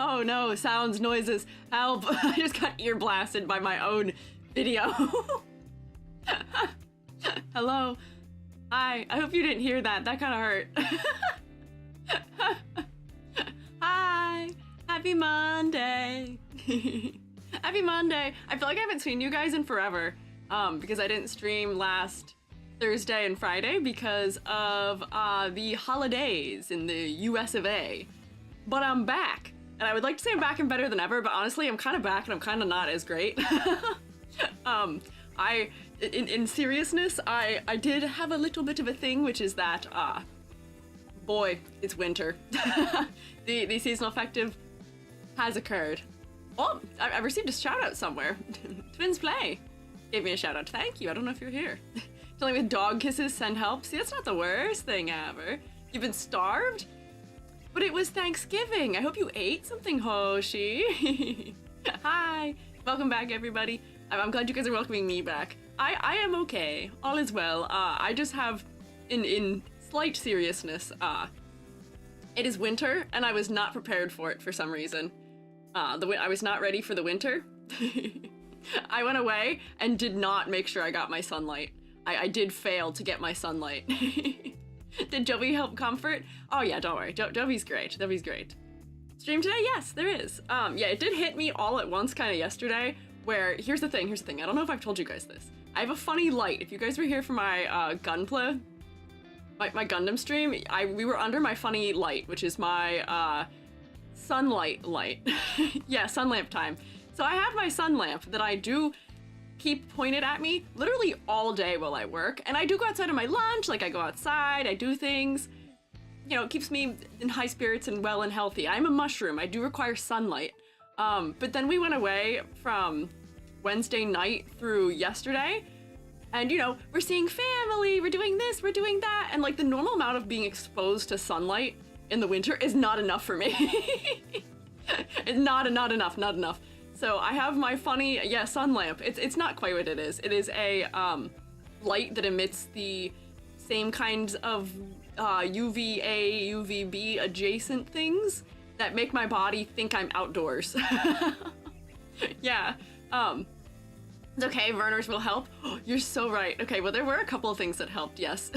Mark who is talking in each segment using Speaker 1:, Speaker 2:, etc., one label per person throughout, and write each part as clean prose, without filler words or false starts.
Speaker 1: Oh no, sounds, noises, help. I just got ear blasted by my own video. Hello. Hi, I hope you didn't hear that. That kind of hurt. Hi, happy Monday. Happy Monday. I feel like I haven't seen you guys in forever because I didn't stream last Thursday and Friday because of the holidays in the US of A. But I'm back. And I would like to say I'm back and better than ever, but honestly, I'm kind of back and I'm kind of not as great. In seriousness, I did have a little bit of a thing, which is that, boy, it's winter. The seasonal affective has occurred. Oh, I received a shout out somewhere. Twins Play gave me a shout out. Thank you. I don't know if you're here. Telling with dog kisses, send help. See, that's not the worst thing ever. You've been starved? But it was Thanksgiving. I hope you ate something, Hoshi. Hi. Welcome back, everybody. I'm glad you guys are welcoming me back. I am okay. All is well. I just have, in slight seriousness, it is winter, and I was not prepared for it for some reason. I was not ready for the winter. I went away and did not make sure I got my sunlight. I did fail to get my sunlight. Did Jovi help comfort? Oh yeah, don't worry. Jovi's great. Jovi's great. Stream today? Yes, there is. Yeah, it did hit me all at once kind of yesterday, where, here's the thing. I don't know if I've told you guys this. I have a funny light. If you guys were here for my Gunpla, my Gundam stream, we were under my funny light, which is my sunlight light. Yeah, sun lamp time. So I have my sun lamp that I do keep pointed at me literally all day while I work, and I do go outside on my lunch, like I go outside, I do things, you know, it keeps me in high spirits and well and healthy. I'm a mushroom, I do require sunlight. But then we went away from Wednesday night through yesterday, and you know, we're seeing family, we're doing this, we're doing that, and like the normal amount of being exposed to sunlight in the winter is not enough for me. It's not enough. So I have my funny, yeah, sun lamp. It's not quite what it is. It is a light that emits the same kinds of UVA, UVB adjacent things that make my body think I'm outdoors. Yeah. It's okay, Verners will help. Oh, you're so right. Okay, well there were a couple of things that helped, yes.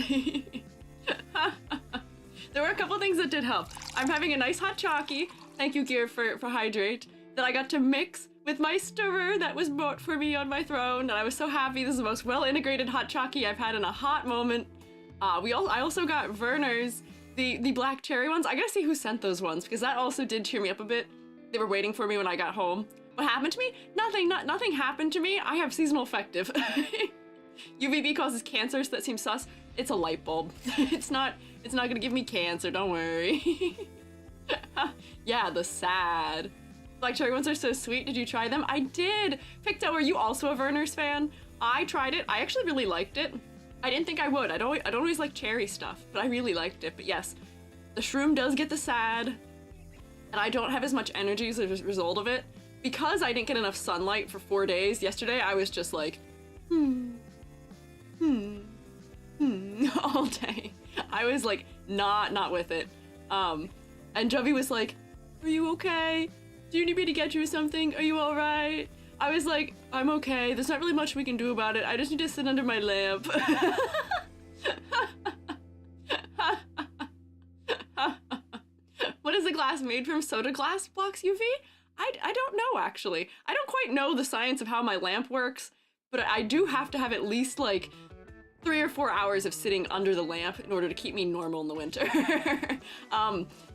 Speaker 1: There were a couple of things that did help. I'm having a nice hot chalky. Thank you, Gear, for hydrate. That I got to mix with my stirrer that was bought for me on my throne, and I was so happy. This is the most well-integrated hot chalky I've had in a hot moment. I also got Werner's, the black cherry ones. I gotta see who sent those ones, because that also did cheer me up a bit. They were waiting for me when I got home. What happened to me? Nothing happened to me. I have seasonal affective. UVB causes cancer, so that seems sus. It's a light bulb. It's not gonna give me cancer, don't worry. Yeah, the sad. Black cherry ones are so sweet. Did you try them? I did. Picked out. Were you also a Werner's fan? I tried it. I actually really liked it. I didn't think I would. I don't always like cherry stuff, but I really liked it. But yes, the shroom does get the sad, and I don't have as much energy as a result of it. Because I didn't get enough sunlight for 4 days, yesterday I was just like, all day. I was like, not with it. And Jovi was like, are you okay? Do you need me to get you something? Are you alright? I was like, I'm okay. There's not really much we can do about it. I just need to sit under my lamp. What is the glass made from? Soda glass blocks UV? I don't know, actually. I don't quite know the science of how my lamp works, but I do have to have at least like 3 or 4 hours of sitting under the lamp in order to keep me normal in the winter.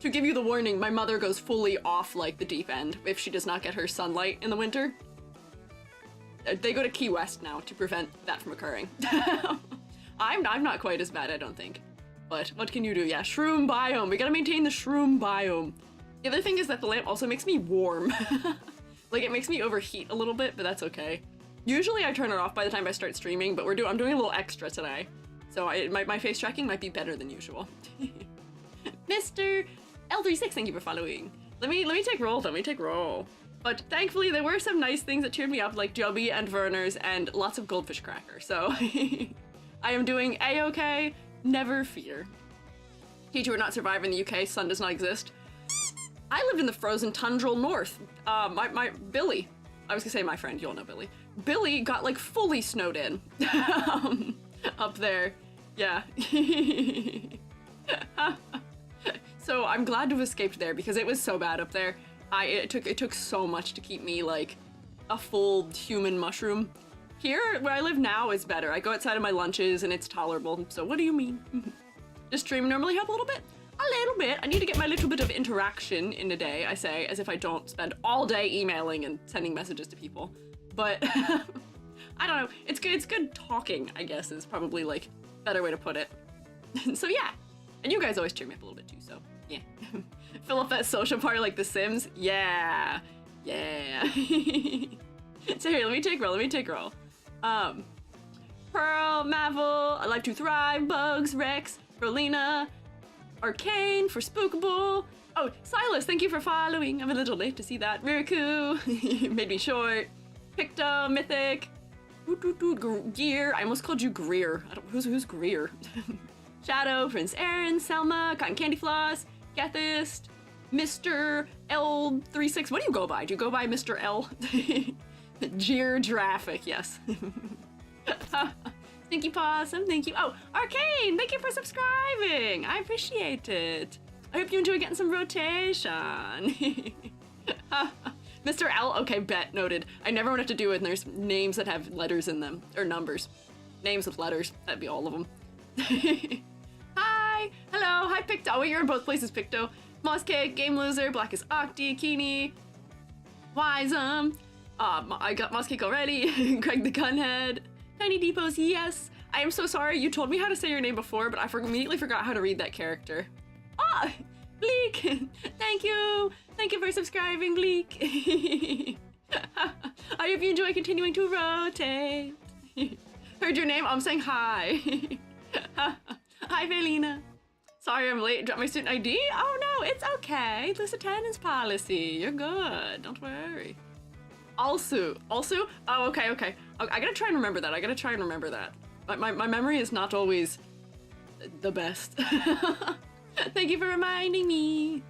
Speaker 1: To give you the warning, my mother goes fully off like the deep end if she does not get her sunlight in the winter. They go to Key West now to prevent that from occurring. I'm not quite as bad, I don't think. But what can you do? Yeah, shroom biome. We gotta maintain the shroom biome. The other thing is that the lamp also makes me warm. Like, it makes me overheat a little bit, but that's okay. Usually I turn it off by the time I start streaming, but I'm doing a little extra today. So my face tracking might be better than usual. Mr. L36, thank you for following. Let me take roll though, let me take roll. But thankfully there were some nice things that cheered me up, like Joby and Werner's and lots of goldfish crackers. So I am doing a-okay, never fear. Teacher would not survive in the UK, sun does not exist. I lived in the frozen tundral north. My Billy, I was gonna say my friend, you all know Billy. Billy got like fully snowed in up there. Yeah. So I'm glad to have escaped there because it was so bad up there. It took so much to keep me like a full human mushroom. Here, where I live now, is better. I go outside of my lunches and it's tolerable. So what do you mean? Does stream normally help a little bit? A little bit. I need to get my little bit of interaction in a day, I say, as if I don't spend all day emailing and sending messages to people. But I don't know. It's good talking, I guess, is probably like a better way to put it. So yeah. And you guys always cheer me up a little bit too, so yeah. Fill up that social party like The Sims. Yeah. Yeah. So here, let me take roll. Pearl, Mavel, Alive to Thrive, Bugs, Rex, Rolina, Arcane for Spookable. Oh, Silas, thank you for following. I'm a little late to see that. Ririku, made me short. Picto, Mythic, Gear. I almost called you Greer. Who's Greer? Shadow, Prince Aaron, Selma, Cotton Candy Floss, Gethist, Mr. L36. What do you go by? Do you go by Mr. L? Jeer Giraffic, yes. Stinky Possum, thank you. Oh, Arcane, thank you for subscribing. I appreciate it. I hope you enjoy getting some rotation. Mr. L, okay, bet, noted. I never want to have to do it, and there's names that have letters in them, or numbers. Names with letters, that'd be all of them. Hi, hello, hi Picto. Oh, wait, you're in both places, Picto. Mosscake, Game Loser, Blackest Octi, Keeney, Wisem. I got Mosscake already. Greg the Gunhead. Tiny Depots, yes. I am so sorry. You told me how to say your name before, but I immediately forgot how to read that character. Ah, Bleak. Thank you. Thank you for subscribing, Bleak. I hope you enjoy continuing to rotate. Heard your name? I'm saying hi. Hi, Velina. Sorry I'm late. Dropped my student ID? Oh no, it's okay. This attendance policy. You're good. Don't worry. Also, oh, okay. I gotta try and remember that. My memory is not always the best. Thank you for reminding me.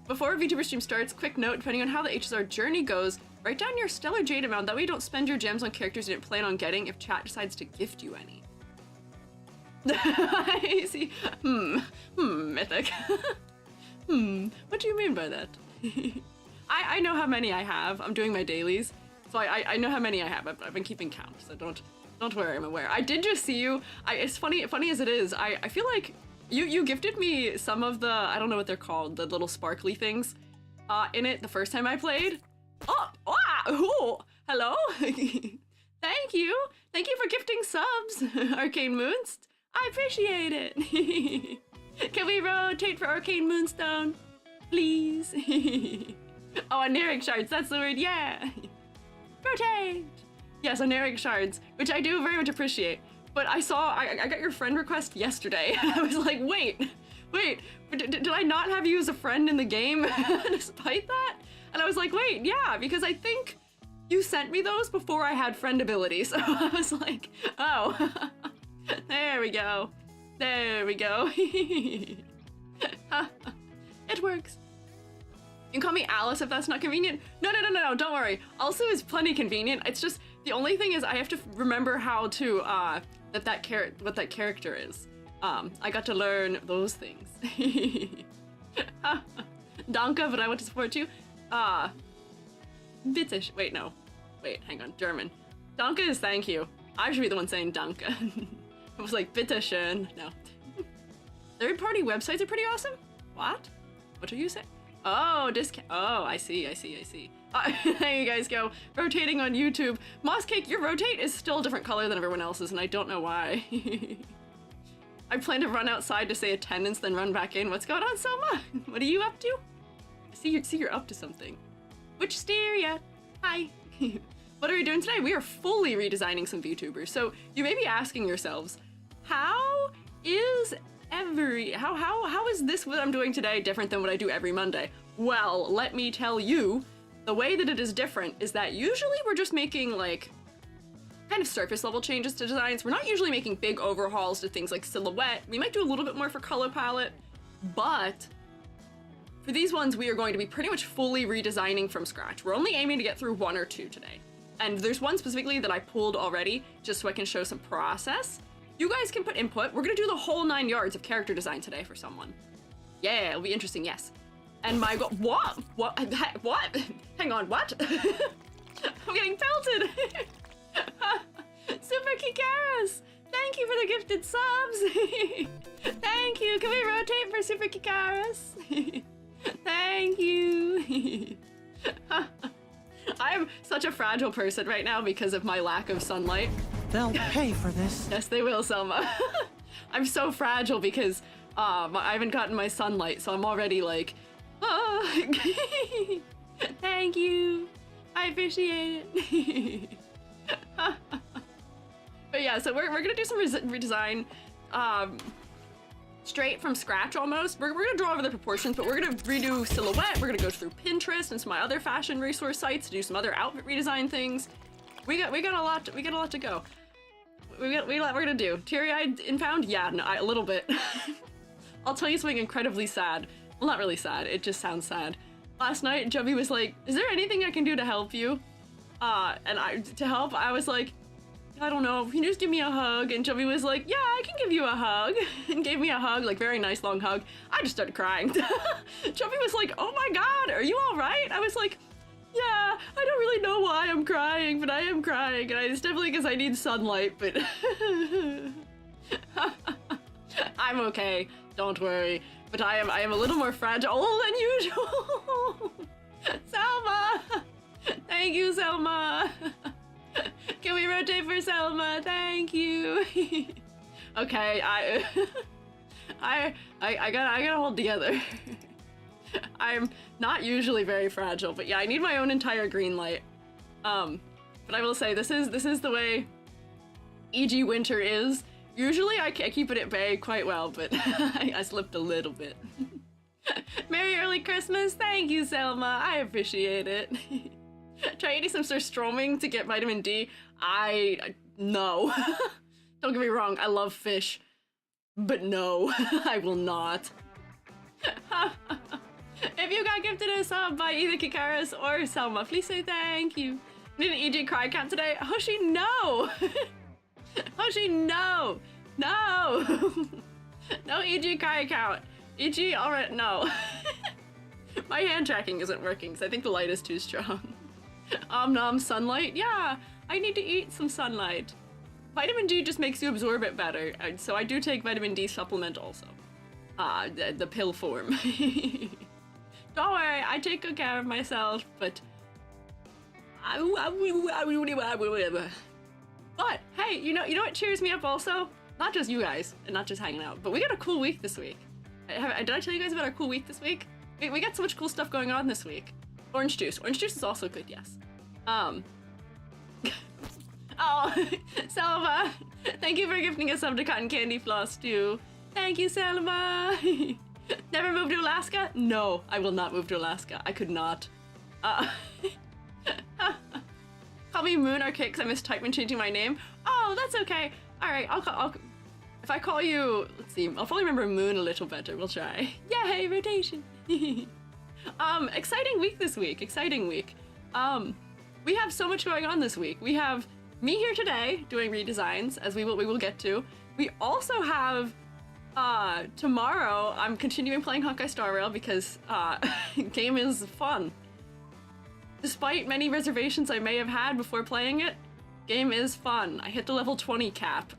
Speaker 1: Before a VTuber stream starts, quick note, depending on how the HSR journey goes, write down your stellar jade amount, that way you don't spend your gems on characters you didn't plan on getting if chat decides to gift you any. I see. Mythic. What do you mean by that? I know how many I have. I'm doing my dailies, so I know how many I have. I've been keeping count, so don't worry, I'm aware. I did just see you. It's funny as it is. I feel like you gifted me some of the, I don't know what they're called, the little sparkly things in it the first time I played. Oh, hello. Thank you for gifting subs, Arcane Moonst. I appreciate it. Can we rotate for Arcane Moonstone, please? Oh, Aneric shards, that's the word, yeah. Rotate. Yes, Aneric shards, which I do very much appreciate. But I got your friend request yesterday. I was like, wait, did I not have you as a friend in the game despite that? And I was like, wait, yeah, because I think you sent me those before I had friend ability. So I was like, oh, there we go. It works. You can call me Alice if that's not convenient. No, don't worry. Also is plenty convenient. It's just, the only thing is I have to remember how to, what that character is. I got to learn those things. Danke, but I want to support you. Bitte, wait, no. Wait, hang on, German. Danke is thank you. I should be the one saying Danke. I was like, bitte schön. No. Third-party websites are pretty awesome? What? What are you saying? Oh, discount. Oh, I see. There you guys go. Rotating on YouTube. Mosscake, your rotate is still a different color than everyone else's, and I don't know why. I plan to run outside to say attendance, then run back in. What's going on, Selma? What are you up to? See you're up to something. Witchsteria. Hi. What are we doing today? We are fully redesigning some VTubers. So you may be asking yourselves, how is this what I'm doing today different than what I do every Monday? Well, let me tell you, the way that it is different is that usually we're just making like kind of surface level changes to designs. We're not usually making big overhauls to things like silhouette. We might do a little bit more for color palette, but for these ones, we are going to be pretty much fully redesigning from scratch. We're only aiming to get through 1 or 2 today. And there's one specifically that I pulled already, just so I can show some process. You guys can put input. We're gonna do the whole 9 yards of character design today for someone. Yeah, it'll be interesting, yes. And my god, what? What? Hang on, what? I'm getting pelted. Super Kikaras! Thank you for the gifted subs! Thank you! Can we rotate for Super Kikaras? Thank you! I am such a fragile person right now because of my lack of sunlight.
Speaker 2: They'll pay for this.
Speaker 1: Yes, they will, Selma. I'm so fragile because I haven't gotten my sunlight, so I'm already like, thank you. I appreciate it. But yeah, so we're gonna do some redesign straight from scratch almost. We're gonna draw over the proportions, but we're gonna redo silhouette. We're gonna go through Pinterest and some other fashion resource sites to do some other outfit redesign things. We got a lot to go. We're gonna do teary-eyed inbound. Yeah, no, a little bit. I'll tell you something incredibly sad. Well, not really sad. It just sounds sad. Last night, Jovi was like, "Is there anything I can do to help you?" And I was like, I don't know, can you just give me a hug? And Jovi was like, yeah, I can give you a hug. And gave me a hug, like very nice long hug. I just started crying. Jovi was like, oh my god, are you all right? I was like, yeah, I don't really know why I'm crying, but I am crying. And it's definitely because I need sunlight, but I'm okay, don't worry. But I am a little more fragile than usual. Selma! Thank you, Selma! Can we rotate for Selma? Thank you. Okay, I gotta hold together. I'm not usually very fragile, but yeah, I need my own entire green light. But I will say this is the way EG winter is. Usually I keep it at bay quite well, but I slipped a little bit. Merry early Christmas. Thank you, Selma. I appreciate it. Try eating some surströmming to get vitamin D. No. Don't get me wrong, I love fish. But no, I will not. If you got gifted a sub by either Kikaris or Selma, please say thank you. Need an EG cry count today? Hoshi, no! Hoshi, no! No! No EG cry count. EG, alright, no. My hand tracking isn't working, because I think the light is too strong. Nom sunlight? Yeah, I need to eat some sunlight. Vitamin D just makes you absorb it better, so I do take vitamin D supplement also. The pill form. Don't worry, I take good care of myself, but... But, hey, you know what cheers me up also? Not just you guys, and not just hanging out, but we got a cool week this week. Did I tell you guys about our cool week this week? We got so much cool stuff going on this week. Orange juice. Orange juice is also good, yes. Oh, Selma! Thank you for gifting us sub to Cotton Candy Floss, too. Thank you, Selma! Never move to Alaska? No, I will not move to Alaska. I could not. Call me Moon Arcade because I mistyped when changing my name. Oh, that's okay. Alright, if I call you... Let's see, I'll probably remember Moon a little better. We'll try. Yay, rotation! Exciting week this week. Exciting week. We have so much going on this week. We have me here today doing redesigns, as we will get to. We also have tomorrow I'm continuing playing Honkai Star Rail because game is fun. Despite many reservations I may have had before playing it, game is fun. I hit the level 20 cap.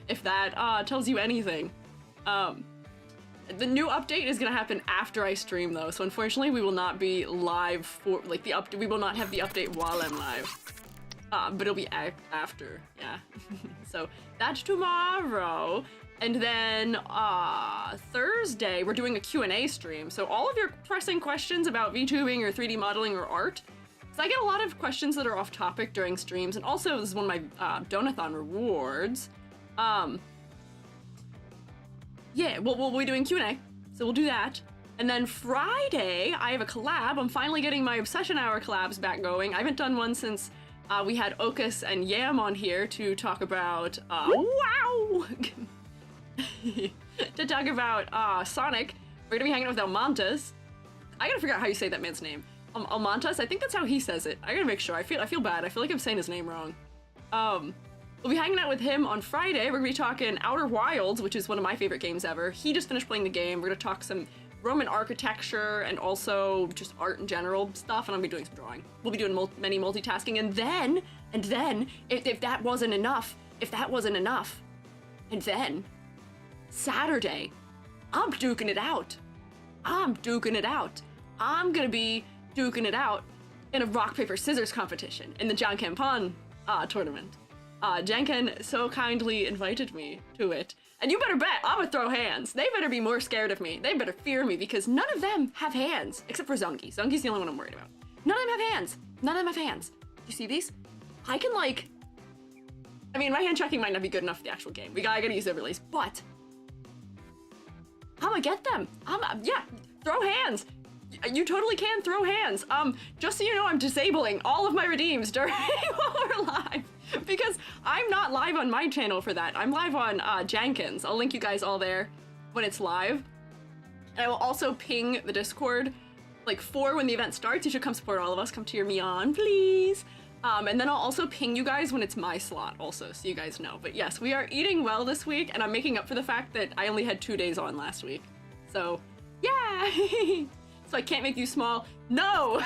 Speaker 1: If that tells you anything. The new update is gonna happen after I stream though, so unfortunately we will not be live for like we will not have the update while I'm live. But it'll be after, yeah. So that's tomorrow. And then Thursday we're doing a Q&A stream. So all of your pressing questions about VTubing or 3D modeling or art. So I get a lot of questions that are off topic during streams, and also this is one of my Donathon rewards. Yeah, we'll be doing Q&A, so we'll do that. And then Friday, I have a collab. I'm finally getting my Obsession Hour collabs back going. I haven't done one since we had Okus and Yam on here to talk about, wow! to talk about Sonic. We're gonna be hanging out with Almantas. I gotta figure out how you say that man's name. Almantas, I think that's how he says it. I gotta make sure. I feel bad. I feel like I'm saying his name wrong. We'll be hanging out with him on Friday. We're gonna be talking Outer Wilds, which is one of my favorite games ever. He just finished playing the game. We're gonna talk some Roman architecture and also just art in general stuff, and I'll be doing some drawing. We'll be doing many multitasking, and then, if that wasn't enough, and then, Saturday, I'm duking it out. I'm gonna be duking it out in a rock, paper, scissors competition in the John Campan tournament. Jenken so kindly invited me to it. And you better bet I'm gonna throw hands. They better be more scared of me. They better fear me because none of them have hands. Except for Zungi. Zungi's the only one I'm worried about. None of them have hands. None of them have hands. You see these? I can like... I mean, my hand tracking might not be good enough for the actual game. I gotta use overlays, but... I'm gonna get them. Yeah, throw hands. You totally can throw hands. Just so you know, I'm disabling all of my redeems during while we're live. Because I'm not live on my channel for that. I'm live on Jenkins. I'll link you guys all there when it's live. And I will also ping the Discord, like, for when the event starts. You should come support all of us. Come cheer me on, please. And then I'll also ping you guys when it's my slot also, so you guys know. But yes, we are eating well this week, and I'm making up for the fact that I only had 2 days on last week. So, yeah! So I can't make you small. No!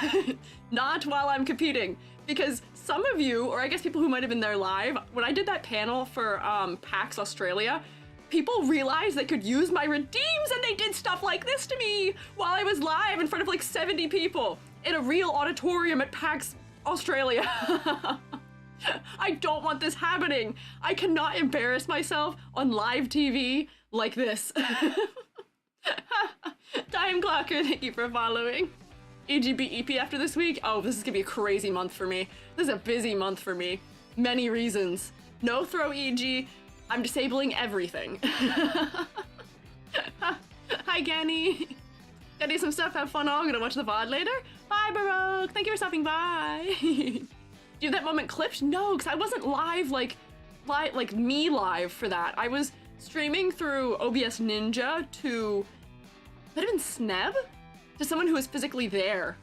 Speaker 1: Not while I'm competing. Because some of you, or I guess people who might have been there live, when I did that panel for PAX Australia, people realized they could use my redeems and they did stuff like this to me while I was live in front of like 70 people in a real auditorium at PAX Australia. I don't want this happening. I cannot embarrass myself on live TV like this. Time Clocker, thank you for following. EGB EP after this week? Oh, this is gonna be a crazy month for me. This is a busy month for me. Many reasons. No throw EG. I'm disabling everything. Hi, Ganny. Gotta do some stuff, have fun all. Gonna watch the VOD later. Bye, Baroque. Thank you for stopping by. Do that moment clipped? No, because I wasn't live, like me live for that. I was streaming through OBS Ninja to, might have been Sneb? To someone who was physically there.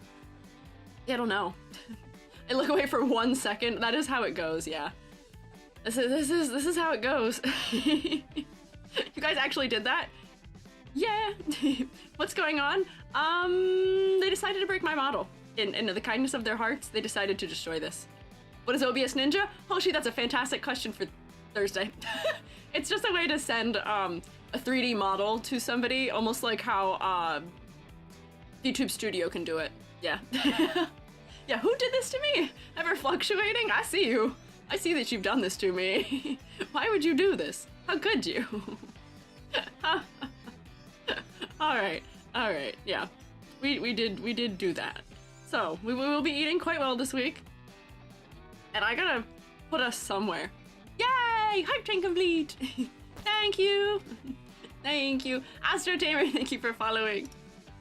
Speaker 1: Yeah, I don't know. I look away for 1 second. That is how it goes, yeah. This is how it goes. You guys actually did that? Yeah. What's going on? They decided to break my model. In the kindness of their hearts, they decided to destroy this. What is OBS Ninja? Hoshi, that's a fantastic question for Thursday. It's just a way to send a 3D model to somebody, almost like how YouTube Studio can do it. Yeah. Yeah, who did this to me? Ever fluctuating? I see you. I see that you've done this to me. Why would you do this? How could you? Alright, yeah. We did do that. So, we will be eating quite well this week. And I gotta put us somewhere. Yay! Hype train complete! Thank you! Thank you. Astro Tamer, thank you for following.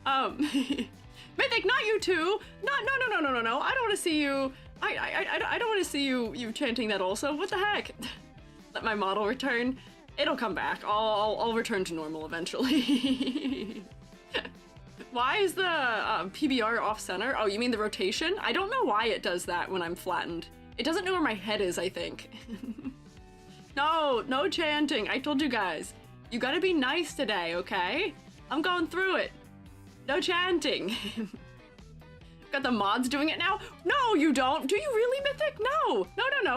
Speaker 1: Mythic, not you too! No, I don't wanna see you. I don't wanna see you chanting that also. What the heck? Let my model return. It'll come back. I'll return to normal eventually. Why is the PBR off center? Oh, you mean the rotation? I don't know why it does that when I'm flattened. It doesn't know where my head is, I think. No chanting. I told you guys. You gotta be nice today, okay? I'm going through it. No chanting. Got the mods doing it now? No, you don't. Do you really, Mythic? No.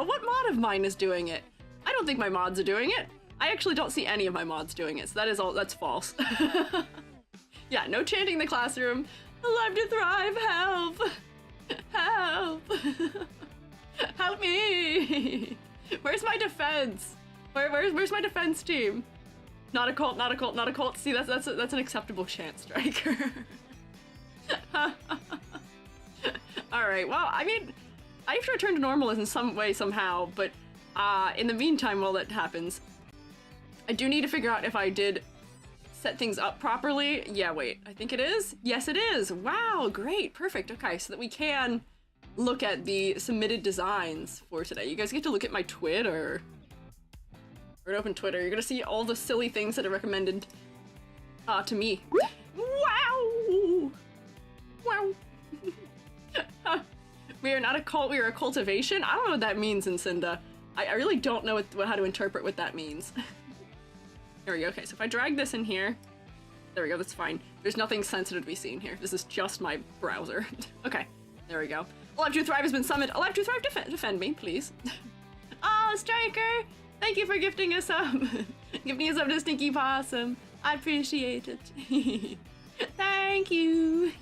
Speaker 1: What mod of mine is doing it? I don't think my mods are doing it. I actually don't see any of my mods doing it, so that's false. Yeah, no chanting in the classroom. Alive to thrive, help! Help! Help me! Where's my defense? Where's my defense team? Not a cult, not a cult, not a cult. See, that's an acceptable chant, Striker. Alright, well, I mean, I have to return to normal in some way, somehow, but in the meantime, while that happens, I do need to figure out if I did set things up properly. Yeah, wait, I think it is? Yes, it is! Wow, great, perfect. Okay, so that we can look at the submitted designs for today. You guys get to look at my Twitter. Or an open Twitter. You're gonna see all the silly things that are recommended to me. Woo! We are not a cult, we are a cultivation. I don't know what that means in Cinda. I really don't know how to interpret what that means. There we go. Okay, so if I drag this in here, there we go, that's fine. There's nothing sensitive to be seen here. This is just my browser. Okay, there we go. Alive to Thrive has been summoned. Alive to Thrive, defend me, please. Oh, Striker! Thank you for gifting us up. Gifting us up to Stinky Possum. I appreciate it. Thank you.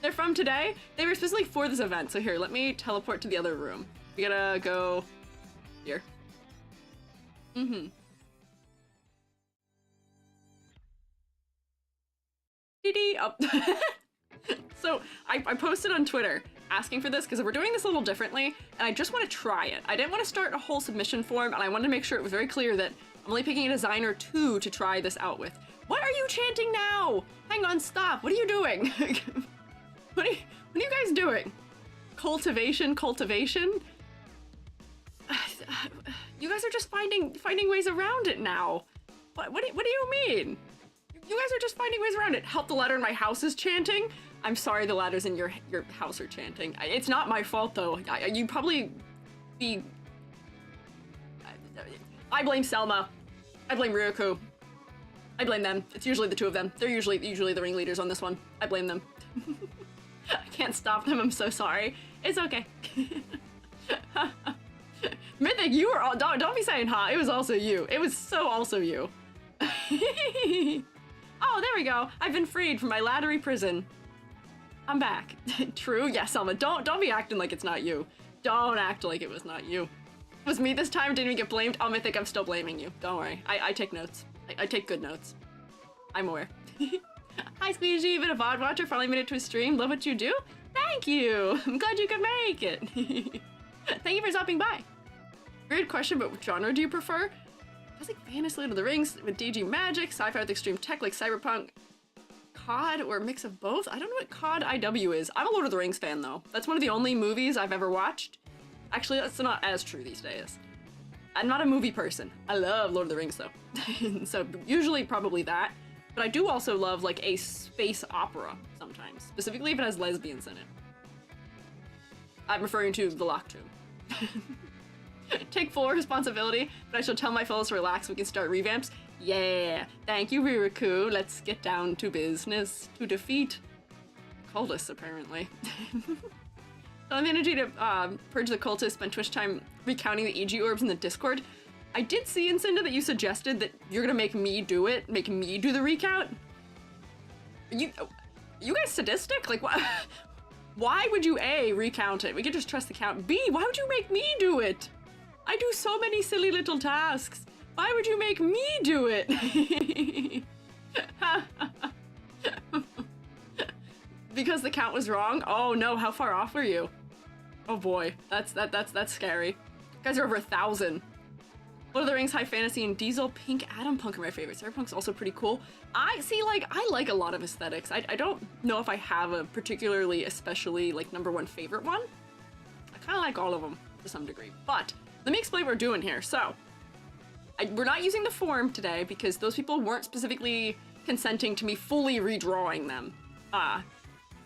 Speaker 1: They're from today. They were specifically for this event. So here, let me teleport to the other room. We gotta go here. Mm-hmm. Oh. So I posted on Twitter asking for this because we're doing this a little differently and I just want to try it. I didn't want to start a whole submission form and I wanted to make sure it was very clear that I'm only picking a design or two to try this out with. What are you chanting now? Hang on, stop. What are you doing? What are you guys doing? Cultivation? You guys are just finding ways around it now. What do you mean? You guys are just finding ways around it. Help the ladder in my house is chanting. I'm sorry the ladders in your house are chanting. It's not my fault though. You'd probably be... I blame Selma. I blame Ryuku. I blame them. It's usually the two of them. They're usually the ringleaders on this one. I blame them. I can't stop them. I'm so sorry. It's okay. Mythic, you were all... Don't be saying ha. It was also you. It was so also you. Oh, there we go. I've been freed from my laddery prison. I'm back. True? Yes, Selma. Don't be acting like it's not you. Don't act like it was not you. It was me this time. Didn't even get blamed. Oh, Mythic, I'm still blaming you. Don't worry. I take notes. I take good notes. I'm aware. Hi, Squiiji. Been a VOD watcher. Finally made it to a stream. Love what you do. Thank you. I'm glad you could make it. Thank you for stopping by. Weird question, but what genre do you prefer? I was like Fantasy Lord of the Rings with DG magic, sci-fi with extreme tech like cyberpunk, COD, or a mix of both. I don't know what COD IW is. I'm a Lord of the Rings fan though. That's one of the only movies I've ever watched. Actually, that's not as true these days. I'm not a movie person. I love Lord of the Rings though. So usually probably that. But I do also love like a space opera sometimes, specifically if it has lesbians in it. I'm referring to The Locked Tomb. Take full responsibility, but I shall tell my fellows to relax. We can start revamps. Yeah, thank you, Ryuku. Let's get down to business to defeat cultists, apparently. On the energy to purge the cultists, spend Twitch time recounting the EG orbs in the Discord. I did see in Cinda that you suggested that you're gonna make me do it, make me do the recount. You guys sadistic? Like, what? Why would you A, recount it? We could just trust the count. B, why would you make me do it? I do so many silly little tasks. Why would you make me do it? Because the count was wrong? Oh no, how far off were you? Oh boy, that's scary. You guys are over 1,000. Lord of the Rings, High Fantasy, and Diesel Pink Atom Punk are my favorites. Cyberpunk's also pretty cool. I like a lot of aesthetics. I don't know if I have a particularly, especially, like, #1 favorite one. I kind of like all of them to some degree. But let me explain what we're doing here. So, we're not using the form today because those people weren't specifically consenting to me fully redrawing them.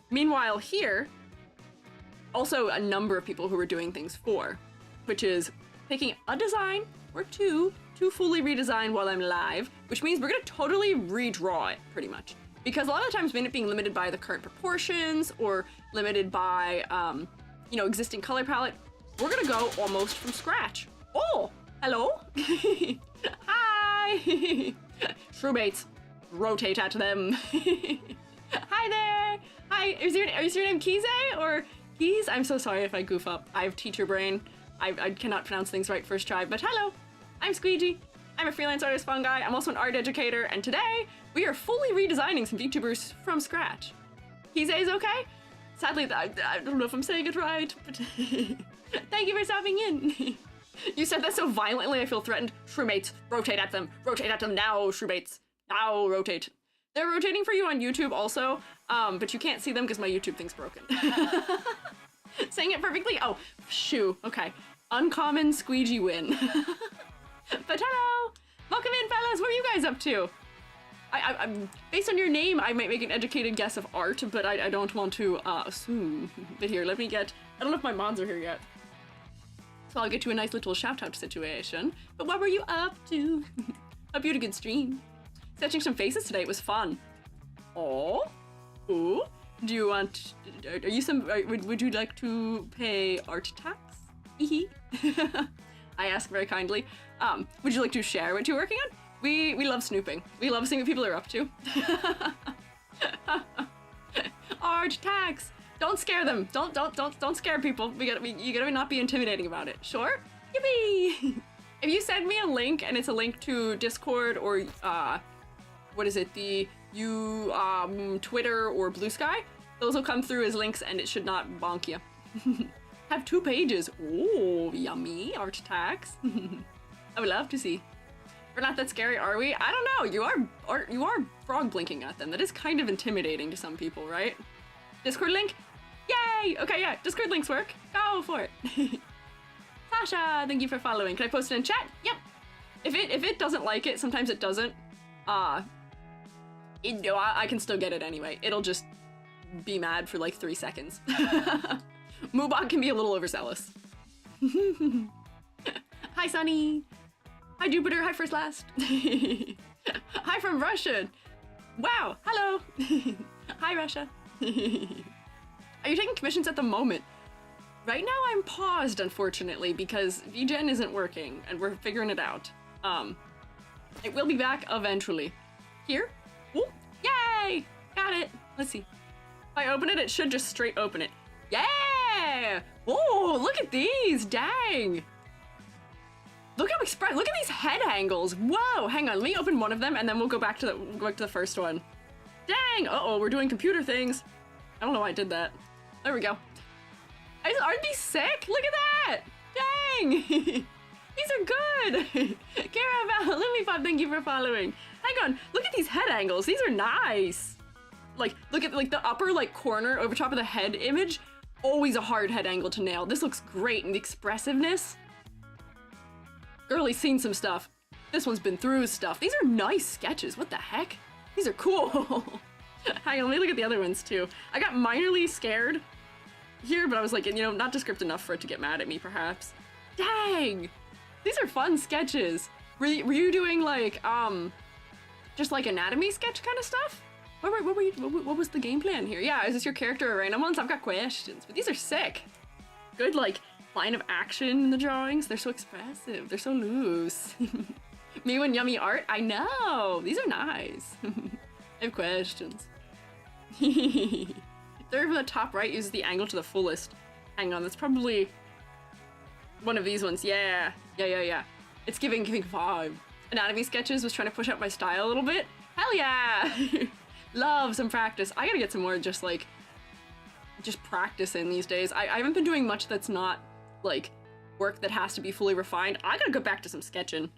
Speaker 1: Meanwhile here, also a number of people who were doing things for, which is picking a design or two to fully redesign while I'm live, which means we're gonna totally redraw it, pretty much. Because a lot of the times, it being limited by the current proportions or limited by, you know, existing color palette, we're gonna go almost from scratch. Oh, hello. Hi. SHROOMATEs, rotate at them. Hi there. Hi, is your name Kize or Keys? I'm so sorry if I goof up. I have teacher brain. I cannot pronounce things right first try, but hello, I'm Squiiji. I'm a freelance artist fungi. I'm also an art educator, and today we are fully redesigning some VTubers from scratch. Kize is okay? Sadly, I don't know if I'm saying it right, but thank you for stopping in. You said that so violently, I feel threatened. SHROOMATEs, rotate at them. Rotate at them now, SHROOMATEs. Now rotate. They're rotating for you on YouTube also, but you can't see them because my YouTube thing's broken. Saying it perfectly? Oh, shoo. Okay. Uncommon Squiiji win. But hello! Welcome in, fellas! What are you guys up to? I'm based on your name, I might make an educated guess of art, but I don't want to assume. But here, let me get, I don't know if my mods are here yet. So I'll get you a nice little shout out situation. But what were you up to? Hope you had a good stream. Sketching some faces today, it was fun. Oh, ooh. Do you want, are you some, would you like to pay art tax? I ask very kindly. Would you like to share what you're working on? We love snooping. We love seeing what people are up to. Art tax. Don't scare them. Don't scare people. You gotta not be intimidating about it. Sure? Yippee! If you send me a link and it's a link to Discord or what is it? The Twitter or Blue Sky, those will come through as links and it should not bonk you. Have 2 pages. Oh, yummy. Art tax. I would love to see. We're not that scary, are we? I don't know. You are frog blinking at them. That is kind of intimidating to some people, right? Discord link? Yay! Okay, yeah. Discord links work. Go for it. Sasha, thank you for following. Can I post it in chat? Yep. If it doesn't like it, sometimes it doesn't. I can still get it anyway. It'll just be mad for like 3 seconds. Moobot can be a little overzealous. Hi, Sunny. Hi, Jupiter. Hi, First Last. Hi from Russia. Wow. Hello. Hi, Russia. Are you taking commissions at the moment? Right now, I'm paused, unfortunately, because VGen isn't working, and we're figuring it out. It will be back eventually. Here. Ooh. Yay! Got it. Let's see. If I open it, it should just straight open it. Yeah! Oh, look at these! Dang! Look how look at these head angles. Whoa! Hang on, let me open one of them, and then we'll go back to the first one. Dang! Uh-oh, we're doing computer things. I don't know why I did that. There we go. Aren't these sick? Look at that! Dang! These are good! Caraval, Lilypop, thank you for following. Hang on, look at these head angles. These are nice. Like, look at like the upper like corner over top of the head image. Always a hard head angle to nail. This looks great, and the expressiveness. Girlie's seen some stuff. This one's been through stuff. These are nice sketches. What the heck? These are cool. Hang on, let me look at the other ones too. I got minorly scared here, but I was like, you know, not descriptive enough for it to get mad at me, perhaps. Dang! These are fun sketches. Were you doing like, just like anatomy sketch kind of stuff? What was the game plan here? Yeah, is this your character or random ones? I've got questions, but these are sick. Good, like, line of action in the drawings. They're so expressive. They're so loose. Me and yummy art? I know! These are nice. I have questions. Third from the top right uses the angle to the fullest. Hang on, that's probably one of these ones. Yeah. It's giving 5. Anatomy sketches was trying to push up my style a little bit. Hell yeah! Love some practice. I gotta get some more just practicing these days. I haven't been doing much that's not like work that has to be fully refined. I gotta go back to some sketching.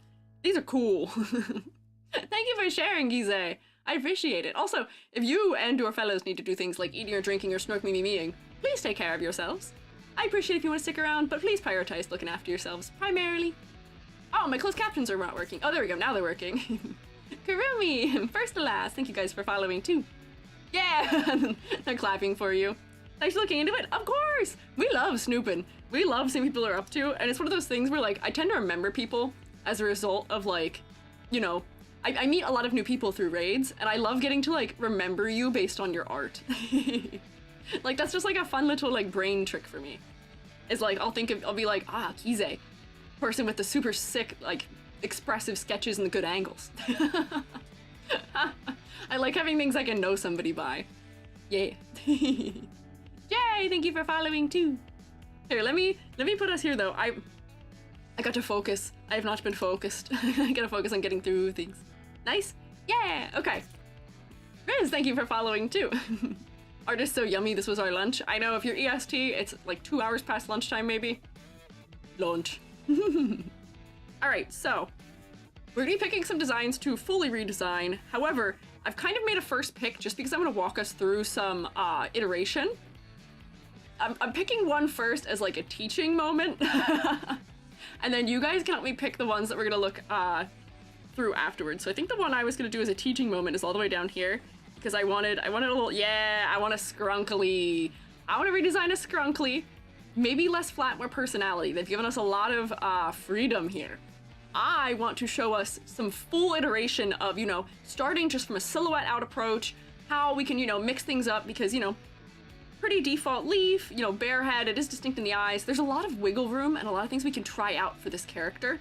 Speaker 1: These are cool. Thank you for sharing, Gize. I appreciate it. Also, if you and your fellows need to do things like eating or drinking or snork me-meing, please take care of yourselves. I appreciate if you want to stick around, but please prioritize looking after yourselves primarily. Oh, my closed captions are not working. Oh, there we go. Now they're working. Karumi, first to last. Thank you guys for following too. Yeah, they're clapping for you. Thanks for looking into it. Of course, we love snooping. We love seeing what people are up to, and it's one of those things where like I tend to remember people as a result of like, you know, I meet a lot of new people through raids, and I love getting to like remember you based on your art. Like that's just like a fun little like brain trick for me. It's like I'll be like, ah, Kize, person with the super sick like expressive sketches and the good angles. I like having things I can know somebody by. Yay. Yay, thank you for following too. Here, let me put us here though. I got to focus. I have not been focused. I gotta focus on getting through things. Nice? Yeah, okay. Riz, thank you for following too. Art is so yummy, this was our lunch. I know if you're EST, it's like 2 hours past lunchtime maybe. Lunch. Alright, so we're gonna be picking some designs to fully redesign. However, I've kind of made a first pick just because I'm gonna walk us through some iteration. I'm picking one first as like a teaching moment. And then you guys can help me pick the ones that we're gonna look through afterwards. So I think the one I was gonna do as a teaching moment is all the way down here, because I wanted a little, yeah, I want a scrunkly. I want to redesign a scrunkly, maybe less flat, more personality. They've given us a lot of freedom here. I want to show us some full iteration of, you know, starting just from a silhouette out approach, how we can, you know, mix things up because, you know, pretty default leaf, you know, bare head, it is distinct in the eyes. There's a lot of wiggle room and a lot of things we can try out for this character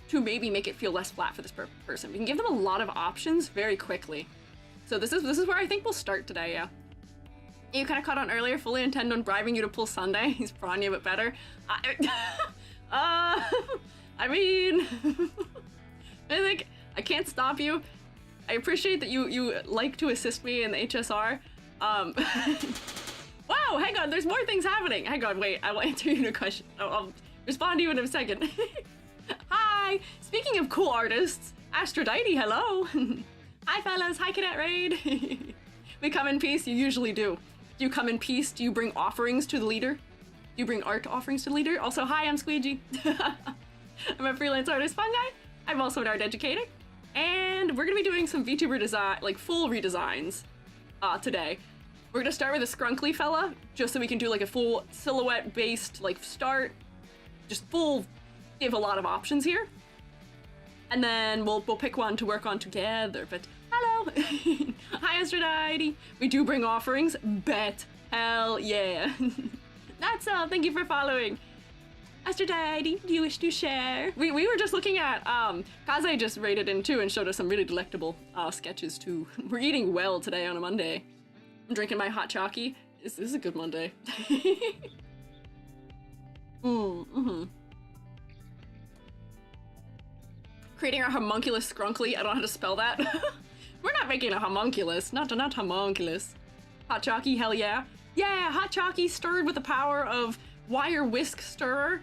Speaker 1: to maybe make it feel less flat for this person. We can give them a lot of options very quickly. So this is where I think we'll start today, yeah. You kind of caught on earlier, fully intend on bribing you to pull Sunday. He's prawning you a bit better. I mean, I think I can't stop you. I appreciate that you like to assist me in the HSR. Wow, hang on, there's more things happening. Hang on, wait, I will answer you in a question. I'll respond to you in a second. Hi, speaking of cool artists, Aphrodite, hello. Hi fellas, hi Cadet Raid. We come in peace, you usually do. Do you come in peace? Do you bring offerings to the leader? Do you bring art offerings to the leader? Also, hi, I'm Squiiji. I'm a freelance artist fungi. I'm also an art educator. And we're gonna be doing some VTuber design, like full redesigns today. We're gonna start with a scrunkly fella, just so we can do like a full silhouette based like start. Just full, give a lot of options here. And then we'll pick one to work on together, but hello! Hi Aphrodite! We do bring offerings, bet. Hell yeah. That's all, thank you for following. Aphrodite, do you wish to share? We were just looking at, Kaze just raided in too and showed us some really delectable sketches too. We're eating well today on a Monday. I'm drinking my hot chalky. This is a good Monday. Creating our homunculus scrunkly. I don't know how to spell that. We're not making a homunculus. Not homunculus. Hot chalky, hell yeah. Yeah, hot chalky stirred with the power of wire whisk stirrer.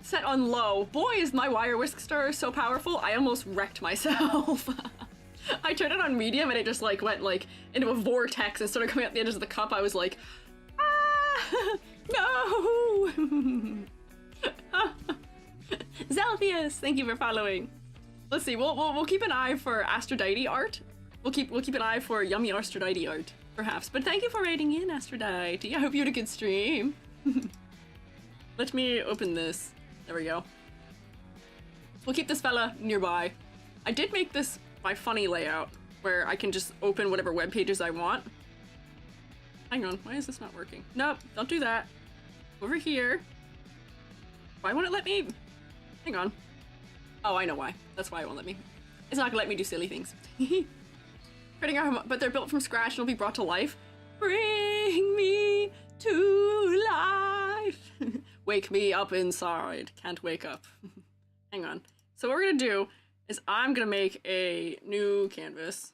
Speaker 1: Set on low. Boy, is my wire whisk stirrer so powerful, I almost wrecked myself. I turned it on medium and it just like went like into a vortex and started coming out the edges of the cup. I was like, ah, no. Zelthius, thank you for following. Let's see, we'll keep an eye for Aphrodite art. We'll keep an eye for yummy Aphrodite art, perhaps. But thank you for raiding in, Aphrodite. I hope you had a good stream. Let me open this. There we go. We'll keep this fella nearby. I did make this my funny layout, where I can just open whatever web pages I want. Hang on, why is this not working? Nope, don't do that. Over here. Why won't it let me? Hang on. Oh, I know why. That's why it won't let me. It's not gonna let me do silly things. But they're built from scratch and will be brought to life. Bring me to life. Wake me up inside. Can't wake up. Hang on. So what we're gonna do is I'm gonna make a new canvas.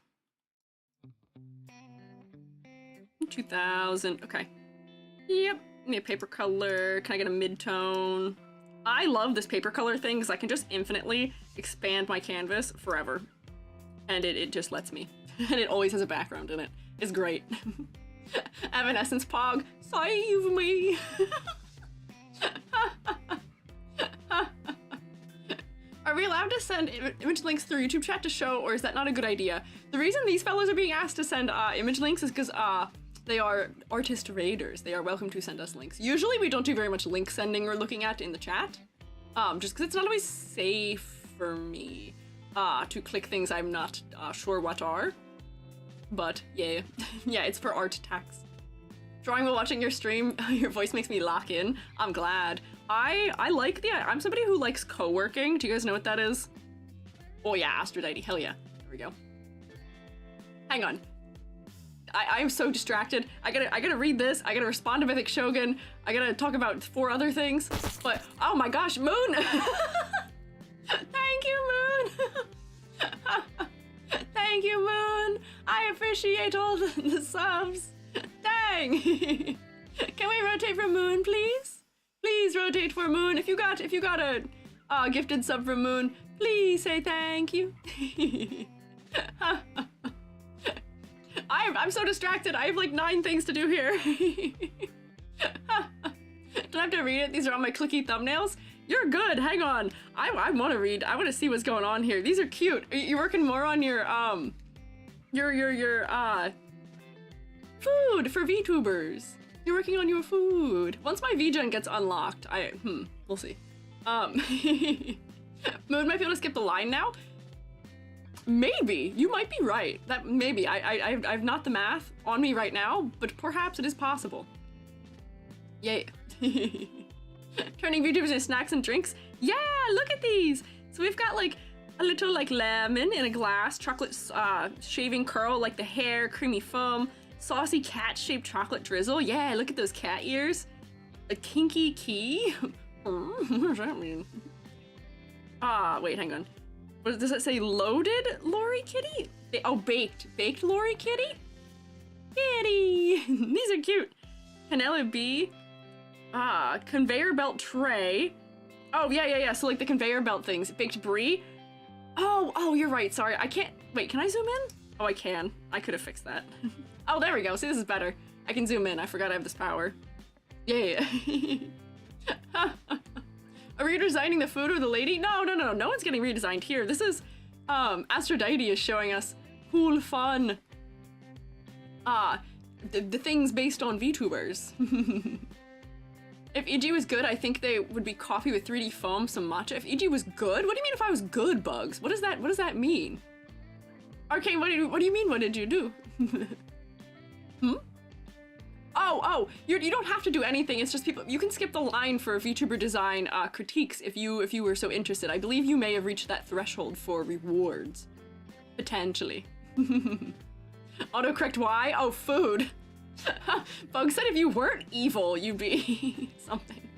Speaker 1: 2000. Okay. Yep. Need a paper color. Can I get a mid-tone? I love this paper color thing because I can just infinitely expand my canvas forever. And it just lets me. And it always has a background in it. It's great. Evanescence Pog, save me! Are we allowed to send image links through YouTube chat to show, or is that not a good idea? The reason these fellows are being asked to send image links is because they are artist raiders. They are welcome to send us links. Usually we don't do very much link sending or looking at in the chat, just because it's not always safe for me to click things I'm not sure what are. But yeah, yeah, it's for art tax. Drawing while watching your stream, your voice makes me lock in. I'm glad. I like I'm somebody who likes co-working. Do you guys know what that is? Oh yeah, Aphrodite, hell yeah. There we go. Hang on. I'm so distracted. I gotta read this. I gotta respond to Mythic Shogun. I gotta talk about 4 other things. But oh my gosh, Moon! Thank you, Moon! Thank you, Moon! I appreciate all the subs. Dang! Can we rotate for Moon, please? Please rotate for Moon. If you got a gifted sub from Moon, please say thank you. I'm so distracted. I have like 9 things to do here. Don't have to read it. These are all my clicky thumbnails. You're good. Hang on. I want to read. I want to see what's going on here. These are cute. You're working more on your food for VTubers. You're working on your food. Once my VGen gets unlocked, we'll see. Moon might be able to skip the line now. Maybe. You might be right. That maybe. I've not the math on me right now, but perhaps it is possible. Yay. Turning VTubers into snacks and drinks. Yeah, look at these. So we've got like a little like lemon in a glass, chocolate shaving curl, like the hair, creamy foam, saucy cat-shaped chocolate drizzle. Yeah, look at those cat ears. A kinky key. What does that mean? Wait, hang on. What does it say? Loaded Lori Kitty? Oh, baked Lori Kitty? Kitty! These are cute. Penelope. Conveyor belt tray. Oh, yeah. So like the conveyor belt things. Baked brie. Oh, you're right. Sorry, I can't. Wait, can I zoom in? Oh, I can. I could have fixed that. Oh, there we go. See, this is better. I can zoom in. I forgot I have this power. Yeah. Are we redesigning the food or the lady? No. No one's getting redesigned here. This is, Aphrodite is showing us cool, fun, the things based on VTubers. If EG was good, I think they would be coffee with 3D foam, some matcha. If EG was good? What do you mean if I was good, Bugs? What does that mean? Arcane, what do you mean, what did you do? Oh, you don't have to do anything. It's just people, you can skip the line for VTuber design critiques if you were so interested. I believe you may have reached that threshold for rewards. Potentially. Autocorrect why? Oh, food. Bug said if you weren't evil, you'd be something.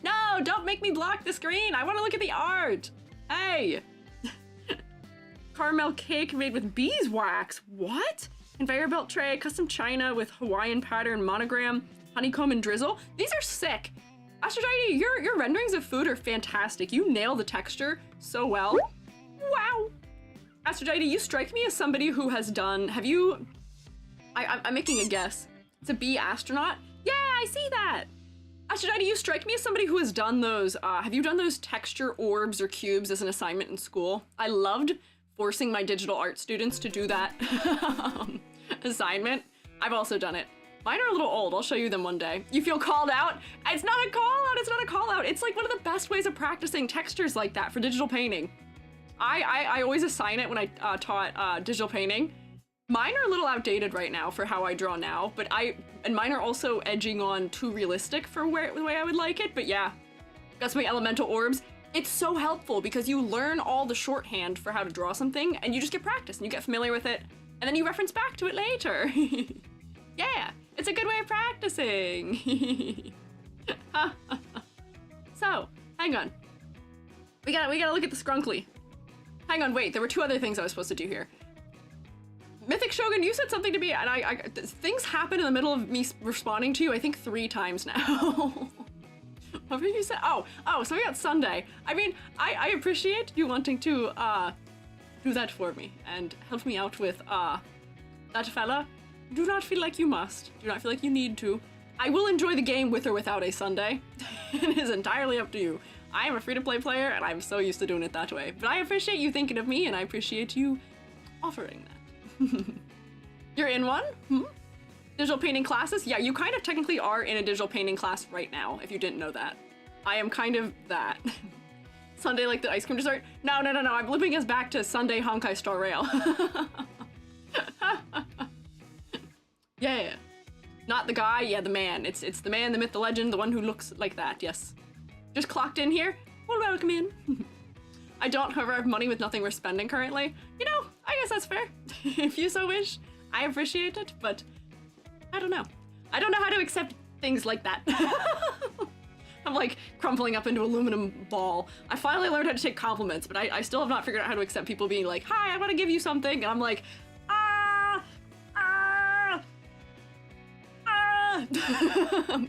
Speaker 1: No, don't make me block the screen. I want to look at the art. Hey. Caramel cake made with beeswax. What? Conveyor belt tray, custom china with Hawaiian pattern monogram, honeycomb and drizzle. These are sick. Aphrodite, your renderings of food are fantastic. You nail the texture so well. Wow. Aphrodite, you strike me as somebody who has done, I'm making a guess. It's a bee astronaut? Yeah, I see that. Aphrodite, you strike me as somebody who has done those, have you done those texture orbs or cubes as an assignment in school? I loved forcing my digital art students to do that assignment. I've also done it. Mine are a little old. I'll show you them one day. You feel called out? It's not a call out. It's not a call out. It's like one of the best ways of practicing textures like that for digital painting. I always assign it when I taught digital painting. Mine are a little outdated right now for how I draw now, but and mine are also edging on too realistic for the way I would like it. But yeah, got some elemental orbs. It's so helpful because you learn all the shorthand for how to draw something and you just get practice and you get familiar with it and then you reference back to it later. Yeah, it's a good way of practicing. So, hang on. We gotta look at the scrunkly. Hang on, wait, there were two other things I was supposed to do here. Mythic Shogun, you said something to me and things happen in the middle of me responding to you, I think 3 times now. What did you say? Oh, so we got Sunday. I mean, I appreciate you wanting to do that for me and help me out with that fella. Do not feel like you must. Do not feel like you need to. I will enjoy the game with or without a Sunday. It is entirely up to you. I am a free-to-play player and I'm so used to doing it that way. But I appreciate you thinking of me and I appreciate you offering that. You're in one? Digital painting classes? Yeah, you kind of technically are in a digital painting class right now, if you didn't know that. I am kind of that. Sunday like the ice cream dessert? No, I'm looping us back to Sunday Honkai Star Rail. Yeah. Not the guy, yeah, the man. It's the man, the myth, the legend, the one who looks like that, yes. Just clocked in here? Well, welcome in. I don't, however, have money with nothing we're spending currently. You know, I guess that's fair. If you so wish, I appreciate it, but I don't know. I don't know how to accept things like that. I'm like crumpling up into aluminum ball. I finally learned how to take compliments, but I still have not figured out how to accept people being like, hi, I want to give you something. And I'm like,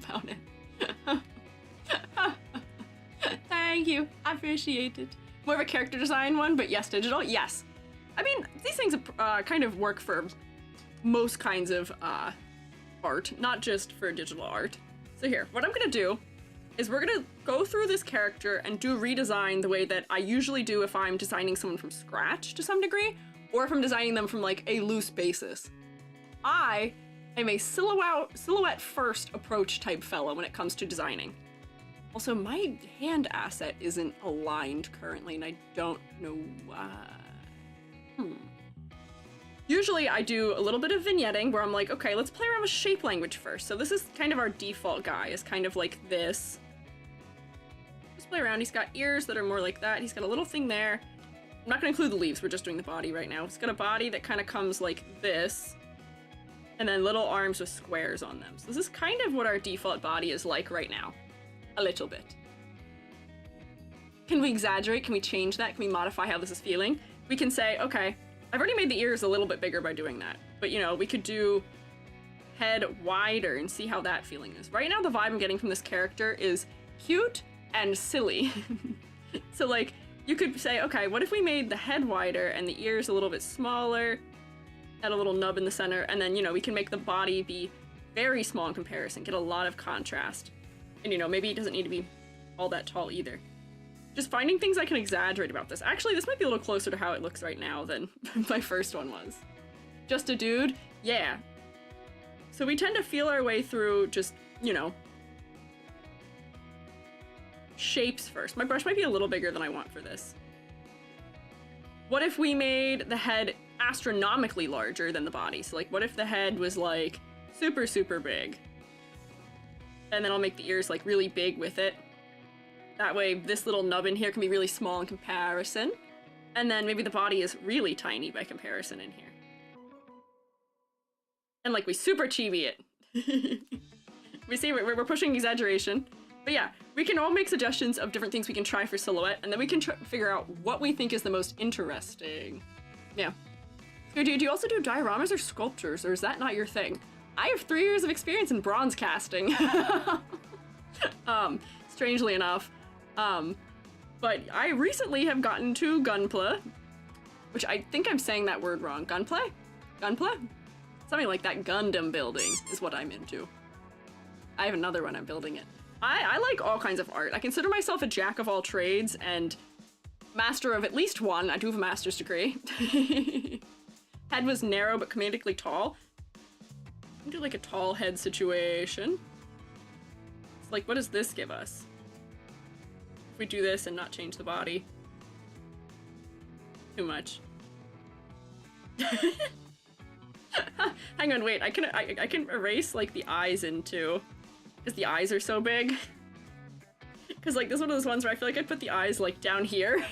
Speaker 1: Found it. Thank you. I appreciate it. More of a character design one, but yes, digital. Yes. I mean, these things kind of work for most kinds of art, not just for digital art. So here, what I'm gonna do is we're gonna go through this character and do redesign the way that I usually do if I'm designing someone from scratch to some degree, or if I'm designing them from like a loose basis. I am a silhouette first approach type fellow when it comes to designing. Also, my hand asset isn't aligned currently, and I don't know why. Usually I do a little bit of vignetting where I'm like, okay, let's play around with shape language first. So this is kind of our default guy, is kind of like this. Just play around. He's got ears that are more like that. He's got a little thing there. I'm not gonna include the leaves, we're just doing the body right now. He's got a body that kind of comes like this, and then little arms with squares on them. So this is kind of what our default body is like right now. A little bit. Can we exaggerate? Can we change that? Can we modify how this is feeling? We can say, okay, I've already made the ears a little bit bigger by doing that, but you know, we could do head wider and see how that feeling is. Right now, the vibe I'm getting from this character is cute and silly. So like, you could say, okay, what if we made the head wider and the ears a little bit smaller, add a little nub in the center, and then, you know, we can make the body be very small in comparison, get a lot of contrast. And, you know, maybe it doesn't need to be all that tall either. Just finding things I can exaggerate about this. Actually, this might be a little closer to how it looks right now than my first one was. Just a dude? Yeah. So we tend to feel our way through just, you know, shapes first. My brush might be a little bigger than I want for this. What if we made the head astronomically larger than the body? So like, what if the head was like super, super big? And then I'll make the ears like really big with it. That way this little nub in here can be really small in comparison. And then maybe the body is really tiny by comparison in here. And like we super chibi it. We see we're pushing exaggeration. But yeah, we can all make suggestions of different things we can try for silhouette, and then we can figure out what we think is the most interesting. Yeah. So do you also do dioramas or sculptures, or is that not your thing? I have 3 years of experience in bronze casting. Strangely enough. But I recently have gotten to gunpla, which I think I'm saying that word wrong. Gunplay? Gunpla? Something like that. Gundam building is what I'm into. I have another one, I'm building it. I like all kinds of art. I consider myself a jack of all trades and master of at least one. I do have a master's degree. Head was narrow but comedically tall. I can do like a tall head situation. It's like, what does this give us? If we do this and not change the body. Too much. Hang on, wait, I can erase like the eyes in too. Because the eyes are so big. Because like this is one of those ones where I feel like I'd put the eyes like down here.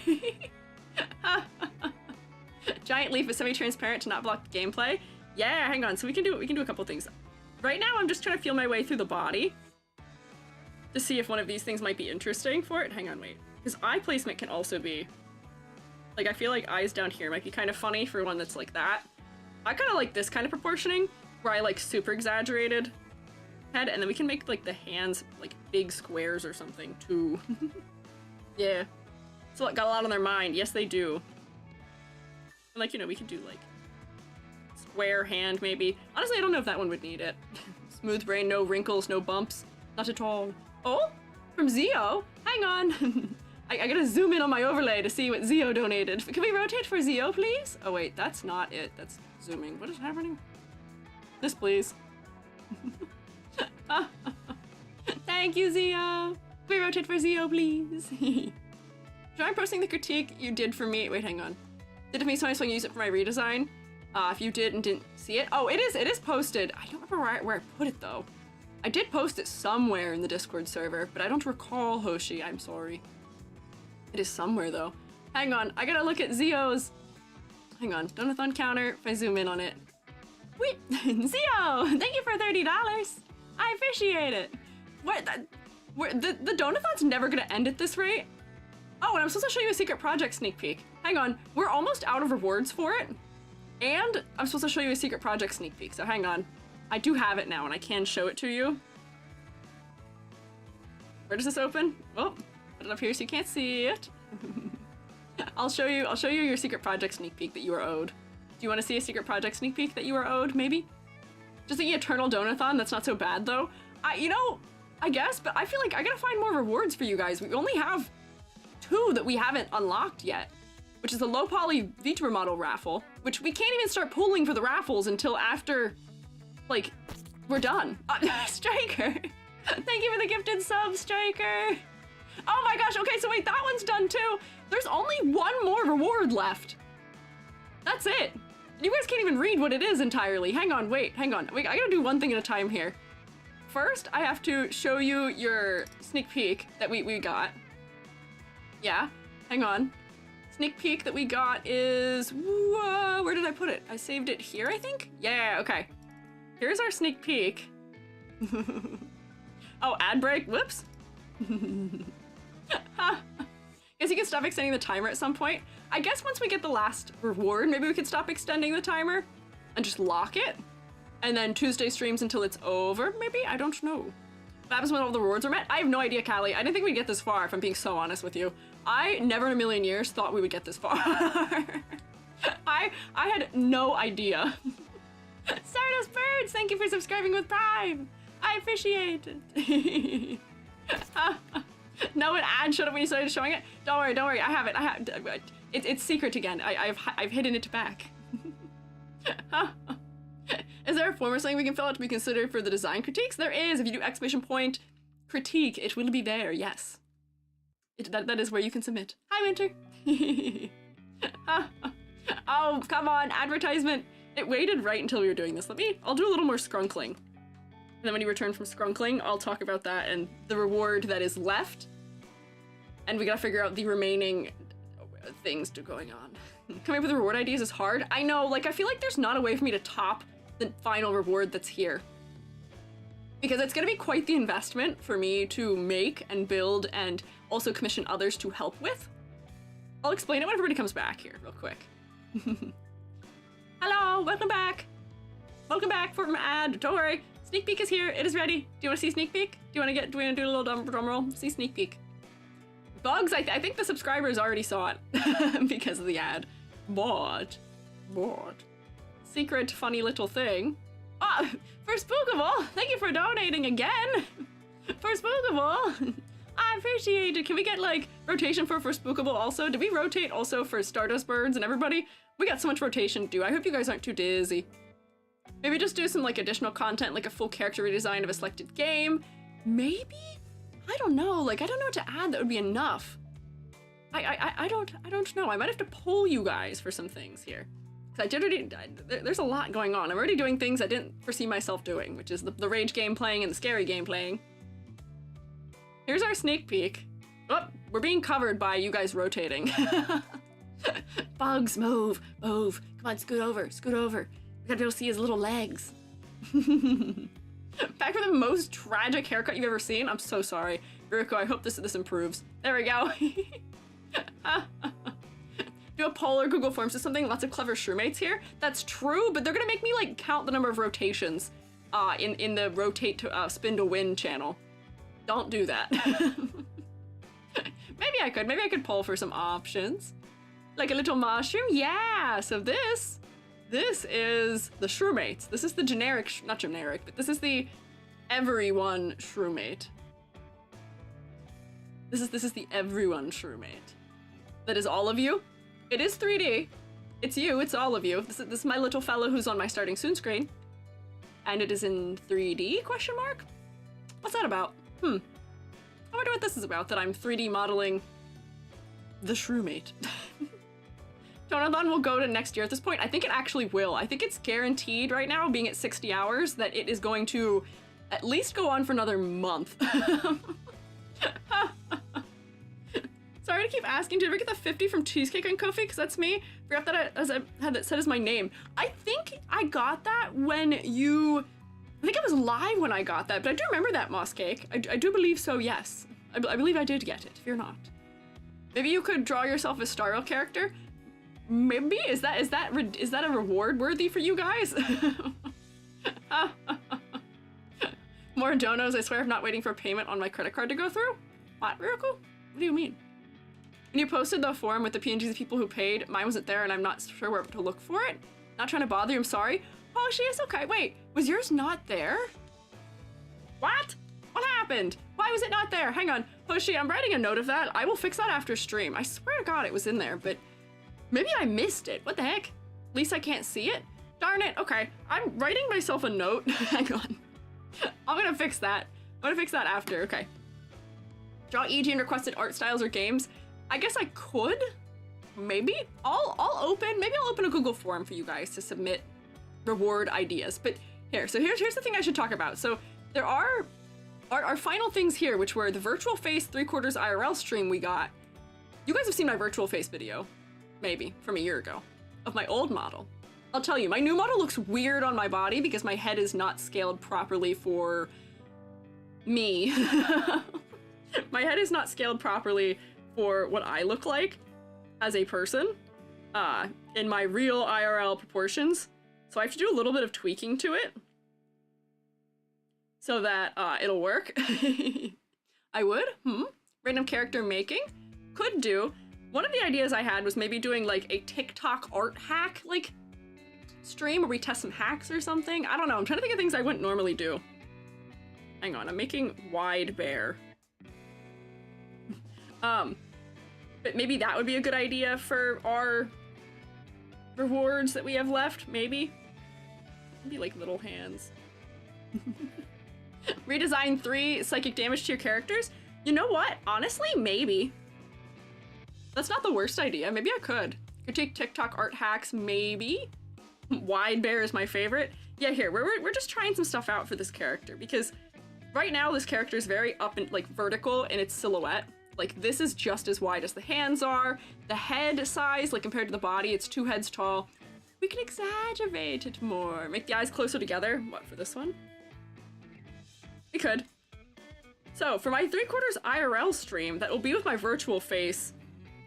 Speaker 1: Giant leaf is semi-transparent to not block the gameplay. Yeah, hang on. So we can do a couple things. Right now I'm just trying to feel my way through the body to see if one of these things might be interesting for it. Hang on, wait. Because eye placement can also be like, I feel like eyes down here might be kind of funny for one that's like that. I kind of like this kind of proportioning where I like super exaggerated head, and then we can make like the hands like big squares or something too. Yeah. So like, got a lot on their mind. Yes, they do. And like, you know, we could do like square hand maybe. Honestly, I don't know if that one would need it. Smooth brain, no wrinkles, no bumps. Not at all. Oh, from Zio? Hang on. I gotta zoom in on my overlay to see what Zio donated. Can we rotate for Zio, please? Oh wait, that's not it. That's zooming. What is happening? This, please. Thank you, Zio. Can we rotate for Zio, please? Try posting the critique you did for me. Wait, hang on. Did it make sense when you use it for my redesign? If you did and didn't see it. Oh, it is posted. I don't remember where I put it though. I did post it somewhere in the Discord server, but I don't recall, Hoshi. I'm sorry. It is somewhere though. Hang on, I gotta look at Zio's. Hang on, donathon counter. If I zoom in on it. Wait, Zio, thank you for $30. I appreciate it. What? The donathon's never gonna end at this rate. Oh, and I'm supposed to show you a secret project sneak peek. Hang on, we're almost out of rewards for it. And I'm supposed to show you a secret project sneak peek, so hang on. I do have it now and I can show it to you. Where does this open? Oh, put it up here so you can't see it. I'll show you your secret project sneak peek that you are owed. Do you want to see a secret project sneak peek that you are owed, maybe? Just the Eternal Donathon, that's not so bad though. You know, I guess, but I feel like I gotta find more rewards for you guys. We only have 2 that we haven't unlocked yet, which is the low poly Vtuber model raffle, which we can't even start pulling for the raffles until after, like, we're done. Striker, thank you for the gifted sub, Striker. Oh my gosh, okay, so wait, that one's done too. There's only 1 more reward left. That's it. You guys can't even read what it is entirely. Hang on, wait, hang on. Wait, I gotta do one thing at a time here. First, I have to show you your sneak peek that we got. Yeah, hang on. Sneak peek that we got is, where did I put it? I saved it here, I think? Yeah, okay. Here's our sneak peek. Oh, ad break, whoops. Guess you can stop extending the timer at some point. I guess once we get the last reward, maybe we could stop extending the timer and just lock it. And then Tuesday streams until it's over, maybe? I don't know. What happens when all the rewards are met? I have no idea, Callie. I didn't think we'd get this far, if I'm being so honest with you. I never in a million years thought we would get this far. I had no idea. Stardust Birds, thank you for subscribing with Prime. I appreciate it. No, an ad showed up when you started showing it. Don't worry, I have it. It's secret again. I've hidden it back. Is there a form or something we can fill out to be considered for the design critiques? There is. If you do exclamation point critique, it will be there. Yes. That is where you can submit. Hi, Winter. Oh, come on, advertisement. It waited right until we were doing this. I'll do a little more skrunkling. And then when you return from skrunkling, I'll talk about that and the reward that is left. And we gotta figure out the remaining things going on. Coming up with reward ideas is hard. I know, like, I feel like there's not a way for me to top the final reward that's here. Because it's gonna be quite the investment for me to make and build and also commission others to help with. I'll explain it when everybody comes back here real quick. Hello, welcome back. Welcome back from ad, don't worry. Sneak peek is here, it is ready. Do you wanna see sneak peek? Do you wanna do a little drum roll? See sneak peek. Bugs, I think the subscribers already saw it because of the ad. But. Secret funny little thing. Ah, for Spookable, thank you for donating again. For Spookable, I appreciate it. Can we get like rotation for Spookable also? Did we rotate also for Stardust Birds and everybody? We got so much rotation to do. I hope you guys aren't too dizzy. Maybe just do some like additional content, like a full character redesign of a selected game. Maybe? I don't know. Like, I don't know what to add that would be enough. I don't know. I might have to poll you guys for some things here. There's a lot going on. I'm already doing things I didn't foresee myself doing, which is the rage game playing and the scary game playing. Here's our sneak peek. Oh, we're being covered by you guys rotating. Bugs, move. Come on, scoot over. We gotta be able to see his little legs. Back for the most tragic haircut you've ever seen. I'm so sorry. Ruko, I hope this improves. There we go. Do a poll or Google Forms. Is something lots of clever SHROOMATEs here. That's true, but they're gonna make me like count the number of rotations in the rotate to spin to win channel. Don't do that. Maybe I could poll for some options. Like a little mushroom. Yeah, so this is the SHROOMATEs. This is the generic, not generic, but this is the everyone SHROOMATE. This is the everyone SHROOMATE. That is all of you. It is 3D. It's you, it's all of you. This is my little fellow who's on my starting soon screen. And it is in 3D, question mark? What's that about? I wonder what this is about, that I'm 3D modeling the SHROOMATE. Donathon will go to next year at this point. I think it actually will. I think it's guaranteed right now, being at 60 hours, that it is going to at least go on for another month. Sorry to keep asking, did I ever get the 50 from Cheesecake and Kofi? Because that's me. Forgot that I had that set as my name. I think I got that when I think I was live when I got that, but I do remember that, Moss Cake. I do believe so, yes. I believe I did get it, if you're not. Maybe you could draw yourself a Star Rail character. Maybe? Is that a reward worthy for you guys? More donos, I swear I'm not waiting for payment on my credit card to go through. What, Miracle? What do you mean? When you posted the forum with the PNGs of people who paid, mine wasn't there and I'm not sure where to look for it. Not trying to bother you, I'm sorry. Oh, she is okay. Wait, was yours not there? What? What happened? happened? Why was it not there? Hang on. Hoshi, I'm writing a note of that. I will fix that after stream. I swear to God it was in there, but maybe I missed it. What the heck? At least I can't see it? Darn it. Okay, I'm writing myself a note. Hang on. I'm gonna fix that. I'm gonna fix that after. Okay. Draw EG and requested art styles or games. I guess I could. Maybe. I'll open. Maybe I'll open a Google form for you guys to submit reward ideas. But here's the thing I should talk about. So there are our final things here, which were the virtual face 3/4 IRL stream we got. You guys have seen my virtual face video, maybe from a year ago, of my old model. I'll tell you, my new model looks weird on my body because my head is not scaled properly for me. My head is not scaled properly for what I look like as a person in my real IRL proportions. So I have to do a little bit of tweaking to it so that it'll work. I would. Random character making. Could do. One of the ideas I had was maybe doing like a TikTok art hack like stream where we test some hacks or something. I don't know. I'm trying to think of things I wouldn't normally do. Hang on. I'm making wide bear. But maybe that would be a good idea for our rewards that we have left, maybe? Maybe like little hands. Redesign 3 psychic damage to your characters? You know what? Honestly, maybe. That's not the worst idea. Maybe I could. Could take TikTok art hacks, maybe? Wide bear is my favorite. Yeah, here, we're just trying some stuff out for this character because right now this character is very up and like vertical in its silhouette. Like, this is just as wide as the hands are. The head size, like, compared to the body, it's 2 heads tall. We can exaggerate it more. Make the eyes closer together. What, for this one? We could. So, for my 3/4 IRL stream, that will be with my virtual face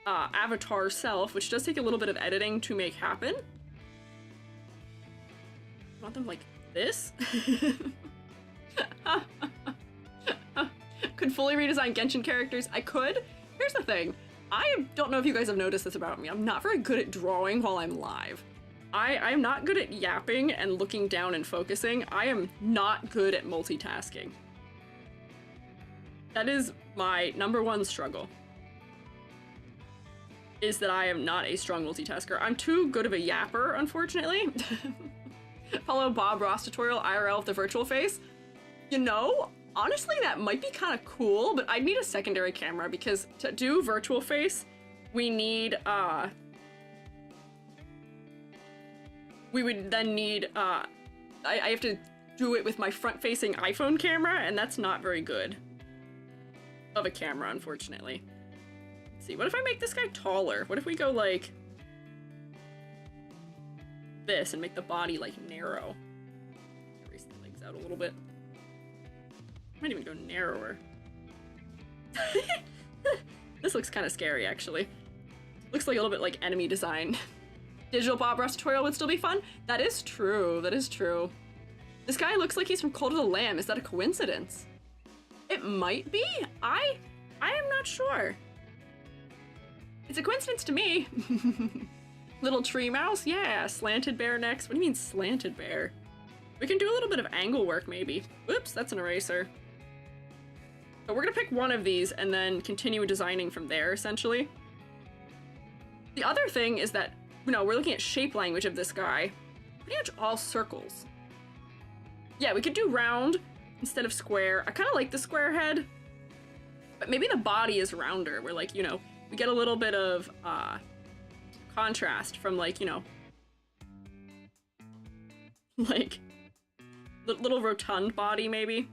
Speaker 1: avatar self, which does take a little bit of editing to make happen. I want them like this? Could fully redesign Genshin characters. I could. Here's the thing. I don't know if you guys have noticed this about me. I'm not very good at drawing while I'm live. I'm not good at yapping and looking down and focusing. I am not good at multitasking. That is my #1 struggle. Is that I am not a strong multitasker. I'm too good of a yapper, unfortunately. Follow Bob Ross tutorial IRL with the virtual face. You know, honestly, that might be kind of cool, but I'd need a secondary camera because to do virtual face, we need, we would then need, I have to do it with my front-facing iPhone camera, and that's not very good of a camera, unfortunately. Let's see, what if I make this guy taller? What if we go, like, this and make the body, like, narrow? Erase the legs out a little bit. Might even go narrower. This looks kind of scary, actually. Looks like a little bit like enemy design. Digital Bob Ross tutorial would still be fun. That is true. That is true. This guy looks like he's from Cult of the Lamb. Is that a coincidence? It might be. I am not sure. It's a coincidence to me. Little tree mouse? Yeah. Slanted bear next. What do you mean slanted bear? We can do a little bit of angle work, maybe. Oops, that's an eraser. But we're gonna pick one of these and then continue designing from there, essentially. The other thing is that, you know, we're looking at shape language of this guy. Pretty much all circles. Yeah, we could do round instead of square. I kind of like the square head. But maybe the body is rounder, where, like, you know, we get a little bit of contrast from, like, you know, like, little rotund body, maybe.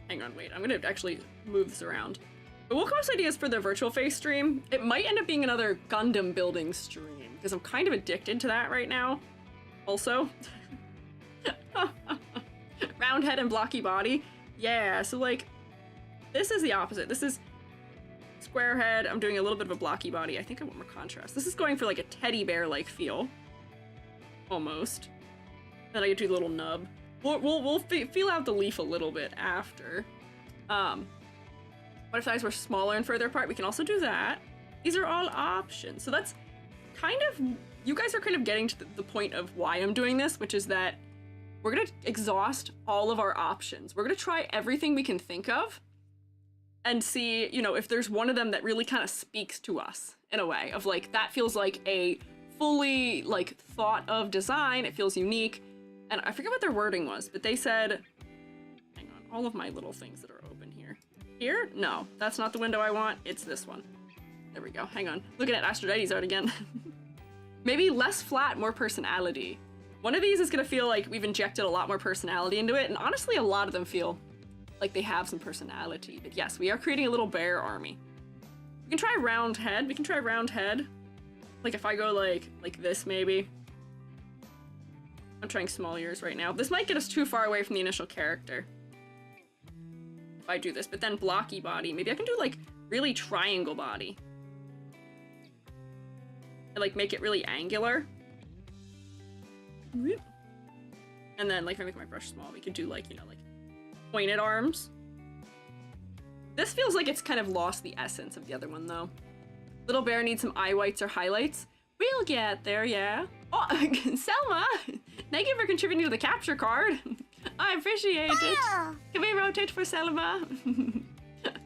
Speaker 1: Hang on, wait, I'm gonna actually move this around. But we'll come up with ideas for the virtual face stream. It might end up being another Gundam building stream, because I'm kind of addicted to that right now. Also. Round head and blocky body. Yeah, so like, this is the opposite. This is square head. I'm doing a little bit of a blocky body. I think I want more contrast. This is going for like a teddy bear-like feel. Almost. Then I get to do the little nub. We'll feel out the leaf a little bit after. What if eyes were smaller and further apart? We can also do that. These are all options. So that's kind of, you guys are kind of getting to the point of why I'm doing this, which is that we're gonna exhaust all of our options. We're gonna try everything we can think of and see, you know, if there's one of them that really kind of speaks to us in a way of like, that feels like a fully like thought of design. It feels unique. And I forget what their wording was, but they said, hang on, all of my little things that are open here. Here? No, that's not the window I want. It's this one. There we go. Hang on. Looking at Aphrodite's art again. Maybe less flat, more personality. One of these is gonna feel like we've injected a lot more personality into it, and honestly, a lot of them feel like they have some personality. But yes, we are creating a little bear army. We can try round head. We can try round head. Like if I go like this, maybe. I'm trying small ears right now. This might get us too far away from the initial character if I do this, but then blocky body. Maybe I can do like really triangle body. And like make it really angular. And then like if I make my brush small, we could do like, you know, like pointed arms. This feels like it's kind of lost the essence of the other one though. Little bear needs some eye whites or highlights. We'll get there, yeah. Oh, Selma! Thank you for contributing to the capture card. I appreciate it. Can we rotate for Selma?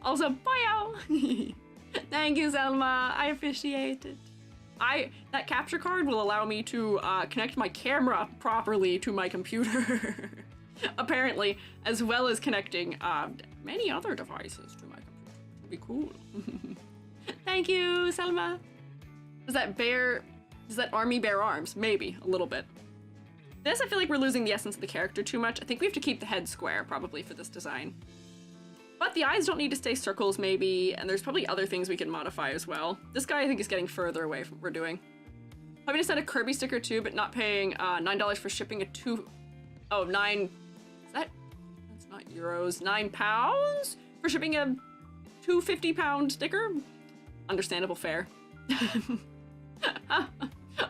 Speaker 1: Also, boyo! Thank you, Selma. I appreciate it. That capture card will allow me to connect my camera properly to my computer. Apparently, as well as connecting many other devices to my computer. It'd be cool. Thank you, Selma. Does that army bear arms? Maybe, a little bit. This, I feel like we're losing the essence of the character too much. I think we have to keep the head square, probably, for this design. But the eyes don't need to stay circles, maybe, and there's probably other things we can modify as well. This guy, I think, is getting further away from what we're doing. Probably just add a Kirby sticker too, but not paying $9 for shipping $9... That's not euros. £9 for shipping a £250 sticker? Understandable fare.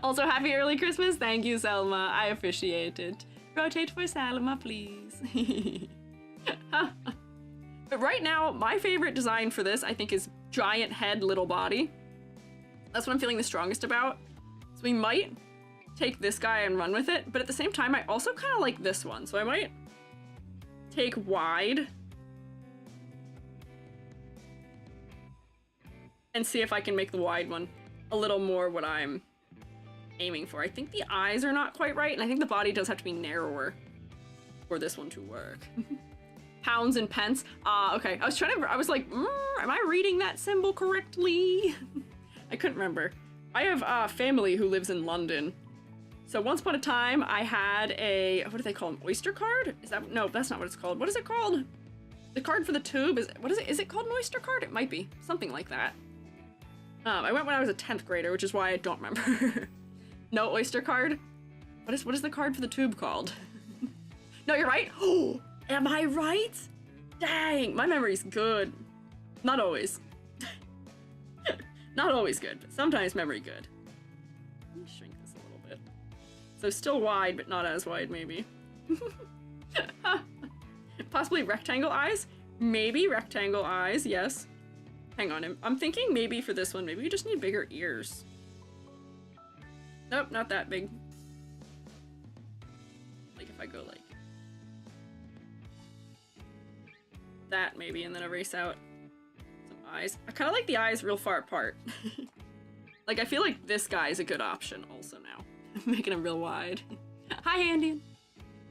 Speaker 1: Also, happy early Christmas. Thank you, Selma. I appreciate it. Rotate for Selma, please. But right now, my favorite design for this, I think, is giant head, little body. That's what I'm feeling the strongest about. So we might take this guy and run with it, but at the same time, I also kind of like this one. So I might take wide and see if I can make the wide one a little more what I'm aiming for. I think the eyes are not quite right, and I think the body does have to be narrower for this one to work. Pounds and pence. Okay. I was like, am I reading that symbol correctly? I couldn't remember. I have family who lives in London. So once upon a time, I had a, what do they call them? Oyster card? No, that's not what it's called. What is it called? The card for the tube, what is it? Is it called an Oyster card? It might be. Something like that. I went when I was a 10th grader, which is why I don't remember. No Oyster card? What is the card for the tube called? No, you're right. Oh, am I right? Dang, my memory's good. Not always. Not always good, but sometimes memory good. Let me shrink this a little bit. So still wide, but not as wide, maybe. Possibly rectangle eyes? Maybe rectangle eyes, yes. Hang on, I'm thinking maybe for this one, maybe we just need bigger ears. Nope, not that big. Like if I go like that maybe, and then erase out some eyes. I kind of like the eyes real far apart. Like I feel like this guy is a good option also now. Making him real wide. Hi, Andy.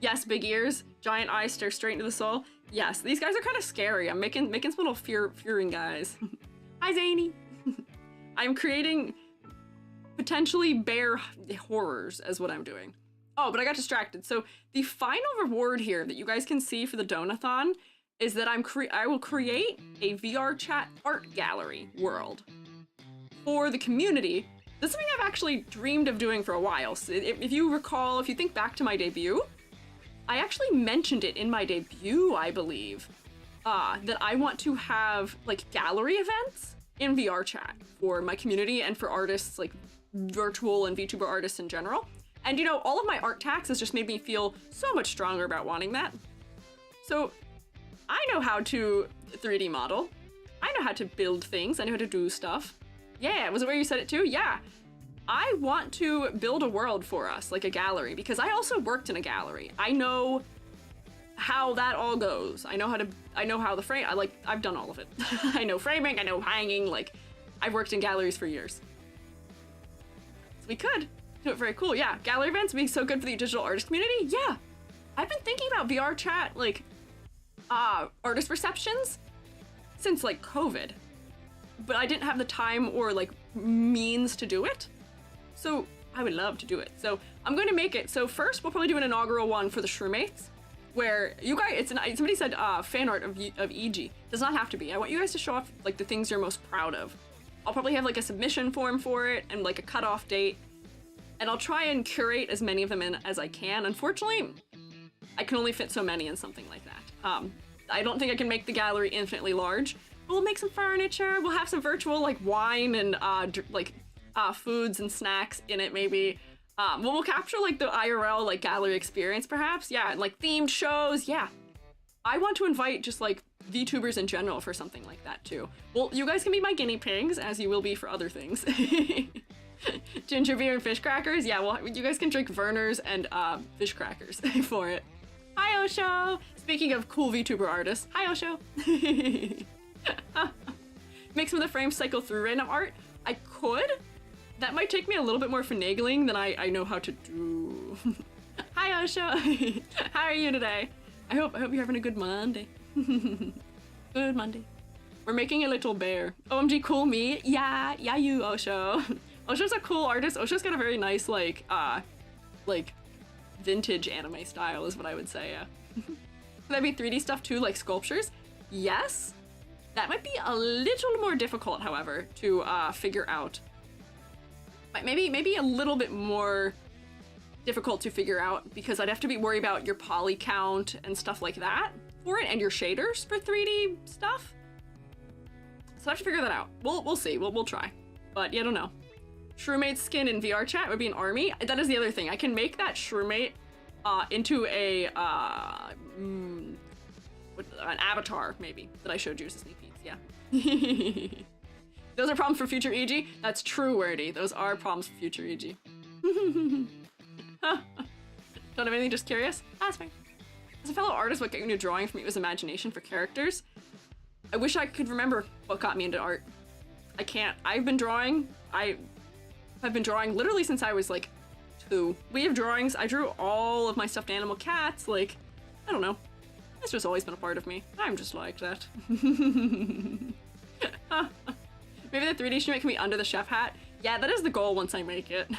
Speaker 1: Yes, big ears, giant eyes stare straight into the soul. Yes, these guys are kind of scary. I'm making some little fearing guys. Hi, Zany. I'm creating potentially bear horrors as what I'm doing. Oh, but I got distracted. So the final reward here that you guys can see for the Donathon is that I will create a VR chat art gallery world for the community. This is something I've actually dreamed of doing for a while. So if you recall, if you think back to my debut, I actually mentioned it in my debut, I believe, that I want to have like gallery events in VR chat for my community and for artists, like virtual and VTuber artists in general. And you know, all of my art tax has just made me feel so much stronger about wanting that. So I know how to 3D model. I know how to build things. I know how to do stuff. Yeah, was it where you said it too? Yeah. I want to build a world for us, like a gallery, because I also worked in a gallery. I know how that all goes. I know how the frame, I've done all of it. I know framing, I know hanging, like, I've worked in galleries for years. So we could do it very cool, yeah. Gallery events would be so good for the digital artist community, yeah. I've been thinking about VR chat, like, artist receptions since, like, COVID. But I didn't have the time or, like, means to do it. So I would love to do it. So I'm going to make it. So first, we'll probably do an inaugural one for the SHROOMATEs, where you guys, somebody said fan art of EG. Does not have to be. I want you guys to show off, like, the things you're most proud of. I'll probably have, like, a submission form for it and, like, a cutoff date. And I'll try and curate as many of them in as I can. Unfortunately, I can only fit so many in something like that. I don't think I can make the gallery infinitely large. We'll make some furniture. We'll have some virtual, like, wine and foods and snacks in it, maybe. We'll capture, like, the IRL, like, gallery experience, perhaps. Yeah, and, like, themed shows. Yeah. I want to invite just, like, VTubers in general for something like that, too. Well, you guys can be my guinea pigs, as you will be for other things. Ginger beer and fish crackers. Yeah, well, you guys can drink Verner's and fish crackers for it. Hi, Osho! Speaking of cool VTuber artists. Hi, Osho! Make some of the frames cycle through random art. I could. That might take me a little bit more finagling than I know how to do. Hi, Osho! How are you today? I hope you're having a good Monday. Good Monday. We're making a little bear. OMG, cool me. Yeah, you, Osho. Osho's a cool artist. Osho's got a very nice, like vintage anime style is what I would say, yeah. Could that be 3D stuff too, like sculptures? Yes. That might be a little more difficult, however, to figure out. Maybe a little bit more difficult to figure out because I'd have to be worried about your poly count and stuff like that for it, and your shaders for 3D stuff. So I have to figure that out. We'll see. We'll try. But yeah, I don't know. SHROOMATE skin in VR chat would be an army. That is the other thing. I can make that SHROOMATE into a an avatar, maybe, that I showed you as a sneak peeks. Yeah. Those are problems for future EG. That's true, Wordy. Those are problems for future EG. Don't have anything, just curious? That's fine. As a fellow artist, what got you into drawing for me was imagination for characters. I wish I could remember what got me into art. I can't. I've been drawing literally since I was like 2. We have drawings. I drew all of my stuffed animal cats. Like, I don't know. It's just always been a part of me. I'm just like that. Maybe the 3D SHROOMATE can be under the chef hat. Yeah, that is the goal once I make it.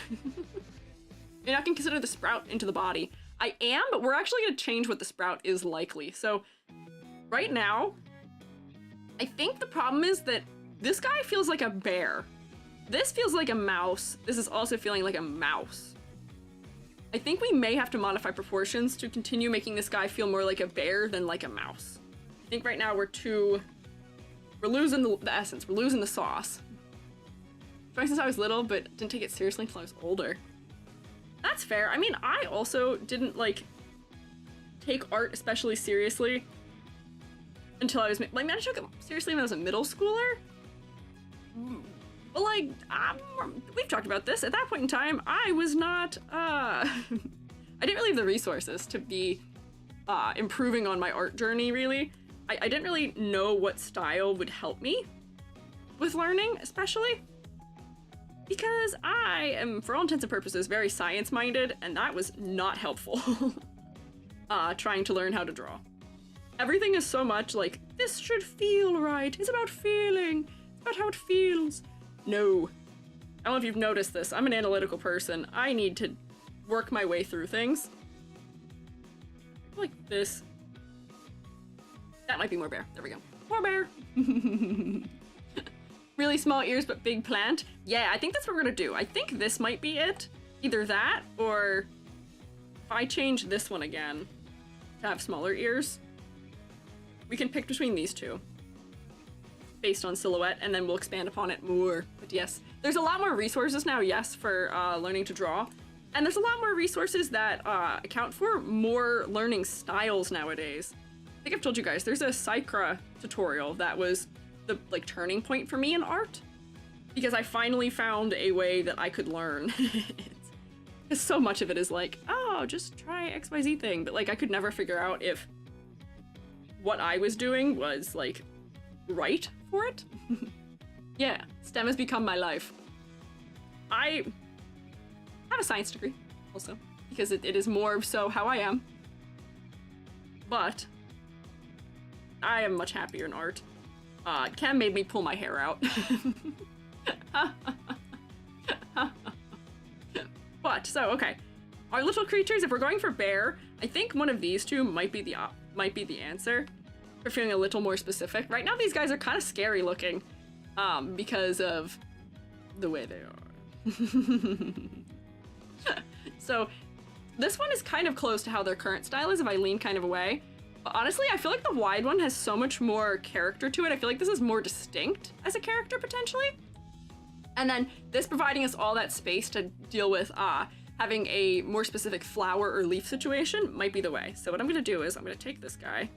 Speaker 1: You're not gonna consider the sprout into the body. I am, but we're actually gonna change what the sprout is likely. So right now, I think the problem is that this guy feels like a bear. This feels like a mouse. This is also feeling like a mouse. I think we may have to modify proportions to continue making this guy feel more like a bear than like a mouse. I think right now we're losing the essence. We're losing the sauce. Drawing since I was little, but didn't take it seriously until I was older. That's fair. I mean, I also didn't like take art especially seriously until I was like, man, I took it seriously when I was a middle schooler. But like, we've talked about this. At that point in time, I was not, I didn't really have the resources to be improving on my art journey, really. I didn't really know what style would help me with learning, especially because I am, for all intents and purposes, very science-minded, and that was not helpful trying to learn how to draw. Everything is so much like, this should feel right. It's about feeling. It's about how it feels. No. I don't know if you've noticed this. I'm an analytical person. I need to work my way through things. Like this. That might be more bear. There we go. More bear. Really small ears, but big plant. Yeah, I think that's what we're gonna do. I think this might be it. Either that, or if I change this one again to have smaller ears, we can pick between these two based on silhouette, and then we'll expand upon it more. But yes, there's a lot more resources now, yes, for learning to draw. And there's a lot more resources that account for more learning styles nowadays. I think I've told you guys, there's a Psychra tutorial that was the like turning point for me in art. because I finally found a way that I could learn. Because so much of it is like, oh, just try XYZ thing, but like I could never figure out if what I was doing was like right for it. Yeah, STEM has become my life. I have a science degree also, because it is more so how I am. But I am much happier in art. Chem made me pull my hair out. But, so, okay. Our little creatures, if we're going for bear, I think one of these two might be the answer. For feeling a little more specific. Right now these guys are kind of scary looking, because of the way they are. So, this one is kind of close to how their current style is if I lean kind of away. But honestly, I feel like the wide one has so much more character to it. I feel like this is more distinct as a character, potentially. And then this providing us all that space to deal with having a more specific flower or leaf situation might be the way. So what I'm gonna do is I'm gonna take this guy,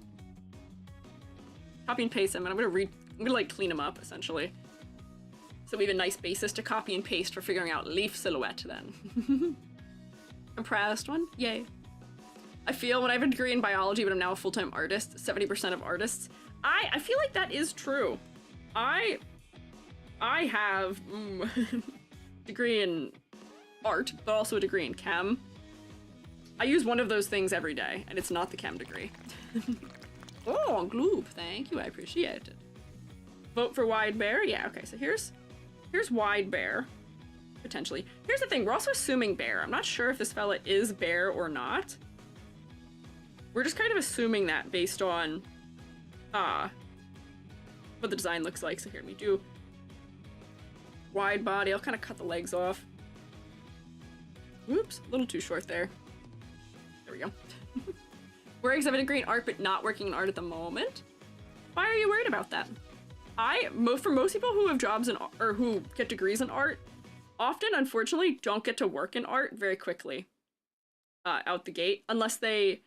Speaker 1: copy and paste him, and I'm gonna like clean him up essentially. So we have a nice basis to copy and paste for figuring out leaf silhouette then. Impressed one, yay. I feel when I have a degree in biology, but I'm now a full-time artist, 70% of artists, I feel like that is true. I have degree in art, but also a degree in chem. I use one of those things every day, and it's not the chem degree. Oh, Gloob, thank you, I appreciate it. Vote for wide bear? Yeah, okay, so here's wide bear, potentially. Here's the thing, we're also assuming bear. I'm not sure if this fella is bear or not. We're just kind of assuming that based on what the design looks like. So here, we do wide body. I'll kind of cut the legs off. Oops, a little too short there. There we go. We're exhibiting degree in art, but not working in art at the moment. Why are you worried about that? For most people who have jobs in or who get degrees in art, often, unfortunately, don't get to work in art very quickly out the gate, unless they,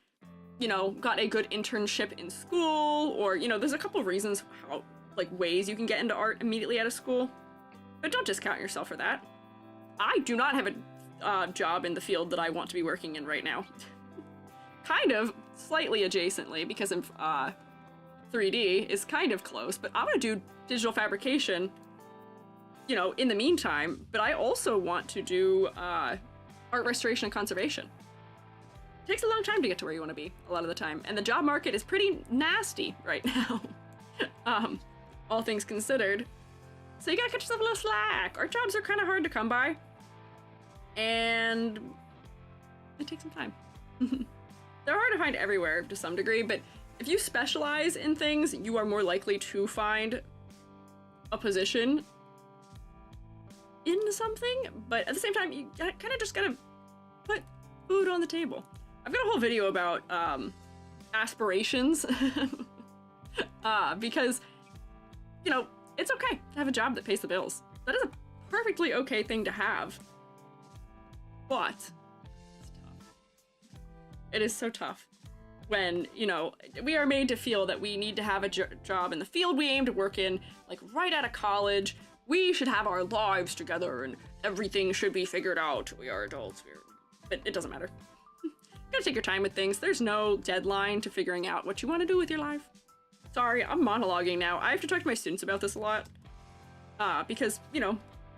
Speaker 1: you know, got a good internship in school, or, you know, there's a couple of reasons how, like, ways you can get into art immediately out of school. But don't discount yourself for that. I do not have a job in the field that I want to be working in right now. Kind of, slightly adjacently, because 3D is kind of close, but I want to do digital fabrication, you know, in the meantime, but I also want to do art restoration and conservation. It takes a long time to get to where you want to be, a lot of the time, and the job market is pretty nasty right now, all things considered. So you gotta cut yourself a little slack. Art jobs are kind of hard to come by, and they take some time. They're hard to find everywhere to some degree, but if you specialize in things, you are more likely to find a position in something, but at the same time, you kind of just gotta put food on the table. I've got a whole video about aspirations, because, you know, it's okay to have a job that pays the bills. That is a perfectly okay thing to have, but it's tough. It is so tough when, you know, we are made to feel that we need to have a job in the field we aim to work in, like right out of college. We should have our lives together and everything should be figured out. We are adults, but it doesn't matter. You gotta take your time with things. There's no deadline to figuring out what you want to do with your life. Sorry, I'm monologuing now. I have to talk to my students about this a lot, because, you know,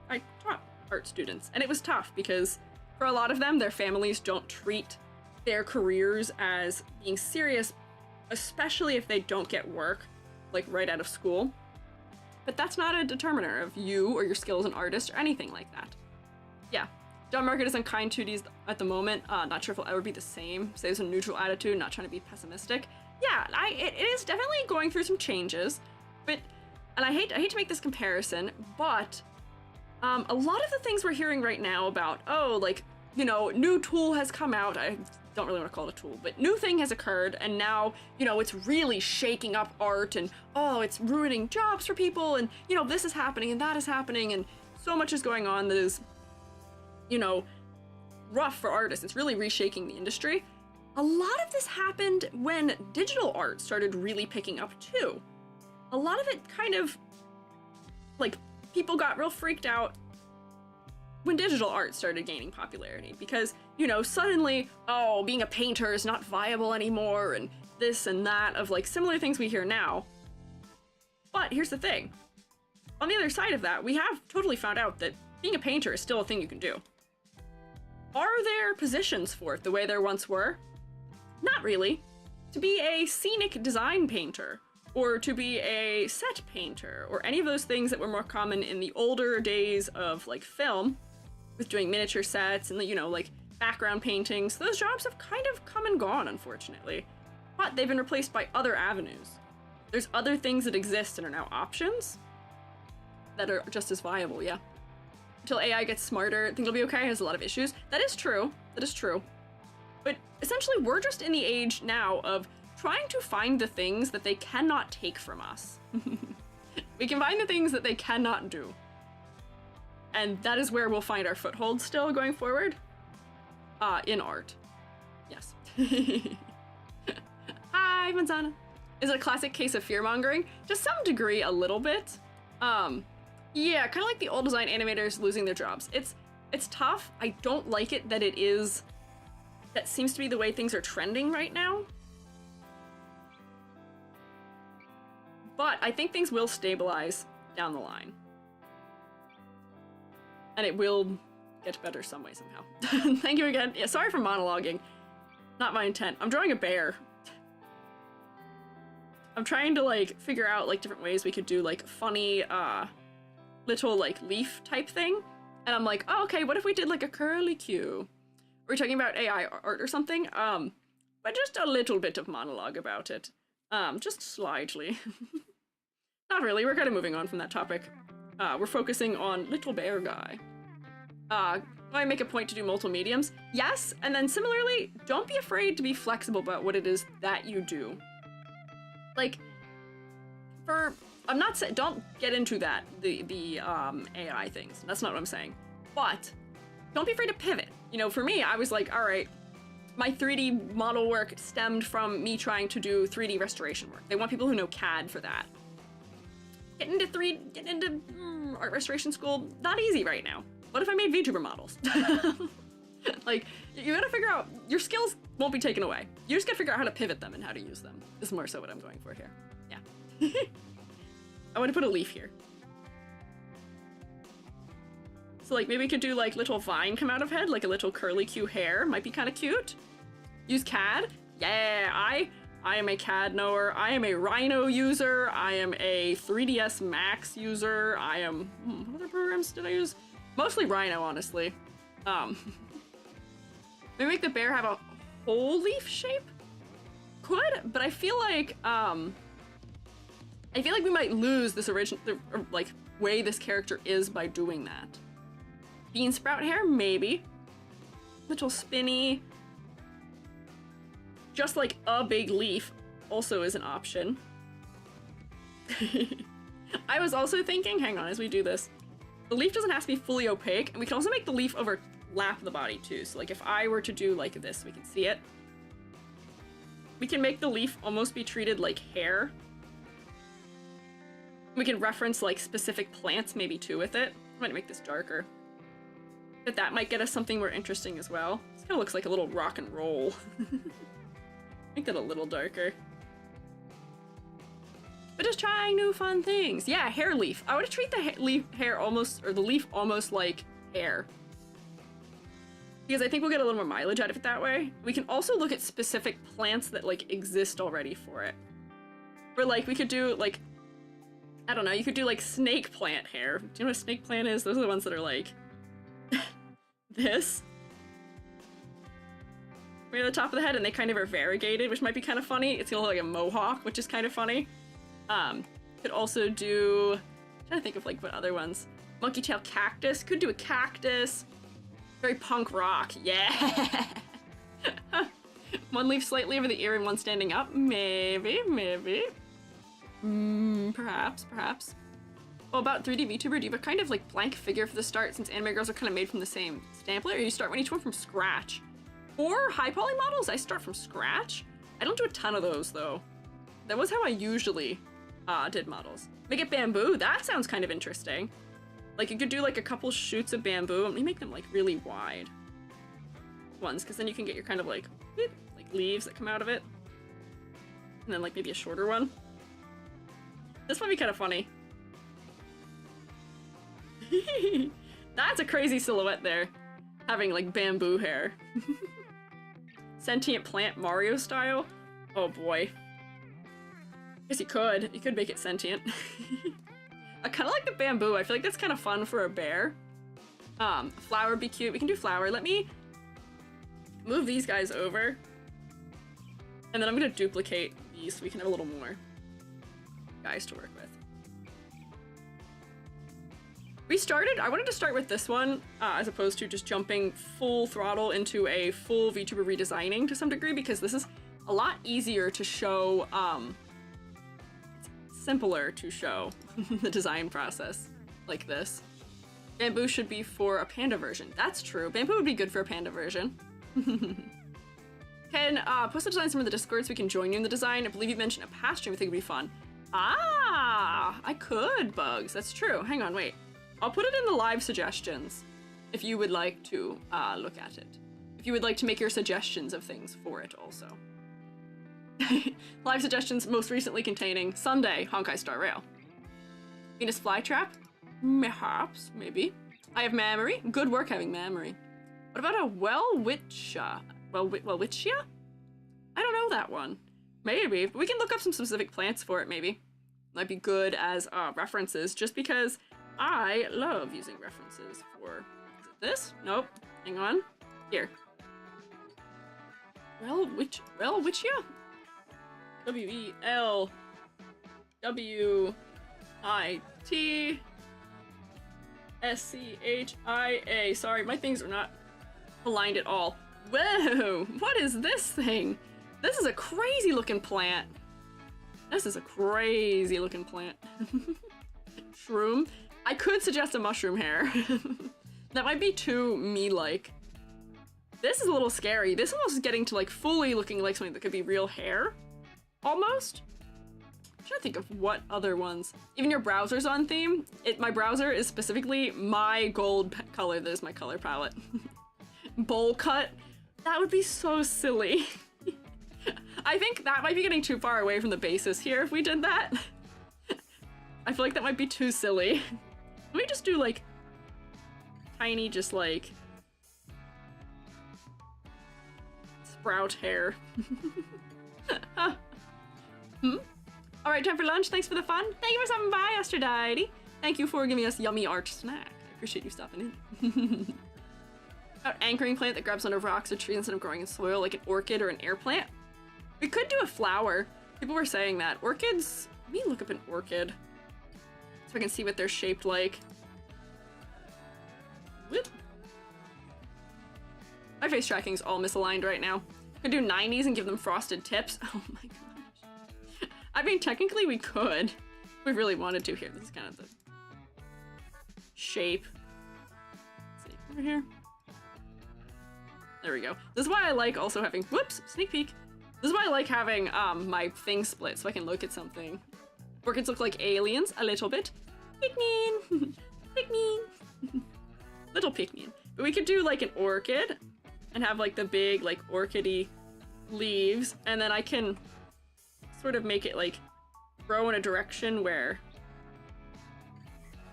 Speaker 1: I taught art students, and it was tough because for a lot of them, their families don't treat their careers as being serious, especially if they don't get work, like, right out of school. But that's not a determiner of you or your skill as an artist or anything like that. Yeah, job market is unkind to these at the moment. Not sure if it'll ever be the same. Say there's a neutral attitude, not trying to be pessimistic. Yeah, it is definitely going through some changes, but, and I hate to make this comparison, but a lot of the things we're hearing right now about, oh, like, you know, new tool has come out. I don't really want to call it a tool, but new thing has occurred, and now, you know, it's really shaking up art, and oh, it's ruining jobs for people, and, you know, this is happening and that is happening, and so much is going on that is, you know, rough for artists. It's really reshaking the industry. A lot of this happened when digital art started really picking up too. A lot of it kind of, like, people got real freaked out when digital art started gaining popularity because, you know, suddenly, oh, being a painter is not viable anymore and this and that of like similar things we hear now. But here's the thing. On the other side of that, we have totally found out that being a painter is still a thing you can do. Are there positions for it the way there once were? Not really. To be a scenic design painter, or to be a set painter, or any of those things that were more common in the older days of like film, with doing miniature sets and, you know, like background paintings, those jobs have kind of come and gone, unfortunately. But they've been replaced by other avenues. There's other things that exist and are now options that are just as viable, yeah. Until AI gets smarter, I think it'll be okay, it has a lot of issues. That is true, that is true. But essentially, we're just in the age now of trying to find the things that they cannot take from us. We can find the things that they cannot do. And that is where we'll find our foothold still going forward. In art. Yes. Hi, Manzana. Is it a classic case of fear-mongering? To some degree, a little bit. Yeah, kind of like the old design animators losing their jobs. It's tough. I don't like it that it is... That seems to be the way things are trending right now. But I think things will stabilize down the line. And it will get better some way, somehow. Thank you again. Yeah, sorry for monologuing. Not my intent. I'm drawing a bear. I'm trying to, like, figure out, like, different ways we could do, like, funny, little, like, leaf type thing. And I'm like, oh, okay, what if we did, like, a curly Q? We're talking about AI art or something. But just a little bit of monologue about it. Just slightly. Not really, we're kind of moving on from that topic. We're focusing on Little Bear Guy. I make a point to do multiple mediums? Yes, and then similarly, don't be afraid to be flexible about what it is that you do. Like, I'm not saying, don't get into that, the AI things. That's not what I'm saying. But, don't be afraid to pivot. You know, for me, I was like, all right, my 3D model work stemmed from me trying to do 3D restoration work. They want people who know CAD for that. Getting into art restoration school, not easy right now. What if I made VTuber models? Like, you gotta figure out, your skills won't be taken away. You just gotta figure out how to pivot them and how to use them. Is more so what I'm going for here. Yeah. I want to put a leaf here. So like maybe we could do like little vine come out of head, like a little curly Q hair. Might be kind of cute. Use CAD. Yeah, I am a CAD knower. I am a Rhino user. I am a 3ds Max user. I am, what other programs did I use? Mostly Rhino, honestly. Maybe make the bear have a whole leaf shape? Could, but I feel like we might lose this original, like, way this character is by doing that. Bean sprout hair? Maybe. Little spinny. Just like a big leaf also is an option. I was also thinking, hang on as we do this, the leaf doesn't have to be fully opaque, and we can also make the leaf overlap the body too. So like if I were to do like this, we can see it. We can make the leaf almost be treated like hair. We can reference like specific plants maybe too with it. I'm gonna make this darker. But that might get us something more interesting as well. This kind of looks like a little rock and roll. Make that a little darker. But just trying new fun things. Yeah, hair leaf. I would treat the leaf almost like hair. Because I think we'll get a little more mileage out of it that way. We can also look at specific plants that like exist already for it. Or like we could do like, I don't know, you could do like snake plant hair. Do you know what a snake plant is? Those are the ones that are like this. Right at the top of the head, and they kind of are variegated, which might be kind of funny. It's gonna look like a mohawk, which is kind of funny. Could also do, I'm trying to think of like what other ones. Monkey tail cactus, could do a cactus. Very punk rock, yeah. One leaf slightly over the ear and one standing up, maybe. Perhaps. Well, about 3D VTuber, do you have a kind of like blank figure for the start, since anime girls are kind of made from the same template, or you start each one from scratch? Or high poly models, I start from scratch. I don't do a ton of those though. That was how I usually did models. Make it bamboo, that sounds kind of interesting. Like you could do like a couple shoots of bamboo and we make them like really wide ones, because then you can get your kind of like leaves that come out of it. And then like maybe a shorter one. This might be kind of funny. That's a crazy silhouette there. Having like bamboo hair. Sentient plant Mario style. Oh boy. Guess you could. You could make it sentient. I kind of like the bamboo. I feel like that's kind of fun for a bear. Flower would be cute. We can do flower. Let me move these guys over. And then I'm gonna duplicate these so we can have a little more guys to work with. I wanted to start with this one, as opposed to just jumping full throttle into a full VTuber redesigning to some degree, because this is a lot easier to show, it's simpler to show the design process like this. Bamboo should be for a panda version. That's true. Bamboo would be good for a panda version. Can post the design some of the Discord so we can join you in the design. I believe you mentioned a past stream. I think it would be fun. Ah, I could, Bugs. That's true. Hang on, wait. I'll put it in the live suggestions if you would like to look at it. If you would like to make your suggestions of things for it also. Live suggestions most recently containing Sunday, Honkai Star Rail. Venus flytrap? Perhaps, maybe. I have memory. Good work having memory. What about a Welwitschia? Welwitschia? I don't know that one. Maybe, but we can look up some specific plants for it, maybe. Might be good as references, just because I love using references for... Is it this? Nope. Hang on. Here. Welwitschia? W-E-L-W-I-T-S-C-H-I-A. Sorry, my things are not aligned at all. Whoa! What is this thing? This is a crazy looking plant. This is a crazy looking plant. Shroom? I could suggest a mushroom hair. That might be too me-like. This is a little scary. This almost is getting to like fully looking like something that could be real hair. Almost. I'm trying to think of what other ones. Even your browser's on theme. My browser is specifically my gold color. That is my color palette. Bowl cut. That would be so silly. I think that might be getting too far away from the basis here if we did that. I feel like that might be too silly. Let me just do like tiny, just like sprout hair. Alright, time for lunch. Thanks for the fun. Thank you for stopping by, Astrodiety. Thank you for giving us yummy art snack. I appreciate you stopping in. Anchoring plant that grabs under rocks or trees instead of growing in soil, like an orchid or an air plant. We could do a flower. People were saying that. Orchids, let me look up an orchid so I can see what they're shaped like. Whoop. My face tracking is all misaligned right now. Could do 90s and give them frosted tips. Oh my gosh. I mean, technically we could. If we really wanted to here. This is kind of the shape. Let's see, over here. There we go. This is why I like also having, whoops, sneak peek. This is why I like having my thing split so I can look at something. Orchids look like aliens a little bit. Pikmin! Pikmin! Little Pikmin. But we could do like an orchid and have like the big like orchidy leaves, and then I can sort of make it like grow in a direction where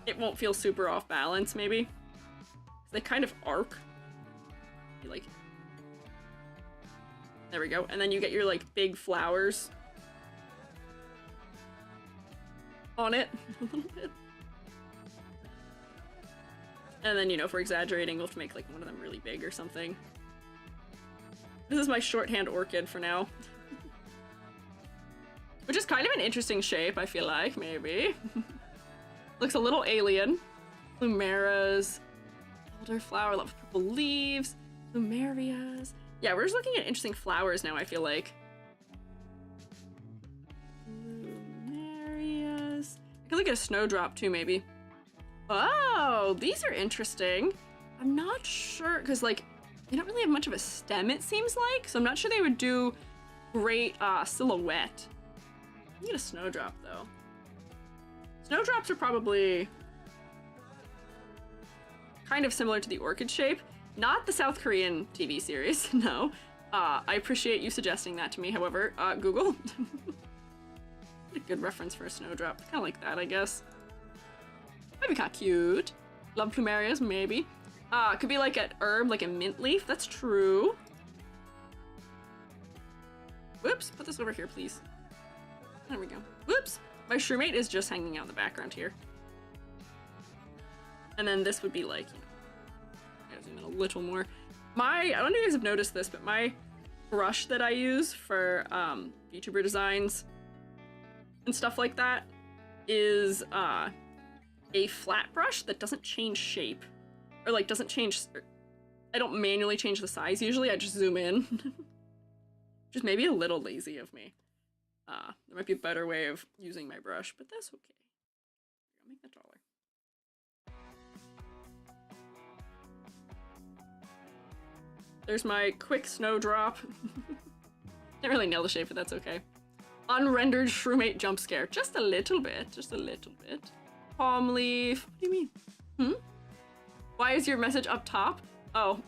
Speaker 1: it won't feel super off balance maybe. They kind of arc. Like, there we go. And then you get your like big flowers on it a little bit. And then, you know, if we're exaggerating, we'll have to make like one of them really big or something. This is my shorthand orchid for now. Which is kind of an interesting shape, I feel like, maybe. Looks a little alien. Plumeras. Elderflower, lots of purple leaves. Plumerias. Yeah, we're just looking at interesting flowers now, I feel like. Plumerias. I could look at a snowdrop too, maybe. Oh, these are interesting. I'm not sure, because like, they don't really have much of a stem, it seems like, so I'm not sure they would do great silhouette. Let me get a snowdrop, though. Snowdrops are probably kind of similar to the orchid shape. Not the South Korean TV series, no. I appreciate you suggesting that to me, however. Google. A good reference for a snowdrop. Kind of like that, I guess. Maybe kind of cute. Love plumerias, maybe. Could be like an herb, like a mint leaf. That's true. Whoops, put this over here, please. There we go. Whoops. My SHROOMATE is just hanging out in the background here. And then this would be like, you know, I gotta zoom in a little more. I don't know if you guys have noticed this, but my brush that I use for VTuber designs and stuff like that is a flat brush that doesn't change shape. Or like doesn't change, I don't manually change the size usually, I just zoom in. Just maybe a little lazy of me. There might be a better way of using my brush, but that's okay. I'll make that taller. There's my quick snowdrop. Didn't really nail the shape, but that's okay. Unrendered SHROOMATE jump scare. Just a little bit. Just a little bit. Palm leaf. What do you mean? Why is your message up top? Oh,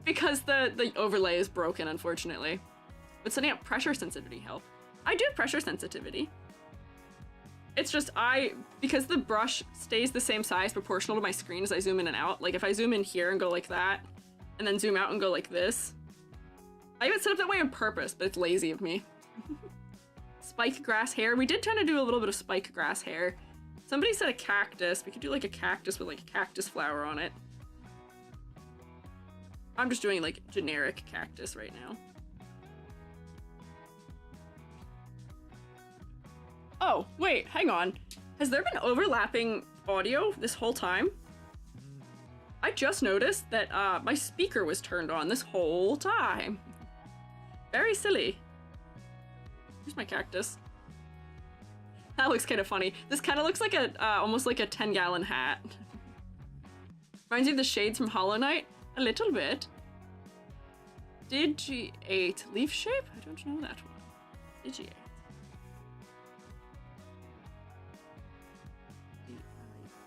Speaker 1: because the overlay is broken, unfortunately. Would setting up pressure sensitivity help? I do pressure sensitivity. It's just because the brush stays the same size proportional to my screen as I zoom in and out. Like if I zoom in here and go like that, and then zoom out and go like this. I have it set up that way on purpose, but it's lazy of me. Spike grass hair. We did tend to do a little bit of spike grass hair. Somebody said a cactus. We could do like a cactus with like a cactus flower on it. I'm just doing like generic cactus right now. Oh, wait, hang on. Has there been overlapping audio this whole time? I just noticed that my speaker was turned on this whole time. Very silly. Here's my cactus. That looks kind of funny. This kind of looks like a, almost like a 10-gallon hat. Reminds you of the shades from Hollow Knight? A little bit. Digi8 leaf shape? I don't know that one. Digi8.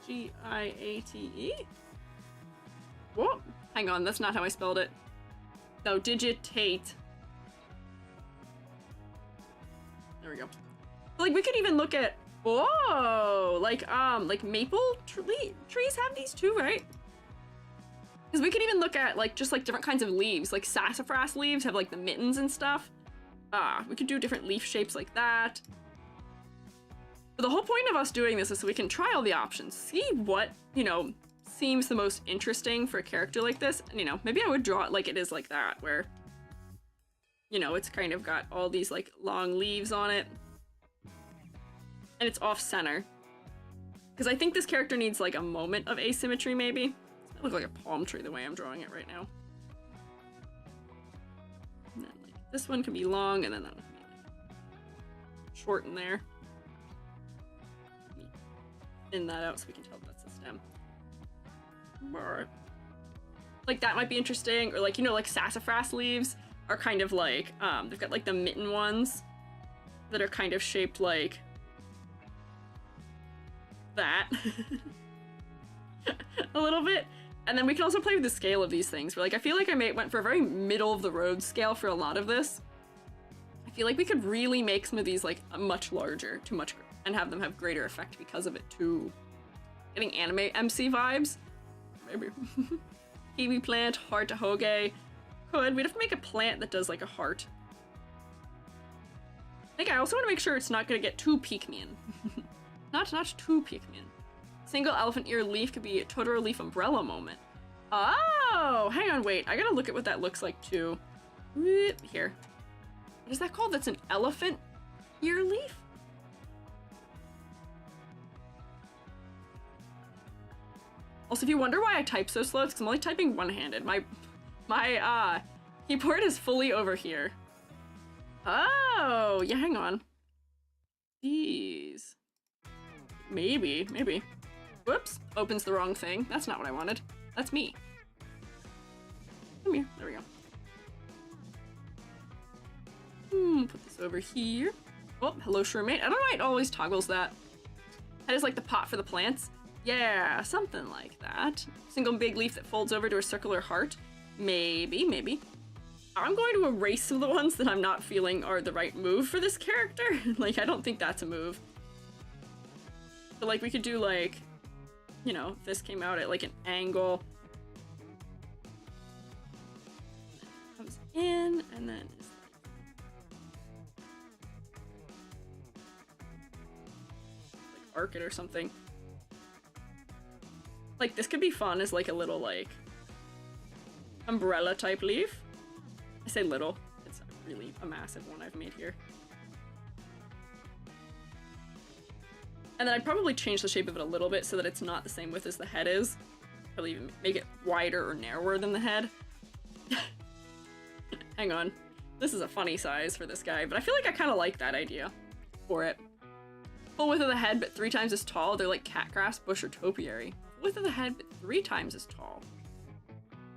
Speaker 1: G-I-A-T-E? What? Hang on, that's not how I spelled it. No, digitate. There we go. Like, we could even look at, whoa, like maple trees have these too, right? Because we could even look at, like, just, like, different kinds of leaves. Like, sassafras leaves have, like, the mittens and stuff. We could do different leaf shapes like that. But the whole point of us doing this is so we can try all the options, see what, you know, seems the most interesting for a character like this. And, you know, maybe I would draw it like it is like that, where, you know, it's kind of got all these, like, long leaves on it. And it's off-center. Because I think this character needs, like, a moment of asymmetry, maybe. It looks like a palm tree the way I'm drawing it right now. And then, like, this one can be long, and then that one can be, like, short in there. Thin that out so we can tell that's the stem. Like, that might be interesting. Or, like, you know, like, sassafras leaves are kind of like, they've got, like, the mitten ones that are kind of shaped like that. A little bit. And then we can also play with the scale of these things. Like, I feel like I went for a very middle-of-the-road scale for a lot of this. I feel like we could really make some of these, like, much larger, and have them have greater effect because of it, too. Getting anime MC vibes? Maybe. Kiwi plant, heart to hoge. We'd have to make a plant that does, like, a heart. I think I also want to make sure it's not going to get too Pikmin. not too Pikmin. Single elephant ear leaf could be a Totoro leaf umbrella moment. Oh, hang on, wait. I gotta look at what that looks like, too. Here. What is that called? That's an elephant ear leaf? Also, if you wonder why I type so slow, it's because I'm only typing one-handed. My keyboard is fully over here. Oh, yeah, hang on. These. Maybe. Whoops, opens the wrong thing. That's not what I wanted. That's me. Come here, there we go. Put this over here. Oh, hello SHROOMATE. I don't know why it always toggles that. That is like the pot for the plants. Yeah, something like that. Single big leaf that folds over to a circular heart. Maybe, maybe. I'm going to erase some of the ones that I'm not feeling are the right move for this character. Like, I don't think that's a move. But, like, we could do, like, you know, if this came out at, like, an angle. Comes in, and then it's like arc it or something. Like, this could be fun as, like, a little, like, umbrella type leaf. I say little. It's really a massive one I've made here. And then I'd probably change the shape of it a little bit so that it's not the same width as the head is. Probably even make it wider or narrower than the head. Hang on. This is a funny size for this guy, but I feel like I kind of like that idea for it. Full width of the head, but 3 times as tall. They're like catgrass, bush, or topiary. Full width of the head, but 3 times as tall.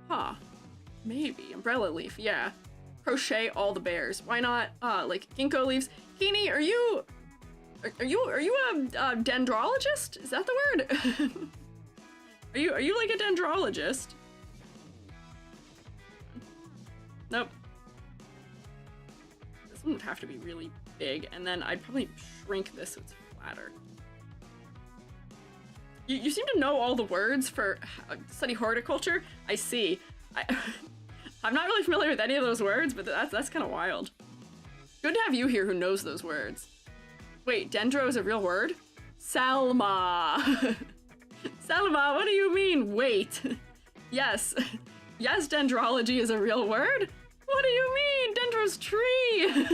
Speaker 1: Huh. Maybe. Umbrella leaf, yeah. Crochet all the bears. Why not, like, ginkgo leaves? Keeney, are you a dendrologist? Is that the word? Are you like a dendrologist? Nope. This one would have to be really big, and then I'd probably shrink this so it's flatter. You seem to know all the words for study horticulture. I see. I'm not really familiar with any of those words, but that's kind of wild. Good to have you here who knows those words. Wait, dendro is a real word? Selma! Selma, what do you mean, wait? Yes. Yes, dendrology is a real word? What do you mean? Dendro's tree!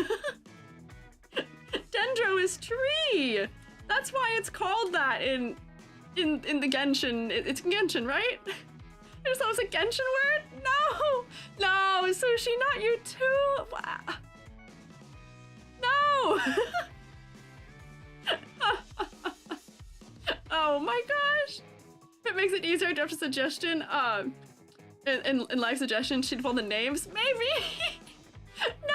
Speaker 1: Dendro is tree! That's why it's called that in the Genshin. It's Genshin, right? I just thought it was a Genshin word? No! No, Sushi, not you too! No! Oh my gosh! If it makes it easier, draft a suggestion. In live suggestion, she'd pull the names. Maybe! No,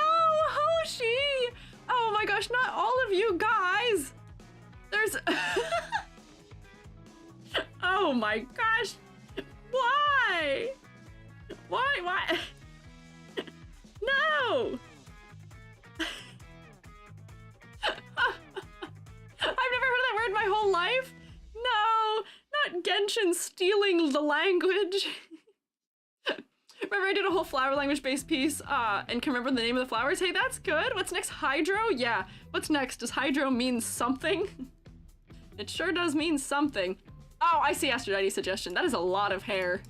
Speaker 1: Hoshi! Oh my gosh, not all of you guys! There's... Oh my gosh! Why? Why? No! I've never heard that word my whole life. No, not Genshin stealing the language. Remember I did a whole flower language based piece and can remember the name of the flowers? Hey, that's good. What's next? Hydro? Yeah. What's next? Does hydro mean something? It sure does mean something. Oh, I see Aphrodite's suggestion. That is a lot of hair.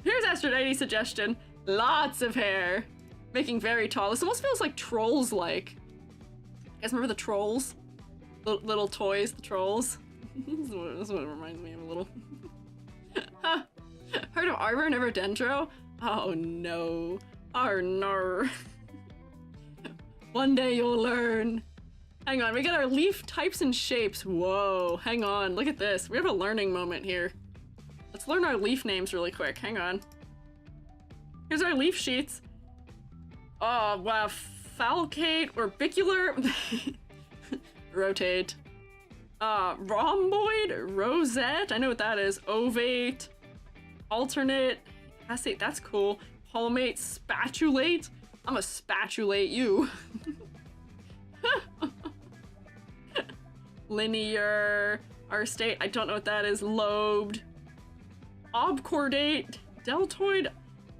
Speaker 1: Here's Aphrodite's suggestion. Lots of hair. Making very tall. This almost feels like Trolls-like. You guys remember the Trolls? Little toys, the Trolls. This is what it reminds me of a little. Heard of Arbor, never Dendro? Oh no. Oh no. One day you'll learn. Hang on, we got our leaf types and shapes. Whoa, hang on, look at this. We have a learning moment here. Let's learn our leaf names really quick, hang on. Here's our leaf sheets. Oh, wow, falcate, orbicular, rotate. Rhomboid, rosette, I know what that is. Ovate, alternate, acetate, that's cool. Palmate, spatulate. I'm gonna spatulate you. Linear, arstate, I don't know what that is. Lobed, obcordate, deltoid,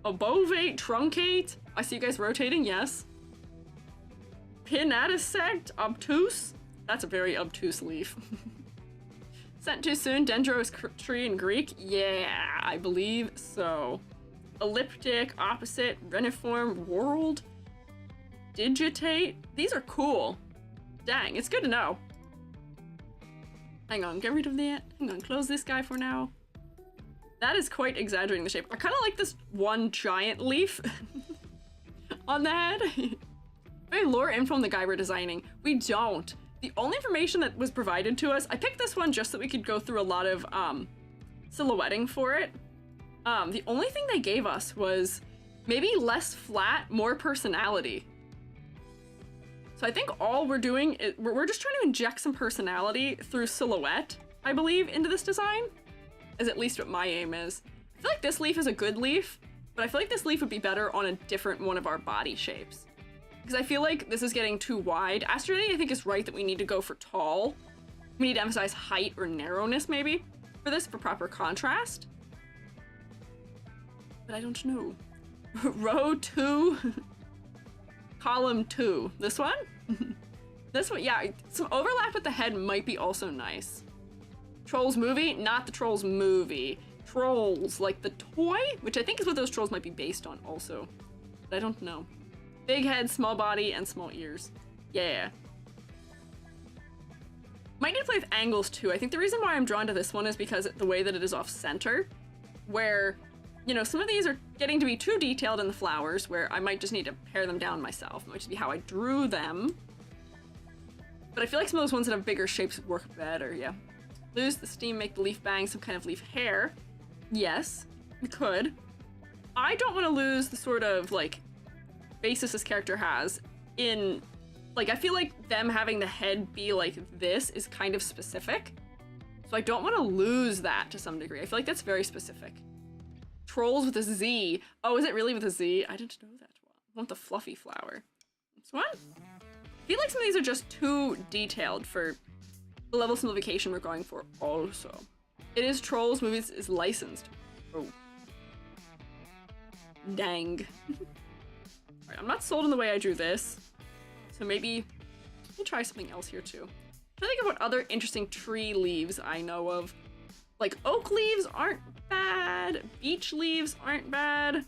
Speaker 1: obovate, truncate. I see you guys rotating, yes. Pinatisect, obtuse. That's a very obtuse leaf. Sent too soon, dendro is tree in Greek. Yeah, I believe so. Elliptic, opposite, reniform, world, digitate. These are cool. Dang, it's good to know. Hang on, get rid of that. Hang on, close this guy for now. That is quite exaggerating the shape. I kind of like this one giant leaf on the head. Very lore info on the guy we're designing. We don't. The only information that was provided to us, I picked this one just so we could go through a lot of silhouetting for it. The only thing they gave us was maybe less flat, more personality. So So I think all we're doing is we're just trying to inject some personality through silhouette, I believe, into this design, is at least what my aim is. I feel like this leaf is a good leaf, but I feel like this leaf would be better on a different one of our body shapes. Because I feel like this is getting too wide. Astronaut, I think, is right that we need to go for tall. We need to emphasize height or narrowness, maybe, for this, for proper contrast. But I don't know. Row 2, column 2. This one? This one, yeah, some overlap with the head might be also nice. Trolls movie, not the Trolls movie. Trolls, like the toy, which I think is what those trolls might be based on also. But I don't know. Big head, small body, and small ears. Yeah. Might need to play with angles too. I think the reason why I'm drawn to this one is because the way that it is off center, where, you know, some of these are getting to be too detailed in the flowers, where I might just need to pare them down myself. It might just be how I drew them. But I feel like some of those ones that have bigger shapes would work better, yeah. Lose the steam, make the leaf bang, some kind of leaf hair. Yes, we could. I don't want to lose the sort of, like, basis this character has in, like, I feel like them having the head be like this is kind of specific. So I don't want to lose that to some degree. I feel like that's very specific. Trolls with a Z. Oh, is it really with a Z? I didn't know that one. I want the fluffy flower. This one? I feel like some of these are just too detailed for the level of simplification we're going for also. It is Trolls Movies is licensed. Oh. Dang. Alright, I'm not sold on the way I drew this. So maybe we'll try something else here too. I think of what other interesting tree leaves I know of. Like oak leaves aren't bad. Beech leaves aren't bad.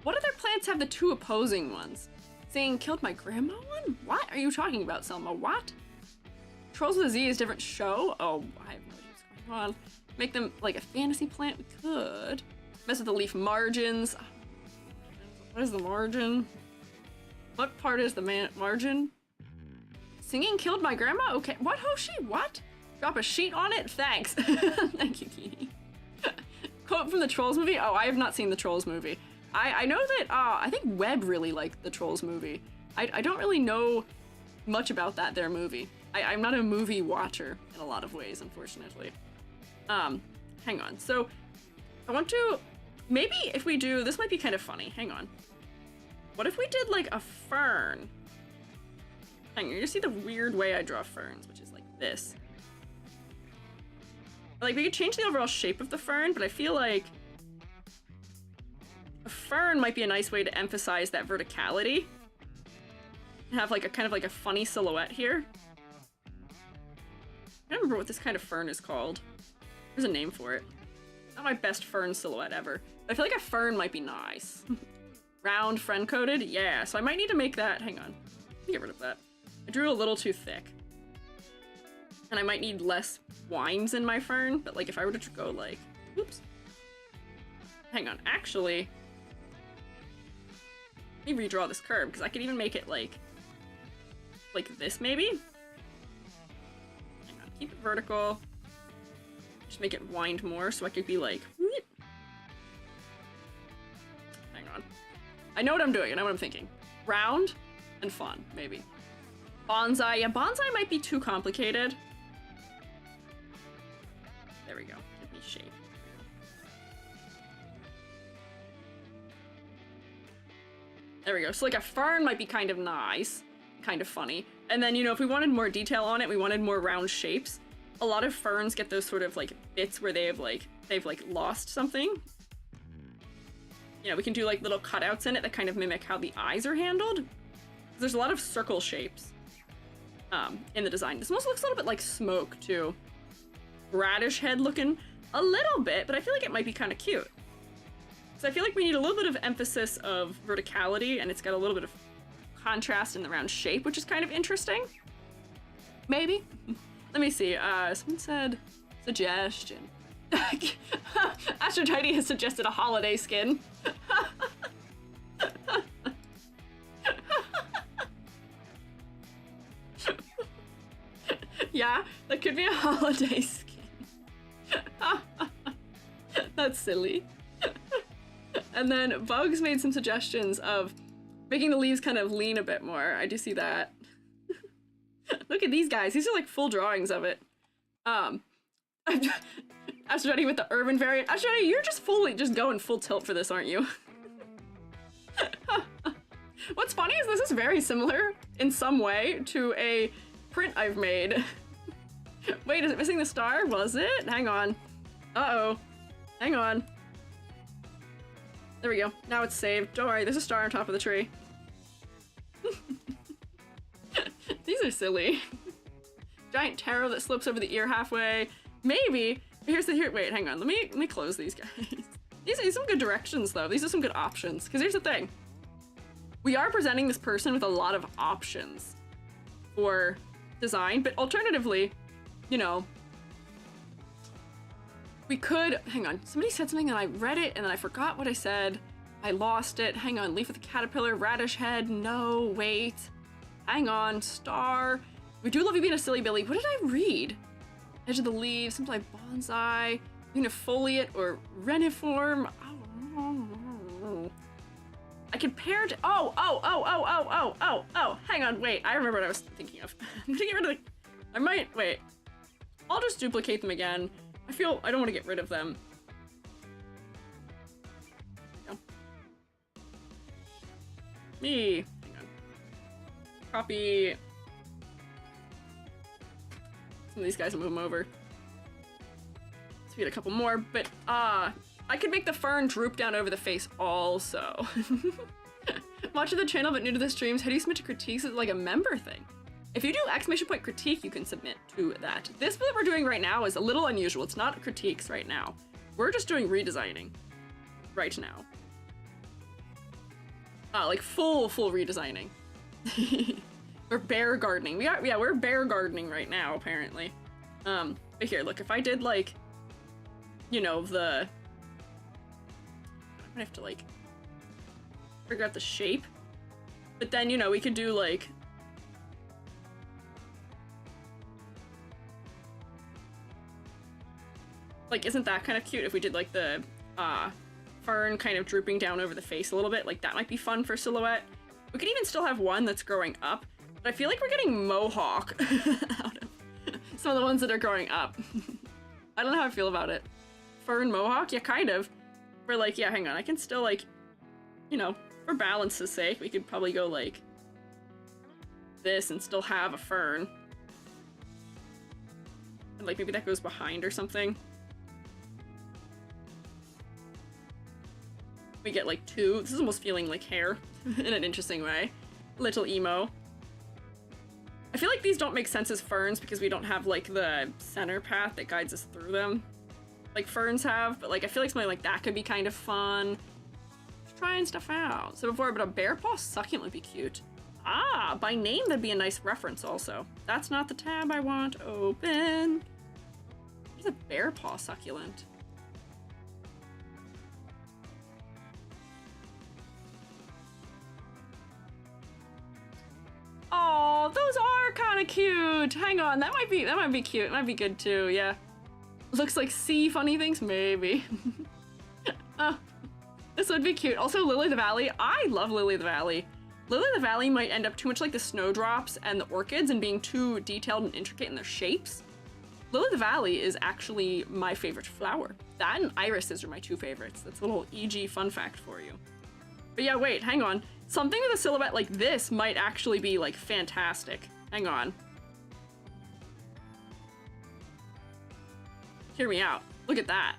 Speaker 1: What other plants have the two opposing ones? Saying killed my grandma one? What are you talking about, Selma? What? Trolls with a Z is a different show? Oh, I have no idea what's going on. Make them like a fantasy plant? We could. Mess with the leaf margins. What is the margin? What part is the margin? Singing killed my grandma? Okay. What, Hoshi? What? Drop a sheet on it? Thanks. Thank you, Kini. Quote from the Trolls movie? Oh, I have not seen the Trolls movie. I know that, I think Webb really liked the Trolls movie. I don't really know much about their movie. I'm not a movie watcher in a lot of ways, unfortunately. Hang on. So, I want to, maybe if we do, this might be kind of funny. Hang on. What if we did like a fern? Hang on, you see the weird way I draw ferns, which is like this. Like, we could change the overall shape of the fern, but I feel like a fern might be a nice way to emphasize that verticality. And have like a kind of like a funny silhouette here. I don't remember what this kind of fern is called. There's a name for it. Not my best fern silhouette ever. But I feel like a fern might be nice. Round, friend-coded? Yeah, so I might need to make that. Hang on. Let me get rid of that. I drew it a little too thick. And I might need less winds in my fern, but like if I were to go like, oops. Hang on, actually, let me redraw this curve, because I could even make it like this maybe? Hang on, keep it vertical. Just make it wind more so I could be like, whoop. Hang on. I know what I'm doing, I know what I'm thinking. Round and fun, maybe. Bonsai, yeah, bonsai might be too complicated. There we go, give me shape. There we go, so like a fern might be kind of nice, kind of funny. And then, you know, if we wanted more detail on it, we wanted more round shapes. A lot of ferns get those sort of like bits where they've lost something. You know, we can do like little cutouts in it that kind of mimic how the eyes are handled. There's a lot of circle shapes in the design. This almost looks a little bit like smoke too. Radish head looking a little bit, but I feel like it might be kind of cute. So I feel like we need a little bit of emphasis of verticality, and it's got a little bit of contrast in the round shape, which is kind of interesting. Maybe. Let me see. Someone said suggestion. Aphrodite has suggested a holiday skin. Yeah, that could be a holiday skin. That's silly. And then Bugs made some suggestions of Making the leaves kind of lean a bit more. I do see that. Look at these guys. These are like full drawings of it. Astronomy with the urban variant. Astronomy, you're just going full tilt for this, aren't you? What's funny is this is very similar in some way to a print I've made. Wait, is it missing the star? Was it? Hang on. Uh-oh. Hang on. There we go. Now it's saved. Don't worry, there's a star on top of the tree. These are silly. Giant tarot that slips over the ear halfway. Maybe. Wait, hang on. Let me close these guys. These are some good directions though. These are some good options. Because here's the thing. We are presenting this person with a lot of options for design, but alternatively, you know, we could, hang on, somebody said something and I read it and then I forgot what I said. I lost it. Hang on, leaf with a caterpillar, radish head, no, wait. Hang on, star. We do love you being a silly Billy. What did I read? Edge of the leaves, something like bonsai, unifoliate or reniform. Oh, I compared, hang on, wait, I remember what I was thinking of. I'm gonna get rid of wait. I'll just duplicate them again. I don't want to get rid of them. Hang on. Copy. Some of these guys will move them over. Let's get a couple more, but I could make the fern droop down over the face also. Watch the channel but new to the streams. How do you submit to critiques? Is it like a member thing? If you do ! critique, you can submit to that. This that we're doing right now is a little unusual. It's not critiques right now. We're just doing redesigning right now. Like full redesigning. We're bear gardening. We're bear gardening right now, apparently. But here, look, if I did like, you know, I'm gonna have to like figure out the shape. But then, you know, we could do like isn't that kind of cute if we did like the fern kind of drooping down over the face a little bit? Like that might be fun for silhouette. We could even still have one that's growing up, but I feel like we're getting mohawk out of some of the ones that are growing up. I don't know how I feel about it. Fern mohawk? Yeah, kind of. We're like, yeah, hang on. I can still like, you know, for balance's sake, we could probably go like this and still have a fern. And like maybe that goes behind or something. We get like two. This is almost feeling like hair in an interesting way. Little emo. I feel like these don't make sense as ferns because we don't have like the center path that guides us through them like ferns have, but like I feel like something like that could be kind of fun. Just trying stuff out. So before, but a bear paw succulent would be cute. Ah, by name that'd be a nice reference also. That's not the tab I want open. There's a bear paw succulent. Oh, those are kind of cute. Hang on, that might be cute. It might be good too. Yeah, looks like sea funny things. Maybe. This would be cute. Also, Lily of the Valley. I love Lily of the Valley. Lily of the Valley might end up too much like the snowdrops and the orchids and being too detailed and intricate in their shapes. Lily of the Valley is actually my favorite flower. That and irises are my two favorites. That's a little EG fun fact for you. But yeah, wait, hang on. Something with a silhouette like this might actually be like fantastic. Hang on. Hear me out. Look at that.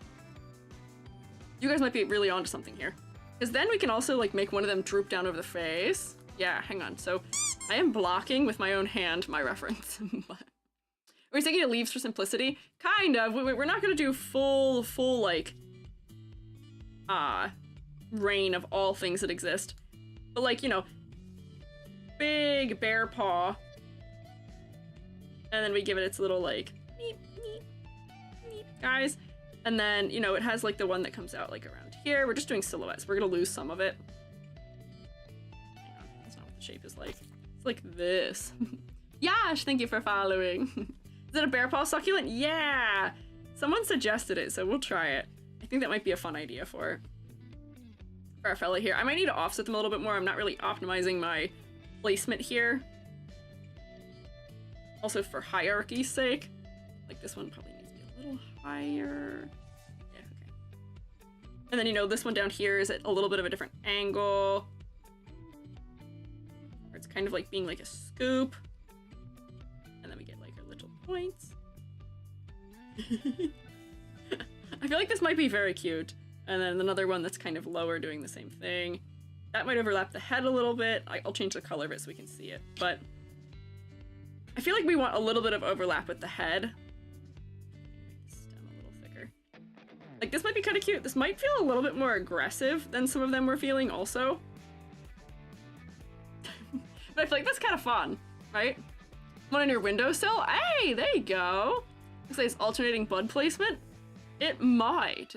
Speaker 1: You guys might be really onto something here. Because then we can also like make one of them droop down over the face. Yeah, hang on. So I am blocking with my own hand my reference. But we're taking it leaves for simplicity. Kind of. We're not gonna do full like reign of all things that exist. But like, you know, big bear paw. And then we give it its little like meep, meep, meep, guys. And then, you know, it has like the one that comes out like around here. We're just doing silhouettes. We're gonna lose some of it. Hang on, that's not what the shape is like. It's like this. Yash, thank you for following. Is it a bear paw succulent? Yeah! Someone suggested it, so we'll try it. I think that might be a fun idea for it. for our fella here. I might need to offset them a little bit more. I'm not really optimizing my placement here. Also for hierarchy's sake. Like this one probably needs to be a little higher. Yeah, okay. And then, you know, this one down here is at a little bit of a different angle. Where it's kind of like being like a scoop. And then we get like our little points. I feel like this might be very cute. And then another one that's kind of lower doing the same thing. That might overlap the head a little bit. I'll change the color of it so we can see it. But I feel like we want a little bit of overlap with the head. Stem a little thicker. Like this might be kind of cute. This might feel a little bit more aggressive than some of them were feeling also. But I feel like that's kind of fun, right? One on your windowsill? Hey, there you go. Looks like it's alternating bud placement. It might,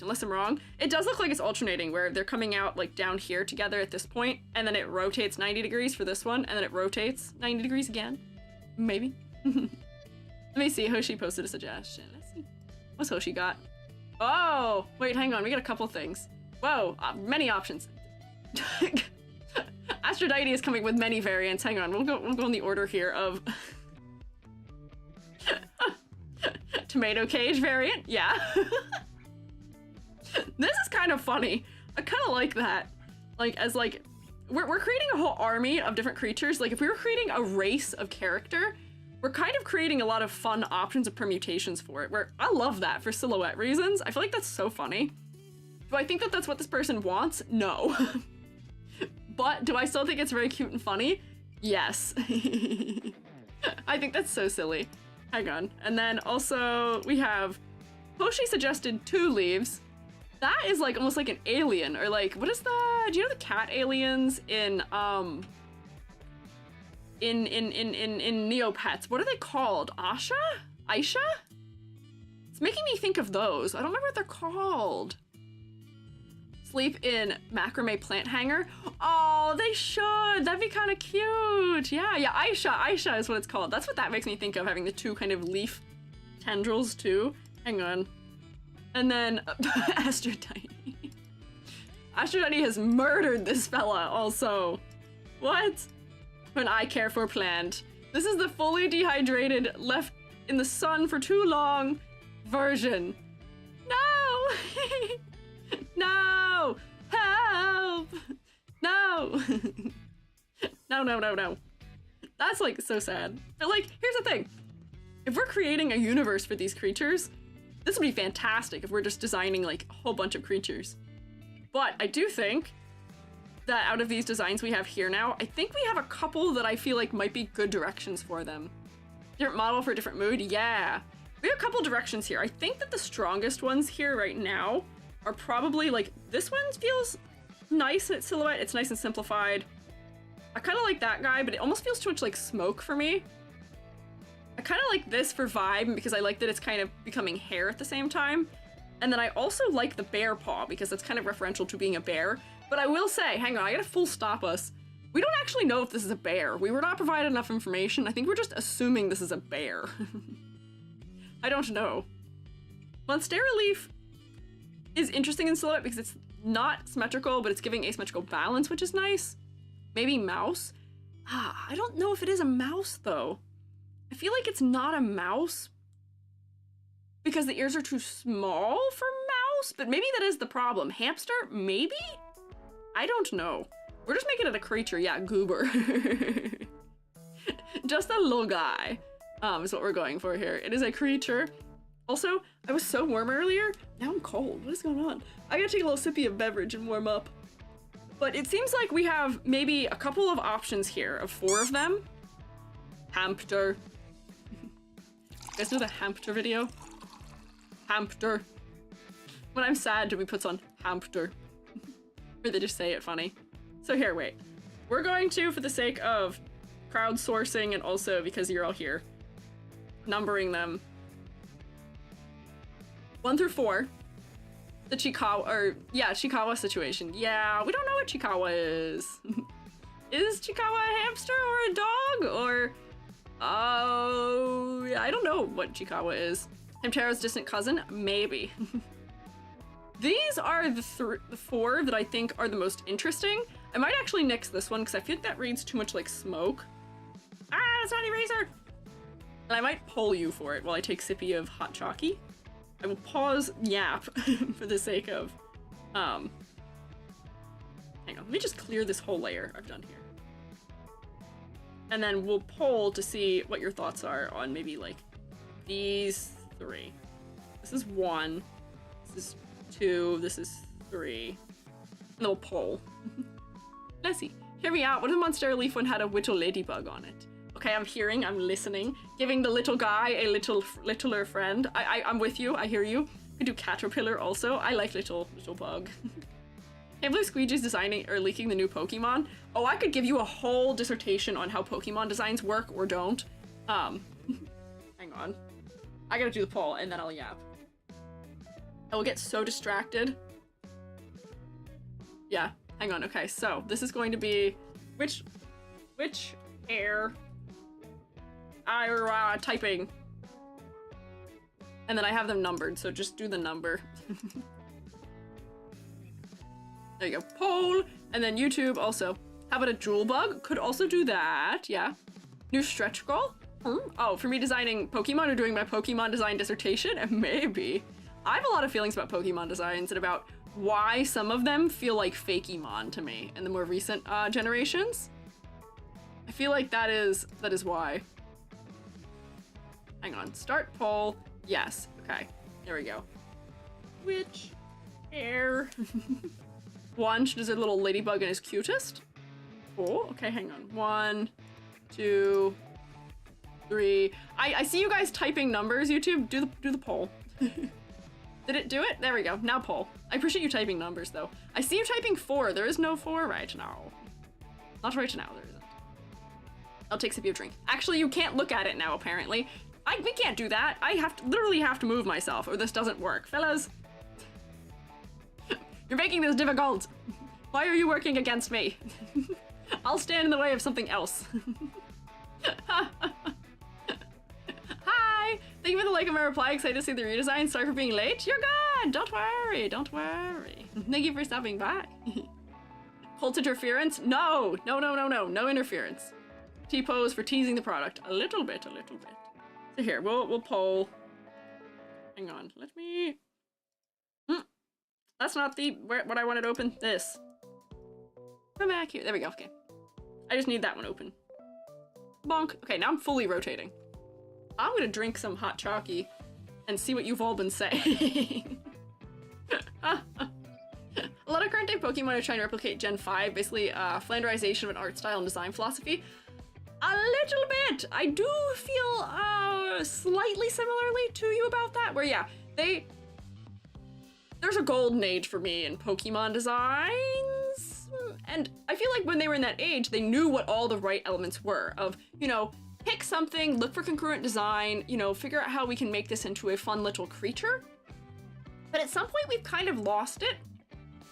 Speaker 1: unless I'm wrong. It does look like it's alternating, where they're coming out like down here together at this point, and then it rotates 90 degrees for this one, and then it rotates 90 degrees again. Maybe. Let me see, Hoshi posted a suggestion. Let's see. What's Hoshi got? Oh, wait, hang on, we got a couple things. Whoa, many options. Aphrodite is coming with many variants. Hang on, we'll go in the order here of tomato cage variant, yeah. This is kind of funny. I kind of like that. Like, as like, we're creating a whole army of different creatures. Like, if we were creating a race of character, we're kind of creating a lot of fun options of permutations for it, where I love that for silhouette reasons. I feel like that's so funny. Do I think that that's what this person wants? No. But do I still think it's very cute and funny? Yes. I think that's so silly. Hang on. And then also we have Hoshi suggested 2 leaves. That is like almost like an alien, or like, what is the, do you know the cat aliens in Neopets? What are they called? Asha? Aisha? It's making me think of those. I don't remember what they're called. Sleep in macrame plant hanger. Oh, they should. That'd be kind of cute. Yeah, Aisha is what it's called. That's what that makes me think of, having the 2 kind of leaf tendrils too. Hang on. And then Aphrodite. Aphrodite has murdered this fella also. What? An I care for plant. This is the fully dehydrated, left in the sun for too long version. No! No! Help! No! No. That's like so sad. But like, here's the thing. If we're creating a universe for these creatures, this would be fantastic if we're just designing like a whole bunch of creatures. But I do think that out of these designs we have here now, I think we have a couple that I feel like might be good directions for them. Different model for a different mood, yeah. We have a couple directions here. I think that the strongest ones here right now are probably like, this one feels nice in its silhouette. It's nice and simplified. I kind of like that guy, but it almost feels too much like smoke for me. I kind of like this for vibe because I like that it's kind of becoming hair at the same time. And then I also like the bear paw because that's kind of referential to being a bear. But I will say, hang on, I gotta full stop us. We don't actually know if this is a bear. We were not provided enough information. I think we're just assuming this is a bear. I don't know. Monstera leaf is interesting in silhouette because it's not symmetrical, but it's giving asymmetrical balance, which is nice. Maybe mouse. I don't know if it is a mouse though. I feel like it's not a mouse because the ears are too small for mouse, but maybe that is the problem. Hamster? Maybe? I don't know. We're just making it a creature. Yeah, goober. Just a little guy is what we're going for here. It is a creature. Also, I was so warm earlier. Now I'm cold. What is going on? I gotta take a little sippy of beverage and warm up. But it seems like we have maybe a couple of options here of 4 of them. Hamster. You guys know the hamster video? Hamster. When I'm sad, Jimmy puts on hamster. Or they just say it funny. So here, wait. We're going to, for the sake of crowdsourcing and also because you're all here, numbering them 1 through 4. The Chikawa, or yeah, Chikawa situation. Yeah, we don't know what Chikawa is. Is Chikawa a hamster or a dog? Or, oh, yeah, I don't know what Chikawa is. Hamtero's distant cousin? Maybe. these are the four that I think are the most interesting. I might actually nix this one because I feel like that reads too much like smoke. Ah, it's not an eraser! And I might poll you for it while I take sippy of hot chalky. I will pause yap for the sake of, hang on, let me just clear this whole layer I've done here. And then we'll poll to see what your thoughts are on maybe like these three. This is 1, this is 2, this is 3. And then we'll poll. Let's see. Hear me out. What if the Monstera leaf one had a little ladybug on it? Okay, I'm hearing, I'm listening. Giving the little guy a littler friend. I'm with you, I hear you. We could do caterpillar also. I like little bug. Can't believe Squiiji's designing or leaking the new Pokemon. Oh, I could give you a whole dissertation on how Pokemon designs work or don't. Hang on. I gotta do the poll and then I'll yap. I will get so distracted. Yeah, hang on. Okay, so this is going to be which air typing. And then I have them numbered, so just do the number. There you go. Poll, and then YouTube also. How about a jewel bug? Could also do that, yeah. New stretch goal? Oh, for me designing Pokemon or doing my Pokemon design dissertation? Maybe. I have a lot of feelings about Pokemon designs and about why some of them feel like Fakemon to me in the more recent generations. I feel like that is why. Hang on, start poll. Yes, okay, there we go. Which air? One, there's a little ladybug in his cutest. Cool, okay, hang on. 1, 2, 3. I see you guys typing numbers, YouTube. Do the poll. Did it do it? There we go, now poll. I appreciate you typing numbers though. I see you typing 4, there is no 4 right now. Not right now, there isn't. I'll take a sip of drink. Actually, you can't look at it now, apparently. We can't do that. I literally have to move myself or this doesn't work. Fellas, you're making this difficult. Why are you working against me? I'll stand in the way of something else. Hi! Thank you for the like of my reply. Excited to see the redesign. Sorry for being late. You're good! Don't worry, don't worry. Thank you for stopping by. Cult interference? No! No interference. T-pose for teasing the product. A little bit. So here, we'll poll. Hang on, let me... That's not what I wanted to open. This. Come back here. There we go, okay. I just need that one open. Bonk. Okay, now I'm fully rotating. I'm gonna drink some hot chalky and see what you've all been saying. A lot of current day Pokemon are trying to replicate Gen 5, basically flanderization of an art style and design philosophy. A little bit! I do feel slightly similarly to you about that, where yeah, there's a golden age for me in Pokemon designs, and I feel like when they were in that age, they knew what all the right elements were of, you know, pick something, look for congruent design, you know, figure out how we can make this into a fun little creature. But at some point we've kind of lost it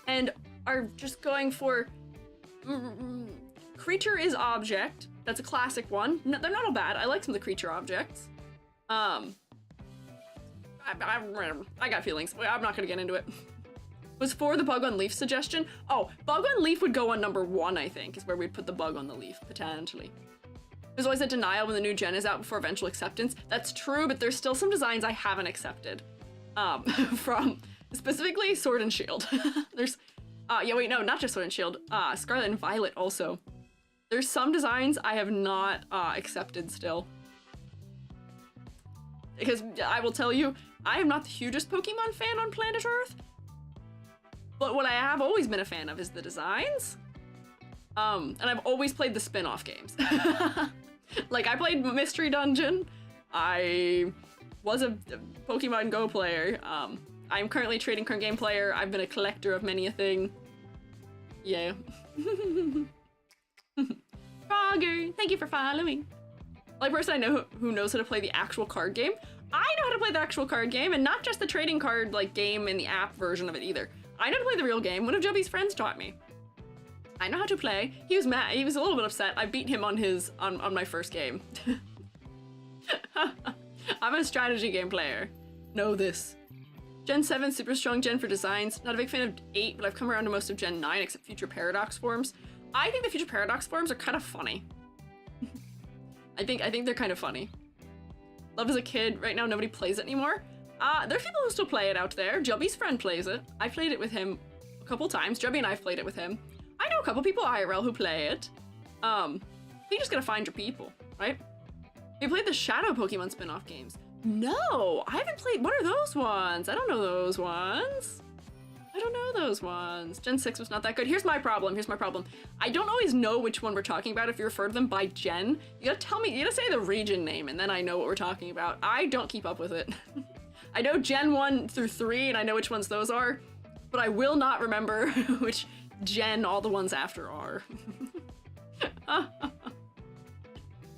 Speaker 1: and are just going for creature is object. That's a classic one. No, they're not all bad. I like some of the creature objects. I got feelings. I'm not gonna get into it. Was 4 the bug on leaf suggestion? Oh, bug on leaf would go on number 1, I think, is where we'd put the bug on the leaf, potentially. There's always a denial when the new gen is out before eventual acceptance. That's true, but there's still some designs I haven't accepted. From specifically Sword and Shield. There's, yeah, wait, no, not just Sword and Shield. Scarlet and Violet also. There's some designs I have not accepted still. Because I will tell you, I am not the hugest Pokemon fan on planet Earth. But what I have always been a fan of is the designs. And I've always played the spin-off games. Like, I played Mystery Dungeon. I was a Pokemon Go player. I'm currently a trading card game player. I've been a collector of many a thing. Yeah. Frogger, thank you for following. Like, person I know who knows how to play the actual card game. I know how to play the actual card game, and not just the trading card like game in the app version of it either. I know how to play the real game. One of Joby's friends taught me. I know how to play. He was mad. He was a little bit upset. I beat him on his on my first game. I'm a strategy game player. Know this. Gen 7, super strong gen for designs. Not a big fan of 8, but I've come around to most of Gen 9 except Future Paradox forms. I think the Future Paradox forms are kind of funny. I think they're kind of funny. Love as a kid. Right now, nobody plays it anymore. There's people who still play it out there. Jubby's friend plays it. I played it with him a couple times. Jubby and I've played it with him. I know a couple people IRL who play it. You just gotta find your people, right? You played the Shadow Pokemon spin-off games. No, I haven't played. What are those ones? I don't know those ones. I don't know those ones. Gen 6 was not that good. Here's my problem. I don't always know which one we're talking about if you refer to them by gen. You gotta tell me, you gotta say the region name and then I know what we're talking about. I don't keep up with it. I know Gen 1 through 3 and I know which ones those are, but I will not remember which gen all the ones after are. I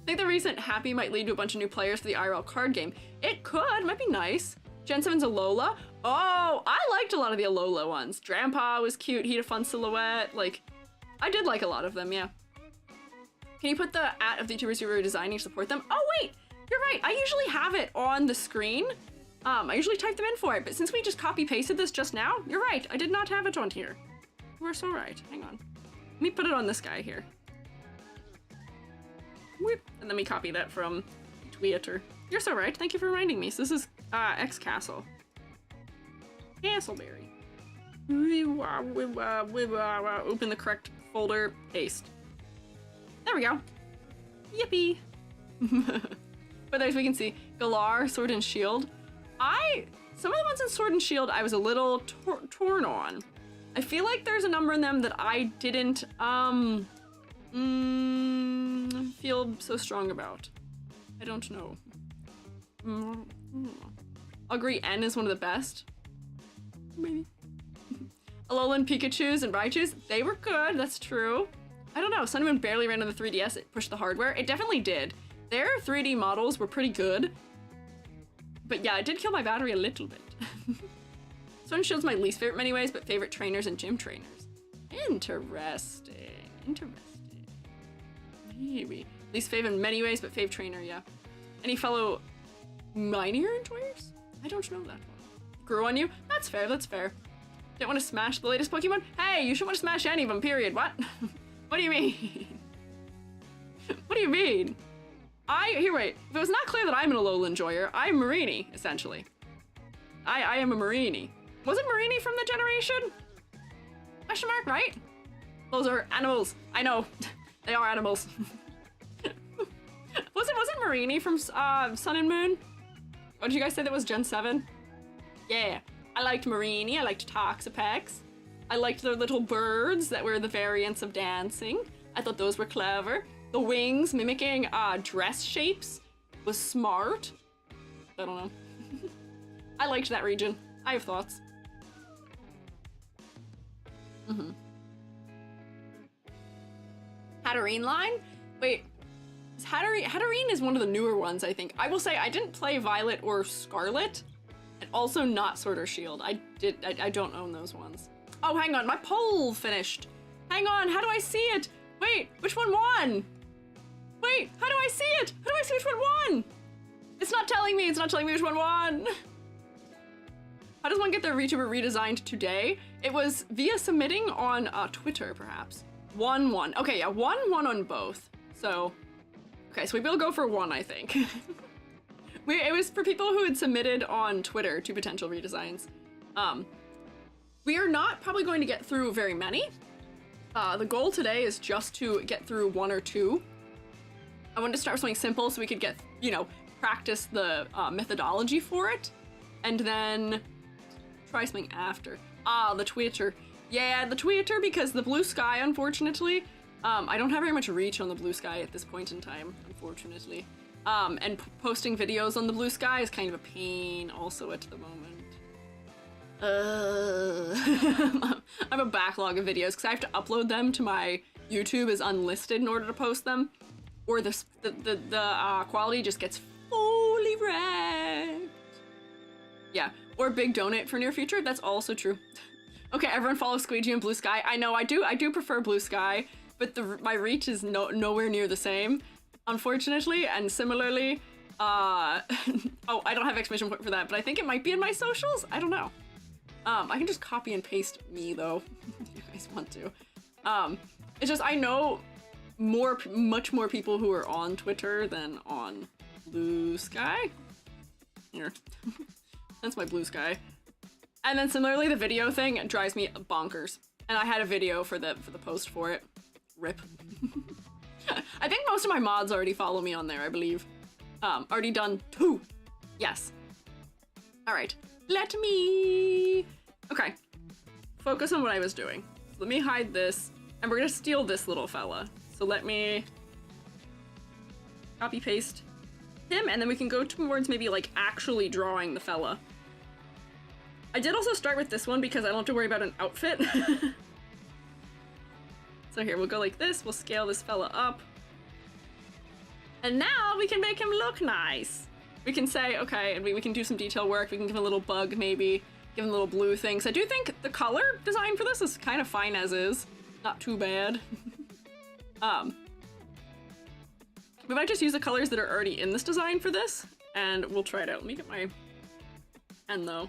Speaker 1: think the recent Happy might lead to a bunch of new players for the IRL card game. It could, might be nice. Gen 7's Alola. Oh, I liked a lot of the Alola ones. Drampa was cute, he had a fun silhouette. Like, I did like a lot of them, yeah. Can you put the @ of the YouTubers who are redesigning to support them? Oh wait, you're right, I usually have it on the screen. I usually type them in for it, but since we just copy pasted this just now, you're right, I did not have it on here. You are so right, hang on. Let me put it on this guy here. Whoop. And then we copy that from Twitter. You're so right. Thank you for reminding me. So this is X Castle. Castleberry. Open the correct folder. Paste. There we go. Yippee. But as we can see, Galar, Sword and Shield. Some of the ones in Sword and Shield I was a little torn on. I feel like there's a number in them that I didn't feel so strong about. I don't know. I'll agree N is one of the best. Maybe. Alolan Pikachus and Raichus, they were good, that's true. I don't know, Sun and Moon barely ran on the 3DS, it pushed the hardware. It definitely did. Their 3D models were pretty good. But yeah, it did kill my battery a little bit. Sword and Shield's my least favorite in many ways, but favorite trainers and gym trainers. Interesting. Maybe. Least favorite in many ways, but fave trainer, yeah. Any fellow Minior enjoyers? I don't know that one. Grew on you? That's fair, that's fair. Didn't want to smash the latest Pokemon? Hey, you should want to smash any of them, period. What? What do you mean? What do you mean? Here, wait. If it was not clear that I'm an Alola enjoyer, I'm Marini, essentially. I am a Marini. Wasn't Marini from the generation? Question mark, right? Those are animals. I know. They are animals. wasn't Marini from Sun and Moon? What did you guys say that was Gen 7? Yeah. I liked Marini. I liked Toxapex. I liked their little birds that were the variants of dancing. I thought those were clever. The wings mimicking dress shapes was smart. I don't know. I liked that region. I have thoughts. Hatterene line? Wait, Hatterene is one of the newer ones, I think. I will say I didn't play Violet or Scarlet, and also not Sword or Shield. I don't own those ones. Oh, hang on, my poll finished. Hang on, how do I see it? Wait, which one won? Wait, how do I see it? How do I see which one won? It's not telling me which one won. How does one get their VTuber redesigned today? It was via submitting on Twitter, perhaps. 1-1. Okay, yeah, 1-1 on both. So, okay, so we will go for 1, I think. It was for people who had submitted on Twitter to potential redesigns. We are not probably going to get through very many. The goal today is just to get through 1 or 2. I wanted to start with something simple so we could get, practice the methodology for it, and then try something after. The Twitter. Yeah, the Twitter, because the blue sky, unfortunately, I don't have very much reach on the blue sky at this point in time, unfortunately. And posting videos on the blue sky is kind of a pain also at the moment. I have a backlog of videos because I have to upload them to my YouTube as unlisted in order to post them, or the quality just gets fully wrecked. Yeah, or big donate for near future. That's also true. Okay, everyone follow Squiiji and Blue Sky. I know, I do prefer Blue Sky, but my reach is nowhere near the same, unfortunately. And similarly, Oh, I don't have exclamation point for that, but I think it might be in my socials. I don't know. I can just copy and paste me though, if you guys want to. It's just I know much more people who are on Twitter than on Blue Sky. Here, that's my Blue Sky. And then similarly, the video thing drives me bonkers. And I had a video for the post for it. Rip. I think most of my mods already follow me on there, I believe. Already done 2. Yes. All right. Let me... Okay. Focus on what I was doing. So let me hide this, and we're gonna steal this little fella. So let me copy paste him, and then we can go towards maybe like actually drawing the fella. I did also start with this one because I don't have to worry about an outfit. So here, we'll go like this, we'll scale this fella up. And now we can make him look nice. We can say, okay, and we can do some detail work, we can give him a little bug maybe, give him little blue things. I do think the color design for this is kind of fine as is. Not too bad. We might just use the colors that are already in this design for this, and we'll try it out. Let me get my pen though.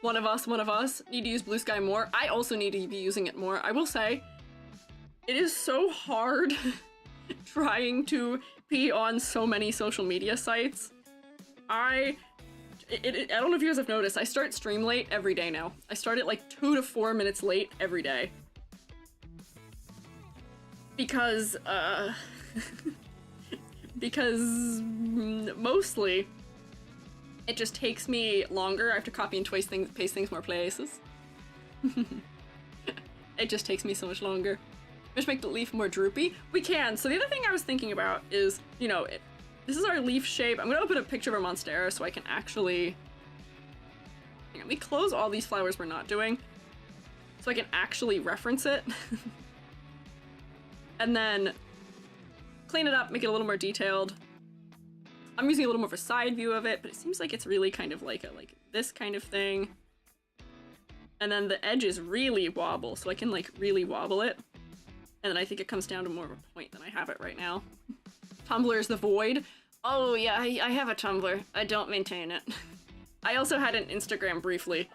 Speaker 1: One of us need to use Blue Sky more. I also need to be using it more. I will say, it is so hard trying to be on so many social media sites. I don't know if you guys have noticed, I start stream late every day now. I start at like 2 to 4 minutes late every day. Because, because mostly it just takes me longer. I have to copy and paste things more places. It just takes me so much longer. Just make the leaf more droopy. We can. So the other thing I was thinking about is, you know, this is our leaf shape. I'm gonna put a picture of our monstera so I can actually... Hang on, let me close all these flowers we're not doing so I can actually reference it. And then clean it up, make it a little more detailed. I'm using a little more of a side view of it, but it seems like it's really kind of like this kind of thing. And then the edges really wobble, so I can like really wobble it. And then I think it comes down to more of a point than I have it right now. Tumblr is the void. Oh yeah, I have a Tumblr. I don't maintain it. I also had an Instagram briefly,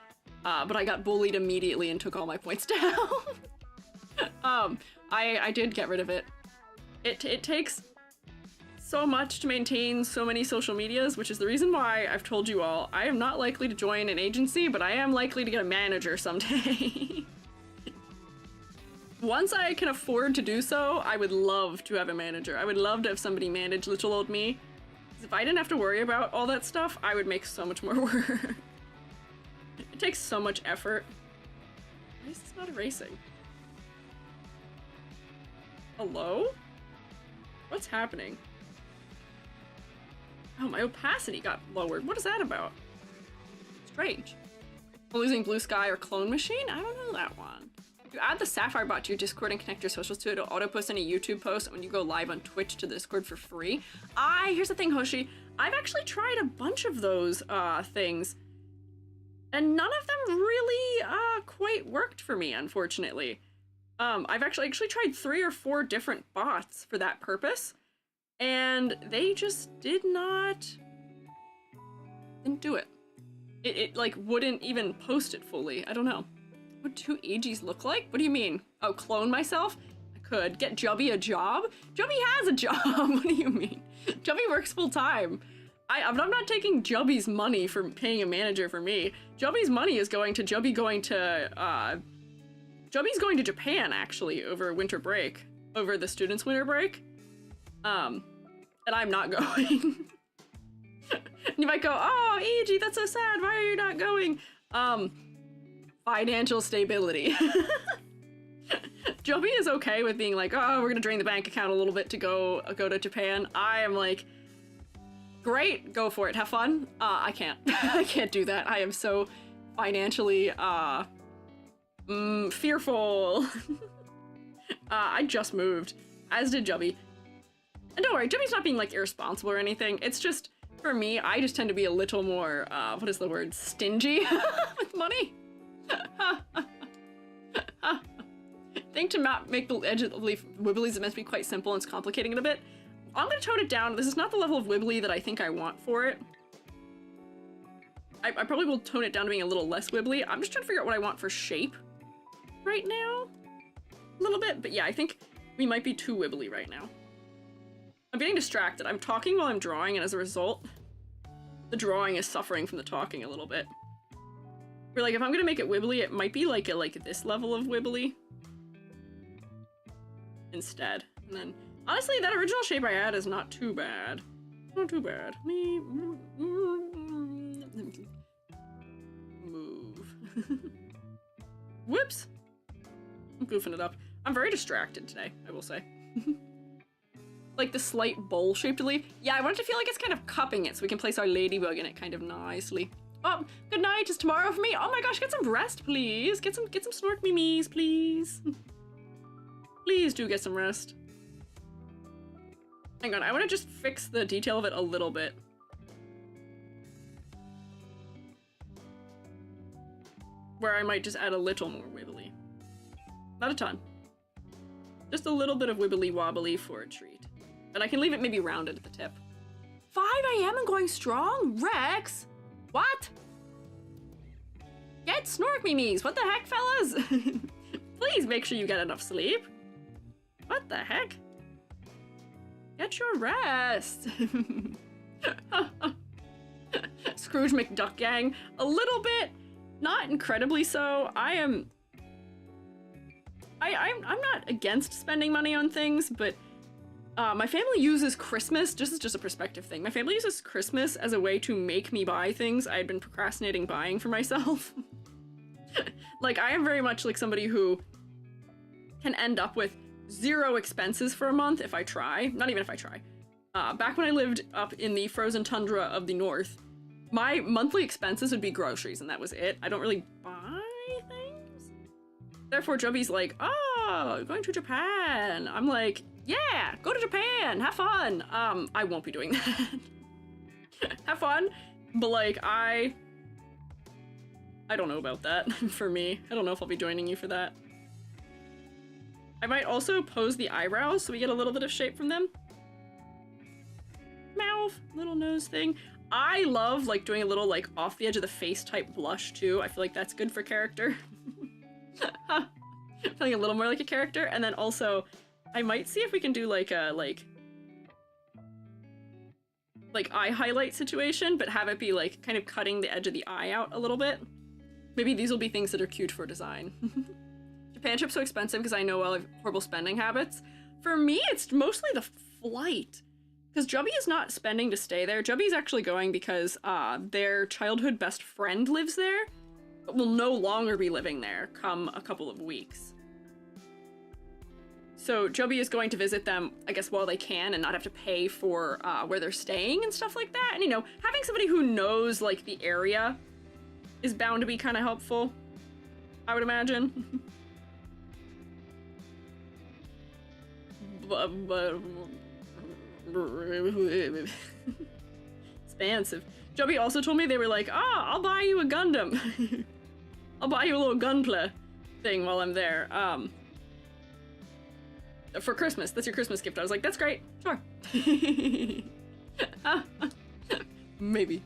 Speaker 1: but I got bullied immediately and took all my points down. I did get rid of it. It takes so much to maintain so many social medias, which is the reason why I've told you all, I am not likely to join an agency, but I am likely to get a manager someday. Once I can afford to do so, I would love to have a manager. I would love to have somebody manage little old me. If I didn't have to worry about all that stuff, I would make so much more work. It takes so much effort. Why is this not erasing? Hello? What's happening? Oh, my opacity got lowered. What is that about? Strange. I'm losing Blue Sky or Clone Machine? I don't know that one. You add the Sapphire bot to your Discord and connect your socials to it, it'll auto-post any YouTube posts when you go live on Twitch to the Discord for free. Here's the thing, Hoshi. I've actually tried a bunch of those things, and none of them really quite worked for me, unfortunately. I've actually tried 3 or 4 different bots for that purpose, and they just didn't do it. It like wouldn't even post it fully. I don't know. What do AGs look like? What do you mean? Oh, clone myself? I could. Get Jubby a job? Jubby has a job! What do you mean? Jubby works full time. I'm not taking Jubby's money for paying a manager for me. Jubby's money is going to Jubby going to, Jubby's going to Japan, actually, over winter break. Over the students' winter break. And I'm not going. You might go, oh, AG, that's so sad. Why are you not going? Financial stability. Jubby is okay with being like, oh, we're gonna drain the bank account a little bit to go to Japan. I am like, great, go for it, have fun. I can't. I can't do that. I am so financially fearful. I just moved, as did Jubby. And don't worry, Jubby's not being like irresponsible or anything. It's just, for me, I just tend to be a little more, what is the word, stingy with money. I think to not make the edge of the leaf wibbly is meant to be quite simple and it's complicating it a bit. I'm gonna tone it down. This is not the level of wibbly that I think I want for it. I probably will tone it down to being a little less wibbly. I'm just trying to figure out what I want for shape right now. A little bit, but yeah, I think we might be too wibbly right now. I'm getting distracted. I'm talking while I'm drawing, and as a result, the drawing is suffering from the talking a little bit. We're like, if I'm gonna make it wibbly, it might be like this level of wibbly instead. And then, honestly, that original shape I had is not too bad. Not too bad. Move. Whoops. I'm goofing it up. I'm very distracted today, I will say. Like the slight bowl-shaped leaf. Yeah, I want it to feel like it's kind of cupping it so we can place our ladybug in it kind of nicely. Oh, good night. Is tomorrow for me? Oh my gosh, get some rest, please. Get some snork memes, please. Please do get some rest. Hang on, I want to just fix the detail of it a little bit. Where I might just add a little more wibbly. Not a ton. Just a little bit of wibbly wobbly for a treat. And I can leave it maybe rounded at the tip. 5 AM and going strong? Rex? What? Get snork memes! What the heck, fellas? Please make sure you get enough sleep. What the heck? Get your rest. Scrooge McDuck gang. A little bit. Not incredibly so. I'm not against spending money on things, but my family uses Christmas, just a perspective thing. My family uses Christmas as a way to make me buy things I had been procrastinating buying for myself. Like, I am very much like somebody who can end up with 0 expenses for a month if I try. Not even if I try. Back when I lived up in the frozen tundra of the north, my monthly expenses would be groceries, and that was it. I don't really buy things. Therefore, Jubby's like, oh, going to Japan. I'm like, yeah, go to Japan, have fun. I won't be doing that. Have fun, but like, I don't know about that for me. I don't know if I'll be joining you for that. I might also pose the eyebrows so we get a little bit of shape from them. Mouth, little nose thing. I love like doing a little like off the edge of the face type blush too. I feel like that's good for character. Feeling a little more like a character. And then also I might see if we can do like a like eye highlight situation, but have it be like kind of cutting the edge of the eye out a little bit. Maybe these will be things that are cute for design. Japan trip's so expensive because I know I have horrible spending habits. For me, it's mostly the flight. Because Jubby is not spending to stay there. Jubby's actually going because their childhood best friend lives there, but will no longer be living there come a couple of weeks. So Jubby is going to visit them, I guess, while they can and not have to pay for where they're staying and stuff like that. And, you know, having somebody who knows, like, the area is bound to be kind of helpful, I would imagine. Expansive. Jubby also told me they were like, I'll buy you a Gundam. I'll buy you a little gunplay thing while I'm there. For Christmas. That's your Christmas gift. I was like, that's great. Sure. Maybe.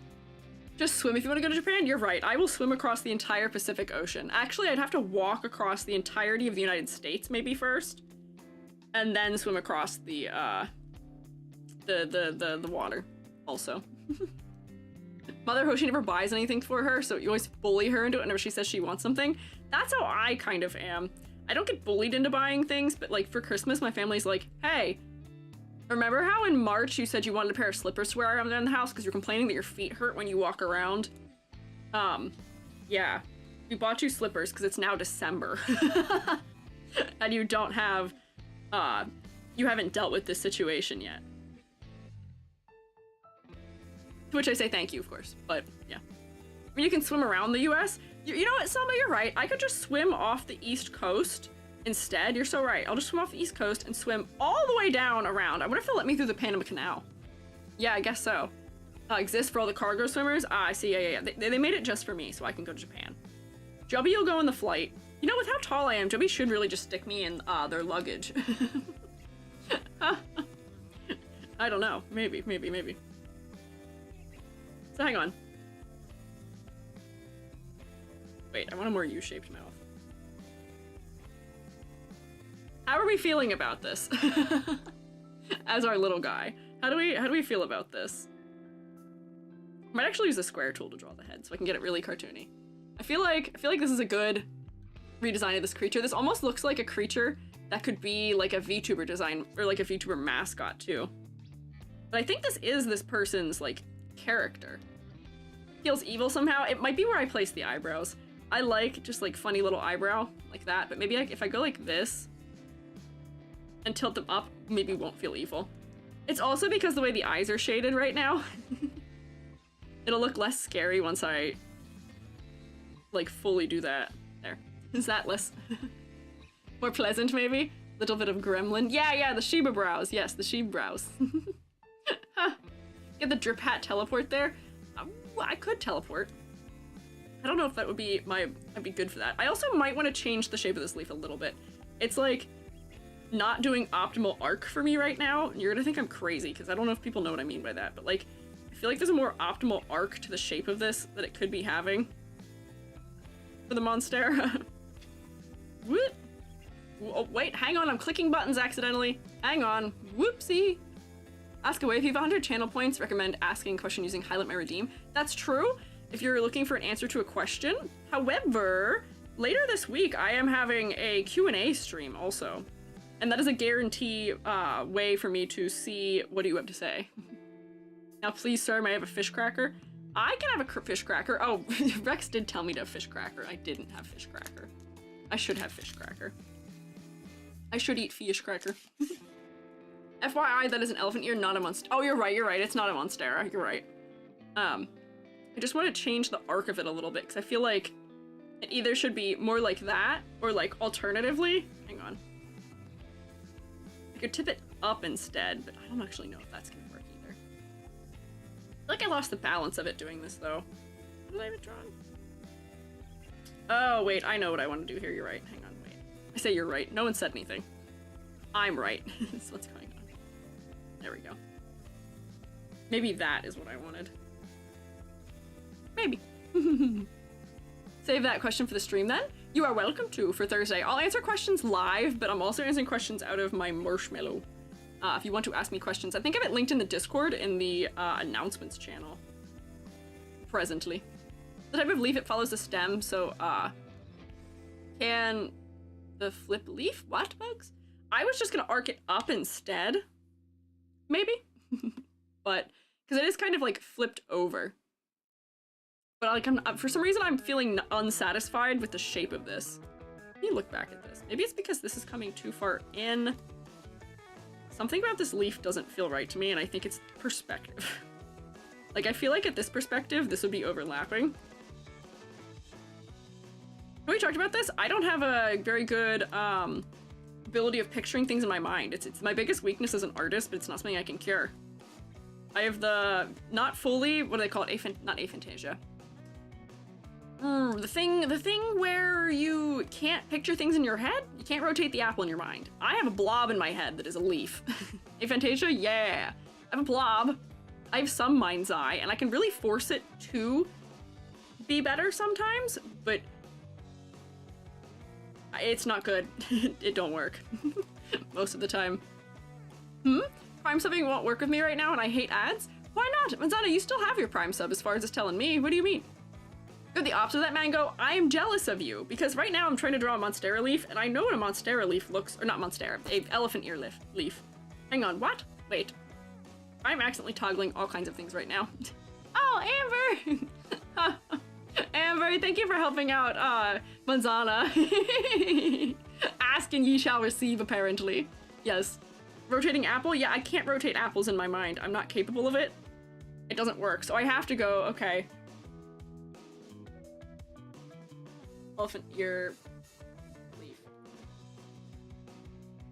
Speaker 1: Just swim if you want to go to Japan. You're right. I will swim across the entire Pacific Ocean. Actually, I'd have to walk across the entirety of the United States maybe first, and then swim across the water also. Mother Hoshi never buys anything for her, so you always bully her into it whenever she says she wants something. That's how I kind of am. I don't get bullied into buying things, but like for Christmas, my family's like, hey, remember how in March you said you wanted a pair of slippers to wear around in the house because you're complaining that your feet hurt when you walk around? Yeah, we bought you slippers because it's now December. And you don't have, you haven't dealt with this situation yet. To which I say thank you, of course, but yeah. I mean, you can swim around the US. You know what, Selma, you're right. I could just swim off the East Coast instead. You're so right. I'll just swim off the East Coast and swim all the way down around. I wonder if they'll let me through the Panama Canal. Yeah, I guess so. Exists for all the cargo swimmers. I see, yeah. They made it just for me, so I can go to Japan. Jubby will go in the flight. You know, with how tall I am, Jubby should really just stick me in their luggage. I don't know. Maybe. So hang on. Wait, I want a more U-shaped mouth. How are we feeling about this? As our little guy. How do we feel about this? I might actually use the square tool to draw the head so I can get it really cartoony. I feel like this is a good redesign of this creature. This almost looks like a creature that could be like a VTuber design or like a VTuber mascot too. But I think this is this person's like character. Feels evil somehow. It might be where I place the eyebrows. I like just like funny little eyebrow like that, but maybe if I go like this and tilt them up, maybe won't feel evil. It's also because the way the eyes are shaded right now. It'll look less scary once I like fully do that. There. Is that less more pleasant maybe? Little bit of gremlin. Yeah, the Shiba brows. Yes, the Shiba brows. Get the drip hat teleport there. I could teleport. I don't know if that would be I'd be good for that. I also might want to change the shape of this leaf a little bit. It's like not doing optimal arc for me right now. You're gonna think I'm crazy because I don't know if people know what I mean by that, but like I feel like there's a more optimal arc to the shape of this that it could be having for the Monstera. What? Oh, wait, hang on, I'm clicking buttons accidentally. Hang on. Whoopsie. Ask away. If you have 100 channel points, recommend asking a question using highlight my redeem. That's true if you're looking for an answer to a question. However, later this week, I am having a Q&A stream also. And that is a guarantee way for me to see what do you have to say. Now, please, sir, may I have a fish cracker? I can have a fish cracker. Oh, Rex did tell me to have fish cracker. I didn't have fish cracker. I should have fish cracker. I should eat fish cracker. FYI, that is an elephant ear, not a monster. Oh, you're right. It's not a Monstera. You're right. I just want to change the arc of it a little bit because I feel like it either should be more like that or like alternatively. Hang on. I could tip it up instead, but I don't actually know if that's going to work either. I feel like I lost the balance of it doing this though. What did I have it drawn? Oh, wait. I know what I want to do here. You're right. Hang on. Wait. I say you're right. No one said anything. I'm right. That's what's going on. There we go. Maybe that is what I wanted. Maybe. Save that question for the stream then. You are welcome to for Thursday. I'll answer questions live, but I'm also answering questions out of my marshmallow. If you want to ask me questions, I think I have it linked in the Discord in the announcements channel. Presently. The type of leaf, it follows the stem, so can the flip leaf? What bugs? I was just gonna arc it up instead. Maybe. But, because it is kind of like flipped over. But like, for some reason I'm feeling unsatisfied with the shape of this. Let me look back at this. Maybe it's because this is coming too far in. Something about this leaf doesn't feel right to me, and I think it's perspective. Like, I feel like at this perspective, this would be overlapping. Have we talked about this? I don't have a very good, ability of picturing things in my mind. It's my biggest weakness as an artist, but it's not something I can cure. I have the, not fully, what do they call it? Not aphantasia. The thing where you can't picture things in your head? You can't rotate the apple in your mind. I have a blob in my head that is a leaf. Aphantasia? Yeah. I have a blob. I have some mind's eye, and I can really force it to be better sometimes, but it's not good. It don't work. Most of the time. Prime subbing won't work with me right now and I hate ads? Why not? Manzana, you still have your Prime sub as far as it's telling me. What do you mean? You're the opposite of that, Mango. I am jealous of you because right now I'm trying to draw a Monstera leaf and I know what a Monstera leaf looks, or not Monstera, a elephant ear leaf. Hang on, what? Wait. I'm accidentally toggling all kinds of things right now. Oh, Amber! Amber, thank you for helping out, Manzana. Ask and ye shall receive, apparently. Yes. Rotating apple? Yeah, I can't rotate apples in my mind. I'm not capable of it. It doesn't work, so I have to go, okay. Elephant ear leaf.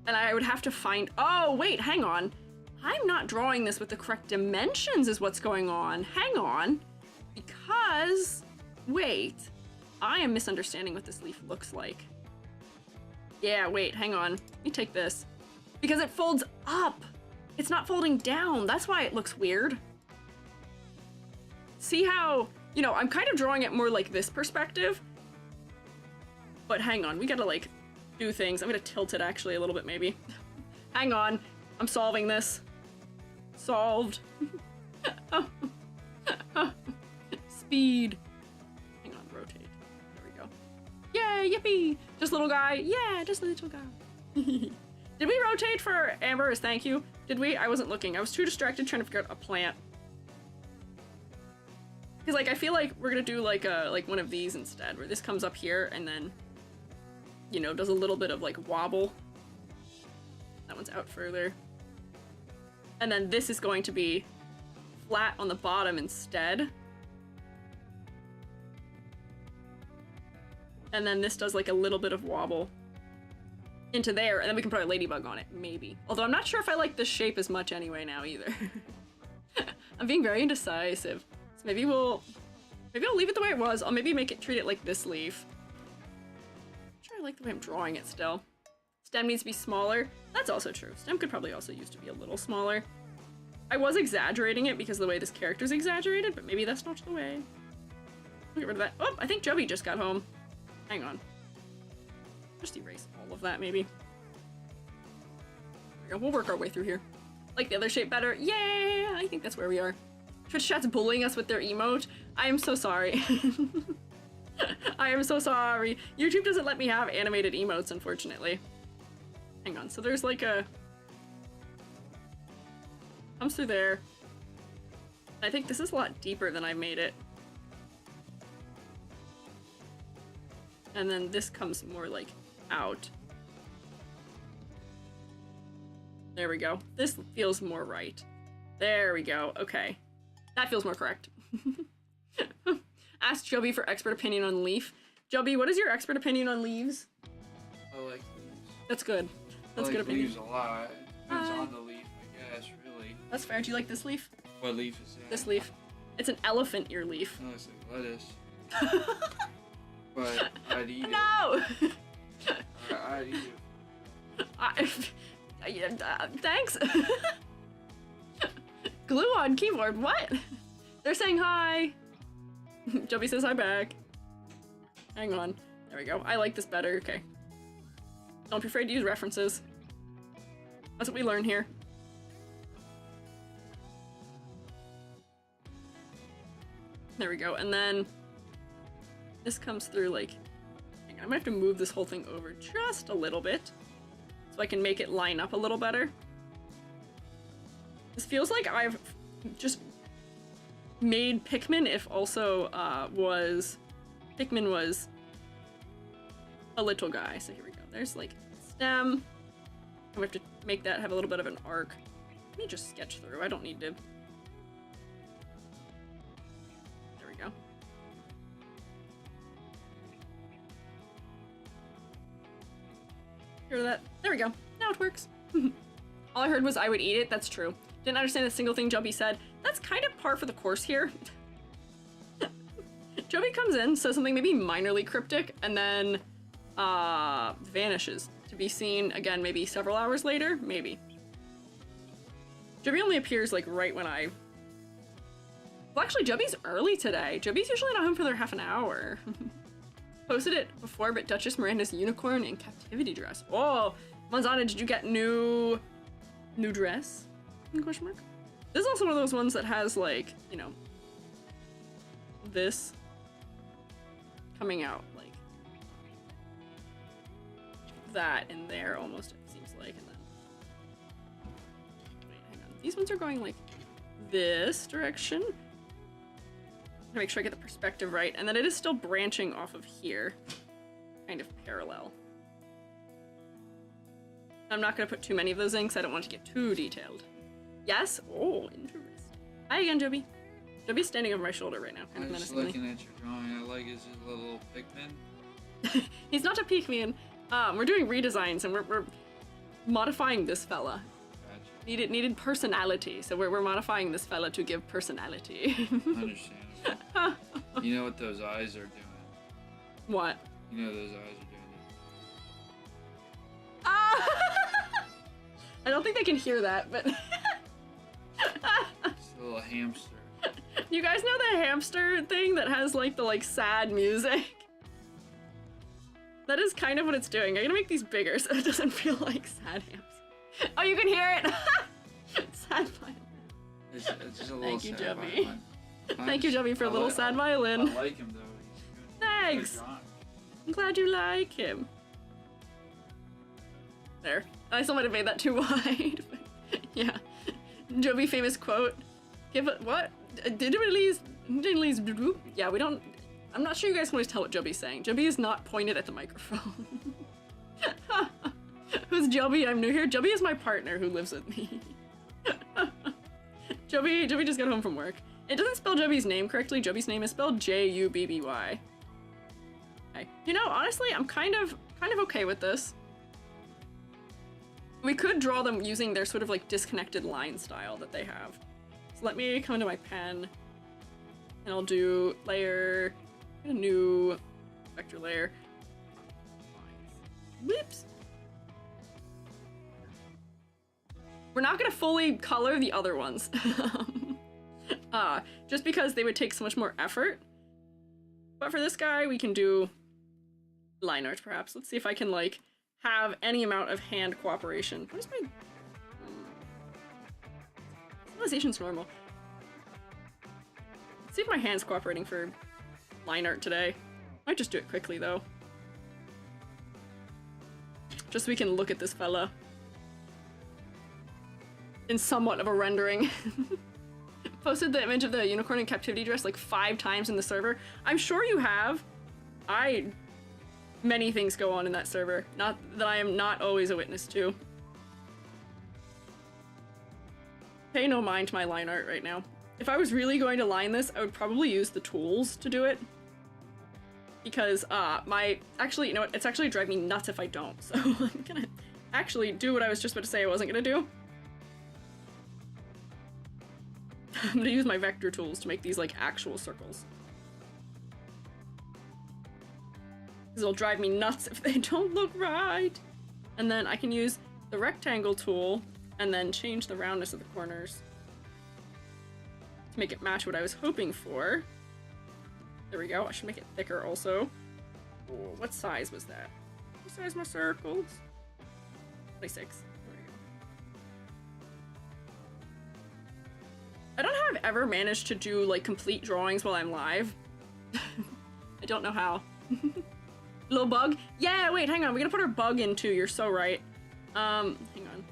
Speaker 1: And I would have to find, oh, wait, hang on. I'm not drawing this with the correct dimensions is what's going on. Hang on. Because, wait, I am misunderstanding what this leaf looks like. Yeah, wait, hang on. Let me take this. Because it folds up. It's not folding down. That's why it looks weird. See how, you know, I'm kind of drawing it more like this perspective. But hang on, we gotta like do things. I'm gonna tilt it actually a little bit maybe. Hang on, I'm solving this. Solved. Speed. Hang on, rotate. There we go. Yay, yippee! Just little guy. Yeah, just little guy. Did we rotate for Amber as thank you? Did we? I wasn't looking. I was too distracted trying to figure out a plant. Because like I feel like we're gonna do like one of these instead, where this comes up here and then, you know, does a little bit of like wobble. That one's out further. And then this is going to be flat on the bottom instead. And then this does like a little bit of wobble into there, and then we can put our ladybug on it, maybe. Although I'm not sure if I like this shape as much anyway now either. I'm being very indecisive. So maybe I'll leave it the way it was. I'll maybe treat it like this leaf. I'm sure I like the way I'm drawing it still. Stem needs to be smaller. That's also true. Stem could probably also use to be a little smaller. I was exaggerating it because of the way this character's exaggerated, but maybe that's not the way. I'll get rid of that. Oh, I think Joey just got home. Hang on. Just erase all of that, maybe. There we go. We'll work our way through here. Like the other shape better. Yeah, I think that's where we are. Twitch chat's bullying us with their emote. I am so sorry. I am so sorry. YouTube doesn't let me have animated emotes, unfortunately. Hang on. So there's like a... comes through there. I think this is a lot deeper than I made it. And then this comes more like out. There we go. This feels more right. There we go. Okay. That feels more correct. Ask Joby for expert opinion on leaf. Joby, what is your expert opinion on leaves?
Speaker 3: I like leaves.
Speaker 1: That's good. That's
Speaker 3: I
Speaker 1: good
Speaker 3: like
Speaker 1: opinion.
Speaker 3: leaves a lot. Depends on the leaf, I guess, really.
Speaker 1: That's fair. Do you like this leaf?
Speaker 3: What leaf is that?
Speaker 1: This leaf. It's an elephant ear leaf.
Speaker 3: No, it's like lettuce. But I'd eat
Speaker 1: No!
Speaker 3: it. I'd eat it.
Speaker 1: Thanks. Glue on keyboard. What? They're saying hi. Joby says hi back. Hang on. There we go. I like this better. Okay. Don't be afraid to use references. That's what we learn here. There we go. And then this comes through like... hang on, I'm gonna have to move this whole thing over just a little bit so I can make it line up a little better. This feels like I've just made Pikmin if also Pikmin was a little guy. So here we go. There's like stem. And we have to make that have a little bit of an arc. Let me just sketch through. I don't need to. There we go. Hear that? There we go. Now it works. All I heard was I would eat it. That's true. Didn't understand a single thing Joby said. That's kind of par for the course here. Joby comes in, says something maybe minorly cryptic, and then vanishes. To be seen again maybe several hours later? Maybe. Joby only appears like right when I... well, actually, Joby's early today. Joby's usually not home for their half an hour. Posted it before, but Duchess Miranda's unicorn in captivity dress. Oh, Manzana, did you get new dress? Question mark. This is also one of those ones that has like, you know, this coming out like that in there almost, it seems like, and then wait, hang on. These ones are going like this direction. To make sure I get the perspective right, and then it is still branching off of here, kind of parallel. I'm not gonna put too many of those in because I don't want it to get too detailed. Yes? Oh, interesting. Hi again, Joby. Joby's standing over my shoulder right now, kind of
Speaker 3: I'm just
Speaker 1: menacingly.
Speaker 3: looking at your drawing. I like his little Pikmin.
Speaker 1: He's not a Pikmin. We're doing redesigns, and we're modifying this fella.
Speaker 3: Gotcha.
Speaker 1: Needed personality, so we're modifying this fella to give personality.
Speaker 3: Understandable. You know what those eyes are doing?
Speaker 1: What?
Speaker 3: You know those eyes are doing
Speaker 1: Ah! I don't think they can hear that, but
Speaker 3: little hamster.
Speaker 1: You guys know the hamster thing that has like the sad music? That is kind of what it's doing. I'm gonna make these bigger so it doesn't feel like sad hamster. Oh, you can hear it! Sad violin.
Speaker 3: It's just a little
Speaker 1: Thank you,
Speaker 3: sad
Speaker 1: Jubby.
Speaker 3: violin.
Speaker 1: Thank you, Jubby, for a little sad violin.
Speaker 3: I like him though. He's good.
Speaker 1: Thanks!
Speaker 3: Good drawing.
Speaker 1: I'm glad you like him. There. I still might have made that too wide. But yeah. Joby famous quote. Give it what? Did it release? Yeah, we don't. I'm not sure you guys can always tell what Joby's saying. Joby is not pointed at the microphone. Who's Joby? I'm new here. Joby is my partner who lives with me. Joby just got home from work. It doesn't spell Joby's name correctly. Joby's name is spelled Jubby. Okay. You know, honestly, I'm kind of okay with this. We could draw them using their sort of like disconnected line style that they have. So let me come into my pen and I'll do layer, a new vector layer. Whoops. We're not gonna fully color the other ones. Just because they would take so much more effort. But for this guy, we can do line art perhaps. Let's see if I can like have any amount of hand cooperation. What is my stilization's normal? Let's see if my hand's cooperating for line art today. Might just do it quickly though. Just so we can look at this fella in somewhat of a rendering. Posted the image of the unicorn in captivity dress like 5 times in the server. I'm sure you have. Many things go on in that server, not that I am not always a witness to. Pay no mind to my line art right now. If I was really going to line this, I would probably use the tools to do it. Because, actually, you know what, it's actually driving me nuts if I don't, so I'm gonna actually do what I was just about to say I wasn't gonna do. I'm gonna use my vector tools to make these, like, actual circles. It'll drive me nuts if they don't look right. And then I can use the rectangle tool and then change the roundness of the corners to make it match what I was hoping for. There we go. I should make it thicker also. Oh, what size was that? What size my circles? 26. There we go. I don't have ever managed to do like complete drawings while I'm live. I don't know how. Little bug? Yeah, wait, hang on. We gotta put our bug in too. You're so right. Hang on.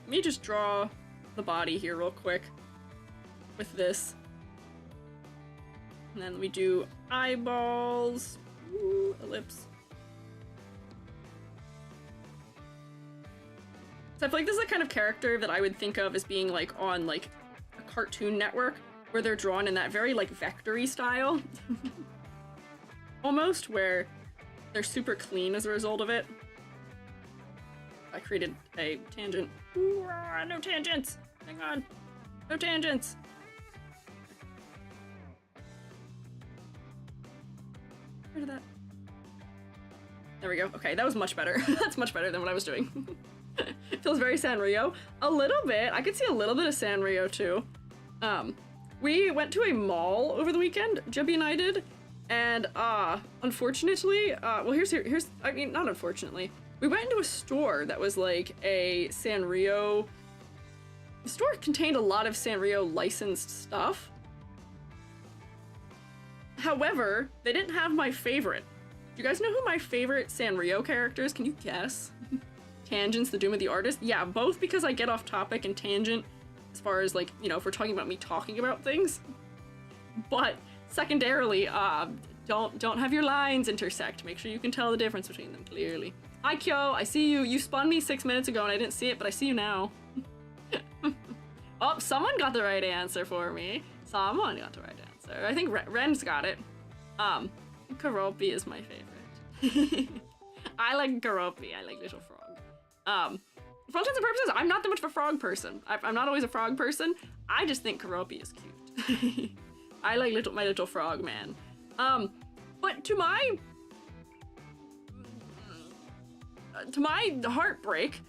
Speaker 1: Let me just draw the body here real quick with this. And then we do eyeballs. Ooh, ellipse. So I feel like this is the kind of character that I would think of as being like on like a Cartoon Network where they're drawn in that very like vectory style. Almost, where they're super clean as a result of it. I created a tangent. Ooh, no tangents! Hang on. No tangents! Where did that? There we go. Okay, that was much better. That's much better than what I was doing. Feels very Sanrio. A little bit. I could see a little bit of Sanrio too. We went to a mall over the weekend, Jubby and I did. And, unfortunately, well, here's, I mean, not unfortunately. We went into a store that was like a Sanrio. The store contained a lot of Sanrio licensed stuff. However, they didn't have my favorite. Do you guys know who my favorite Sanrio character is? Can you guess? Tangent's the Doom of the Artist? Yeah, both because I get off topic and Tangent as far as like, you know, if we're talking about me talking about things. But secondarily, don't have your lines intersect. Make sure you can tell the difference between them clearly. Hi, Kyo, I see you. You spun me 6 minutes ago and I didn't see it, but I see you now. Oh, someone got the right answer for me. Someone got the right answer. I think Ren's got it. Karopi is my favorite. I like Karopi. I like Little Frog. For all intents and purposes, I'm not that much of a frog person. I'm not always a frog person. I just think Karopi is cute. I like my little frog man. But to my heartbreak,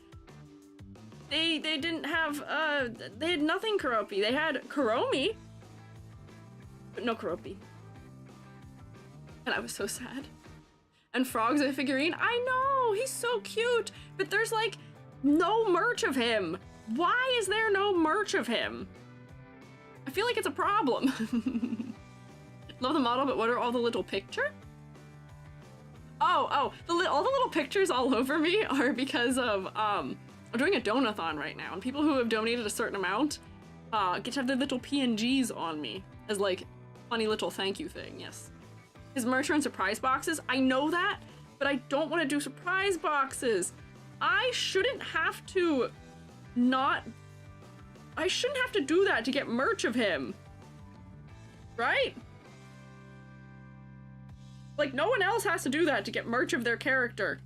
Speaker 1: they didn't have, they had nothing Kuropi. They had Kuromi, but no Kuropi. And I was so sad. And Frog's a figurine. I know, he's so cute, but there's like no merch of him. Why is there no merch of him? I feel like it's a problem. Love the model, but what are all the little picture? Oh, all the little pictures all over me are because of, I'm doing a donathon right now, and people who have donated a certain amount get to have their little PNGs on me as like funny little thank you thing, yes. His merch are in surprise boxes, I know that, but I don't want to do surprise boxes. I shouldn't have to do that to get merch of him. Right? Like, no one else has to do that to get merch of their character.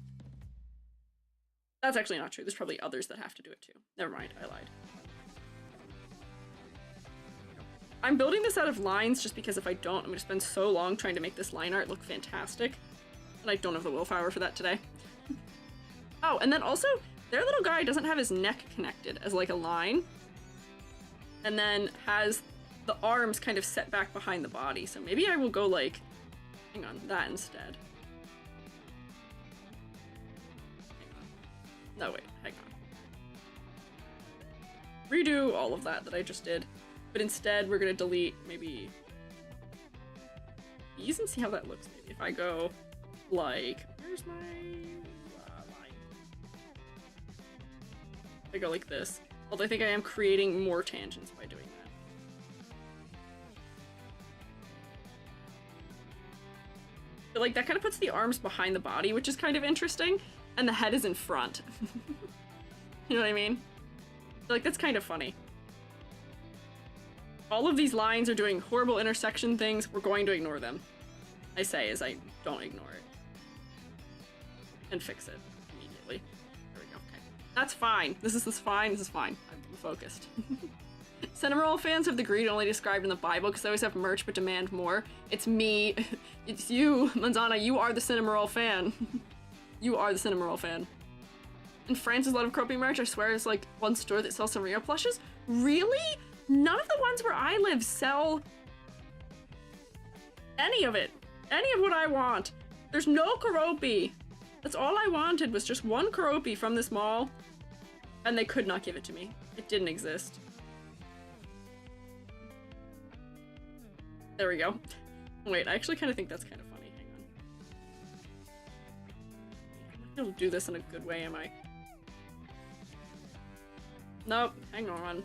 Speaker 1: That's actually not true. There's probably others that have to do it too. Never mind, I lied. I'm building this out of lines just because if I don't, I'm gonna spend so long trying to make this line art look fantastic. And I don't have the willpower for that today. Oh, and then also, their little guy doesn't have his neck connected as like a line. And then has the arms kind of set back behind the body. So maybe I will go like, hang on, that instead. Hang on. No, wait, hang on. Redo all of that I just did. But instead, we're gonna delete maybe these and see how that looks. Maybe if I go like, where's my line? I go like this. Although I think I am creating more tangents by doing that. But like that kind of puts the arms behind the body, which is kind of interesting, and the head is in front. You know what I mean? Like that's kind of funny. All of these lines are doing horrible intersection things. We're going to ignore them. I say as I don't ignore it. And fix it immediately. There we go. Okay. That's fine. This is fine. This is fine. I'm focused. Cinnamoroll fans have the greed only described in the Bible because they always have merch but demand more. It's me. It's you, Manzana. You are the Cinnamoroll fan. You are the Cinnamoroll fan. In France, there's a lot of Croppy merch. I swear it's like one store that sells some Rio plushes. Really? None of the ones where I live sell any of it. Any of what I want. There's no Kuropi. That's all I wanted was just one Kuropi from this mall. And they could not give it to me. It didn't exist. There we go. Wait, I actually kind of think that's kind of funny. Hang on. I'm not gonna do this in a good way, am I? Nope, hang on.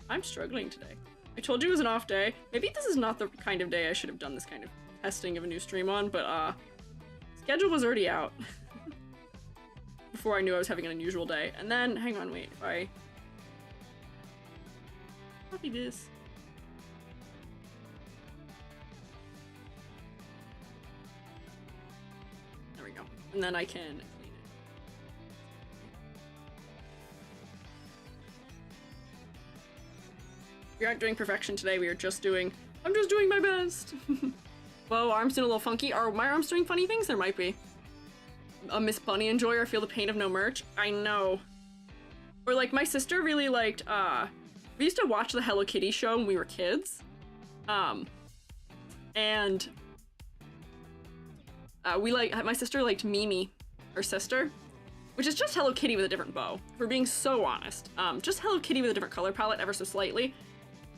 Speaker 1: I'm struggling today. I told you it was an off day. Maybe this is not the kind of day I should have done this kind of testing of a new stream on, but schedule was already out. Before I knew I was having an unusual day. And then, hang on, wait, if I copy this. There we go. And then I can clean it. We aren't doing perfection today, we are just doing, I'm just doing my best. Whoa, arms doing a little funky. Are my arms doing funny things? There might be. A Miss Bunny enjoyer, feel the pain of no merch. I know. Or like my sister really liked, we used to watch the Hello Kitty show when we were kids. And my sister liked Mimi, her sister, which is just Hello Kitty with a different bow. If we're being so honest. Just Hello Kitty with a different color palette ever so slightly.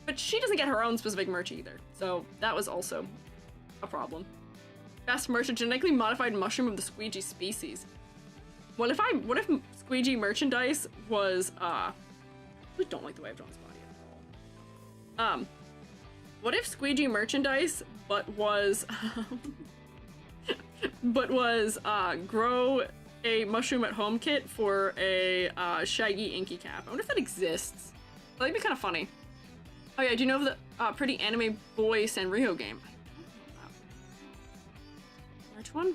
Speaker 1: But she doesn't get her own specific merch either. So that was also a problem. Best merch, a genetically modified mushroom of the Squiiji species. What if Squiiji merchandise was, I really don't like the way I've drawn his body at all. What if Squiiji merchandise, but was grow a mushroom at home kit for a shaggy inky cap? I wonder if that exists. That'd be kind of funny. Oh yeah, do you know the pretty anime boy Sanrio game? I don't know that one. Which one?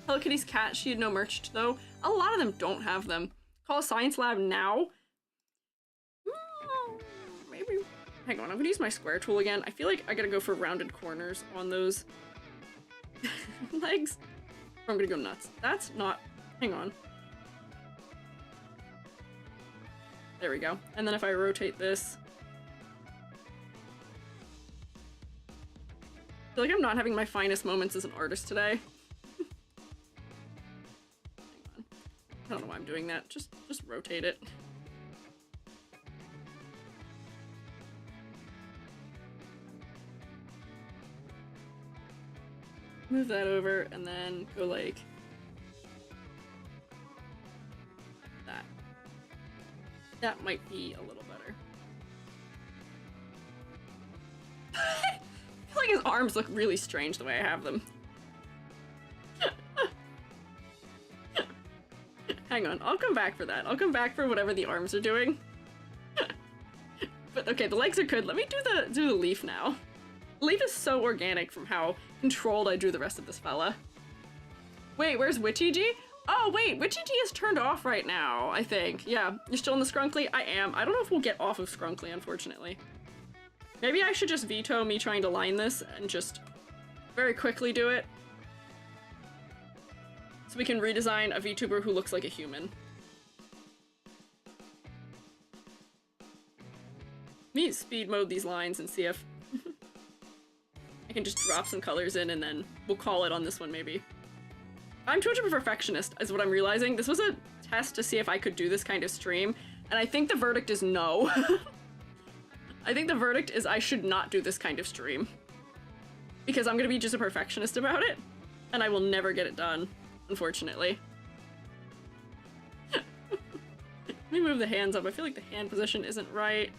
Speaker 1: Hello Kitty's cat, she had no merch though. A lot of them don't have them. Call a science lab now? Maybe. Hang on, I'm gonna use my square tool again. I feel like I gotta go for rounded corners on those legs. Or I'm gonna go nuts. That's not, hang on. There we go. And then if I rotate this... I feel like I'm not having my finest moments as an artist today. Hang on. I don't know why I'm doing that. Just rotate it. Move that over and then go like that. That might be a little better. I feel like his arms look really strange the way I have them. Hang on, I'll come back for that. I'll come back for whatever the arms are doing. But okay, the legs are good. Let me do the leaf now. The leaf is so organic from how controlled I drew the rest of this fella. Wait, where's Witchy? Oh wait, Witchy is turned off right now, I think. Yeah, you're still in the Scrunkly? I am. I don't know if we'll get off of Scrunkly, unfortunately. Maybe I should just veto me trying to line this and just very quickly do it. So we can redesign a VTuber who looks like a human. Let me speed mode these lines and see if I can just drop some colors in and then we'll call it on this one maybe. I'm too much of a perfectionist is what I'm realizing. This was a test to see if I could do this kind of stream, and I think the verdict is no. I think the verdict is I should not do this kind of stream. Because I'm gonna be just a perfectionist about it, and I will never get it done, unfortunately. Let me move the hands up. I feel like the hand position isn't right.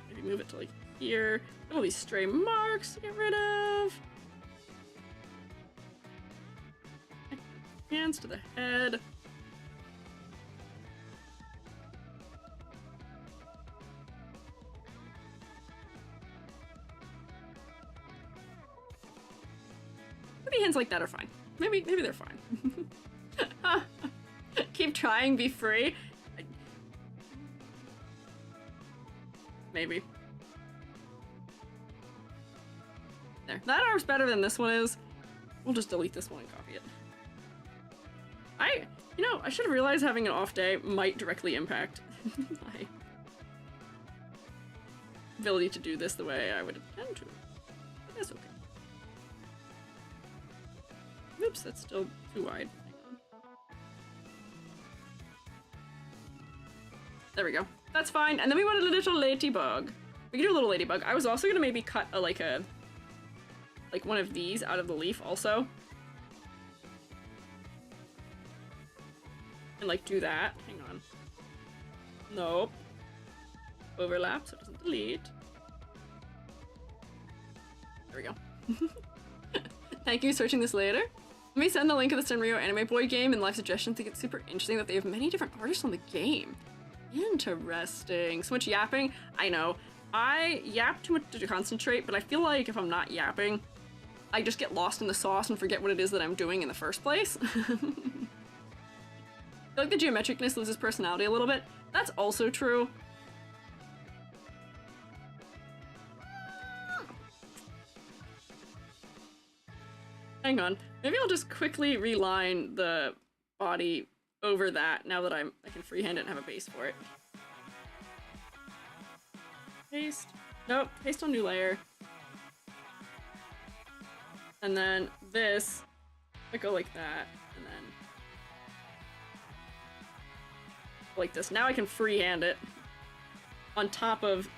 Speaker 1: Maybe move it to like here. All these stray marks to get rid of. Hands to the head. Maybe hands like that are fine. Maybe they're fine. Keep trying, be free. Maybe. There. That arm's better than this one is. We'll just delete this one and copy it. You know, I should have realized having an off day might directly impact my ability to do this the way I would intend to. But that's okay. Oops, that's still too wide. Hang on. There we go. That's fine. And then we wanted a little ladybug. We can do a little ladybug. I was also gonna maybe cut like one of these out of the leaf also. And like do that. Hang on. Nope. Overlap so it doesn't delete. There we go. Thank you for searching this later. Let me send the link of the Sanrio Anime Boy game and live suggestions. I think it's super interesting that they have many different artists on the game. Interesting. So much yapping. I know. I yap too much to concentrate, but I feel like if I'm not yapping, I just get lost in the sauce and forget what it is that I'm doing in the first place. I feel like the geometricness loses personality a little bit. That's also true. Hang on. Maybe I'll just quickly reline the body over that now that I can freehand it and have a base for it. Paste. Nope. Paste on new layer. And then this, I go like that, and then like this. Now I can freehand it on top of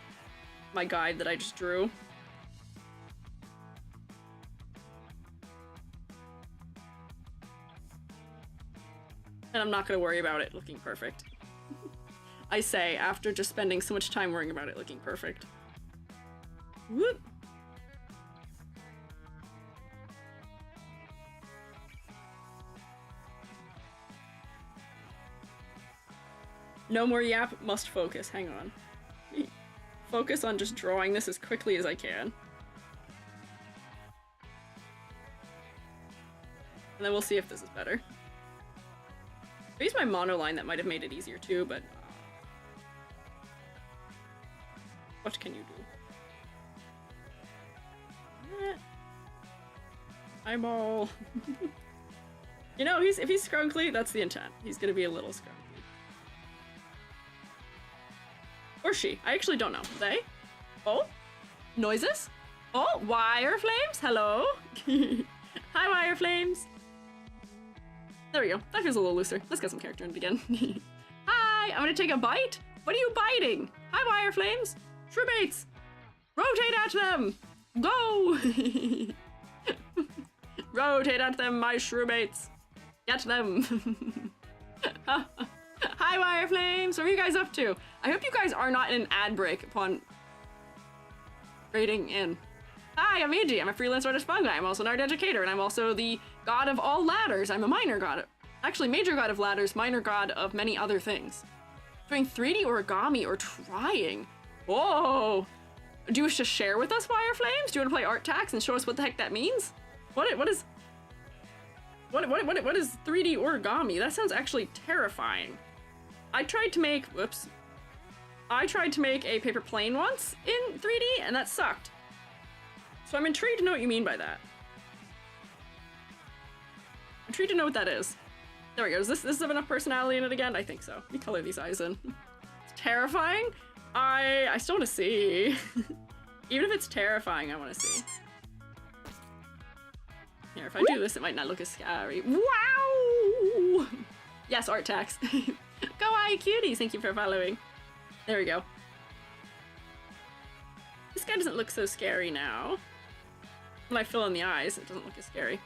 Speaker 1: my guide that I just drew. And I'm not gonna worry about it looking perfect. I say, after just spending so much time worrying about it looking perfect. Whoop! No more yap, must focus. Hang on. Focus on just drawing this as quickly as I can. And then we'll see if this is better. If I use my monoline, that might have made it easier too, but what can you do? Eyeball. You know, if he's scrunkly, that's the intent. He's gonna be a little scrunkly. Or she. I actually don't know. They? Oh? Noises? Oh, wire flames? Hello? Hi, wire flames. There we go. That feels a little looser. Let's get some character in it again. Hi, I'm gonna take a bite. What are you biting? Hi, wire flames. SHROOMATEs. Rotate at them. Go. Rotate at them, my SHROOMATEs. Get them. Hi, wire flames. What are you guys up to? I hope you guys are not in an ad break upon rating in. Hi, I'm Eiji. I'm a freelance artist manga. I'm also an art educator, and I'm also the god of all ladders. I'm a minor god. Actually, major god of ladders, minor god of many other things. Doing 3D origami or trying. Whoa. Do you wish to share with us, wire flames? Do you want to play art tax and show us what the heck that means? What is 3D origami? That sounds actually terrifying. I tried to make a paper plane once in 3D, and that sucked. So I'm intrigued to know what you mean by that. I'm intrigued to know what that is. There we go. Does this have enough personality in it again? I think so. Let me color these eyes in. It's terrifying. I still want to see. Even if it's terrifying, I want to see. Here, if I do this, it might not look as scary. Wow! Yes, art tax. Kawaii cuties, thank you for following. There we go. This guy doesn't look so scary now. When I fill in the eyes, it doesn't look as scary.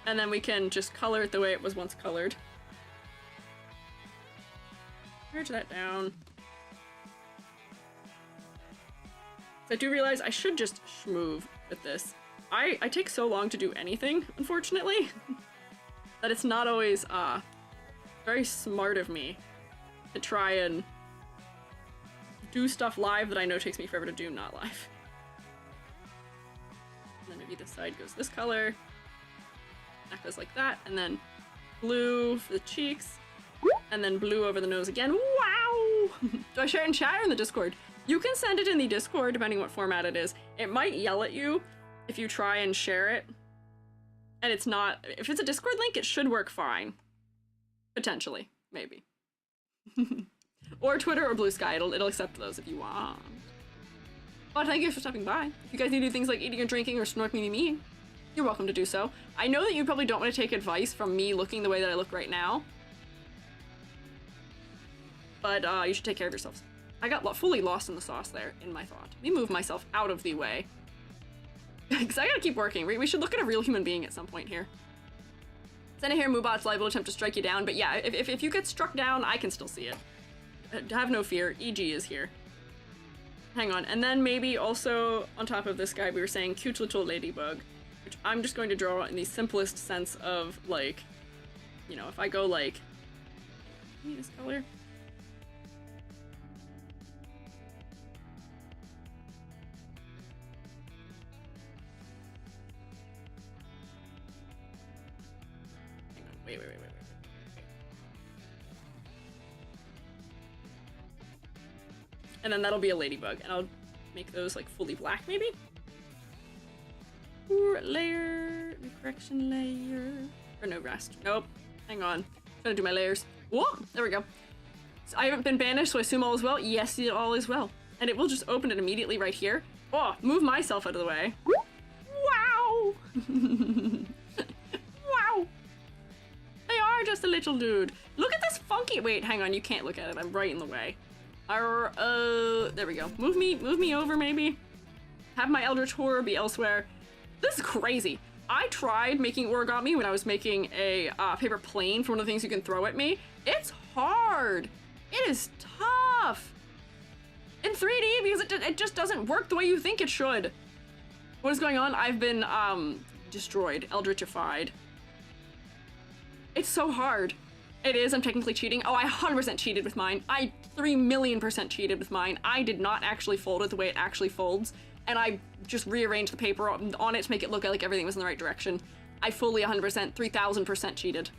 Speaker 1: And then we can just color it the way it was once colored. Merge that down. So I do realize I should just schmoove with this. I take so long to do anything, unfortunately, that it's not always very smart of me to try and do stuff live that I know takes me forever to do not live. And then maybe this side goes this color, that goes like that, and then blue for the cheeks, and then blue over the nose again. Wow! Do I share it in chat or in the Discord? You can send it in the Discord depending what format it is. It might yell at you if you try and share it, and it's not, if it's a Discord link, it should work fine. Potentially, maybe. Or Twitter or Blue Sky, it'll accept those if you want. But thank you for stopping by. If you guys need to do things like eating or drinking or snorking me, you're welcome to do so. I know that you probably don't want to take advice from me looking the way that I look right now, but you should take care of yourselves. I got fully lost in the sauce there, in my thought. Let me move myself out of the way. Because I gotta keep working. We should look at a real human being at some point here. Send it here, Moobot's liable to attempt to strike you down, but yeah, if you get struck down, I can still see it. Have no fear, EG is here. Hang on, and then maybe also on top of this guy, we were saying cute little ladybug, which I'm just going to draw in the simplest sense of, like, you know, if I go like, give me this color. Wait. And then that'll be a ladybug, and I'll make those like fully black, maybe? Or layer, correction layer, or no rest. Nope, hang on. I'm gonna do my layers. Whoa, there we go. So I haven't been banished, so I assume all is well. Yes, all is well. And it will just open it immediately right here. Oh, move myself out of the way. Wow! Wow! They are just a little dude. Look at this funky, wait, hang on, you can't look at it, I'm right in the way. There we go. Move me over, maybe? Have my Eldritch Horror be elsewhere. This is crazy. I tried making origami when I was making a paper plane for one of the things you can throw at me. It's hard. It is tough. In 3D, because it just doesn't work the way you think it should. What is going on? I've been, destroyed. Eldritchified. It's so hard. It is, I'm technically cheating. Oh, I 100% cheated with mine. I 3,000,000% cheated with mine. I did not actually fold it the way it actually folds, and I just rearranged the paper on it to make it look like everything was in the right direction. I fully 100%, 3,000% cheated.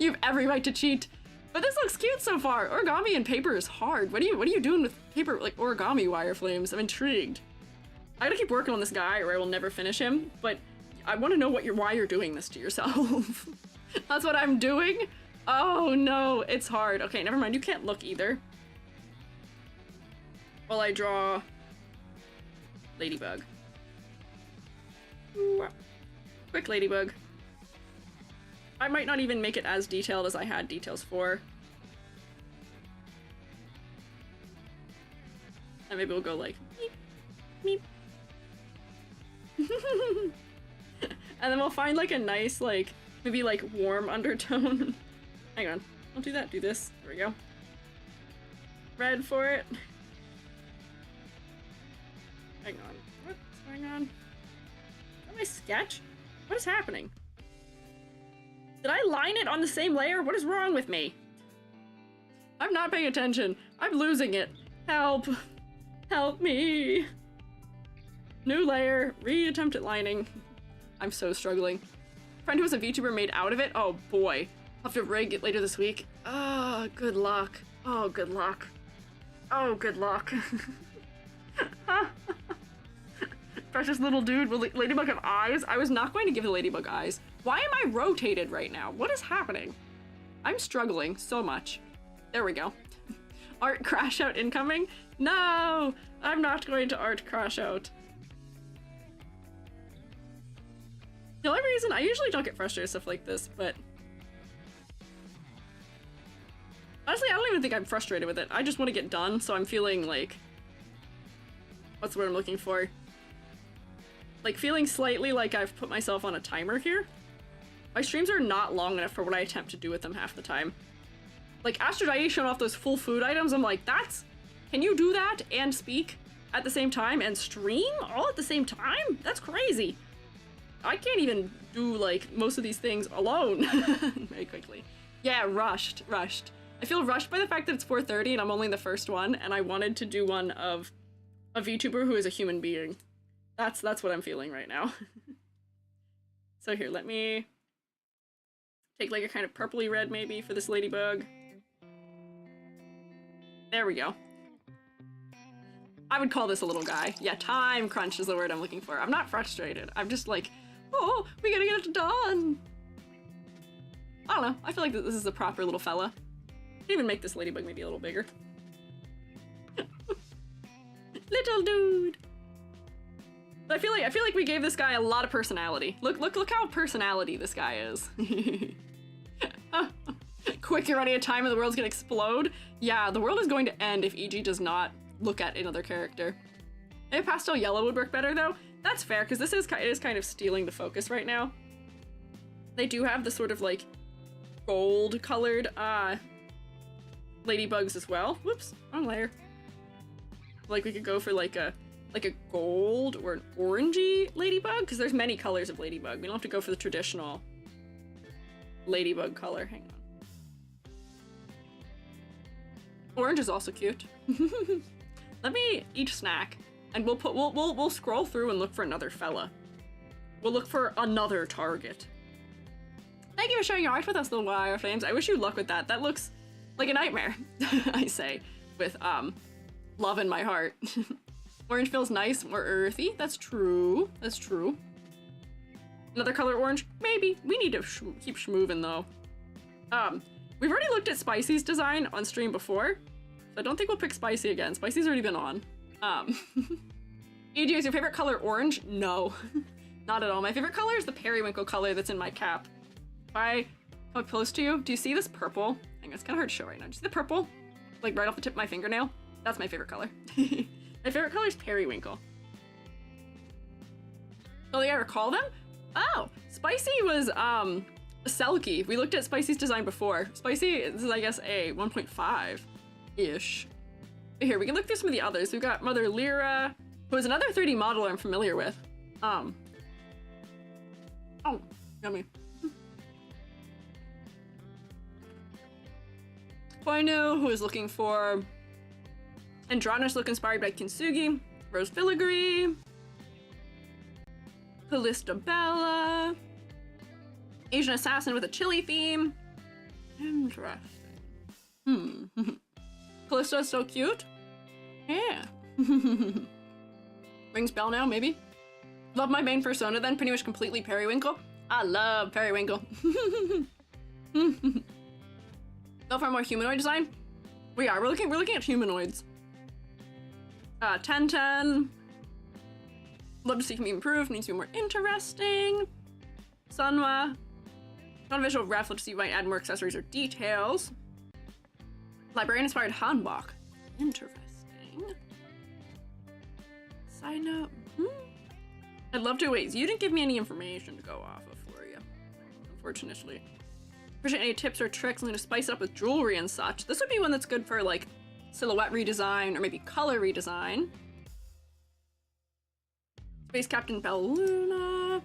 Speaker 1: You have every right to cheat. But this looks cute so far. Origami and paper is hard. What are you doing with paper, like origami wire flames? I'm intrigued. I gotta keep working on this guy or I will never finish him, but I want to know why you're doing this to yourself. That's what I'm doing? Oh no, it's hard. Okay, never mind, you can't look either. while I draw Ladybug. Ooh. Quick Ladybug. I might not even make it as detailed as I had details for. And maybe we'll go like meep, meep. And then we'll find like a nice, like, maybe like warm undertone. Hang on, don't do that, do this. There we go. Red for it. Hang on, what's going on? Is that my sketch? What is happening? Did I line it on the same layer? What is wrong with me? I'm not paying attention. I'm losing it. Help. Help me. New layer. Reattempt at lining. I'm so struggling. Friend who was a VTuber made out of it? Oh boy. I'll have to rig it later this week. Oh, good luck. Oh, good luck. Oh, good luck. Precious little dude. Will Ladybug have eyes? I was not going to give the Ladybug eyes. Why am I rotated right now? What is happening? I'm struggling so much. There we go. Art crash out incoming? No! I'm not going to art crash out. The only reason, I usually don't get frustrated with stuff like this, but honestly, I don't even think I'm frustrated with it. I just want to get done, so I'm feeling like, what's the word I'm looking for? Like feeling slightly like I've put myself on a timer here. My streams are not long enough for what I attempt to do with them half the time. Like Aphrodite showing off those full food items, I'm like, can you do that and speak at the same time and stream all at the same time? That's crazy. I can't even do like most of these things alone very quickly. Yeah, rushed. I feel rushed by the fact that it's 4:30 and I'm only the first one, and I wanted to do one of a VTuber who is a human being. That's what I'm feeling right now. So here, let me take like a kind of purpley red maybe for this Ladybug. There we go. I would call this a little guy. Yeah, time crunch is the word I'm looking for. I'm not frustrated. I'm just like, oh, we gotta get it done. I don't know. I feel like this is a proper little fella. I'd even make this Ladybug maybe a little bigger. Little dude. But I feel like we gave this guy a lot of personality. Look how personality this guy is. Quick, you're running out of time and the world's gonna explode. Yeah, the world is going to end if EG does not look at another character. Maybe pastel yellow would work better though. That's fair, because it is kind of stealing the focus right now. They do have the sort of like gold colored Ladybugs as well. Whoops, wrong layer. Like we could go for like a gold or an orangey Ladybug, because there's many colors of Ladybug. We don't have to go for the traditional Ladybug color. Hang on. Orange is also cute. Let me eat snack, and we'll scroll through and look for another fella. We'll look for another target. Thank you for sharing your art with us, little wire flames. I wish you luck with that. That looks like a nightmare, I say, with love in my heart. Orange feels nice, more earthy. That's true. That's true. Another color orange? Maybe. We need to keep schmoovin' though. We've already looked at Spicy's design on stream before, so I don't think we'll pick Spicy again. Spicy's already been on. EG, is your favorite color orange? No, not at all. My favorite color is the periwinkle color that's in my cap. If I come up close to you, do you see this purple? Hang on, it's kind of hard to show right now. Do you see the purple? Like right off the tip of my fingernail? That's my favorite color. My favorite color is periwinkle. Oh, I recall them? Oh, Spicy was Selkie. We looked at Spicy's design before. Spicy is, I guess, a 1.5-ish. Here, we can look through some of the others. We've got Mother Lyra, who is another 3D model I'm familiar with. Oh, yummy. Koinu, who is looking for Andronish look inspired by Kintsugi, Rose Filigree, Callista Bella, Asian assassin with a chili theme. Interesting. Callista's so cute. Yeah. Rings bell now, maybe. Love my main persona then, pretty much completely periwinkle. I love periwinkle. Go for a more humanoid design? We're looking at humanoids. 10-10. Love to see can be improved, needs to be more interesting. Sunwa. Not a visual ref, love to see you might add more accessories or details. Librarian inspired hanbok. Interesting. Side note. I'd love to wait. You didn't give me any information to go off of for you, unfortunately. Appreciate any tips or tricks. I'm gonna spice it up with jewelry and such. This would be one that's good for like silhouette redesign or maybe color redesign. Space Captain Belluna.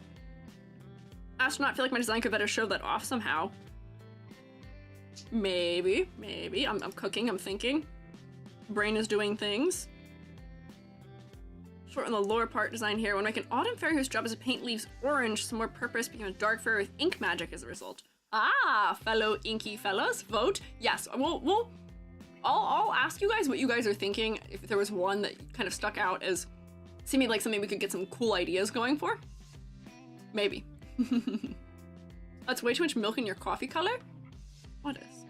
Speaker 1: Astronaut, I feel like my design could better show that off somehow. Maybe. I'm cooking, I'm thinking. Brain is doing things. Shorten the lower part design here. When I make an autumn fairy whose job is to paint leaves orange, some more purpose, become a dark fairy with ink magic as a result. Ah, fellow inky fellas, vote. Yes, I'll ask you guys what you guys are thinking. If there was one that kind of stuck out as seeming like something we could get some cool ideas going for. Maybe. That's way too much milk in your coffee color? What is?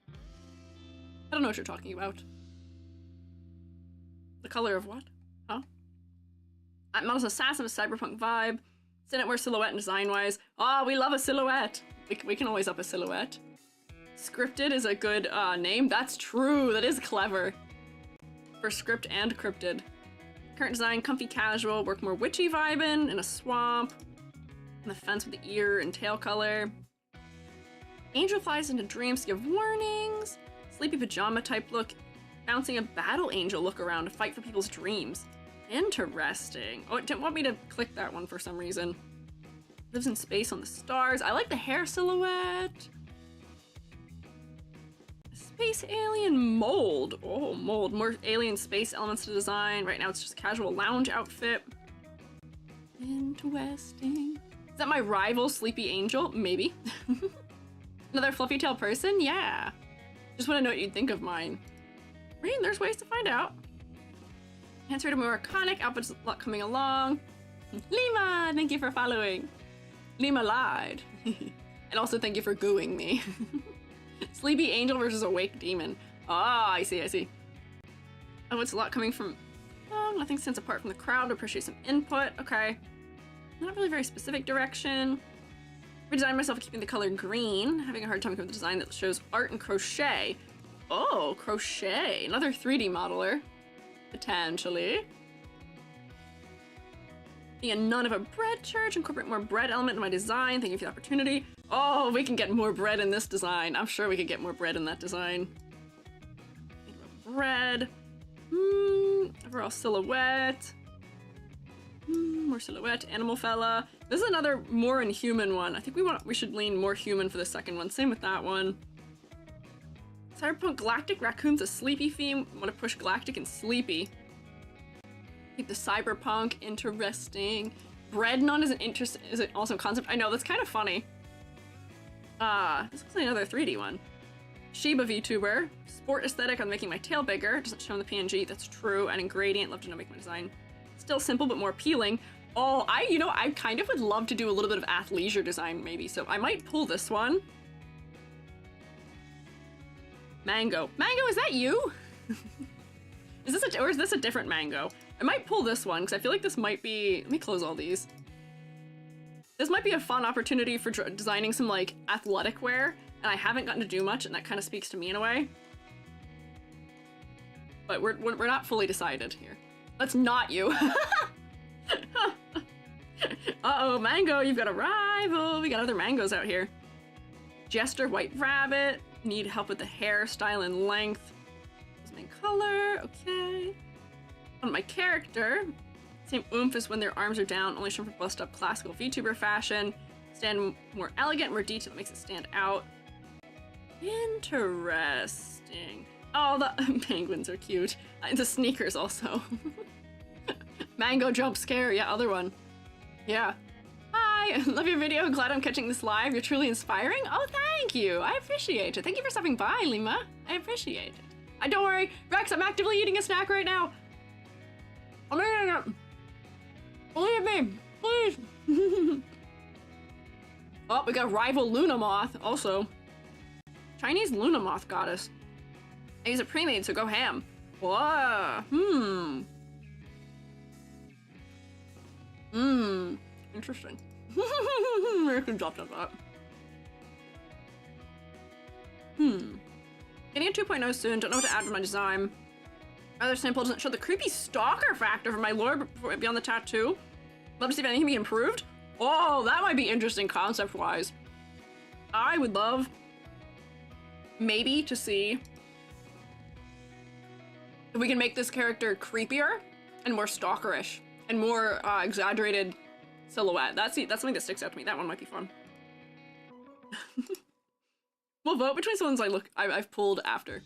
Speaker 1: I don't know what you're talking about. The color of what? Huh? Model's assassin with cyberpunk vibe. Send it more silhouette and design-wise. Oh, we love a silhouette. We can always up a silhouette. Scripted is a good name. That's true. That is clever. For script and cryptid. Current design, comfy casual. Work more witchy vibin' in a swamp. On the fence with the ear and tail color. Angel flies into dreams to give warnings. Sleepy pajama type look. Bouncing a battle angel look around to fight for people's dreams. Interesting. Oh, it didn't want me to click that one for some reason. Lives in space on the stars. I like the hair silhouette. Space alien mold. Oh, mold. More alien space elements to design. Right now it's just a casual lounge outfit. Interesting. Is that my rival Sleepy Angel? Maybe. Another fluffy tail person? Yeah. Just want to know what you'd think of mine. Reading, there's ways to find out. Answer to more iconic outfits, a lot coming along. Lima, thank you for following. Lima lied. And also thank you for gooing me. Sleepy Angel versus Awake Demon. Ah, I see. Oh, it's a lot coming from... Oh, nothing stands apart from the crowd. Appreciate some input. Okay. Not really very specific direction. Redesigned myself keeping the color green. Having a hard time coming up with a design that shows art and crochet. Oh, crochet. Another 3D modeler. Potentially. Being a nun of a bread church. Incorporate more bread element in my design. Thank you for the opportunity. Oh, we can get more bread in this design. I'm sure we could get more bread in that design. Bread. Overall silhouette. More silhouette. Animal fella. This is another more inhuman one. I think we should lean more human for the second one. Same with that one. Cyberpunk Galactic Raccoon's a sleepy theme. Want to push Galactic and sleepy. Keep the cyberpunk interesting. Bread nun is an awesome concept. I know, that's kind of funny. This looks like another 3D one. Shiba VTuber. Sport aesthetic on making my tail bigger. Doesn't show in the PNG. That's true. Adding gradient. Love to know make my design still simple but more appealing. Oh, I kind of would love to do a little bit of athleisure design maybe. So I might pull this one. Mango. Mango, is that you? Or is this a different mango? I might pull this one because I feel like this might be... Let me close all these. This might be a fun opportunity for designing some like athletic wear, and I haven't gotten to do much, and that kind of speaks to me in a way. But we're not fully decided here. That's not you. Uh-oh, Mango, you've got a rival. We got other mangoes out here. Jester, White Rabbit. Need help with the hairstyle and length. Main color, okay. On my character, same oomph as when their arms are down, only shown for bust up classical VTuber fashion. Stand more elegant, more detail that makes it stand out. Interesting. Oh, the penguins are cute. The sneakers also. Mango jump scare, yeah, other one. Yeah. Hi, love your video. Glad I'm catching this live. You're truly inspiring. Oh, thank you. I appreciate it. Thank you for stopping by, Lima. I appreciate it. Don't worry, Rex, I'm actively eating a snack right now. I'm eating it. Believe me, please. Oh, we got a rival Luna Moth also. Chinese Luna Moth goddess. I use a pre-made, so go ham. Whoa. Interesting. Very good job on that. Getting a 2.0 soon. Don't know what to add to my design. Other sample doesn't show the creepy stalker factor for my lore beyond the tattoo. Love to see if anything can be improved. Oh, that might be interesting concept-wise. I would love maybe to see if we can make this character creepier and more stalkerish and more exaggerated silhouette. That's something that sticks out to me. That one might be fun. We'll vote between some ones I've pulled after.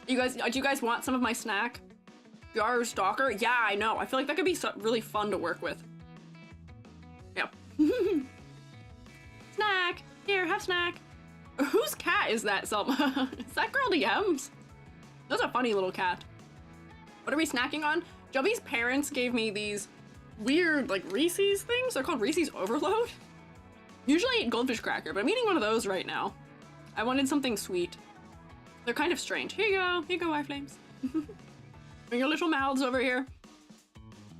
Speaker 1: Do you guys want some of my snack? Yar stalker? Yeah, I know. I feel like that could be really fun to work with. Yeah. Snack! Here, have snack. Whose cat is that, Selma? Is that Girl DMs? That's a funny little cat. What are we snacking on? Joby's parents gave me these weird, like, Reese's things. They're called Reese's Overload. Usually I eat goldfish cracker, but I'm eating one of those right now. I wanted something sweet. They're kind of strange. Here you go, Wireflames. Bring your little mouths over here.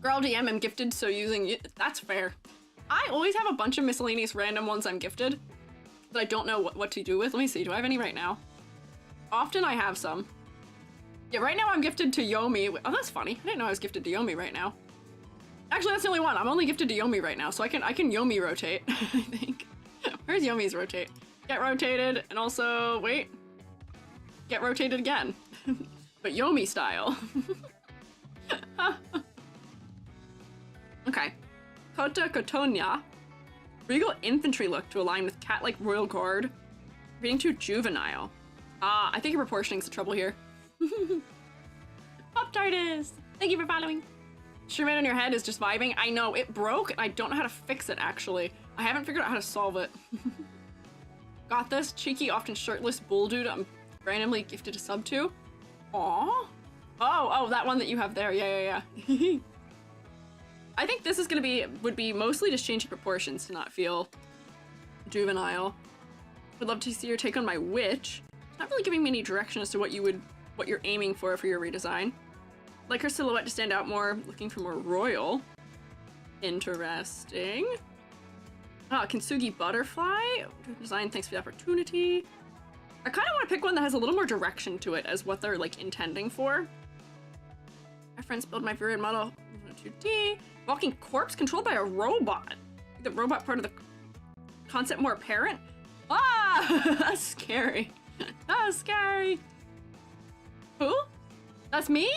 Speaker 1: Girl DM, I'm gifted, so using that's fair. I always have a bunch of miscellaneous random ones I'm gifted that I don't know what to do with. Let me see, do I have any right now? Often I have some. Yeah, right now I'm gifted to Yomi. Oh, that's funny. I didn't know I was gifted to Yomi right now. Actually, that's the only one. I'm only gifted to Yomi right now, so I can Yomi rotate, I think. Where's Yomi's rotate? Get rotated, and also, wait. Get rotated again. But Yomi style. Okay. Kota Kotonya. Regal infantry look to align with cat-like royal guard. Being too juvenile. I think your proportioning's the trouble here. Pop-Tartus! Thank you for following. SHROOMATE on your head is just vibing. I know, it broke, and I don't know how to fix it, actually. I haven't figured out how to solve it. Got this. Cheeky, often shirtless bull dude I'm randomly gifted a sub to. Aww. Oh, that one that you have there. Yeah. I think this is would be mostly just changing proportions to not feel juvenile. Would love to see your take on my witch. It's not really giving me any direction as to what you're aiming for your redesign. Like her silhouette to stand out more, looking for more royal. Interesting. Kintsugi Butterfly. Design, thanks for the opportunity. I kind of want to pick one that has a little more direction to it as what they're like intending for. My friends build my variant model 2D. Walking corpse controlled by a robot. The robot part of the concept more apparent. Ah, that's scary. That's scary. Who? That's me?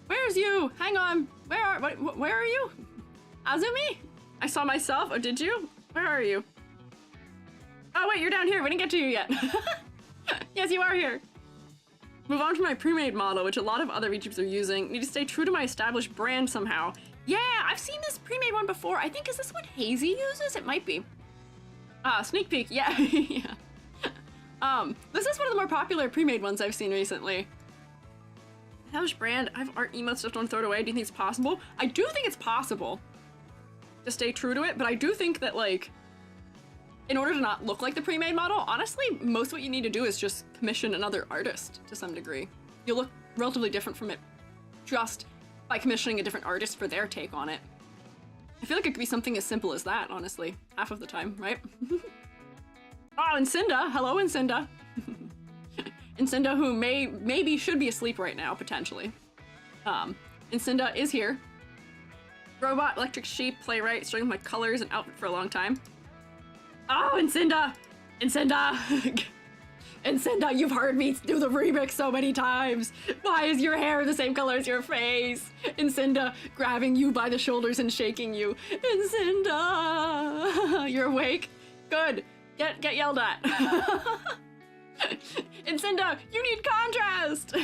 Speaker 1: Where's you? Hang on. Where are you? Azumi? I saw myself. Oh, did you? Where are you? Oh wait, you're down here. We didn't get to you yet. Yes, you are here. Move on to my pre-made model, which a lot of other VTubers are using. Need to stay true to my established brand somehow. Yeah, I've seen this pre-made one before. I think, is this what Hazy uses? It might be. Sneak peek. Yeah. Yeah. This is one of the more popular pre-made ones I've seen recently. Established brand. I have art emotes, just don't throw it away. Do you think it's possible? I do think it's possible to stay true to it, but I do think that, like, in order to not look like the pre-made model, honestly, most what you need to do is just commission another artist to some degree. You'll look relatively different from it just by commissioning a different artist for their take on it. I feel like it could be something as simple as that, honestly, half of the time, right? Oh, and Cinda. Hello, Incinda. Incinda, who maybe should be asleep right now, potentially. Incinda is here. Robot, electric sheep, playwright, struggling with my colors and outfit for a long time. Oh, Incinda! Incinda! Incinda, you've heard me do the remix so many times! Why is your hair the same color as your face? Incinda, grabbing you by the shoulders and shaking you. Incinda! You're awake? Good. Get yelled at. Incinda, you need contrast! I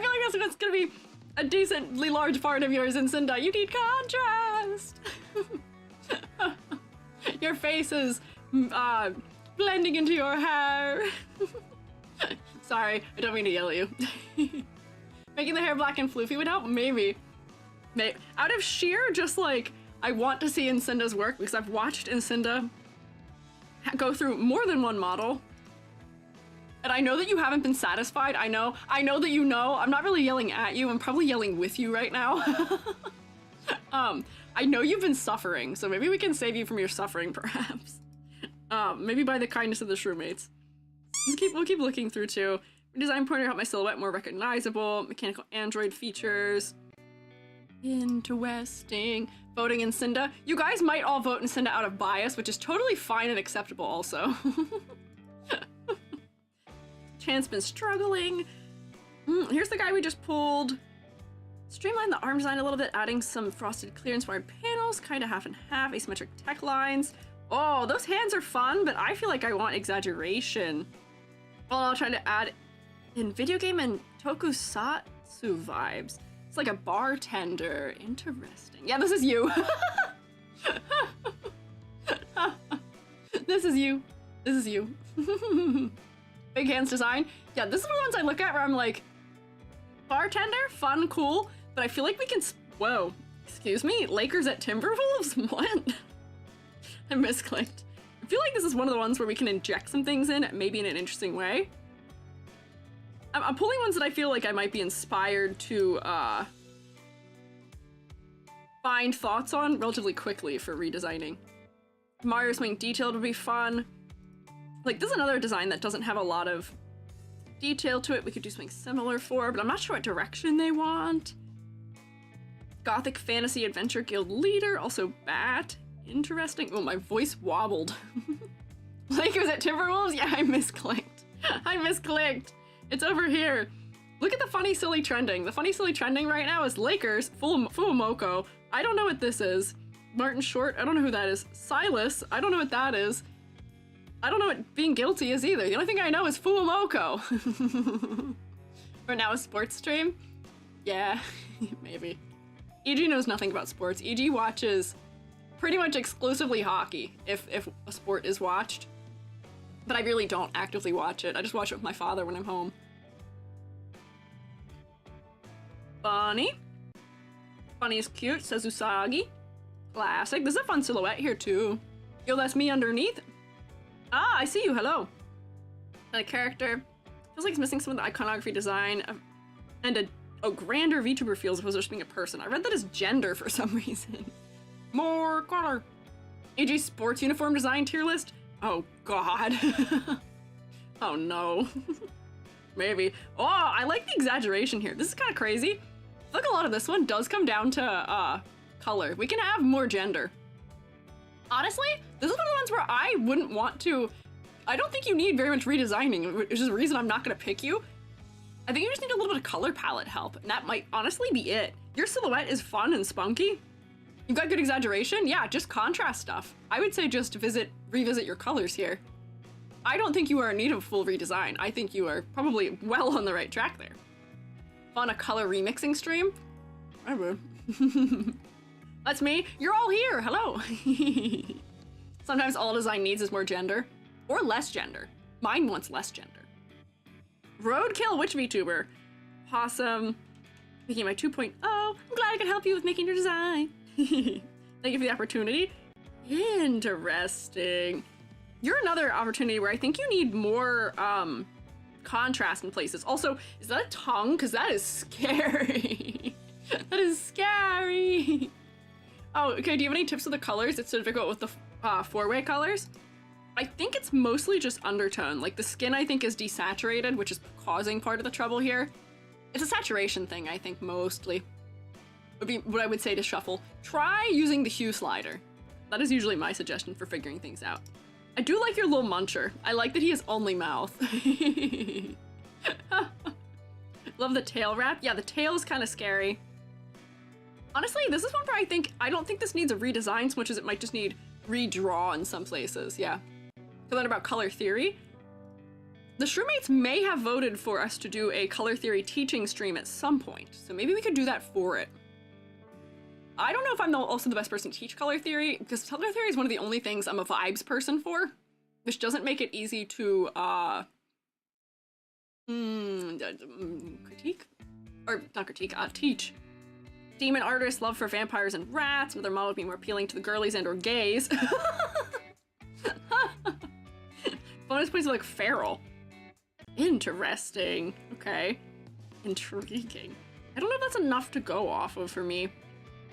Speaker 1: feel like that's what's gonna be a decently large part of yours, Incinda. You need contrast! Your face is blending into your hair. Sorry, I don't mean to yell at you. Making the hair black and floofy would help? Maybe. Out of sheer just like, I want to see Incinda's work because I've watched Incinda go through more than one model. And I know that you haven't been satisfied. I know that you know. I'm not really yelling at you. I'm probably yelling with you right now. I know you've been suffering, so maybe we can save you from your suffering, perhaps. Maybe by the kindness of the SHROOMATEs. We'll keep looking through too. Design pointer help my silhouette more recognizable. Mechanical android features. Interesting. Voting in Cinda. You guys might all vote in Cinda out of bias, which is totally fine and acceptable also. Chan's been struggling. Here's the guy we just pulled. Streamline the arm design a little bit, adding some frosted clear inspired panels, kind of half and half, asymmetric tech lines. Oh, those hands are fun, but I feel like I want exaggeration. Well, I'll try to add in video game and tokusatsu vibes. It's like a bartender. Interesting. Yeah, this is you. This is you. This is you. Big hands design. Yeah, this is the ones I look at where I'm like, bartender, fun, cool, but I feel like we can. Whoa, excuse me, Lakers at Timberwolves? What? I misclicked. I feel like this is one of the ones where we can inject some things in, maybe in an interesting way. I'm pulling ones that I feel like I might be inspired to find thoughts on relatively quickly for redesigning. Mario Swing detailed would be fun. Like, this is another design that doesn't have a lot of detail to it. We could do something similar for, but I'm not sure what direction they want. Gothic Fantasy Adventure Guild Leader, also Bat. Interesting. Oh, my voice wobbled. Like, was it Timberwolves? Yeah, I misclicked. I misclicked. It's over here. Look at the funny, silly trending. The funny, silly trending right now is Lakers, Fuumoko. I don't know what this is. Martin Short, I don't know who that is. Silas, I don't know what that is. I don't know what being guilty is either. The only thing I know is Fuumoko. Or now a sports stream? Yeah, maybe. EG knows nothing about sports. EG watches pretty much exclusively hockey, if a sport is watched. But I really don't actively watch it. I just watch it with my father when I'm home. Funny. Funny is cute, says Usagi. Classic. There's a fun silhouette here too. Yo, that's me underneath. Ah, I see you, hello. And a character. Feels like it's missing some of the iconography design. And a grander VTuber feel as opposed to just being a person. I read that as gender for some reason. More color. AG sports uniform design tier list. Oh god. Oh no. Maybe. Oh, I like the exaggeration here. This is kind of crazy. I think a lot of this one does come down to color. We can have more gender. Honestly, this is one of the ones where I wouldn't want to. I don't think you need very much redesigning, which is the reason I'm not going to pick you. I think you just need a little bit of color palette help, and that might honestly be it. Your silhouette is fun and spunky. You've got good exaggeration. Yeah, just contrast stuff. I would say just revisit your colors here. I don't think you are in need of a full redesign. I think you are probably well on the right track there. On a color remixing stream? I would. That's me. You're all here. Hello. Sometimes all design needs is more gender. Or less gender. Mine wants less gender. Roadkill Witch VTuber. Possum. Making my 2.0. I'm glad I could help you with making your design. Thank you for the opportunity. Interesting. You're another opportunity where I think you need more contrast in places. Also, is that a tongue? Because that is scary. That is scary. Oh, okay. Do you have any tips with the colors? It's difficult with the four-way colors. I think it's mostly just undertone. Like the skin, I think, is desaturated, which is causing part of the trouble here. It's a saturation thing, I think, mostly. Would be what I would say to shuffle. Try using the hue slider. That is usually my suggestion for figuring things out. I do like your little muncher. I like that he has only mouth. Love the tail wrap. Yeah, the tail is kind of scary. Honestly, this is one where I don't think this needs a redesign so much as it might just need redraw in some places. Yeah. So then about color theory. The SHROOMATEs may have voted for us to do a color theory teaching stream at some point, so maybe we could do that for it. I don't know if I'm also the best person to teach color theory, because color theory is one of the only things I'm a vibes person for, which doesn't make it easy to, critique? Or, not critique, teach. Demon artists, love for vampires and rats, another model would be more appealing to the girlies and or gays. Bonus points are like feral. Interesting. Okay. Intriguing. I don't know if that's enough to go off of for me.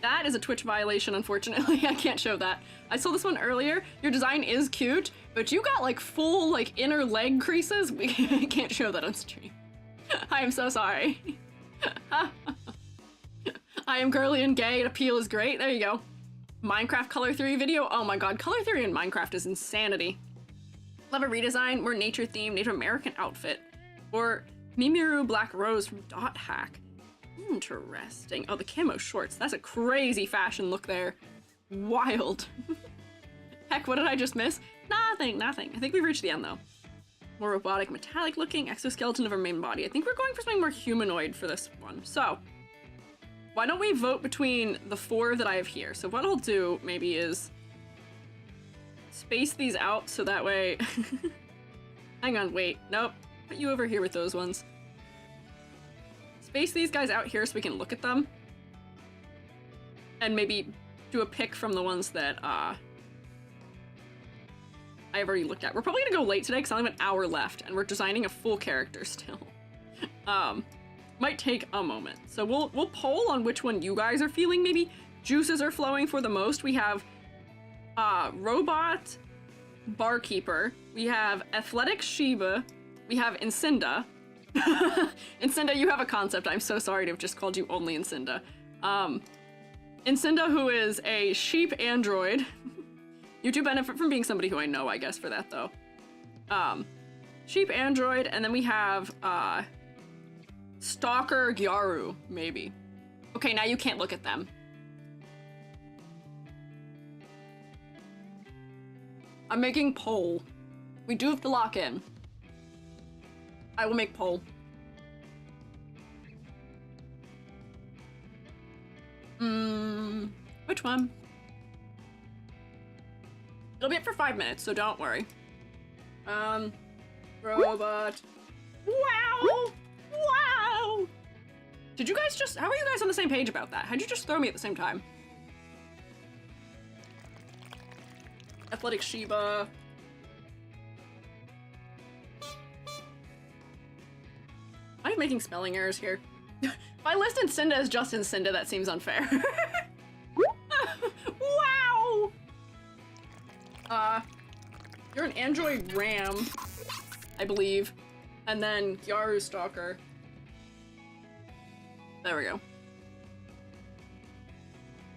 Speaker 1: That is a Twitch violation, unfortunately. I can't show that. I saw this one earlier. Your design is cute, but you got like full like inner leg creases. We can't show that on stream. I am so sorry. I am girly and gay. Appeal is great. There you go. Minecraft color theory video. Oh my god, color theory in Minecraft is insanity. Love a redesign, more nature themed, Native American outfit. Or Mimiru Black Rose from Dot Hack. Interesting. Oh, the camo shorts. That's a crazy fashion look there. Wild. Heck, what did I just miss? Nothing. I think we've reached the end though. More robotic, metallic looking, exoskeleton of our main body. I think we're going for something more humanoid for this one. So, why don't we vote between the 4 that I have here? So what I'll do maybe is space these out so that way... Hang on, wait. Nope. Put you over here with those ones. Space these guys out here so we can look at them. And maybe do a pick from the ones that I've already looked at. We're probably gonna go late today because I only have an hour left and we're designing a full character still. Might take a moment. So we'll poll on which one you guys are feeling maybe juices are flowing for the most. We have Robot Barkeeper. We have Athletic Sheba. We have Incinda. Incinda, you have a concept. I'm so sorry to have just called you only Incinda. Incinda, who is a sheep android. You do benefit from being somebody who I know, I guess, for that, though. Sheep android, and then we have, Stalker Gyaru, maybe. Okay, now you can't look at them. I'm making poll. We do have to lock in. I will make poll. Which one? It'll be up for 5 minutes, so don't worry. Robot. Wow! Wow! Did you guys just, how are you guys on the same page about that? How'd you just throw me at the same time? Athletic Sheba. I'm making spelling errors here. If I list Incinda as just Incinda, that seems unfair. Wow! You're an android ram, I believe. And then Gyaru Stalker. There we go.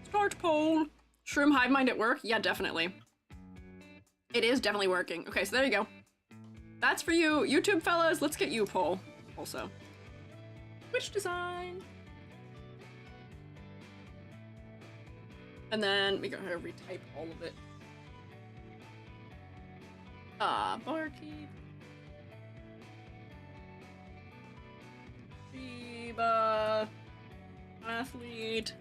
Speaker 1: Start poll. Shroom hive mind at work? Yeah, definitely. It is definitely working. Okay, so there you go. That's for you, YouTube fellas. Let's get you poll also. Twitch design. And then we go ahead and retype all of it. Barkeep. Sheba. Athlete.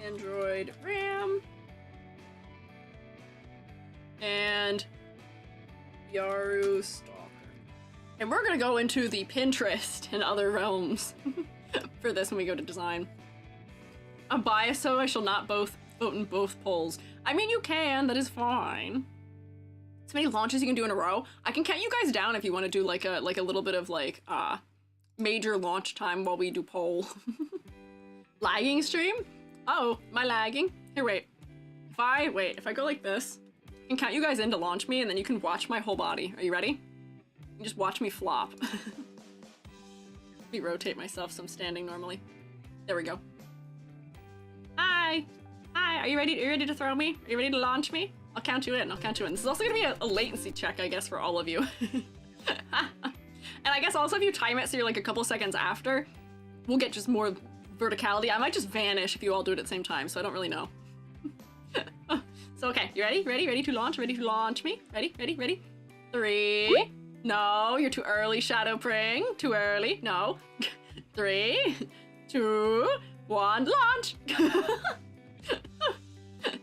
Speaker 1: Android Ram. And Gyaru Stalker. And we're gonna go into the Pinterest and other realms for this when we go to design. I'm biased, so I shall not vote in both polls. I mean, you can, that is fine. So many launches you can do in a row. I can count you guys down if you want to do like a little bit of like major launch time while we do poll. Lagging stream? Oh, my lagging? Here, wait. If I go like this, I can count you guys in to launch me, and then you can watch my whole body. Are you ready? You can just watch me flop. Let me rotate myself so I'm standing normally. There we go. Hi! Hi, are you ready to throw me? Are you ready to launch me? I'll count you in, This is also gonna be a latency check, I guess, for all of you. And I guess also if you time it so you're like a couple seconds after, we'll get just more verticality. I might just vanish if you all do it at the same time, so I don't really know. So okay, you ready? Ready to launch? Ready to launch me? Ready? 3. No, you're too early, Shadow Pring. Too early. No. 3, 2, 1, launch!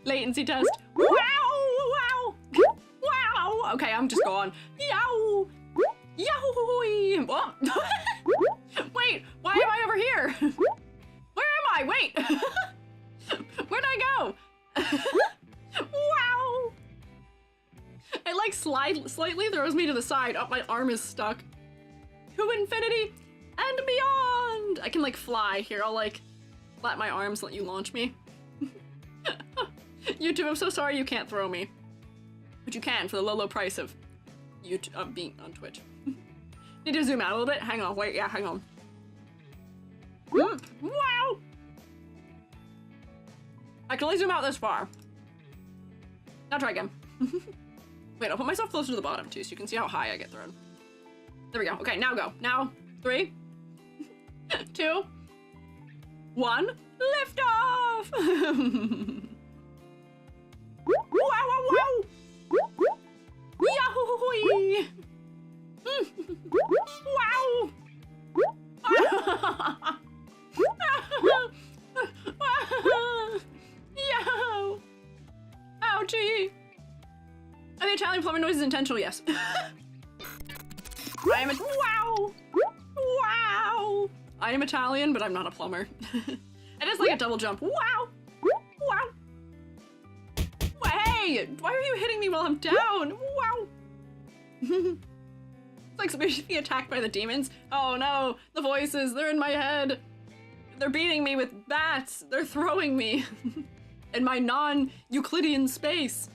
Speaker 1: Latency test. Wow! Okay, I'm just gone. Yow! Yow! What? Wait, why am I over here? Where am I? Wait! Where'd I go? Wow! slightly throws me to the side. Oh, my arm is stuck. To infinity and beyond! I can, like, fly. Here, I'll, like, flap my arms, let you launch me. YouTube, I'm so sorry you can't throw me. But you can for the low, low price of YouTube, being on Twitch. Need to zoom out a little bit? Hang on, wait, yeah, hang on. Wow! I can only zoom out this far. Now try again. Wait, I'll put myself closer to the bottom too so you can see how high I get thrown. There we go. Okay, now go. Now, 3, 2, 1, lift off! Wow, wow, wow! Yahoo! Wow! Yo! Ouchie! Are the Italian plumber noises intentional? Yes. I am a- Wow! Wow! I am Italian, but I'm not a plumber. I just like a double jump. Wow! Wow! Hey! Why are you hitting me while I'm down? Wow! It's like somebody should be attacked by the demons. Oh no! The voices, they're in my head! They're beating me with bats! They're throwing me! In my non-Euclidean space!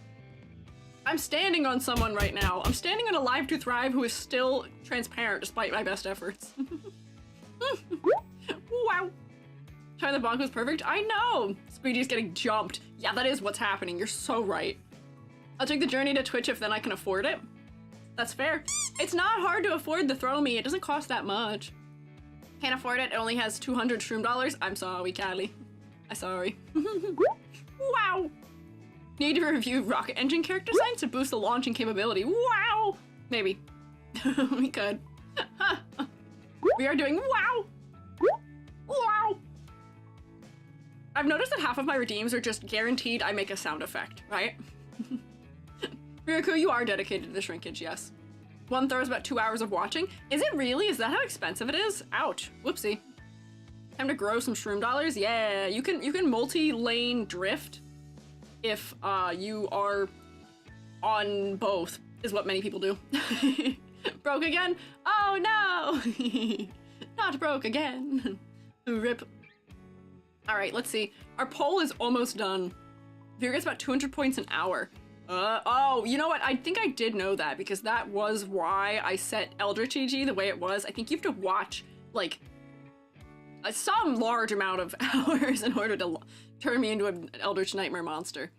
Speaker 1: I'm standing on someone right now. I'm standing on a Live to Thrive who is still transparent despite my best efforts. Wow! Time the bonk was perfect? I know! Squeegee's getting jumped. Yeah, that is what's happening. You're so right. I'll take the journey to Twitch if then I can afford it. That's fair. It's not hard to afford the throw me. It doesn't cost that much. Can't afford it. It only has 200 shroom dollars. I'm sorry, Callie. I'm sorry. Wow! Need to review rocket engine character designs to boost the launching capability. Wow! Maybe. We could. We are doing wow! Wow! I've noticed that half of my redeems are just guaranteed I make a sound effect, right? Ryoku, you are dedicated to the shrinkage, yes. One throw is about 2 hours of watching. Is it really? Is that how expensive it is? Ouch. Whoopsie. Time to grow some shroom dollars? Yeah, you can multi-lane drift if you are on both, is what many people do. Broke again? Oh no! Not broke again. Rip. Alright, let's see. Our poll is almost done. Viewer gets about 200 points an hour. Oh, you know what? I think I did know that because that was why I set Eldritch EG the way it was. I think you have to watch, like, some large amount of hours in order to turn me into an Eldritch Nightmare monster.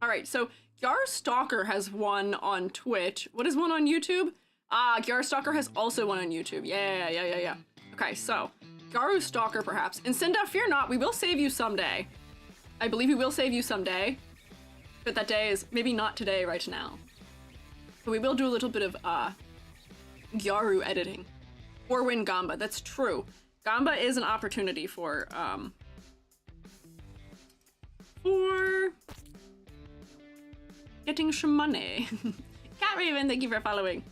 Speaker 1: Alright, so Gyar Stalker has one on Twitch. What is one on YouTube? Ah, Gyar Stalker has also one on YouTube. Yeah. Okay, so, Garu Stalker perhaps. And Cinda, fear not, we will save you someday. I believe we will save you someday. But that day is maybe not today, right now. But we will do a little bit of, Gyaru editing. Or win Gamba, that's true. Gamba is an opportunity for getting some money. Cat Raven, thank you for following.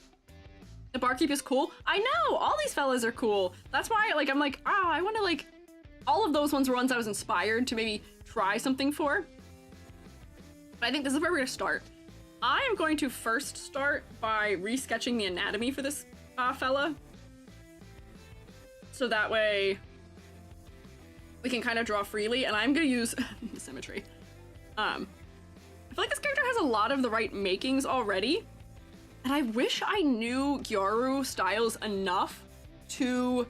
Speaker 1: The barkeep is cool. I know, all these fellas are cool. That's why, like, I'm like, oh, I want to, like, all of those ones were ones I was inspired to maybe try something for. But I think this is where we're gonna start. I am going to first start by resketching the anatomy for this fella. So that way we can kind of draw freely, and I'm gonna use symmetry. I feel like this character has a lot of the right makings already, and I wish I knew Gyaru styles enough to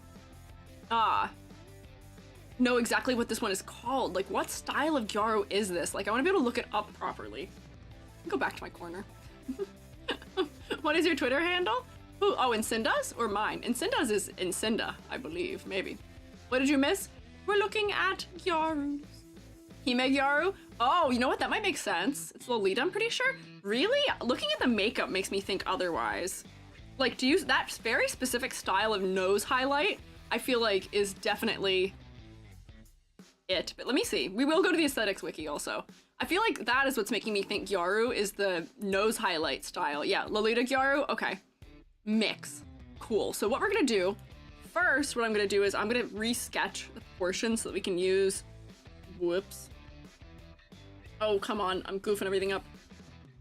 Speaker 1: know exactly what this one is called. Like, what style of Gyaru is this? Like, I want to be able to look it up properly. Go back to my corner. What is your Twitter handle? Ooh, oh, Incinda's or mine? Incinda's is Incinda, I believe, maybe. What did you miss? We're looking at Gyaru's. Hime Gyaru? Oh, you know what? That might make sense. It's Lolita, I'm pretty sure. Really? Looking at the makeup makes me think otherwise. Like, to use that very specific style of nose highlight, I feel like is definitely it. But let me see. We will go to the aesthetics wiki also. I feel like that is what's making me think Gyaru is the nose highlight style. Yeah, Lolita Gyaru, okay. Mix. Cool. So what we're gonna do, first what I'm gonna do is I'm gonna resketch the portion so that we can use, whoops. Oh, come on, I'm goofing everything up.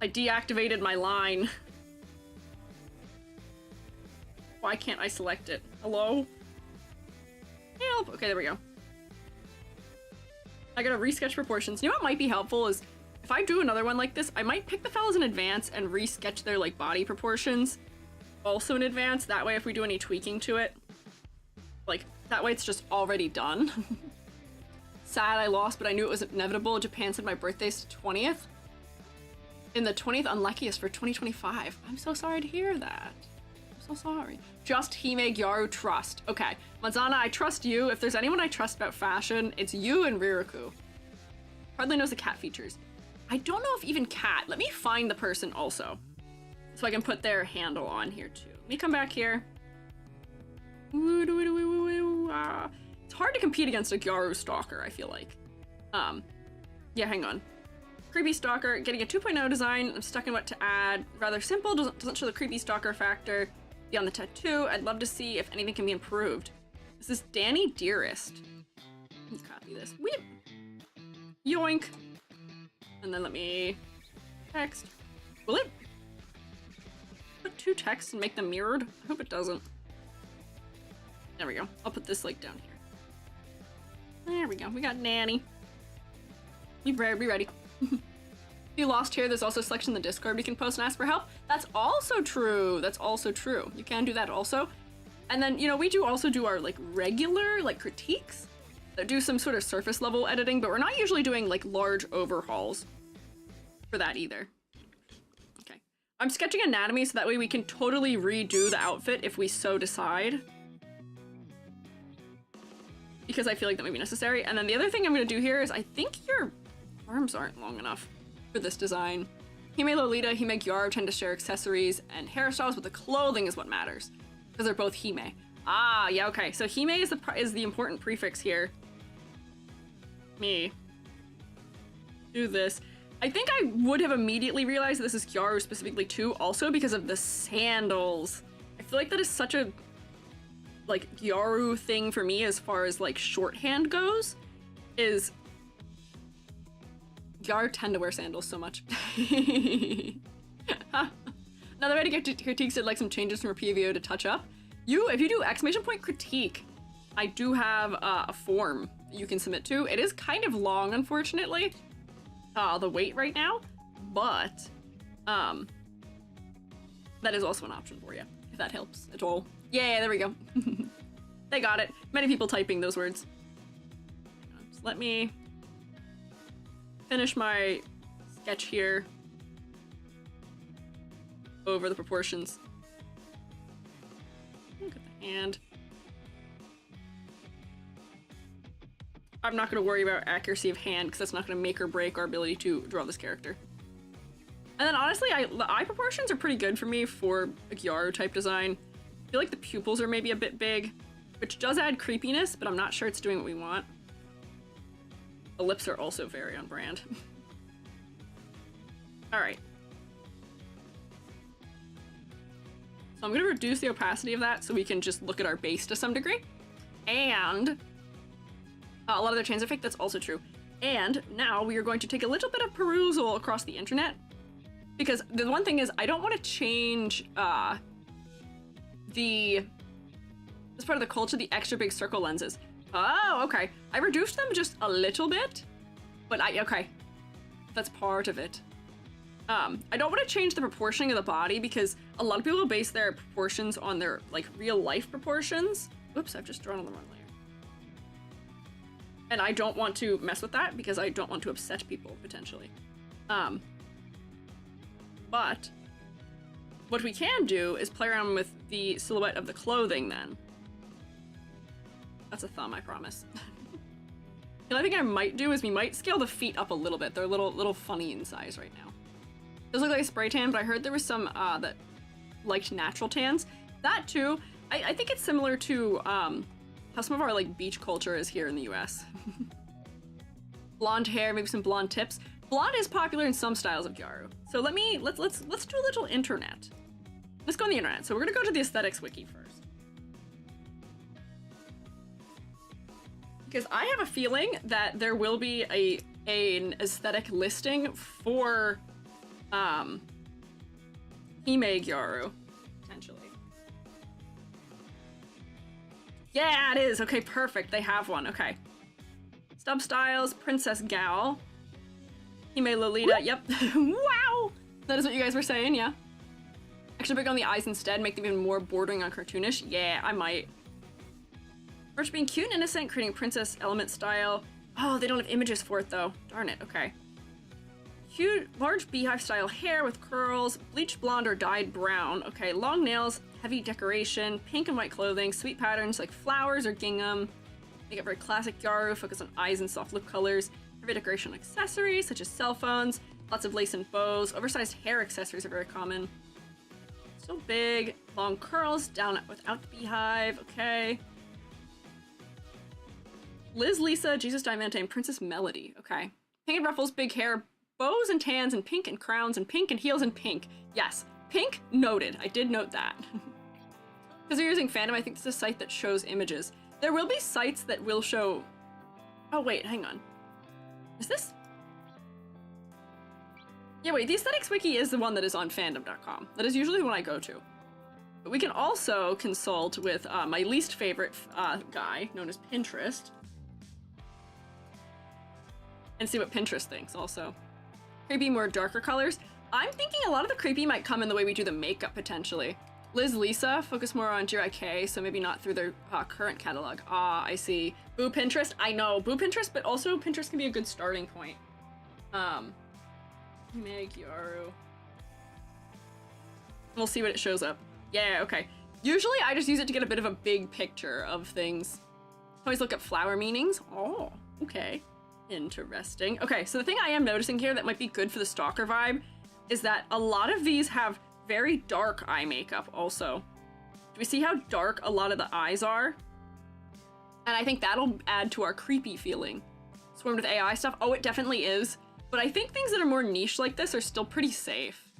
Speaker 1: I deactivated my line. Why can't I select it? Hello? Help! Okay, there we go. I gotta resketch proportions. You know what might be helpful is if I do another one like this, I might pick the fellas in advance and resketch their like body proportions also in advance. That way if we do any tweaking to it, like that way it's just already done. Sad I lost, but I knew it was inevitable. Japan said my birthday's 20th. In the 20th unluckiest for 2025. I'm so sorry to hear that. I'm so sorry. Just Hime Gyaru trust. Okay, Manzana, I trust you. If there's anyone I trust about fashion, it's you and Riraku. Hardly knows the cat features. I don't know if even cat. Let me find the person also, so I can put their handle on here too. Let me come back here. It's hard to compete against a Gyaru stalker, I feel like. Yeah, hang on. Creepy stalker, getting a 2.0 design. I'm stuck in what to add. Rather simple, doesn't show the creepy stalker factor. Beyond the tattoo, I'd love to see if anything can be improved. This is Danny Dearest. Let's copy this. Weep. Yoink. And then let me text. Will it put two texts and make them mirrored? I hope it doesn't. There we go. I'll put this like down here. There we go. We got Nanny. Be ready. If you lost here, there's also a selection in the Discord we can post and ask for help. That's also true. That's also true. You can do that also. And then, you know, we do also do our like regular like critiques that do some sort of surface level editing, but we're not usually doing like large overhauls for that either. Okay. I'm sketching anatomy so that way we can totally redo the outfit if we so decide, because I feel like that may be necessary. And then the other thing I'm going to do here is I think your arms aren't long enough for this design. Hime Lolita, Hime Gyaru tend to share accessories and hairstyles, but the clothing is what matters because they're both Hime. Ah, yeah, okay. So Hime is the important prefix here. Me. Do this. I think I would have immediately realized this is Gyaru specifically too, also because of the sandals. I feel like that is such a like Gyaru thing for me as far as like shorthand goes, is Gyaru tend to wear sandals so much. Another way to get to critiques did like some changes from her PVO to touch up. If you do exclamation point critique, I do have a form you can submit to. It is kind of long, unfortunately, the wait right now, but that is also an option for you, if that helps at all. Yeah, there we go. They got it. Many people typing those words. Just let me finish my sketch here over the proportions. Look at the hand. I'm not going to worry about accuracy of hand because that's not going to make or break our ability to draw this character. And then honestly, the eye proportions are pretty good for me for a Gyaru type design. I feel like the pupils are maybe a bit big, which does add creepiness, but I'm not sure it's doing what we want. The lips are also very on brand. All right. So I'm going to reduce the opacity of that so we can just look at our base to some degree. And a lot of their chains are fake, that's also true. And now we are going to take a little bit of perusal across the internet, because the one thing is I don't want to change this part of the culture, the extra big circle lenses. Oh, okay. I reduced them just a little bit, but okay. That's part of it. I don't want to change the proportioning of the body because a lot of people base their proportions on their like real life proportions. Oops, I've just drawn on the wrong layer. And I don't want to mess with that because I don't want to upset people potentially. But what we can do is play around with the silhouette of the clothing then. That's a thumb, I promise. The only thing I might do is we might scale the feet up a little bit. They're a little funny in size right now. Those look like a spray tan, but I heard there was some that liked natural tans. That too, I think it's similar to how some of our like beach culture is here in the US. Blonde hair, maybe some blonde tips. Blonde is popular in some styles of Gyaru. So let's do a little internet. Let's go on the internet. So we're gonna go to the aesthetics wiki first. Because I have a feeling that there will be an aesthetic listing for Hime Gyaru, potentially. Yeah, it is. Okay, perfect. They have one. Okay. Stub styles, Princess Gal. Hime Lolita. Yep. Wow! That is what you guys were saying, yeah? Actually, break on the eyes instead, make them even more bordering on cartoonish. Yeah, I might. First being cute and innocent, creating princess element style. Oh, they don't have images for it though. Darn it, okay. Cute, large beehive style hair with curls, bleached blonde or dyed brown. Okay, long nails, heavy decoration, pink and white clothing, sweet patterns like flowers or gingham. Make it very classic Gyaru, focus on eyes and soft lip colors. Heavy decoration accessories such as cell phones, lots of lace and bows. Oversized hair accessories are very common. Still big, long curls, down without the beehive, okay. Liz Lisa, Jesus Diamante, and Princess Melody, okay. Pink and ruffles, big hair, bows and tans, and crowns, and pink and heels and pink. Yes, pink, noted. I did note that. Because they're using fandom, I think this is a site that shows images. There will be sites that will show... Oh wait, hang on. Is this... Yeah, wait, the aesthetics wiki is the one that is on fandom.com. That is usually the one I go to. But we can also consult with my least favorite guy, known as Pinterest. And see what Pinterest thinks, also. Creepy, more darker colors. I'm thinking a lot of the creepy might come in the way we do the makeup, potentially. Liz Lisa, focus more on JIK, so maybe not through their current catalog. Ah, I see. Boo Pinterest, I know. Boo Pinterest, but also Pinterest can be a good starting point. Gyaru. We'll see what it shows up. Yeah, okay. Usually I just use it to get a bit of a big picture of things. Always look up flower meanings. Oh, okay. Interesting. Okay, so the thing I am noticing here that might be good for the stalker vibe is that a lot of these have very dark eye makeup also. Do we see how dark a lot of the eyes are? And I think that'll add to our creepy feeling. Swarmed with AI stuff? Oh, it definitely is. But I think things that are more niche like this are still pretty safe.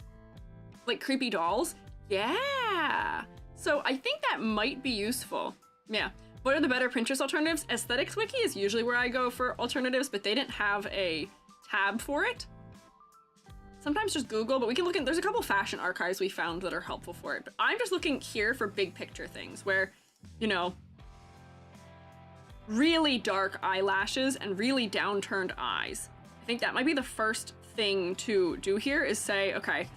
Speaker 1: Like creepy dolls? Yeah! So I think that might be useful. Yeah. What are the better Pinterest alternatives? Aesthetics Wiki is usually where I go for alternatives, but they didn't have a tab for it. Sometimes just Google, but we can look at, there's a couple fashion archives we found that are helpful for it. But I'm just looking here for big picture things where, you know, really dark eyelashes and really downturned eyes. I think that might be the first thing to do here is say, okay,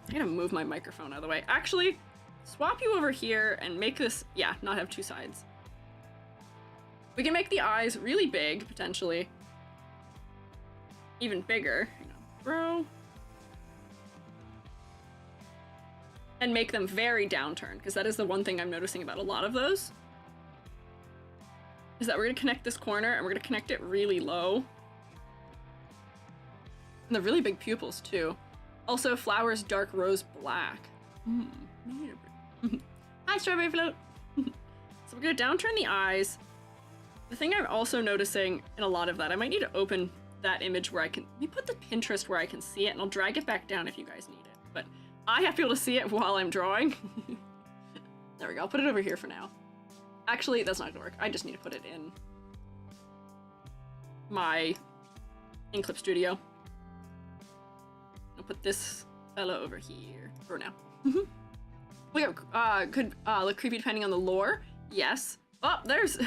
Speaker 1: I'm gonna move my microphone out of the way. Actually, swap you over here and make this, yeah, not have two sides. We can make the eyes really big, potentially. Even bigger. Hang on, bro. And make them very downturned, because that is the one thing I'm noticing about a lot of those. Is that we're gonna connect this corner and we're gonna connect it really low. And the really big pupils too. Also, flowers dark rose black. Hi, Strawberry Float. So we're gonna downturn the eyes. The thing I'm also noticing in a lot of that, I might need to open that image where I can, let me put the Pinterest where I can see it and I'll drag it back down if you guys need it. But I have to be able to see it while I'm drawing. There we go, I'll put it over here for now. Actually, that's not gonna work. I just need to put it in my in-clip studio. I'll put this fella over here for now. We could look creepy depending on the lore. Yes. Oh, there's...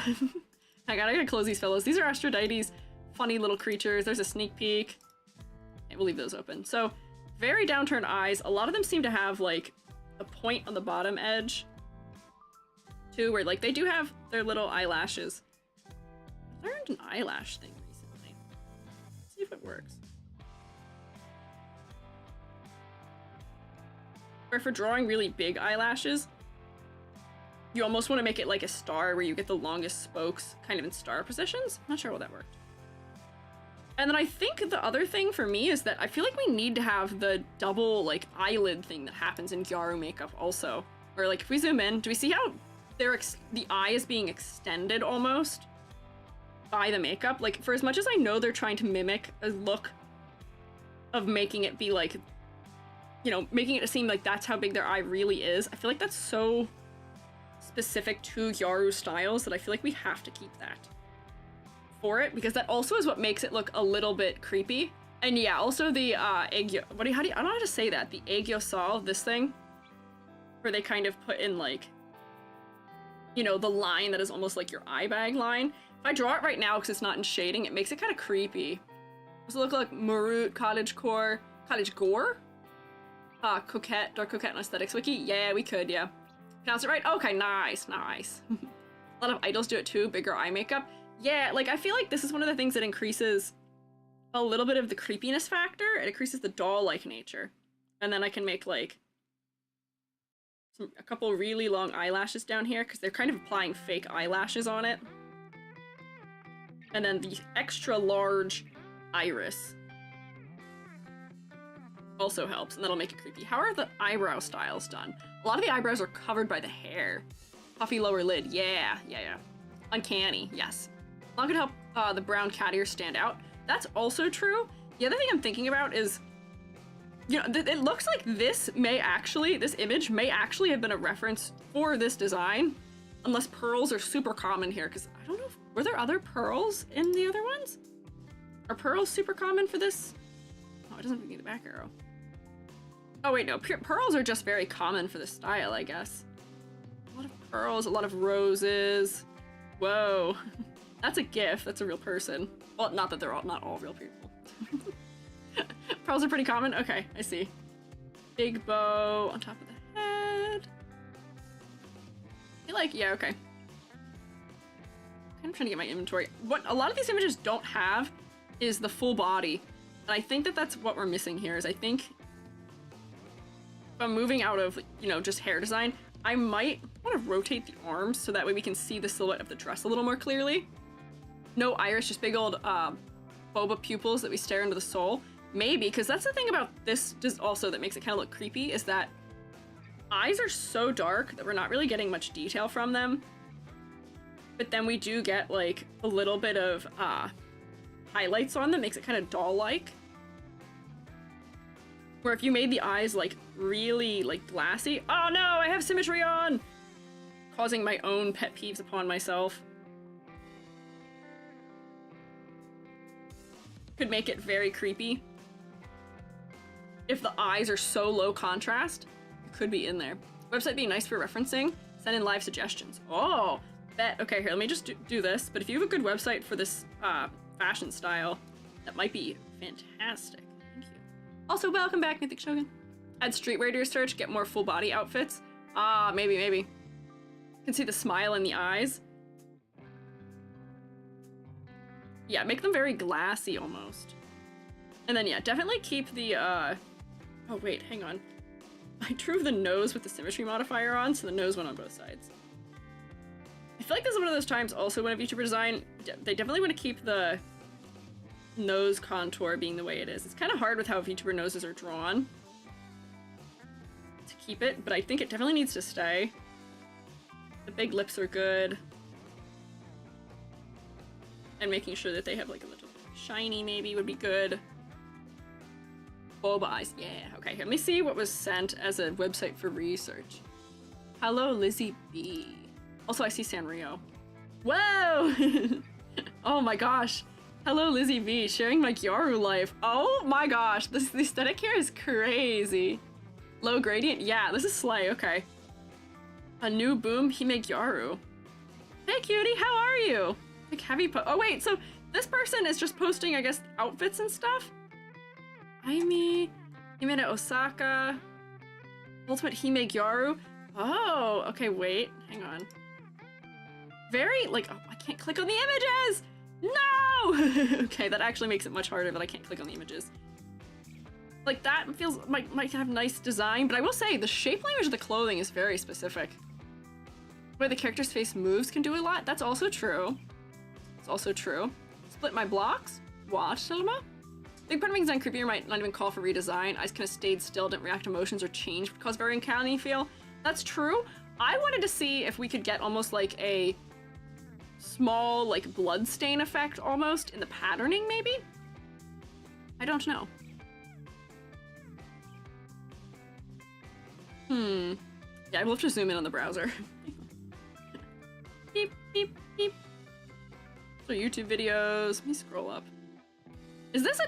Speaker 1: I gotta close these fellows. These are Astrodites, funny little creatures. There's a sneak peek. Okay, we'll leave those open. So, very downturned eyes. A lot of them seem to have, like, a point on the bottom edge. Too, where, like, they do have their little eyelashes. I learned an eyelash thing recently. Let's see if it works. Where for drawing really big eyelashes, you almost want to make it like a star where you get the longest spokes kind of in star positions. I'm not sure how that worked. And then I think the other thing for me is that I feel like we need to have the double like eyelid thing that happens in Gyaru makeup also. Where like if we zoom in, do we see how the eye is being extended almost by the makeup? Like for as much as I know they're trying to mimic a look of making it be like, you know, making it seem like that's how big their eye really is. I feel like that's so specific to Gyaru styles that I feel like we have to keep that for it, because that also is what makes it look a little bit creepy. And yeah, also the Aegyo, I don't know how to say that, the Aegyosal, this thing, where they kind of put in like you know, the line that is almost like your eye bag line. If I draw it right now because it's not in shading, it makes it kind of creepy. Does it look like Marut, Cottagecore, Cottagegore? Coquette, Dark Coquette and Aesthetics Wiki? Yeah, we could, yeah. Pronounce it right? Okay, nice, nice. A lot of idols do it too, bigger eye makeup. Yeah, like, I feel like this is one of the things that increases a little bit of the creepiness factor. It increases the doll-like nature. And then I can make, like, a couple really long eyelashes down here, because they're kind of applying fake eyelashes on it. And then the extra large iris also helps, and that'll make it creepy. How are the eyebrow styles done? A lot of the eyebrows are covered by the hair. Puffy lower lid, yeah. Uncanny, yes. That could help the brown cat ears stand out. That's also true. The other thing I'm thinking about is, you know, it looks like this image may actually have been a reference for this design, unless pearls are super common here, because I don't know, were there other pearls in the other ones? Are pearls super common for this? Oh, it doesn't give me the back arrow. Oh wait, no, pearls are just very common for this style, I guess. A lot of pearls, a lot of roses. Whoa, that's a GIF, that's a real person. Well, not that they're not all real people. Pearls are pretty common, okay, I see. Big bow on top of the head. I feel like, yeah, okay. I'm trying to get my inventory. What a lot of these images don't have is the full body. And I think that that's what we're missing here, is I think if I'm moving out of, you know, just hair design, I might want to rotate the arms so that way we can see the silhouette of the dress a little more clearly. No iris, just big old boba pupils that we stare into the soul. Maybe, because that's the thing about this just also that makes it kind of look creepy, is that eyes are so dark that we're not really getting much detail from them. But then we do get, like, a little bit of highlights on them, makes it kind of doll-like. Where if you made the eyes, like, really, like, glassy— oh no, I have symmetry on! Causing my own pet peeves upon myself. Could make it very creepy. If the eyes are so low contrast, it could be in there. Website being nice for referencing. Send in live suggestions. Oh, bet. Okay, here, let me just do this. But if you have a good website for this fashion style, that might be fantastic. Thank you. Also, welcome back, Mythic Shogun. Add streetwear to your search, get more full body outfits. Maybe. You can see the smile in the eyes. Yeah, make them very glassy almost. And then, yeah, definitely keep the, oh wait, hang on. I drew the nose with the symmetry modifier on, so the nose went on both sides. I feel like this is one of those times also when a VTuber design, they definitely want to keep the nose contour being the way it is. It's kind of hard with how VTuber noses are drawn to keep it, but I think it definitely needs to stay. The big lips are good. And making sure that they have like a little shiny maybe would be good. Boba eyes, yeah. Okay, here, let me see what was sent as a website for research. Hello, Lizzie B. Also, I see Sanrio. Whoa! Oh my gosh. Hello, Lizzie B. Sharing my Gyaru life. Oh my gosh, the aesthetic here is crazy. Low gradient? Yeah, this is slay, okay. A new boom, Hime Gyaru. Hey cutie, how are you? Like heavy oh wait, so this person is just posting, I guess, outfits and stuff? Hime Osaka. Ultimate Hime Gyaru. Oh, okay, wait, hang on. Very, like, oh, I can't click on the images! No! Okay, that actually makes it much harder, but I can't click on the images. Like, that feels, might have nice design, but I will say, the shape language of the clothing is very specific. Where the character's face moves can do a lot, that's also true. It's also true. Split my blocks. Watch, Selma. Big part of making design creepier might not even call for redesign. Eyes kind of stayed still, didn't react to emotions or change because very uncanny feel. That's true. I wanted to see if we could get almost like a small, like, blood stain effect almost in the patterning, maybe? I don't know. Yeah, we'll have to zoom in on the browser. Beep, beep, beep. So YouTube videos, let me scroll up. Is this a,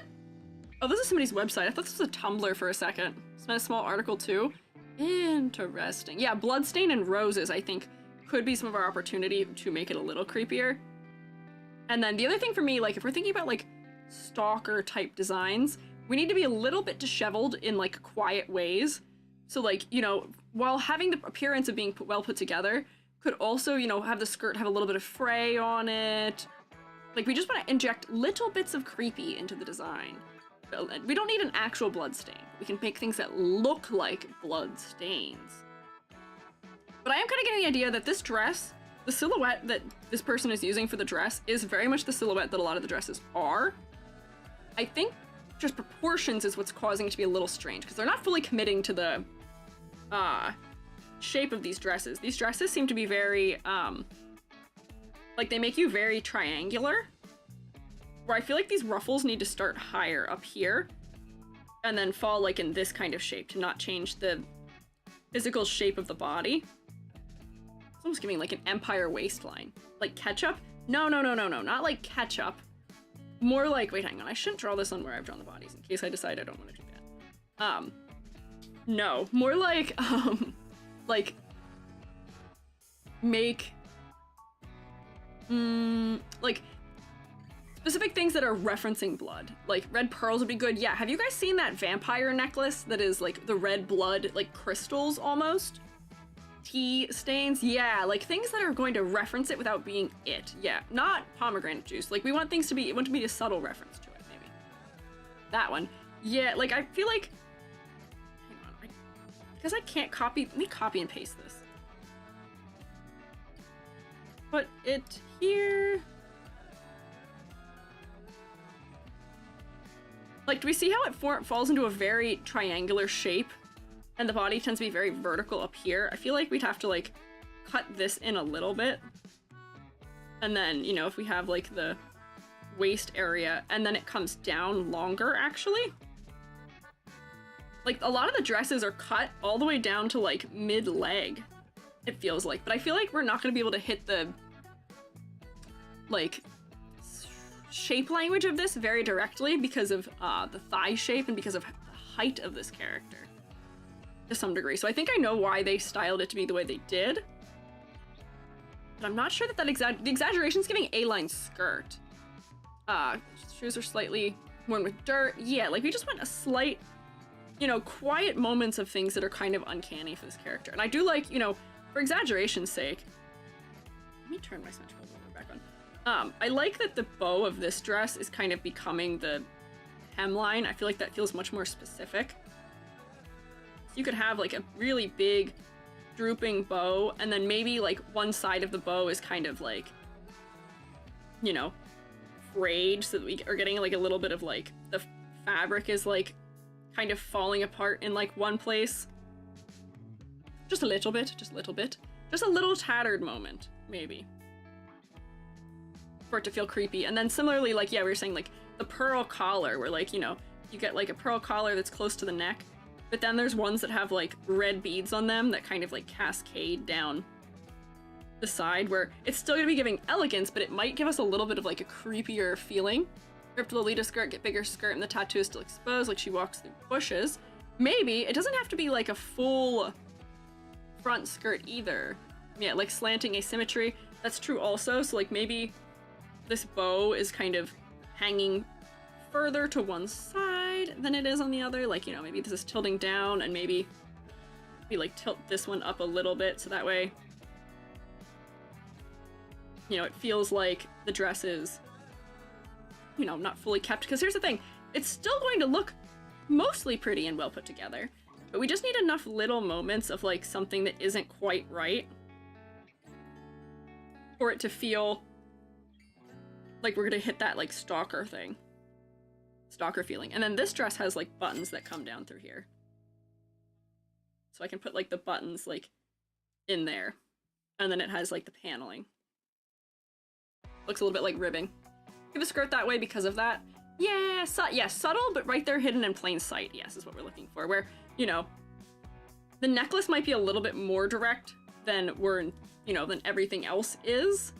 Speaker 1: oh, this is somebody's website. I thought this was a Tumblr for a second. It's a small article too. Interesting. Yeah, bloodstain and roses, I think, could be some of our opportunity to make it a little creepier. And then the other thing for me, like if we're thinking about like stalker type designs, we need to be a little bit disheveled in like quiet ways. So like, you know, while having the appearance of being well put together, could also, you know, have the skirt have a little bit of fray on it. Like we just want to inject little bits of creepy into the design. We don't need an actual blood stain. We can make things that look like blood stains. But I am kind of getting the idea that this dress, the silhouette that this person is using for the dress is very much the silhouette that a lot of the dresses are. I think just proportions is what's causing it to be a little strange because they're not fully committing to the shape of these dresses. These dresses seem to be very, like they make you very triangular, where I feel like these ruffles need to start higher up here and then fall like in this kind of shape to not change the physical shape of the body. It's almost giving like an empire waistline. Like ketchup? No, not like ketchup. More like, wait, hang on, I shouldn't draw this on where I've drawn the bodies in case I decide I don't want to do that. No, more like, like, make, like, specific things that are referencing blood. Like, red pearls would be good. Yeah, have you guys seen that vampire necklace that is, like, the red blood, like, crystals, almost? Tea stains? Yeah, like, things that are going to reference it without being it. Yeah, not pomegranate juice. Like, we want things to be, want to be a subtle reference to it, maybe. That one. Yeah, like, I feel like, hang on, because I can't copy, let me copy and paste this. Put it here. Like, do we see how it falls into a very triangular shape and the body tends to be very vertical up here? I feel like we'd have to, like, cut this in a little bit. And then, you know, if we have, like, the waist area and then it comes down longer, actually. Like, a lot of the dresses are cut all the way down to, like, mid-leg, it feels like. But I feel like we're not going to be able to hit the, like, shape language of this very directly because of the thigh shape and because of the height of this character to some degree. So I think I know why they styled it to be the way they did, but I'm not sure that the exaggeration is giving A-line skirt. Shoes are slightly worn with dirt. Yeah, like we just want a slight, you know, quiet moments of things that are kind of uncanny for this character. And I do like, you know, for exaggeration's sake, let me turn my smudge color back on. I like that the bow of this dress is kind of becoming the hemline. I feel like that feels much more specific. So you could have like a really big drooping bow and then maybe like one side of the bow is kind of like, you know, frayed so that we are getting like a little bit of like the fabric is like kind of falling apart in like one place. Just a little bit, just a little bit. Just a little tattered moment, maybe. For it to feel creepy. And then similarly, like, yeah, we were saying like the pearl collar where like, you know, you get like a pearl collar that's close to the neck, but then there's ones that have like red beads on them that kind of like cascade down the side where it's still gonna be giving elegance, but it might give us a little bit of like a creepier feeling. Ripped Lolita skirt, get bigger skirt, and the tattoo is still exposed like she walks through bushes. Maybe, it doesn't have to be like a full front skirt either. Yeah, like slanting asymmetry, that's true also, so like maybe this bow is kind of hanging further to one side than it is on the other. Like, you know, maybe this is tilting down and maybe we like tilt this one up a little bit so that way, you know, it feels like the dress is, you know, not fully kept. Because here's the thing, it's still going to look mostly pretty and well put together, but we just need enough little moments of like something that isn't quite right for it to feel like we're gonna hit that like stalker thing. Stalker feeling. And then this dress has like buttons that come down through here. So I can put like the buttons like in there. And then it has like the paneling. Looks a little bit like ribbing. Give a skirt that way because of that. Yeah, subtle, but right there hidden in plain sight. Yes, is what we're looking for. Where, you know, the necklace might be a little bit more direct than you know, than everything else is.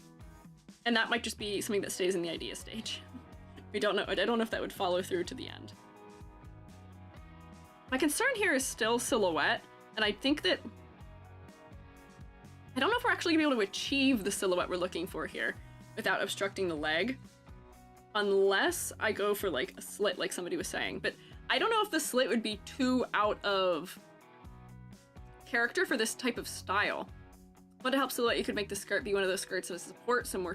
Speaker 1: And that might just be something that stays in the idea stage. We don't know. I don't know if that would follow through to the end. My concern here is still silhouette, and I think I don't know if we're actually gonna be able to achieve the silhouette we're looking for here without obstructing the leg. Unless I go for like a slit like somebody was saying. But I don't know if the slit would be too out of character for this type of style. But to help silhouette, you could make the skirt be one of those skirts that supports some more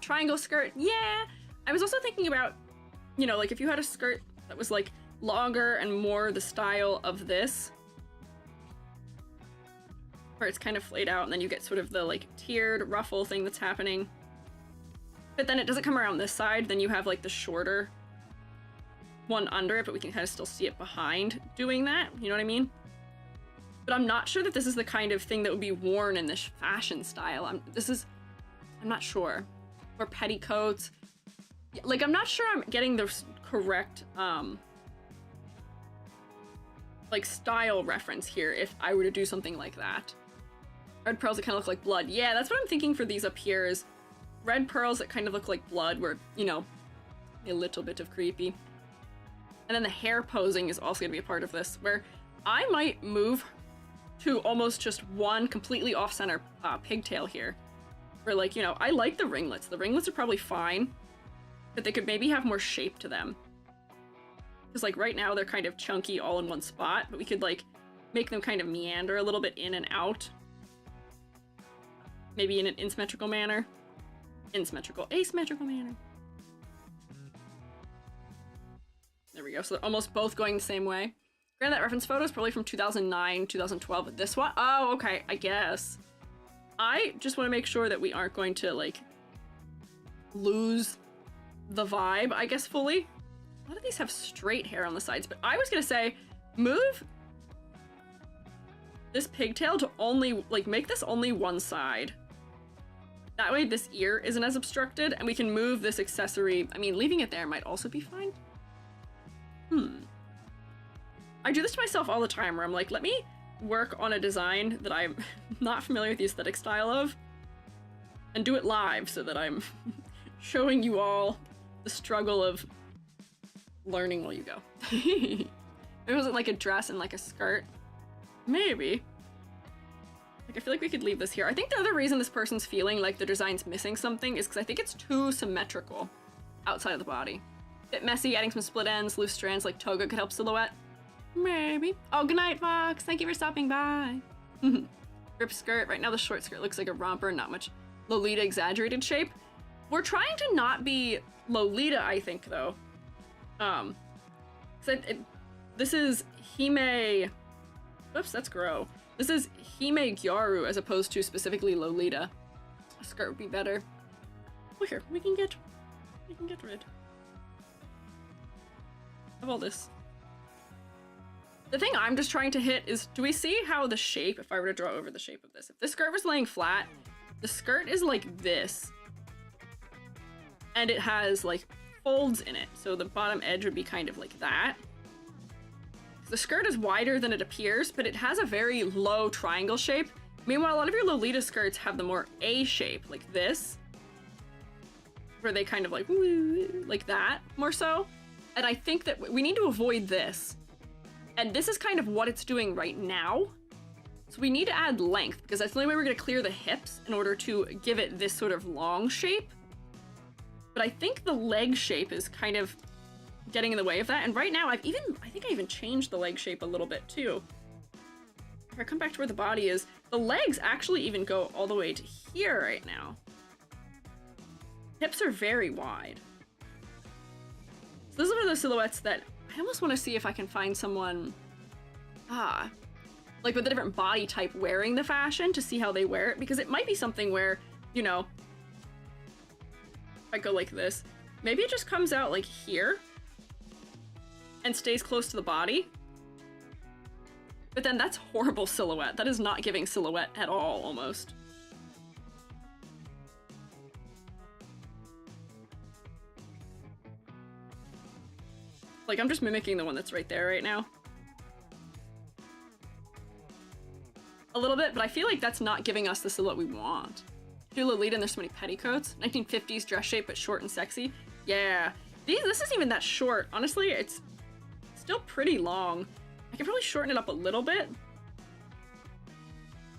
Speaker 1: triangle skirt. Yeah! I was also thinking about, you know, like if you had a skirt that was like longer and more the style of this, where it's kind of flayed out and then you get sort of the like tiered ruffle thing that's happening. But then it doesn't come around this side, then you have like the shorter one under it, but we can kind of still see it behind doing that, you know what I mean? But I'm not sure that this is the kind of thing that would be worn in this fashion style. I'm not sure. Or petticoats. Like, I'm not sure I'm getting the correct, like, style reference here if I were to do something like that. Red pearls that kind of look like blood. Yeah, that's what I'm thinking for these up here is red pearls that kind of look like blood where, you know, a little bit of creepy. And then the hair posing is also going to be a part of this, where I might move to almost just one completely off-center pigtail here. Where, like, you know, I like the ringlets. The ringlets are probably fine, but they could maybe have more shape to them. Because, like, right now they're kind of chunky all in one spot, but we could, like, make them kind of meander a little bit in and out. Maybe in an asymmetrical manner. Asymmetrical manner. There we go. So they're almost both going the same way. Granted, that reference photo is probably from 2009, 2012, but this one? Oh, okay, I guess. I just want to make sure that we aren't going to, like, lose the vibe, I guess, fully. A lot of these have straight hair on the sides, but I was gonna say, move this pigtail to only, like, make this only one side. That way this ear isn't as obstructed, and we can move this accessory. I mean, leaving it there might also be fine. I do this to myself all the time, where I'm like, let me work on a design that I'm not familiar with the aesthetic style of, and do it live so that I'm showing you all the struggle of learning while you go. Maybe it wasn't like a dress and like a skirt. Maybe. Like, I feel like we could leave this here. I think the other reason this person's feeling like the design's missing something is because I think it's too symmetrical outside of the body. Bit messy, adding some split ends, loose strands like toga could help silhouette. Maybe. Oh, good night, Fox. Thank you for stopping by. Rip skirt. Right now the short skirt looks like a romper, not much Lolita exaggerated shape. We're trying to not be Lolita, I think, though. This is Hime... Oops, that's Gro. This is Hime Gyaru as opposed to specifically Lolita. A skirt would be better. Oh, here, we can get rid of all this. The thing I'm just trying to hit is, do we see how the shape, if I were to draw over the shape of this, if this skirt was laying flat, the skirt is like this. And it has like folds in it, so the bottom edge would be kind of like that. The skirt is wider than it appears, but it has a very low triangle shape. Meanwhile, a lot of your Lolita skirts have the more A shape, like this, where they kind of like that, more so. And I think that we need to avoid this. And this is kind of what it's doing right now. So we need to add length, because that's the only way we're going to clear the hips in order to give it this sort of long shape. But I think the leg shape is kind of getting in the way of that. And right now, I think I even changed the leg shape a little bit too. If I come back to where the body is, the legs actually even go all the way to here right now. Hips are very wide. So those are the silhouettes that I almost want to see if I can find someone, like with a different body type wearing the fashion to see how they wear it, because it might be something where, you know, if I go like this, maybe it just comes out like here and stays close to the body. But then that's horrible silhouette. That is not giving silhouette at all, almost. Like, I'm just mimicking the one that's right there right now. A little bit, but I feel like that's not giving us the silhouette we want. Do Lolita and there's so many petticoats. 1950s dress shape, but short and sexy. Yeah. This isn't even that short. Honestly, it's still pretty long. I could probably shorten it up a little bit.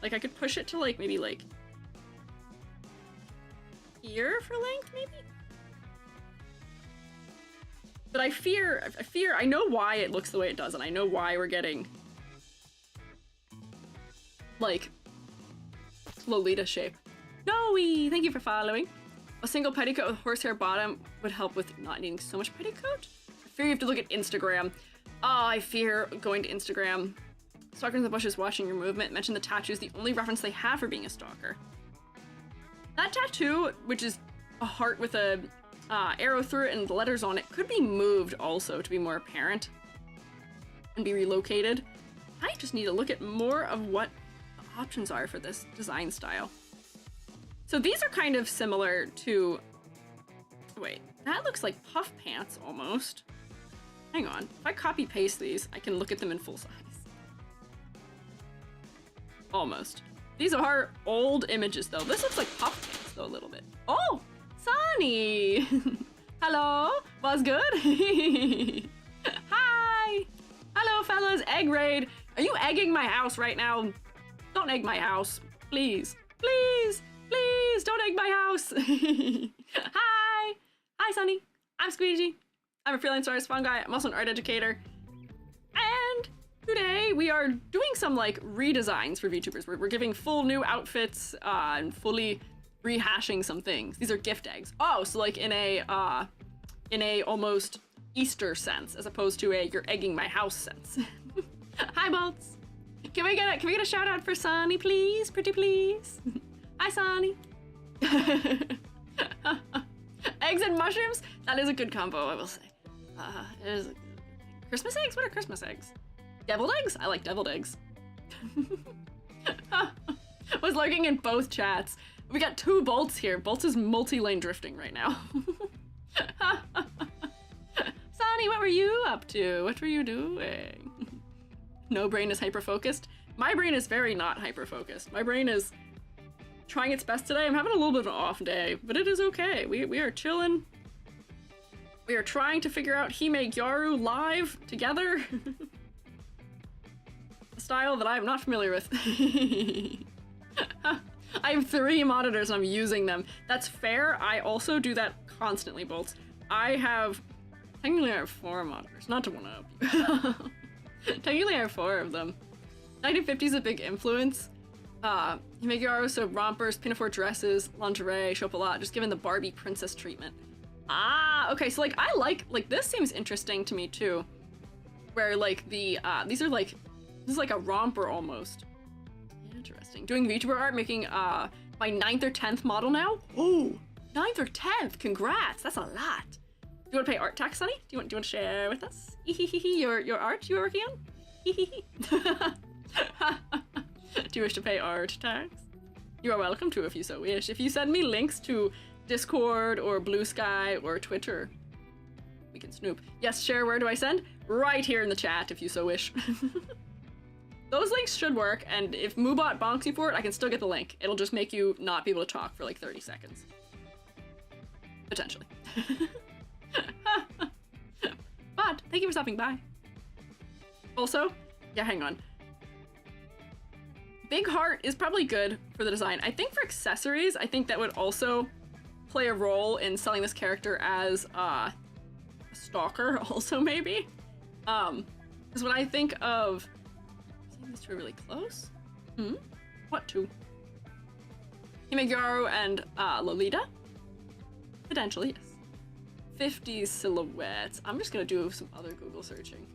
Speaker 1: Like, I could push it to, like, maybe, like, here for length, maybe? But I fear, I know why it looks the way it does, and I know why we're getting, like, Lolita shape. Noe, thank you for following. A single petticoat with horsehair bottom would help with not needing so much petticoat. I fear you have to look at Instagram. Oh, I fear going to Instagram. Stalker in the bushes watching your movement. Mention the tattoo is the only reference they have for being a stalker. That tattoo, which is a heart with a arrow through it and the letters on it, could be moved also to be more apparent and be relocated. I just need to look at more of what the options are for this design style. So these are kind of similar to, wait, that looks like puff pants almost. Hang on, if I copy paste these, I can look at them in full size. Almost. These are old images though. This looks like puff pants though a little bit. Oh, Sunny! Hello, what's good? Hi! Hello fellas, egg raid. Are you egging my house right now? Don't egg my house, please. Please, please don't egg my house. Hi! Hi Sunny, I'm Squiiji. I'm a freelance artist, fun guy. I'm also an art educator. And today we are doing some like redesigns for VTubers. We're giving full new outfits and fully rehashing some things. These are gift eggs. Oh, so like in a almost Easter sense, as opposed to a you're egging my house sense. Hi Bolts. Can we get a shout out for Sunny, please? Pretty please. Hi Sunny. Eggs and mushrooms? That is a good combo, I will say. It is Christmas eggs? What are Christmas eggs? Deviled eggs? I like deviled eggs. Was lurking in both chats. We got two Bolts here. Bolts is multi-lane drifting right now. Sonny, what were you up to? What were you doing? No brain is hyper-focused. My brain is very not hyper-focused. My brain is trying its best today. I'm having a little bit of an off day, but it is okay. We are chilling. We are trying to figure out Hime Gyaru live together. A style that I'm not familiar with. I have 3 monitors and I'm using them. That's fair. I also do that constantly, Bolts. Technically I have 4 monitors, not to one-up you. Technically I have 4 of them. 1950s is a big influence. Hime Gyaru, so rompers, pinafore dresses, lingerie, show up a lot, just given the Barbie princess treatment. Ah, okay, so like I like this seems interesting to me too. Where like the this is like a romper almost. Interesting. Doing VTuber art, making my 9th or 10th model now. Oh, 9th or 10th, congrats, that's a lot. Do you want to pay art tax, Sunny? Do you want to share with us? Your art you were working on? Do you wish to pay art tax? You are welcome to if you so wish. If you send me links to Discord or Blue Sky or Twitter, we can snoop. Yes, share, where do I send? Right here in the chat if you so wish. Those links should work, and if Moobot bonks you for it, I can still get the link. It'll just make you not be able to talk for like 30 seconds. Potentially. But, thank you for stopping by. Also, yeah, hang on. Big heart is probably good for the design. I think for accessories, I think that would also play a role in selling this character as a stalker also maybe. Because when I think of seeing these two really close? What two? Hime Gyaru and Lolita? Potentially, yes. 50s silhouettes. I'm just gonna do some other Google searching.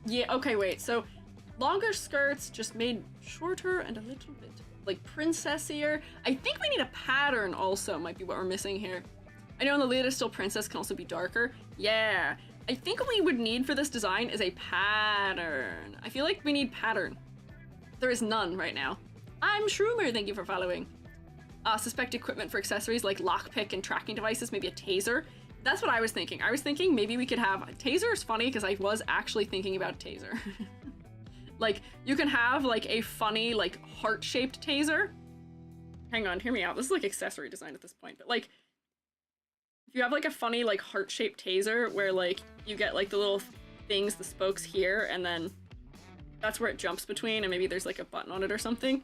Speaker 1: Yeah, okay, wait, so longer skirts just made shorter and a little bit like princessier. I think we need a pattern also, might be what we're missing here. I know Lolita still princess can also be darker. Yeah, I think what we would need for this design is a pattern. I feel like we need pattern. There is none right now. I'm Shroomer, thank you for following. Suspect equipment for accessories like lockpick and tracking devices, maybe a taser. That's what I was thinking. I was thinking maybe we could have a taser. Is funny because I was actually thinking about a taser. Like you can have like a funny like heart-shaped taser. Hang on, hear me out. This is like accessory design at this point, but like if you have like a funny like heart-shaped taser where like you get like the little things, the spokes here, and then that's where it jumps between, and maybe there's like a button on it or something.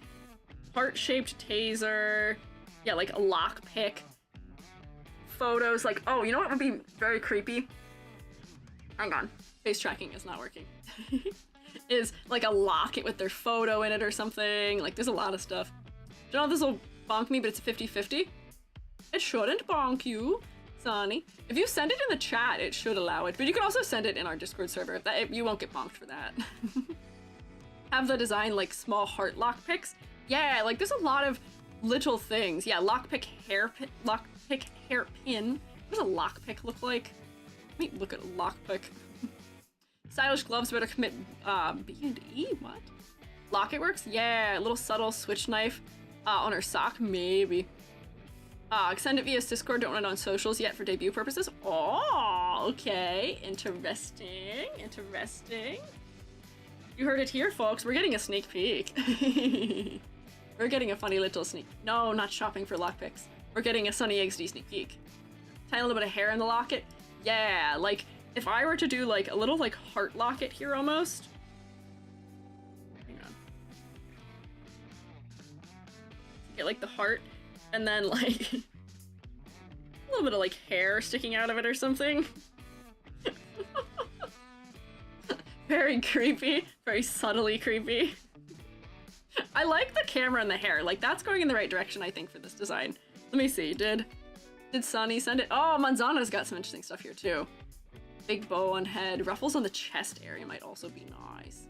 Speaker 1: Heart-shaped taser. Yeah, like a lockpick. Photos, like, oh, you know what would be very creepy? Hang on. Face tracking is not working. Is like a locket with their photo in it or something. Like, there's a lot of stuff. Don't know if this will bonk me, but it's a 50-50. It shouldn't bonk you, Sonny. If you send it in the chat, it should allow it. But you can also send it in our Discord server. You won't get bonked for that. Have the design like small heart lockpicks. Yeah, like there's a lot of little things. Yeah, lockpick hairpin. What does a lockpick look like? Let me look at a lockpick. Stylish gloves better commit B&E, what? Locket works? Yeah, a little subtle switch knife on her sock, maybe. Send it via Discord, don't run it on socials yet for debut purposes. Oh, okay, interesting, interesting. You heard it here, folks, we're getting a sneak peek. We're getting a funny little sneak. No, not shopping for lockpicks. We're getting a Sunny XD sneak peek. Tiny little bit of hair in the locket. Yeah, like, if I were to do, like, a little, like, heart locket here, almost. Hang on. Get, like, the heart, and then, like, a little bit of, like, hair sticking out of it or something. Very creepy. Very subtly creepy. I like the camera and the hair. Like, that's going in the right direction, I think, for this design. Let me see. Did Sunny send it? Oh, Manzana's got some interesting stuff here, too. Big bow on head. Ruffles on the chest area might also be nice.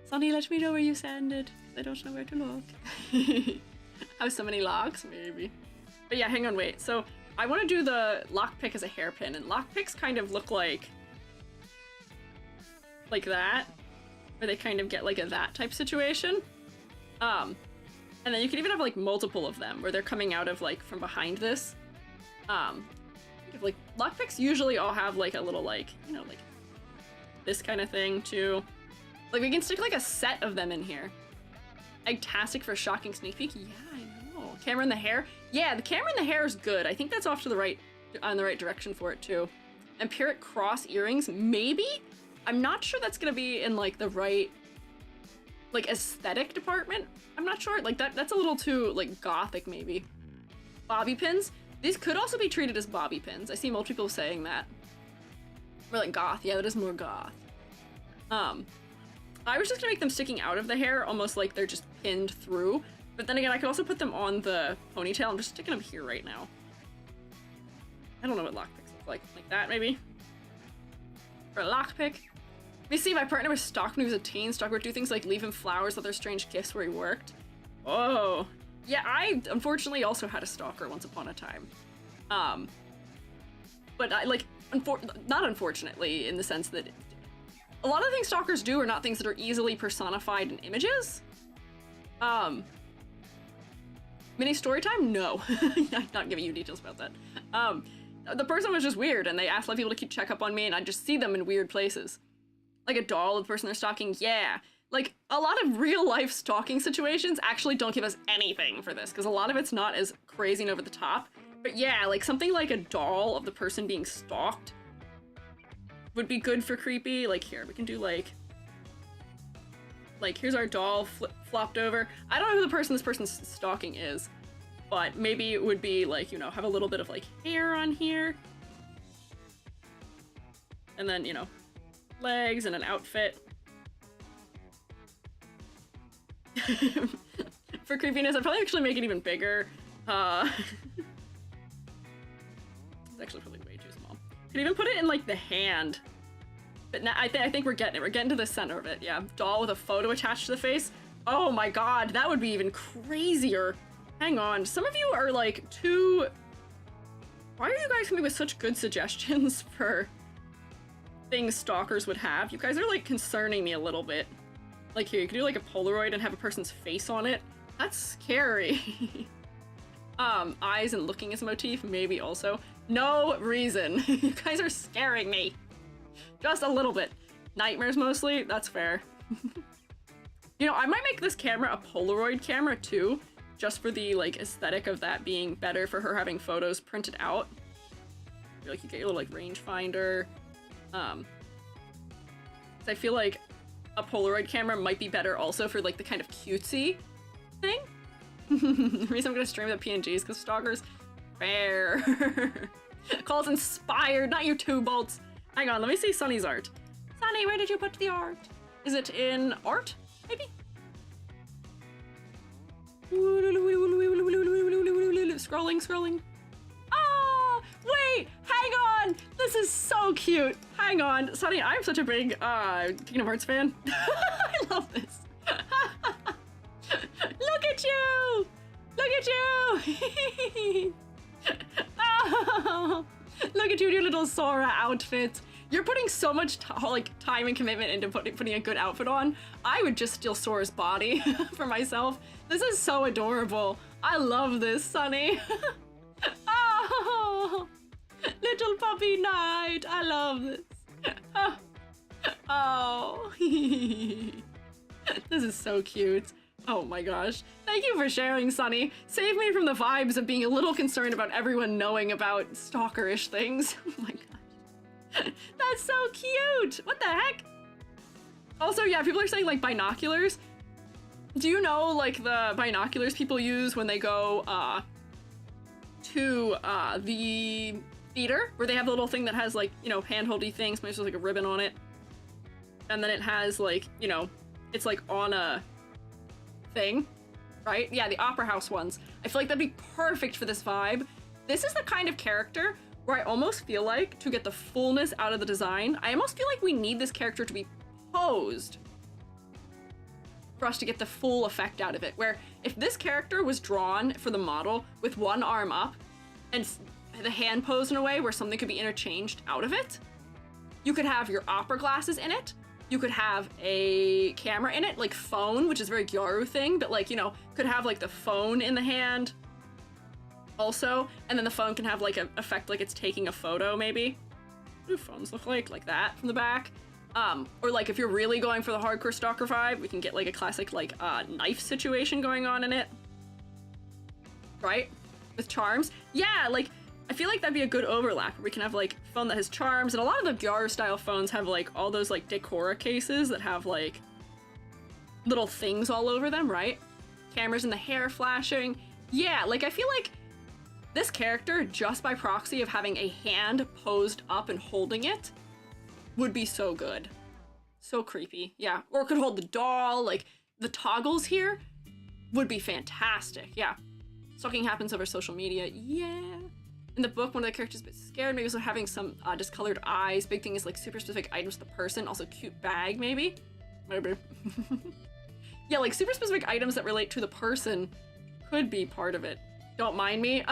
Speaker 1: Sunny, let me know where you send it. I don't know where to look. Have so many locks? Maybe. But yeah, hang on, wait. So, I want to do the lockpick as a hairpin, and lockpicks kind of look like that. Where they kind of get like a that type situation. And then you can even have like multiple of them where they're coming out of like from behind this. Like lockpicks usually all have like a little like, you know, like this kind of thing too. Like we can stick like a set of them in here. Egg-tastic for a shocking sneak peek. Yeah, I know. Camera in the hair. Yeah, the camera in the hair is good. I think that's off to the right, on the right direction for it too. Empiric cross earrings, maybe? I'm not sure that's gonna be in like the right like aesthetic department. I'm not sure. Like that's a little too like gothic maybe. Bobby pins. These could also be treated as bobby pins. I see multiple people saying that. Or like goth. Yeah, that is more goth. I was just gonna make them sticking out of the hair, almost like they're just pinned through. But then again, I could also put them on the ponytail. I'm just sticking them here right now. I don't know what lockpicks look like. Like that maybe. For a lockpick. We see my partner was stalked when he was a teen. Stalker would do things like leave him flowers, other strange gifts where he worked. Oh. Yeah, I unfortunately also had a stalker once upon a time. But I like, not unfortunately in the sense that a lot of the things stalkers do are not things that are easily personified in images. Mini story time? No. I'm not giving you details about that. The person was just weird and they asked a lot of people to keep check up on me and I'd just see them in weird places. Like a doll of the person they're stalking, yeah. Like, a lot of real life stalking situations actually don't give us anything for this, because a lot of it's not as crazy and over the top. But yeah, like something like a doll of the person being stalked would be good for creepy. Like here, we can do like here's our doll flopped over. I don't know who this person's stalking is, but maybe it would be like, you know, have a little bit of like hair on here. And then, you know, legs and an outfit. For creepiness, I'd probably actually make it even bigger. It's actually probably way too small. Could even put it in like the hand. But now I think we're getting it. We're getting to the center of it. Yeah, doll with a photo attached to the face. Oh my god, that would be even crazier. Hang on, some of you are like too... Why are you guys coming with such good suggestions for things stalkers would have? You guys are like concerning me a little bit. Like here, you could do like a Polaroid and have a person's face on it. That's scary. Eyes and looking as a motif, maybe also. No reason. You guys are scaring me. Just a little bit. Nightmares mostly, that's fair. You know, I might make this camera a Polaroid camera too, just for the like aesthetic of that being better for her having photos printed out. Like you get your little like rangefinder. 'Cause I feel like a Polaroid camera might be better also for like the kind of cutesy thing. The reason I'm gonna stream the PNGs because Stalker's fair. Calls inspired, not your 2 bolts. Hang on, let me see Sunny's art. Sunny, where did you put the art? Is it in art, maybe? Scrolling. Ah, wait, hang on. This is so cute. Hang on, Sunny, I'm such a big Kingdom Hearts fan. I love this. Look at you! Look at you! Oh, look at you in your little Sora outfit. You're putting so much time and commitment into putting a good outfit on. I would just steal Sora's body for myself. This is so adorable. I love this, Sunny. Oh, little puppy night. I love this. Oh. This is so cute. Oh my gosh. Thank you for sharing, Sunny. Save me from the vibes of being a little concerned about everyone knowing about stalkerish things. Oh my gosh. That's so cute. What the heck? Also, yeah, people are saying like binoculars. Do you know like the binoculars people use when they go to the theater, where they have the little thing that has like, you know, hand-holdy things, maybe there's like a ribbon on it. And then it has like, you know, it's like on a thing, right? Yeah, the Opera House ones. I feel like that'd be perfect for this vibe. This is the kind of character where I almost feel like, to get the fullness out of the design, I almost feel like we need this character to be posed for us to get the full effect out of it. Where if this character was drawn for the model with one arm up and the hand posed in a way where something could be interchanged out of it, you could have your opera glasses in it. You could have a camera in it, like phone, which is a very Gyaru thing, but like, you know, could have like the phone in the hand also, and then the phone can have like an effect like it's taking a photo maybe. What do phones look like that from the back? Or like if you're really going for the hardcore stalker vibe, we can get like a classic like knife situation going on in it. Right? With charms. Yeah, like I feel like that'd be a good overlap. We can have like a phone that has charms, and a lot of the Gyaru style phones have like all those like Decora cases that have like little things all over them, right? Cameras in the hair flashing. Yeah, like I feel like this character, just by proxy of having a hand posed up and holding it, would be so good. So creepy, yeah. Or it could hold the doll, like the toggles here would be fantastic, yeah. Stalking happens over social media, yeah. In the book, one of the characters is a bit scared, maybe also having some discolored eyes. Big thing is like super specific items to the person, also cute bag, maybe? Maybe. Yeah, like super specific items that relate to the person could be part of it. Don't mind me.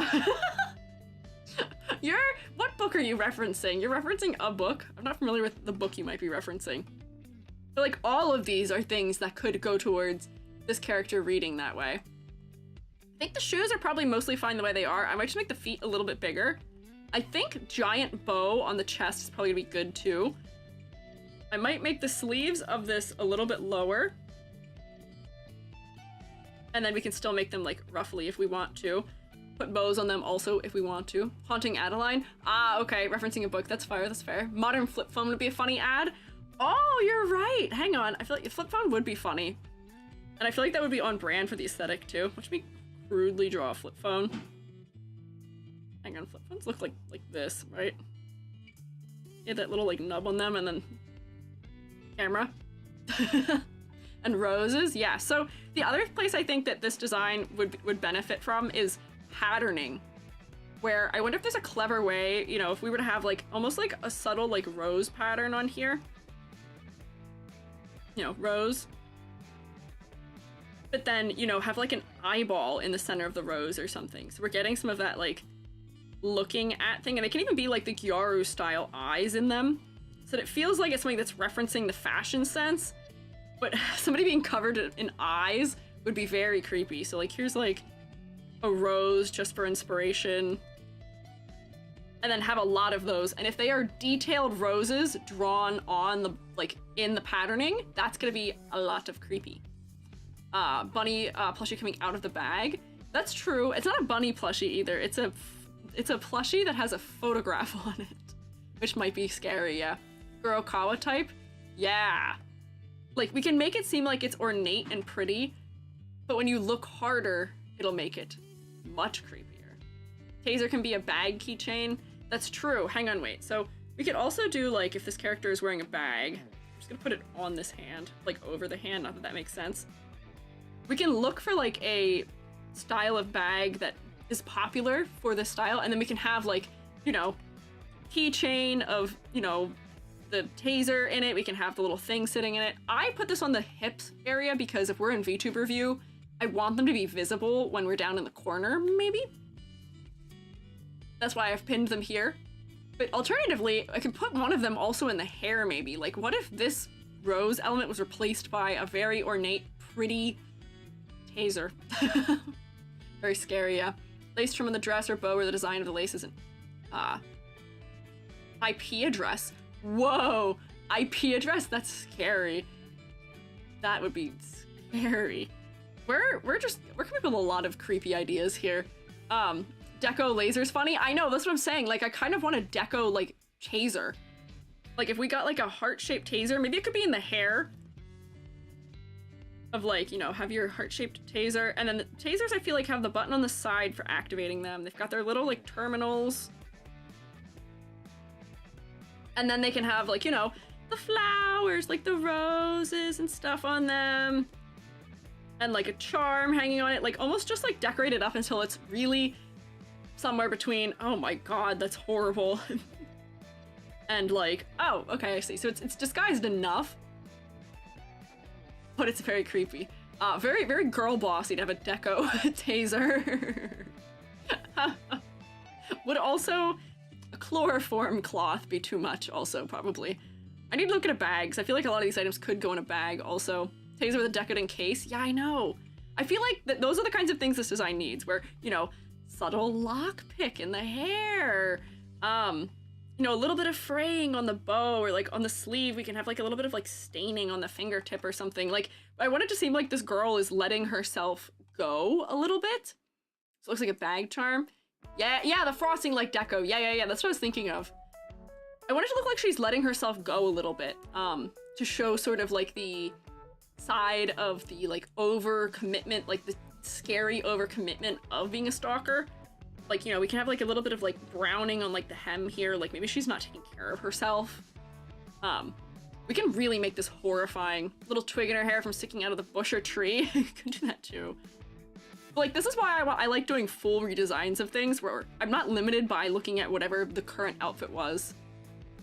Speaker 1: What book are you referencing? You're referencing a book? I'm not familiar with the book you might be referencing. But like all of these are things that could go towards this character reading that way. I think the shoes are probably mostly fine the way they are. I might just make the feet a little bit bigger. I think giant bow on the chest is probably gonna be good too. I might make the sleeves of this a little bit lower. And then we can still make them like roughly if we want to. Put bows on them also if we want to. Haunting Adeline. Ah, okay, referencing a book. That's fair, that's fair. Modern flip phone would be a funny ad. Oh, you're right. Hang on. I feel like a flip phone would be funny. And I feel like that would be on brand for the aesthetic too. Watch me crudely draw a flip phone. Hang on, flip phones look like this, right? Yeah, that little like nub on them and then camera. And roses, yeah. So the other place I think that this design would benefit from is patterning, where I wonder if there's a clever way, you know, if we were to have like almost like a subtle like rose pattern on here, you know, rose, but then, you know, have like an eyeball in the center of the rose or something. So we're getting some of that like looking at thing, and it can even be like the Gyaru style eyes in them, so that it feels like it's something that's referencing the fashion sense, but somebody being covered in eyes would be very creepy. So like here's like a rose just for inspiration, and then have a lot of those. And if they are detailed roses drawn on the like in the patterning, that's gonna be a lot of creepy. Bunny plushie coming out of the bag. That's true. It's not a bunny plushie either. It's a plushie that has a photograph on it, which might be scary. Yeah, Kurokawa type. Yeah. Like, we can make it seem like it's ornate and pretty, but when you look harder, it'll make it much creepier. Taser can be a bag keychain. That's true. Hang on, wait. So we could also do, like, if this character is wearing a bag, I'm just gonna put it on this hand, like over the hand, not that that makes sense. We can look for, like, a style of bag that is popular for this style, and then we can have, like, you know, keychain of, you know, the taser in it. We can have the little thing sitting in it. I put this on the hips area because if we're in VTuber view, I want them to be visible when we're down in the corner, maybe? That's why I've pinned them here. But alternatively, I could put one of them also in the hair, maybe. Like, what if this rose element was replaced by a very ornate, pretty taser? Very scary, yeah. Lace trim on the dress or bow or the design of the lace isn't... IP address. Whoa! IP address? That's scary. That would be scary. We're coming up with a lot of creepy ideas here. Deco laser's funny. I know, that's what I'm saying. Like, I kind of want a deco, like, taser. Like, if we got, like, a heart-shaped taser, maybe it could be in the hair. Of, like, you know, have your heart-shaped taser. And then the tasers, I feel like, have the button on the side for activating them. They've got their little, like, terminals. And then they can have, like, you know, the flowers, like the roses and stuff on them. And, like, a charm hanging on it. Like, almost just, like, decorate it up until it's really somewhere between, oh my god, that's horrible. And, like, oh, okay, I see. So it's disguised enough. But it's very creepy. Very, very girl bossy to have a deco taser. Would also a chloroform cloth be too much also, probably. I need to look at a bag, because I feel like a lot of these items could go in a bag also. Taser with a decadent case? Yeah, I know. I feel like that those are the kinds of things this design needs, where, you know, subtle lockpick in the hair, you know, a little bit of fraying on the bow, or like on the sleeve, we can have like a little bit of like staining on the fingertip or something. Like, I want it to seem like this girl is letting herself go a little bit. So it looks like a bag charm. Yeah, the frosting like deco. Yeah, that's what I was thinking of. I want it to look like she's letting herself go a little bit, to show sort of like the side of the like over-commitment, like the scary over-commitment of being a stalker. Like, you know, we can have like a little bit of like browning on like the hem here, like maybe she's not taking care of herself. We can really make this horrifying. Little twig in her hair from sticking out of the bush or tree. Could do that too. But, like, this is why I like doing full redesigns of things, where I'm not limited by looking at whatever the current outfit was.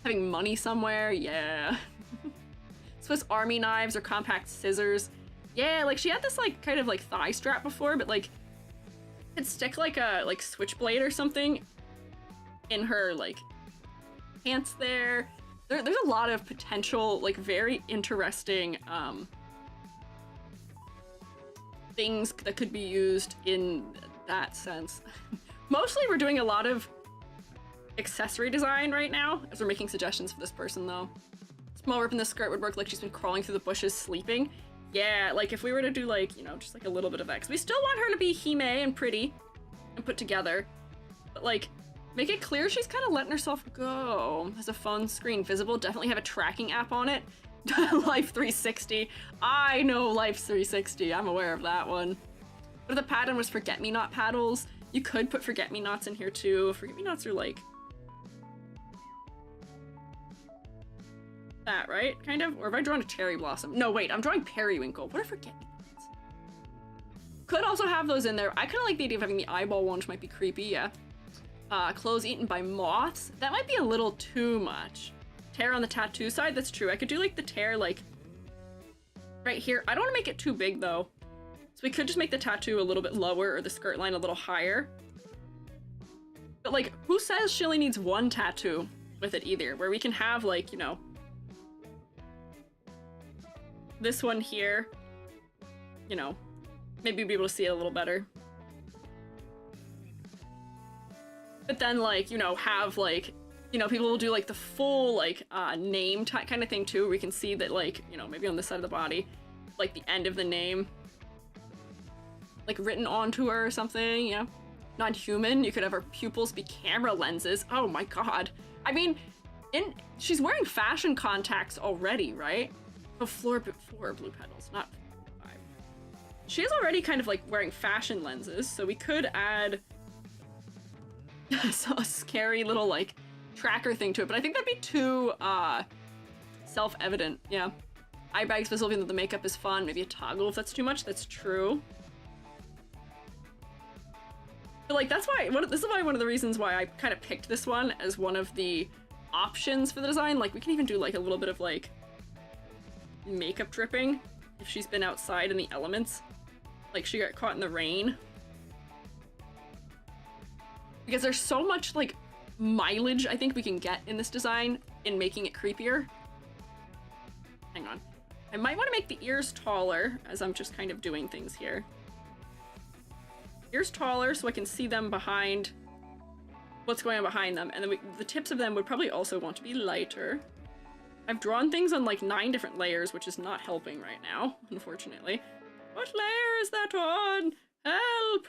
Speaker 1: Having money somewhere, yeah. Swiss Army knives or compact scissors. Yeah, like, she had this, like, kind of, like, thigh strap before, but, like, could stick, like, a, like, switchblade or something in her, like, pants there. There's a lot of potential, like, very interesting, things that could be used in that sense. Mostly we're doing a lot of accessory design right now, as we're making suggestions for this person, though. Small rip in the skirt would work, like she's been crawling through the bushes sleeping. Yeah, like if we were to do like, you know, just like a little bit of that. 'Cause we still want her to be Hime and pretty and put together. But like, make it clear she's kind of letting herself go. Has a phone screen visible, definitely have a tracking app on it. Life 360. I know Life 360. I'm aware of that one. But if the pattern was forget-me-not paddles, you could put forget-me-nots in here too. Forget-me-nots are like that, right? Kind of? Or have I drawn a cherry blossom? No, wait, I'm drawing periwinkle. What are forget-me-nots? Could also have those in there. I kind of like the idea of having the eyeball one, which might be creepy, yeah. Clothes eaten by moths. That might be a little too much. Tear on the tattoo side, that's true. I could do like the tear like right here. I don't want to make it too big though. So we could just make the tattoo a little bit lower or the skirt line a little higher. But like, who says she only needs one tattoo with it either? Where we can have like, you know, this one here, you know, maybe be able to see it a little better. But then like, you know, have like, you know, people will do like the full like name type kind of thing too, where we can see that like, you know, maybe on this side of the body, like the end of the name, like written onto her or something, yeah. Non-human, you could have her pupils be camera lenses. Oh my god. I mean, she's wearing fashion contacts already, right? Oh, four blue petals, not 5. She is already kind of like wearing fashion lenses, so we could add a scary little like tracker thing to it, but I think that'd be too self-evident. Yeah. Eye bags visible even though the makeup is fun. Maybe a toggle if that's too much. That's true. But like that's why this is why one of the reasons why I kind of picked this one as one of the options for the design. Like we can even do like a little bit of like makeup dripping if she's been outside in the elements. Like she got caught in the rain. Because there's so much like mileage I think we can get in this design in making it creepier. Hang on. I might want to make the ears taller as I'm just kind of doing things here. Ears taller so I can see them behind what's going on behind them. And then the tips of them would probably also want to be lighter. I've drawn things on like 9 different layers, which is not helping right now, unfortunately. What layer is that on? Help!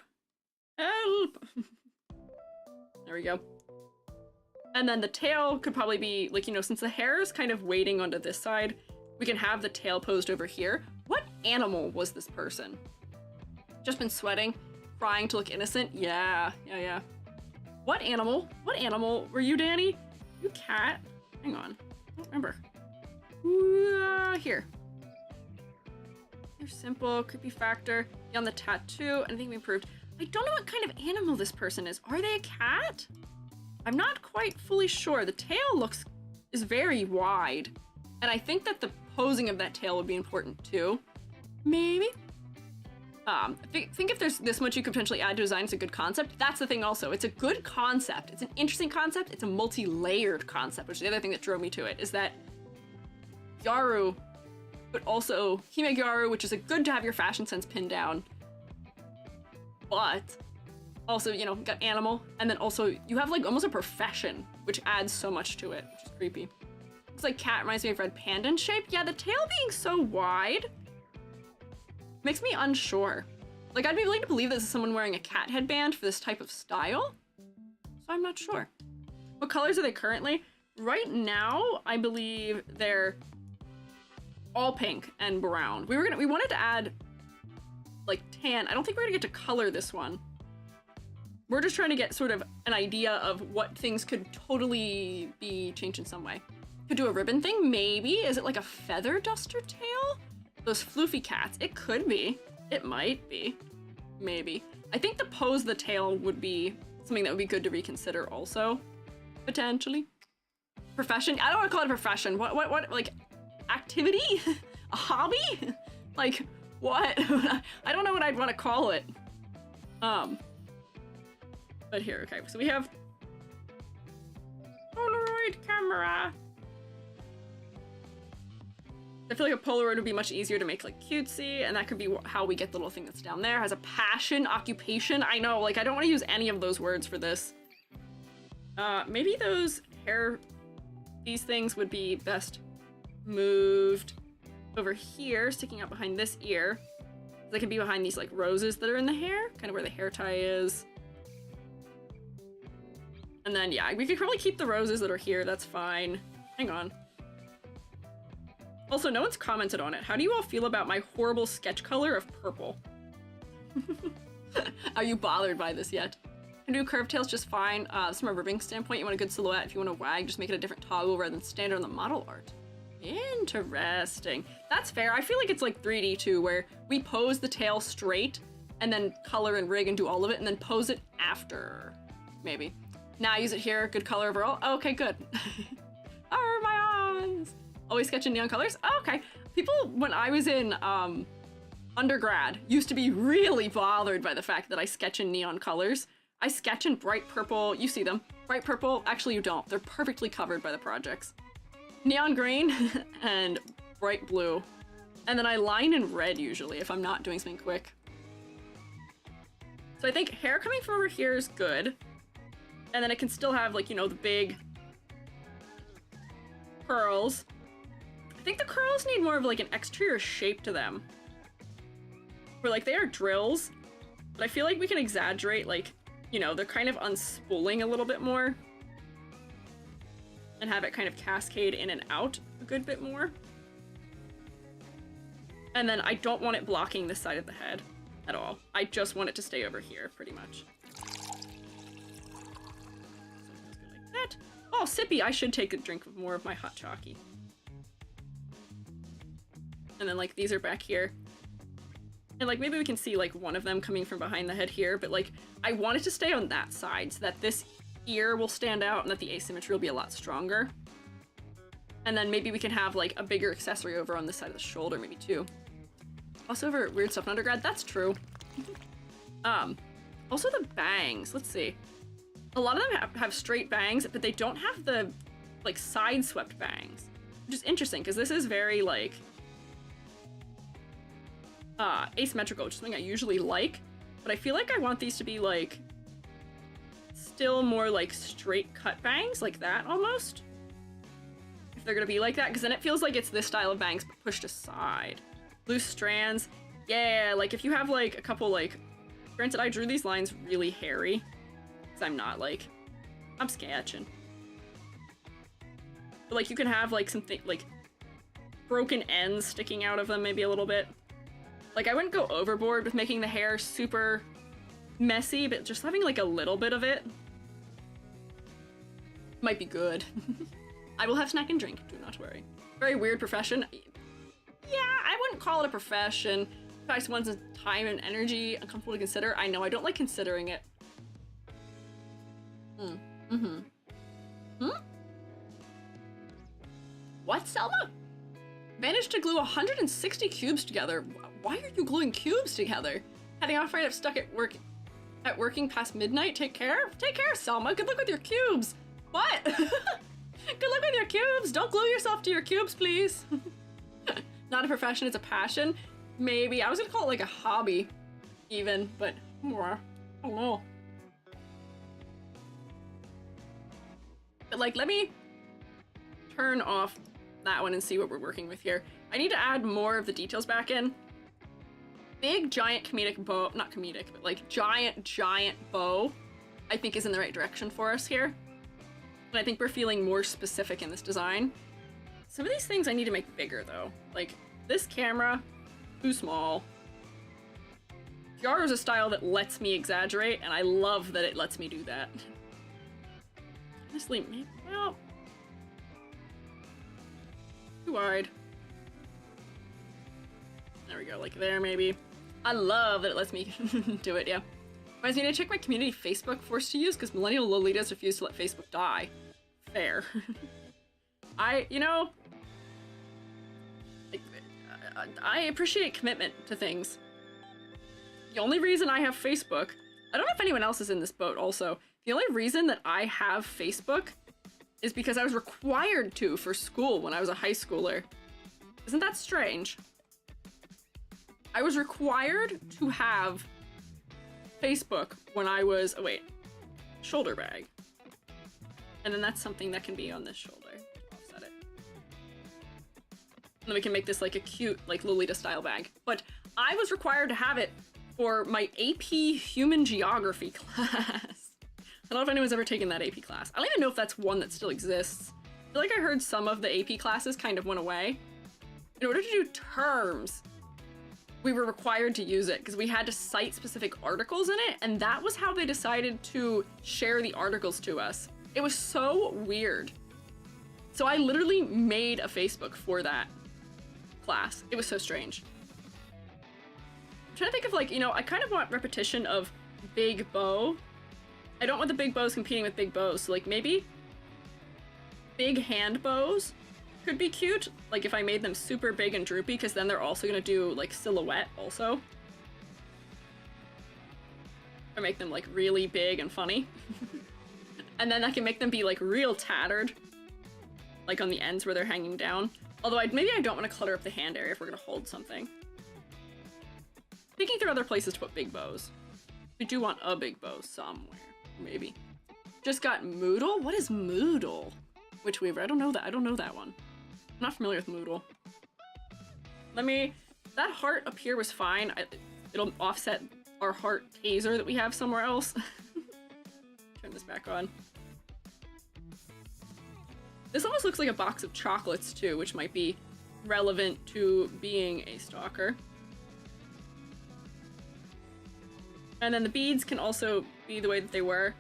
Speaker 1: Help! There we go. And then the tail could probably be, like, you know, since the hair is kind of waiting onto this side, we can have the tail posed over here. What animal was this person? Just been sweating, trying to look innocent? Yeah. What animal were you, Danny? You cat? Hang on. I don't remember. Here. They're simple, creepy factor. On the tattoo, anything we improved. I don't know what kind of animal this person is. Are they a cat? I'm not quite fully sure. The tail is very wide. And I think that the posing of that tail would be important too. Maybe? Think if there's this much you could potentially add to design, it's a good concept. That's the thing also. It's a good concept. It's an interesting concept. It's a multi-layered concept, which is the other thing that drove me to it, is that Gyaru, but also Hime Gyaru, which is a good to have your fashion sense pinned down. But also, you know, got animal, and then also you have like almost a profession, which adds so much to it, which is creepy. Looks like cat reminds me of red panda in shape. Yeah, the tail being so wide makes me unsure. Like, I'd be willing to believe this is someone wearing a cat headband for this type of style, so I'm not sure. What colors are they currently? Right now, I believe they're all pink and brown. We wanted to add like tan. I don't think we're gonna get to color this one. We're just trying to get sort of an idea of what things could totally be changed in some way. Could do a ribbon thing, maybe? Is it like a feather duster tail? Those floofy cats, it could be. It might be, maybe. I think the pose of the tail would be something that would be good to reconsider also, potentially. Profession, I don't want to call it a profession. What, like, activity? A hobby? Like, what? I don't know what I'd want to call it. But here, okay, so we have Polaroid camera. I feel like a Polaroid would be much easier to make like cutesy, and that could be how we get the little thing that's down there. Has a passion, occupation. I know, like I don't want to use any of those words for this. Maybe those hair, these things would be best moved over here, sticking out behind this ear. They could be behind these like roses that are in the hair, kind of where the hair tie is. And then yeah, we could probably keep the roses that are here, that's fine. Hang on. Also, no one's commented on it. How do you all feel about my horrible sketch color of purple? Are you bothered by this yet? Can do curved tails just fine. From a ribbing standpoint, you want a good silhouette. If you want to wag, just make it a different toggle rather than standard on the model art. Interesting. That's fair. I feel like it's like 3D too, where we pose the tail straight and then color and rig and do all of it and then pose it after. Maybe. Now I use it here. Good color overall. Oh, okay, good. Oh, my eyes. Always sketching neon colors? Oh, okay. People, when I was in undergrad, used to be really bothered by the fact that I sketch in neon colors. I sketch in bright purple. You see them. Bright purple. Actually, you don't. They're perfectly covered by the projects. Neon green and bright blue. And then I line in red usually if I'm not doing something quick. So I think hair coming from over here is good. And then it can still have like, you know, the big curls. I think the curls need more of like an exterior shape to them. Where like they are drills, but I feel like we can exaggerate like, you know, they're kind of unspooling a little bit more. And have it kind of cascade in and out a good bit more. And then I don't want it blocking this side of the head at all. I just want it to stay over here, pretty much. So let's go like that. Oh, sippy! I should take a drink of more of my hot chalky. And then, like, these are back here. And, like, maybe we can see, like, one of them coming from behind the head here, but, like, I want it to stay on that side so that this ear will stand out and that the asymmetry will be a lot stronger. And then maybe we can have, like, a bigger accessory over on this side of the shoulder, maybe, too. Also over Weird Stuff in Undergrad, that's true. Also the bangs, let's see. A lot of them have straight bangs, but they don't have the, like, side-swept bangs. Which is interesting, because this is very, like, asymmetrical, which is something I usually like. But I feel like I want these to be, like, still more, like, straight-cut bangs, like that, almost. If they're gonna be like that, because then it feels like it's this style of bangs, but pushed aside. Loose strands, yeah, like, if you have, like, a couple, like, granted, I drew these lines really hairy, because I'm not, like, I'm sketching. But, like, you can have, like, something, like, broken ends sticking out of them maybe a little bit. Like, I wouldn't go overboard with making the hair super messy, but just having, like, a little bit of it might be good. I will have snack and drink, do not worry. Very weird profession. Yeah, I wouldn't call it a profession. In fact, one's time and energy uncomfortable to consider. I know, I don't like considering it. What, Selma? Managed to glue 160 cubes together. Why are you gluing cubes together? Heading off right up, stuck at working past midnight. Take care, Selma. Good luck with your cubes. What? Good luck with your cubes. Don't glue yourself to your cubes, please. Not a profession, it's a passion. Maybe. I was gonna call it like a hobby, even, but more. I don't know. But, like, let me turn off that one and see what we're working with here. I need to add more of the details back in. Big, giant comedic bow, not comedic, but, like, giant bow, I think is in the right direction for us here. And I think we're feeling more specific in this design. Some of these things I need to make bigger, though. Like, this camera, too small. Gyaro is a style that lets me exaggerate, and I love that it lets me do that. Honestly, maybe, well, too wide. There we go, like there, maybe. I love that it lets me do it, yeah. Reminds me to check my community Facebook forced to use, because millennial Lolitas refuse to let Facebook die. Fair. You know, I appreciate commitment to things. The only reason I have Facebook, I don't know if anyone else is in this boat also, the only reason that I have Facebook is because I was required to for school when I was a high schooler. Isn't that strange? I was required to have Facebook when I was, oh wait, shoulder bag. And then that's something that can be on this shoulder. Offset it. And then we can make this like a cute, like Lolita style bag. But I was required to have it for my AP Human Geography class. I don't know if anyone's ever taken that AP class. I don't even know if that's one that still exists. I feel like I heard some of the AP classes kind of went away. In order to do terms, we were required to use it because we had to cite specific articles in it, and that was how they decided to share the articles to us. It was so weird. So I literally made a Facebook for that class. It was so strange. I'm trying to think of, like, you know, I kind of want repetition of big bow. I don't want the big bows competing with big bows, so like maybe big hand bows could be cute. Like if I made them super big and droopy, because then they're also gonna do like silhouette also. Or make them like really big and funny. And then I can make them be like real tattered, like on the ends where they're hanging down. Although maybe I don't want to clutter up the hand area if we're gonna hold something. Thinking through other places to put big bows. We do want a big bow somewhere, maybe. Just got Moodle? What is Moodle? Witch Weaver, I don't know that. I don't know that one. I'm not familiar with Moodle. That heart up here was fine. It'll offset our heart taser that we have somewhere else. Turn this back on. This almost looks like a box of chocolates too, which might be relevant to being a stalker. And then the beads can also be the way that they were,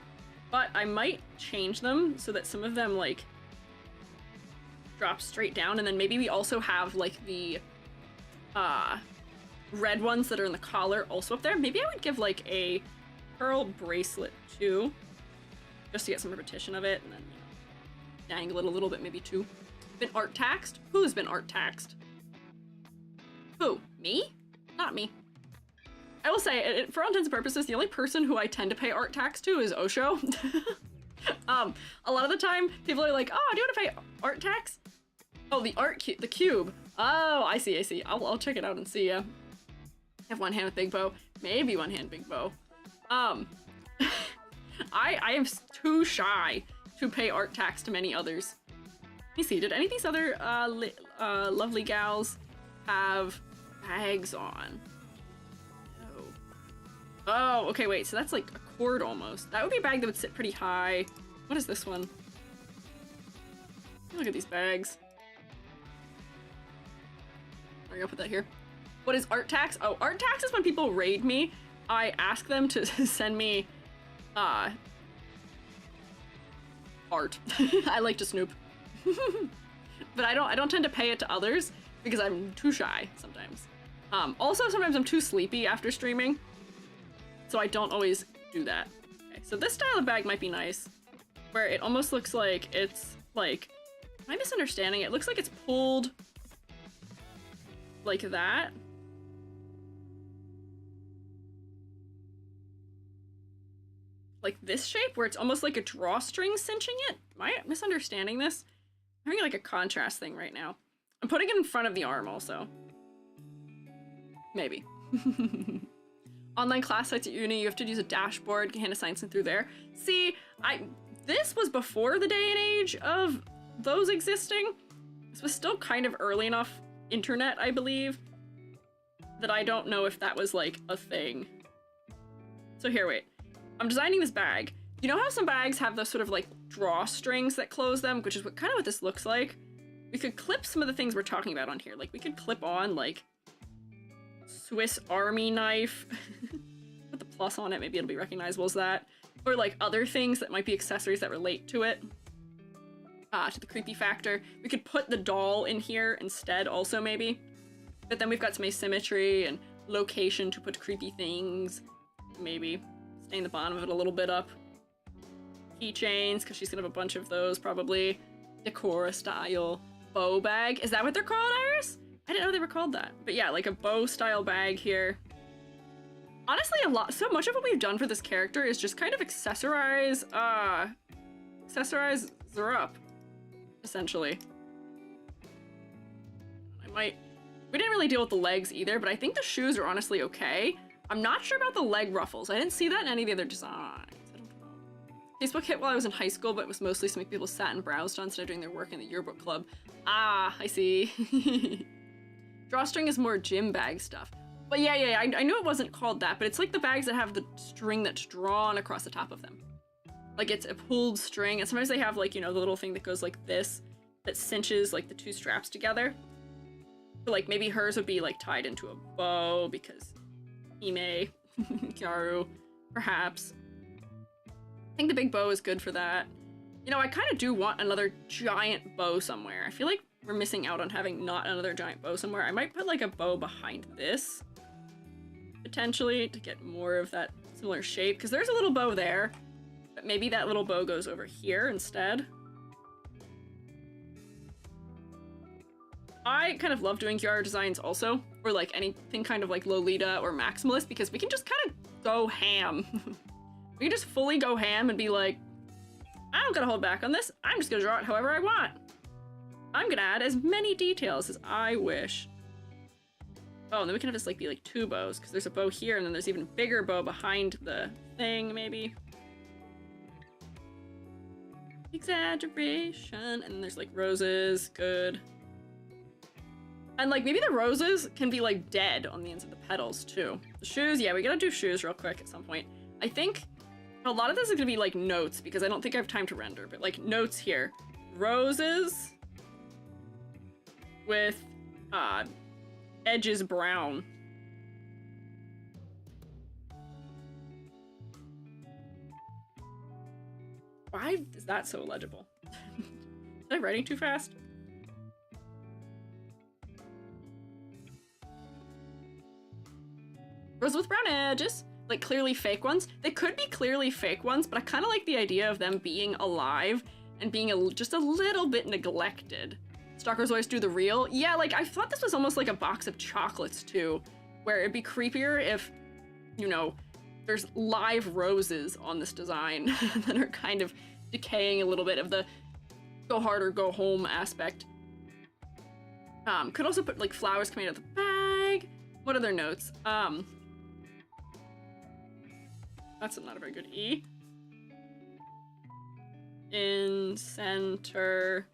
Speaker 1: but I might change them so that some of them like drop straight down, and then maybe we also have like the red ones that are in the collar also up there. Maybe I would give like a pearl bracelet too, just to get some repetition of it, and then dangle it a little bit maybe too. Been art taxed? Who's been art taxed? Who? Me? Not me. I will say, for all intents and purposes, the only person who I tend to pay art tax to is Osho. A lot of the time, people are like, "Oh, do you want to pay art tax?" Oh, the cube. Oh, I see. I'll check it out and see. I have one hand with big bow, maybe one hand big bow. I am too shy to pay art tax to many others. Let me see. Did any of these other lovely gals have bags on? Oh, okay, wait, so that's like a cord almost. That would be a bag that would sit pretty high. What is this one? Look at these bags. I'm gonna put that here. What is art tax? Oh, art tax is when people raid me. I ask them to send me, art. I like to snoop. But I don't tend to pay it to others because I'm too shy sometimes. Also, sometimes I'm too sleepy after streaming, so I don't always do that. Okay, so this style of bag might be nice, where it almost looks like it's like, am I misunderstanding? It looks like it's pulled like that. Like this shape, where it's almost like a drawstring cinching it. Am I misunderstanding this? I'm having like a contrast thing right now. I'm putting it in front of the arm also. Maybe. Online class sites at uni, you have to use a dashboard, can hand assign something through there. See, this was before the day and age of those existing. This was still kind of early enough internet, I believe, that I don't know if that was like a thing. So here, wait. I'm designing this bag. You know how some bags have those sort of like drawstrings that close them, which is kind of what this looks like? We could clip some of the things we're talking about on here. Like we could clip on like Swiss Army knife. Put the plus on it, maybe it'll be recognizable as that. Or like other things that might be accessories that relate to it. To the creepy factor. We could put the doll in here instead also maybe. But then we've got some asymmetry and location to put creepy things. Maybe. Stain the bottom of it a little bit up. Keychains, because she's gonna have a bunch of those probably. Decora style. Bow bag. Is that what they're called, Iris? I didn't know they were called that. But yeah, like a bow style bag here. Honestly, so much of what we've done for this character is just kind of accessorize her up, essentially. We didn't really deal with the legs either, but I think the shoes are honestly okay. I'm not sure about the leg ruffles. I didn't see that in any of the other designs. I don't know. Facebook hit while I was in high school, but it was mostly something people sat and browsed on instead of doing their work in the yearbook club. Ah, I see. Drawstring is more gym bag stuff. But yeah, I knew it wasn't called that, but it's like the bags that have the string that's drawn across the top of them. Like it's a pulled string, and sometimes they have like, you know, the little thing that goes like this, that cinches like the two straps together. So like maybe hers would be like tied into a bow because Ime, Kyaru, perhaps. I think the big bow is good for that. You know, I kind of do want another giant bow somewhere. I feel like we're missing out on having not another giant bow somewhere. I might put like a bow behind this, potentially, to get more of that similar shape, because there's a little bow there, but maybe that little bow goes over here instead. I kind of love doing QR designs also, or like anything kind of like Lolita or Maximalist, because we can just kind of go ham. We can just fully go ham and be like, I don't gotta hold back on this. I'm just gonna draw it however I want. I'm gonna add as many details as I wish. Oh, and then we can have this like be like two bows, because there's a bow here and then there's even a bigger bow behind the thing, maybe. Exaggeration. And then there's like roses. Good. And like maybe the roses can be like dead on the ends of the petals too. The shoes, yeah, we gotta do shoes real quick at some point. I think a lot of this is gonna be like notes, because I don't think I have time to render, but like notes here. Roses with edges brown. Why is that so illegible? Is I writing too fast? Roses with brown edges. Like clearly fake ones. They could be clearly fake ones, but I kind of like the idea of them being alive and being just a little bit neglected. Stalkers always do the real. Yeah, like I thought this was almost like a box of chocolates too, where it'd be creepier if, you know, there's live roses on this design that are kind of decaying a little bit of the go hard or go home aspect. Could also put like flowers coming out of the bag. What other notes? That's not a very good E. In center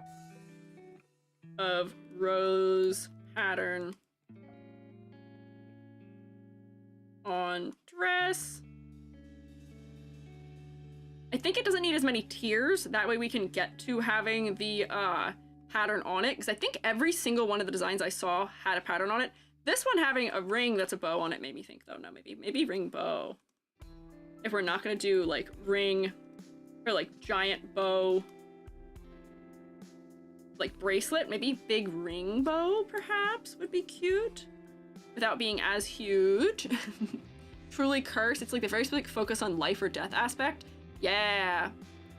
Speaker 1: of rose pattern on dress. I think it doesn't need as many tiers. That way we can get to having the pattern on it, because I think every single one of the designs I saw had a pattern on it. This one having a ring that's a bow on it made me think, though, no, maybe ring bow. If we're not gonna do like ring or like giant bow, like bracelet, maybe big ring bow perhaps would be cute without being as huge. Truly cursed. It's like the very specific focus on life or death aspect. Yeah.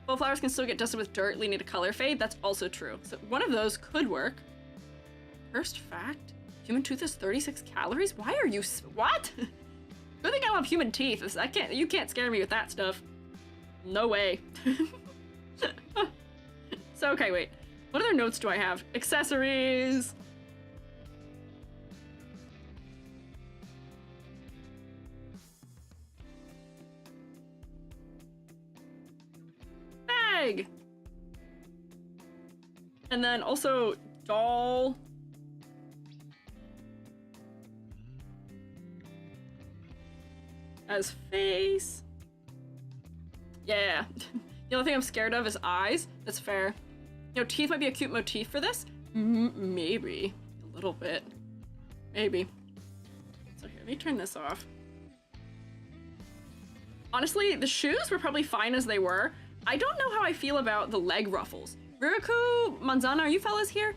Speaker 1: Full flowers can still get dusted with dirt, leading to color fade. That's also true. So one of those could work. First fact, human tooth is 36 calories? Why are you, what? Good thing I love human teeth. You can't scare me with that stuff. No way. So, okay, wait. What other notes do I have? Accessories. Bag. And then also doll. As face. Yeah. The only thing I'm scared of is eyes. That's fair. You know, teeth might be a cute motif for this. Maybe. A little bit. Maybe. So here, let me turn this off. Honestly, the shoes were probably fine as they were. I don't know how I feel about the leg ruffles. Ririku, Manzana, are you fellas here?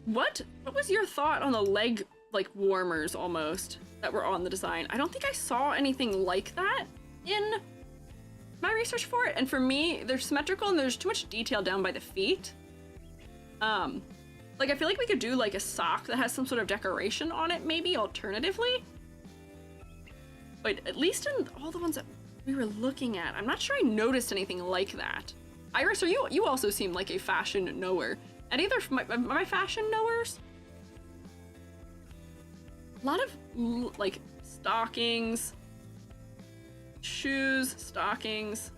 Speaker 1: What was your thought on the leg, like, warmers almost that were on the design? I don't think I saw anything like that in my research for it. And for me, they're symmetrical and there's too much detail down by the feet. Like, I feel like we could do, like, a sock that has some sort of decoration on it, maybe, alternatively. But at least in all the ones that we were looking at, I'm not sure I noticed anything like that. Iris, you also seem like a fashion knower. Any other my fashion knowers? A lot of, like, stockings, shoes, stockings.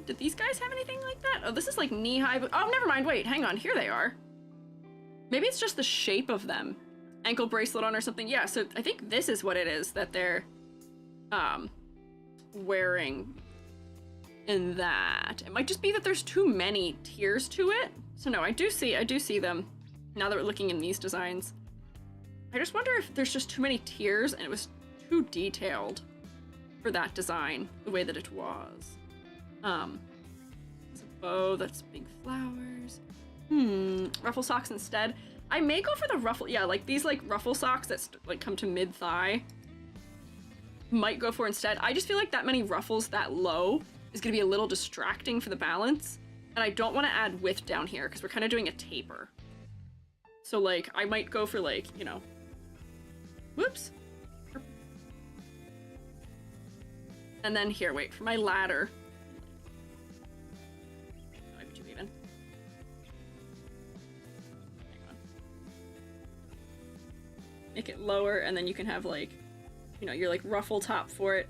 Speaker 1: Did these guys have anything like that? Oh, this is like knee-high, but oh, never mind, wait, hang on, here they are. Maybe it's just the shape of them. Ankle bracelet on or something. Yeah, so I think this is what it is that they're wearing in that. It might just be that there's too many tiers to it. So no, I do see them now that we're looking in these designs. I just wonder if there's just too many tiers and it was too detailed for that design, the way that it was. It's a bow, that's big flowers. Ruffle socks instead. I may go for the ruffle, yeah, like these like ruffle socks that like come to mid-thigh. Might go for instead. I just feel like that many ruffles that low is gonna be a little distracting for the balance. And I don't want to add width down here because we're kind of doing a taper. So like, I might go for like, you know, whoops. And then here, wait, for my ladder. Why would you even? Hang on. Make it lower, and then you can have like, you know, your like ruffle top for it.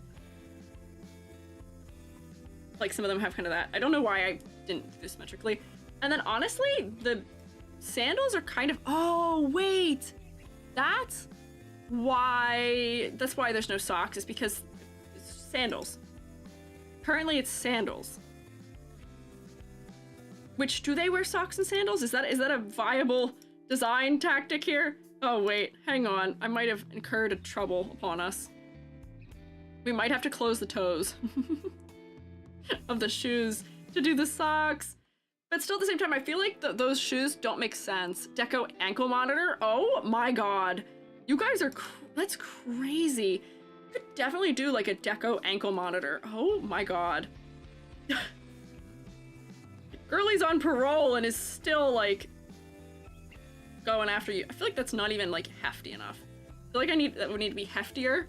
Speaker 1: Like some of them have kind of that. I don't know why I didn't do this symmetrically. And then honestly, the sandals are kind of, oh wait, that's why there's no socks, is because it's sandals. Currently it's sandals. Which, do they wear socks and sandals? Is that a viable design tactic here. Oh wait, hang on. I might have incurred a trouble upon us. We might have to close the toes of the shoes to do the socks. But still at the same time, I feel like those shoes don't make sense. Deco ankle monitor? Oh my god. You guys are, that's crazy. You could definitely do like a deco ankle monitor. Oh my god. Girlie's on parole and is still like going after you. I feel like that's not even like hefty enough. I feel like that would need to be heftier.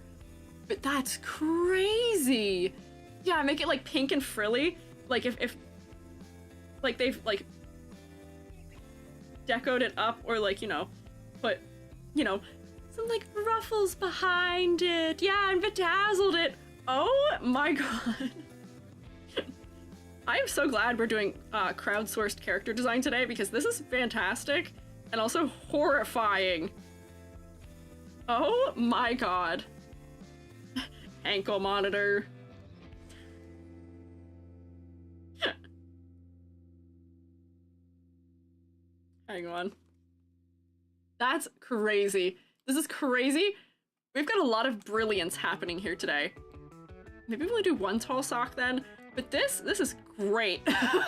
Speaker 1: But that's crazy. Yeah, make it like pink and frilly. Like if like they've like decoed it up or like, you know, put, you know, some like ruffles behind it. Yeah, and bedazzled it. Oh my god. I am so glad we're doing crowdsourced character design today because this is fantastic and also horrifying. Oh my god. Ankle monitor. Hang on. That's crazy. This is crazy. We've got a lot of brilliance happening here today. Maybe we'll do one tall sock then. But this is great. I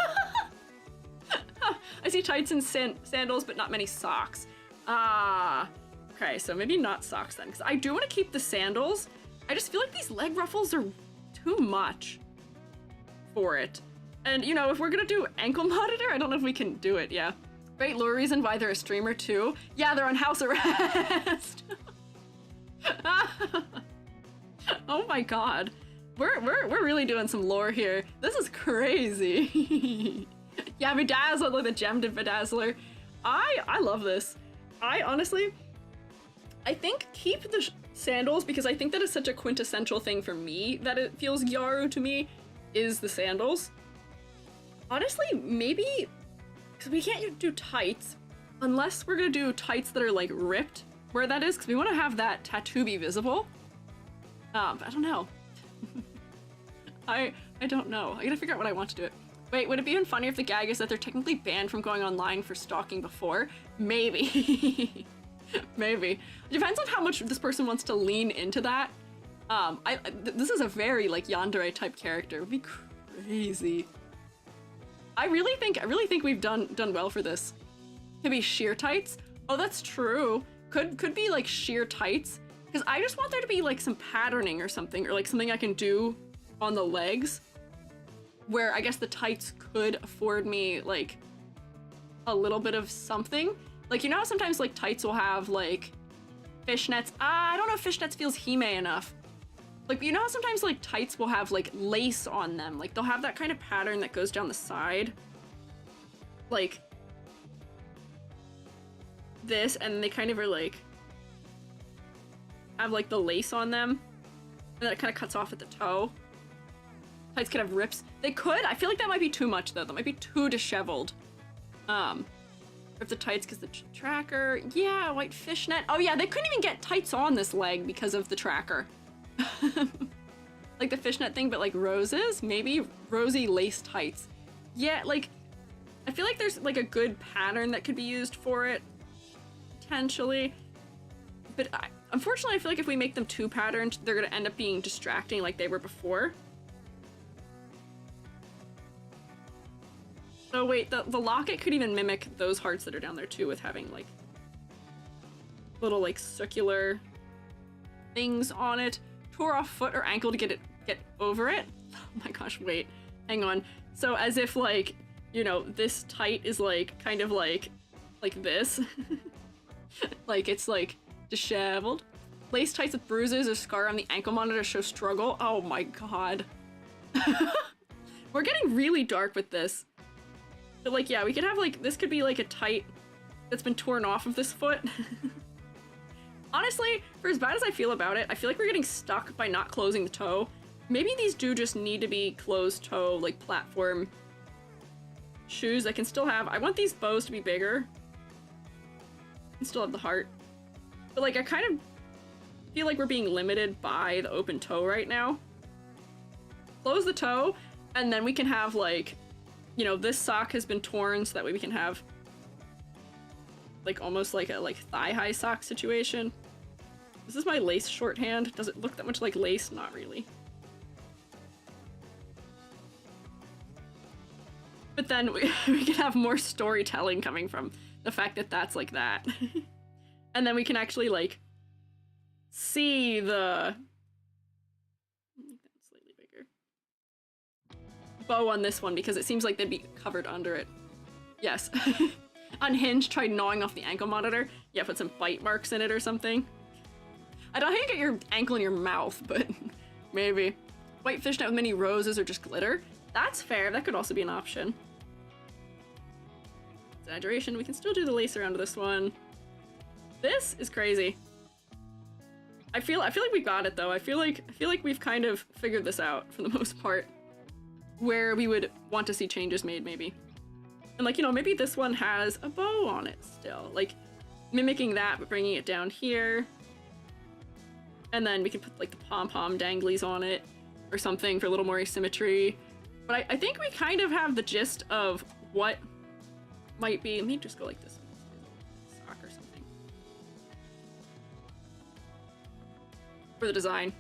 Speaker 1: see tights and sandals, but not many socks. Ah, okay, so maybe not socks then, because I do want to keep the sandals. I just feel like these leg ruffles are too much for it. And, you know, if we're gonna do ankle monitor, I don't know if we can do it, yeah. Great lure reason why they're a streamer too. Yeah, they're on house arrest. Oh my god. We're really doing some lore here. This is crazy. Yeah, bedazzled, like the gemmed bedazzler. I love this. I honestly, I think keep the sandals because I think that is such a quintessential thing for me that it feels Gyaru to me is the sandals. Honestly, maybe because we can't do tights unless we're gonna do tights that are like ripped where that is because we want to have that tattoo be visible. But I don't know. I don't know. I gotta figure out what I want to do it. Wait, would it be even funnier if the gag is that they're technically banned from going online for stalking before? Maybe. Maybe. It depends on how much this person wants to lean into that. This is a very like yandere type character. It would be crazy. I really think we've done well for this. Could be sheer tights. Oh, that's true. Could be like sheer tights. Because I just want there to be like some patterning or something, or like something I can do on the legs where I guess the tights could afford me like a little bit of something. Like, you know how sometimes like tights will have like fishnets? I don't know if fishnets feels hime enough. Like, you know how sometimes like tights will have like lace on them? Like they'll have that kind of pattern that goes down the side. Like this, and they kind of are like have like the lace on them. And then it kind of cuts off at the toe. Tights could have rips. They could. I feel like that might be too much though. That might be too disheveled. Rip the tights because the tracker. Yeah, white fishnet. Oh yeah, they couldn't even get tights on this leg because of the tracker. Like the fishnet thing, but like roses? Maybe rosy lace tights. Yeah, like I feel like there's like a good pattern that could be used for it. Potentially. But unfortunately, I feel like if we make them too patterned, they're gonna end up being distracting like they were before. Oh wait, the locket could even mimic those hearts that are down there too with having like little like circular things on it. Tore off foot or ankle to get over it. Oh my gosh, wait, hang on. So as if like, you know, this tight is like kind of like this. Like it's like disheveled. Lace tights with bruises or scar on the ankle monitor show struggle. Oh my god. We're getting really dark with this. But like, yeah, we could have like, this could be like a tight that's been torn off of this foot. Honestly, for as bad as I feel about it, I feel like we're getting stuck by not closing the toe. Maybe these do just need to be closed toe, like platform shoes I can still have. I want these bows to be bigger. And still have the heart. But like, I kind of feel like we're being limited by the open toe right now. Close the toe, and then we can have like, you know, this sock has been torn so that way we can have like almost like a thigh-high sock situation. This is my lace shorthand. Does it look that much like lace? Not really. But then we can have more storytelling coming from the fact that that's like that. And then we can actually like see the slightly bigger bow on this one because it seems like they'd be covered under it. Yes. Unhinged tried gnawing off the ankle monitor. Yeah, put some bite marks in it or something. I don't know how you get your ankle in your mouth, but maybe. White fishnet with many roses or just glitter. That's fair. That could also be an option. Exaggeration. We can still do the lace around this one. This is crazy. I feel like we got it though. I feel like we've kind of figured this out for the most part. Where we would want to see changes made, maybe. And like, you know, maybe this one has a bow on it still. Like, mimicking that, but bringing it down here. And then we can put like the pom-pom danglies on it or something for a little more asymmetry. But I think we kind of have the gist of what might be. Let me just go like this. Sock or something. For the design.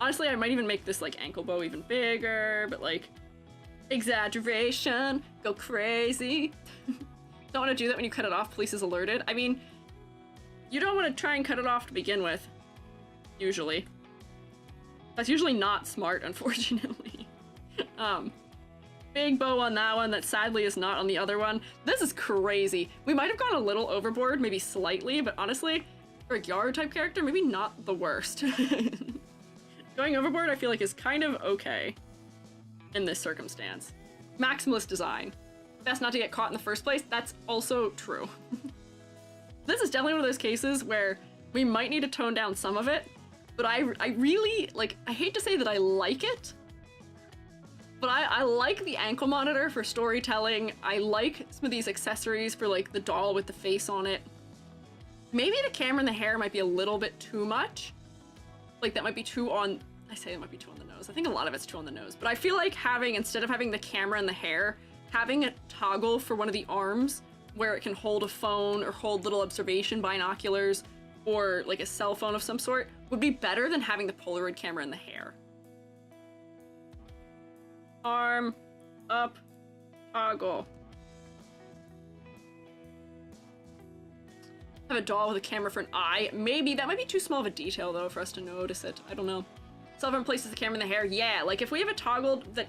Speaker 1: Honestly, I might even make this like ankle bow even bigger, but like exaggeration, go crazy. Don't want to do that when you cut it off, police is alerted. I mean, you don't want to try and cut it off to begin with. Usually. That's usually not smart, unfortunately. Big bow on that one that sadly is not on the other one. This is crazy. We might have gone a little overboard, maybe slightly, but honestly, for a Gyaro type character, maybe not the worst. Going overboard, I feel like is kind of okay in this circumstance. Maximalist design. Best not to get caught in the first place. That's also true. This is definitely one of those cases where we might need to tone down some of it, but I really, like, I hate to say that I like it, but I like the ankle monitor for storytelling. I like some of these accessories for, like, the doll with the face on it. Maybe the camera and the hair might be a little bit too much. Like, that might be too on... I say it might be too on the nose. I think a lot of it's too on the nose. But I feel like having, instead of having the camera and the hair, having a toggle for one of the arms where it can hold a phone or hold little observation binoculars or, like, a cell phone of some sort would be better than having the Polaroid camera in the hair. Arm, up, toggle. Have a doll with a camera for an eye. Maybe. That might be too small of a detail, though, for us to notice it. I don't know. Self places the camera in the hair. Yeah, like, if we have a toggle that...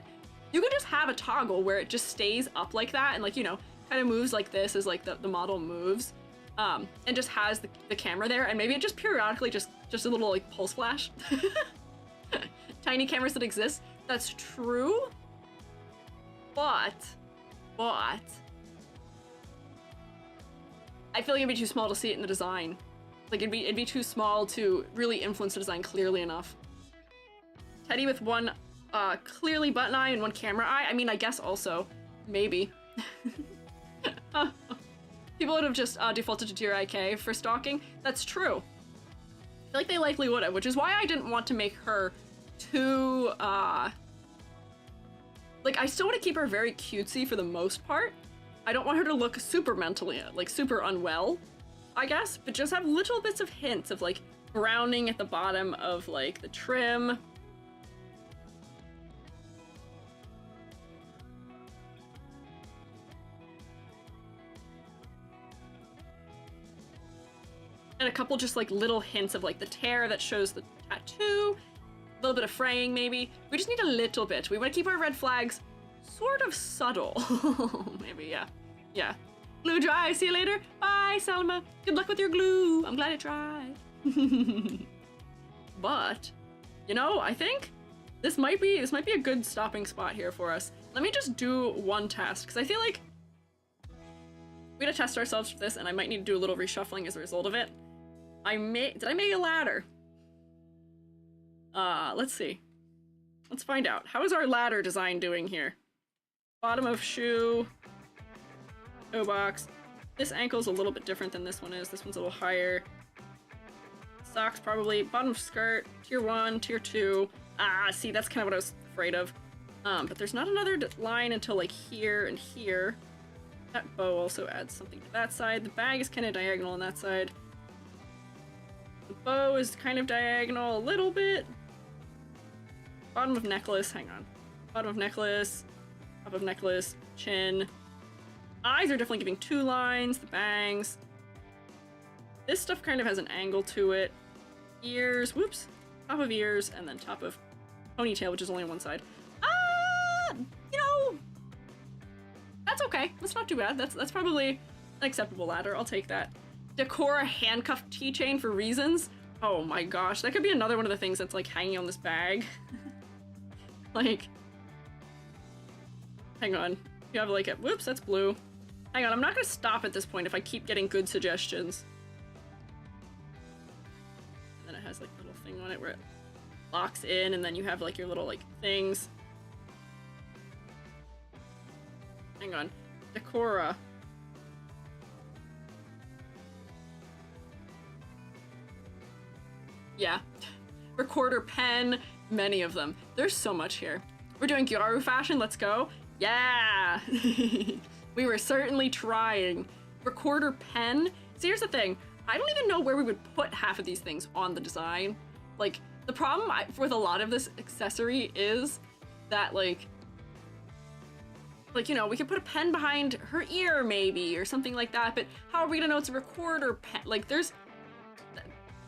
Speaker 1: You could just have a toggle where it just stays up like that and, like, you know, kind of moves like this as, like, the model moves. And just has the camera there, and maybe it just periodically just a little, like, pulse flash. Tiny cameras that exist. That's true. But... I feel like it'd be too small to see it in the design. Like, it'd be too small to really influence the design clearly enough. Teddy with one clearly button eye and one camera eye. I mean, I guess also. Maybe. People would have just defaulted to tier IK for stalking. That's true. I feel like they likely would have, which is why I didn't want to make her too, like, I still want to keep her very cutesy for the most part. I don't want her to look super mentally, like, super unwell, I guess, but just have little bits of hints of, like, browning at the bottom of, like, the trim. And a couple just, like, little hints of, like, the tear that shows the tattoo. A little bit of fraying, maybe. We just need a little bit. We want to keep our red flags sort of subtle. Maybe, yeah. Yeah. Glue dry. See you later. Bye, Salma. Good luck with your glue. I'm glad I tried. But, you know, I think this might be a good stopping spot here for us. Let me just do one test, because I feel like we're gonna test ourselves for this, and I might need to do a little reshuffling as a result of it. Did I make a ladder? Let's see. Let's find out. How is our ladder design doing here? Bottom of shoe. Toe box. This ankle's a little bit different than this one is. This one's a little higher. Socks probably. Bottom of skirt. Tier 1, tier 2. Ah, see, that's kind of what I was afraid of. But there's not another line until, like, here and here. That bow also adds something to that side. The bag is kind of diagonal on that side. The bow is kind of diagonal a little bit. Bottom of necklace, hang on. Bottom of necklace, top of necklace, chin. Eyes are definitely giving 2 lines, the bangs. This stuff kind of has an angle to it. Ears, whoops. Top of ears, and then top of ponytail, which is only on one side. You know, that's okay. That's not too bad. That's probably an acceptable ladder. I'll take that. Decora handcuffed keychain for reasons. Oh my gosh, that could be another one of the things that's like hanging on this bag. Like, hang on. You have like a, whoops, that's blue. Hang on, I'm not gonna stop at this point if I keep getting good suggestions. And then it has like a little thing on it where it locks in, and then you have like your little like things. Hang on. Decora. Yeah. Recorder pen, many of them. There's so much here. We're doing Gyaru fashion, let's go. Yeah! We were certainly trying. Recorder pen. See, here's the thing. I don't even know where we would put half of these things on the design. Like, the problem with a lot of this accessory is that, like, you know, we could put a pen behind her ear, maybe, or something like that, but how are we gonna know it's a recorder pen? Like, there's...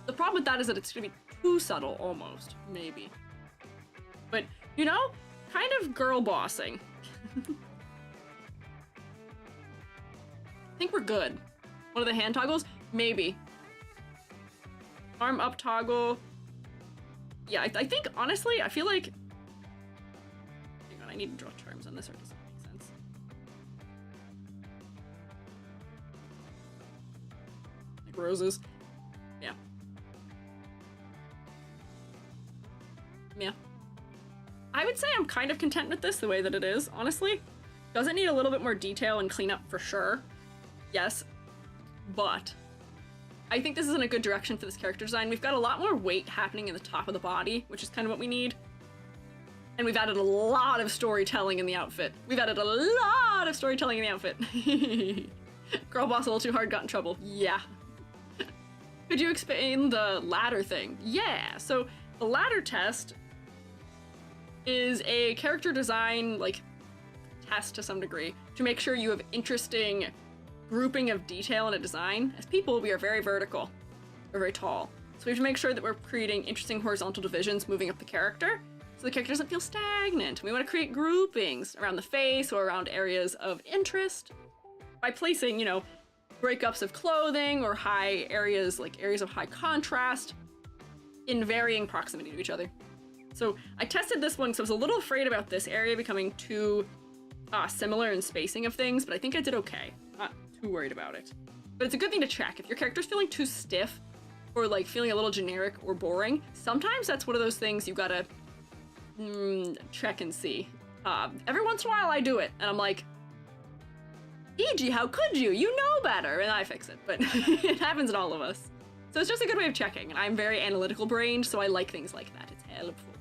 Speaker 1: The problem with that is that it's gonna be too subtle, almost. Maybe. But, you know, kind of girl bossing. I think we're good. One of the hand toggles? Maybe. Arm up toggle. Yeah, I think, honestly, I feel like... Hang on, I need to draw charms on this, or does it make sense? Like roses. Yeah. Yeah. I would say I'm kind of content with this the way that it is, honestly. Does it need a little bit more detail and cleanup for sure? Yes. But I think this is in a good direction for this character design. We've got a lot more weight happening in the top of the body, which is kind of what we need. And we've added a lot of storytelling in the outfit. We've added a lot of storytelling in the outfit. Girl boss a little too hard, got in trouble. Yeah. Could you explain the ladder thing? Yeah, so the ladder test is a character design, like, test to some degree to make sure you have interesting grouping of detail in a design. As people, we are very vertical. We're very tall. So we have to make sure that we're creating interesting horizontal divisions moving up the character so the character doesn't feel stagnant. We want to create groupings around the face or around areas of interest by placing, you know, breakups of clothing or high areas, like areas of high contrast in varying proximity to each other. So I tested this one because I was a little afraid about this area becoming too similar in spacing of things, but I think I did okay. Not too worried about it. But it's a good thing to check. If your character's feeling too stiff or like feeling a little generic or boring, sometimes that's one of those things you gotta check and see. Every once in a while I do it and I'm like, E.G., how could you? You know better! And I fix it, but it happens in all of us. So it's just a good way of checking, and I'm very analytical brained, so I like things like that. It's helpful.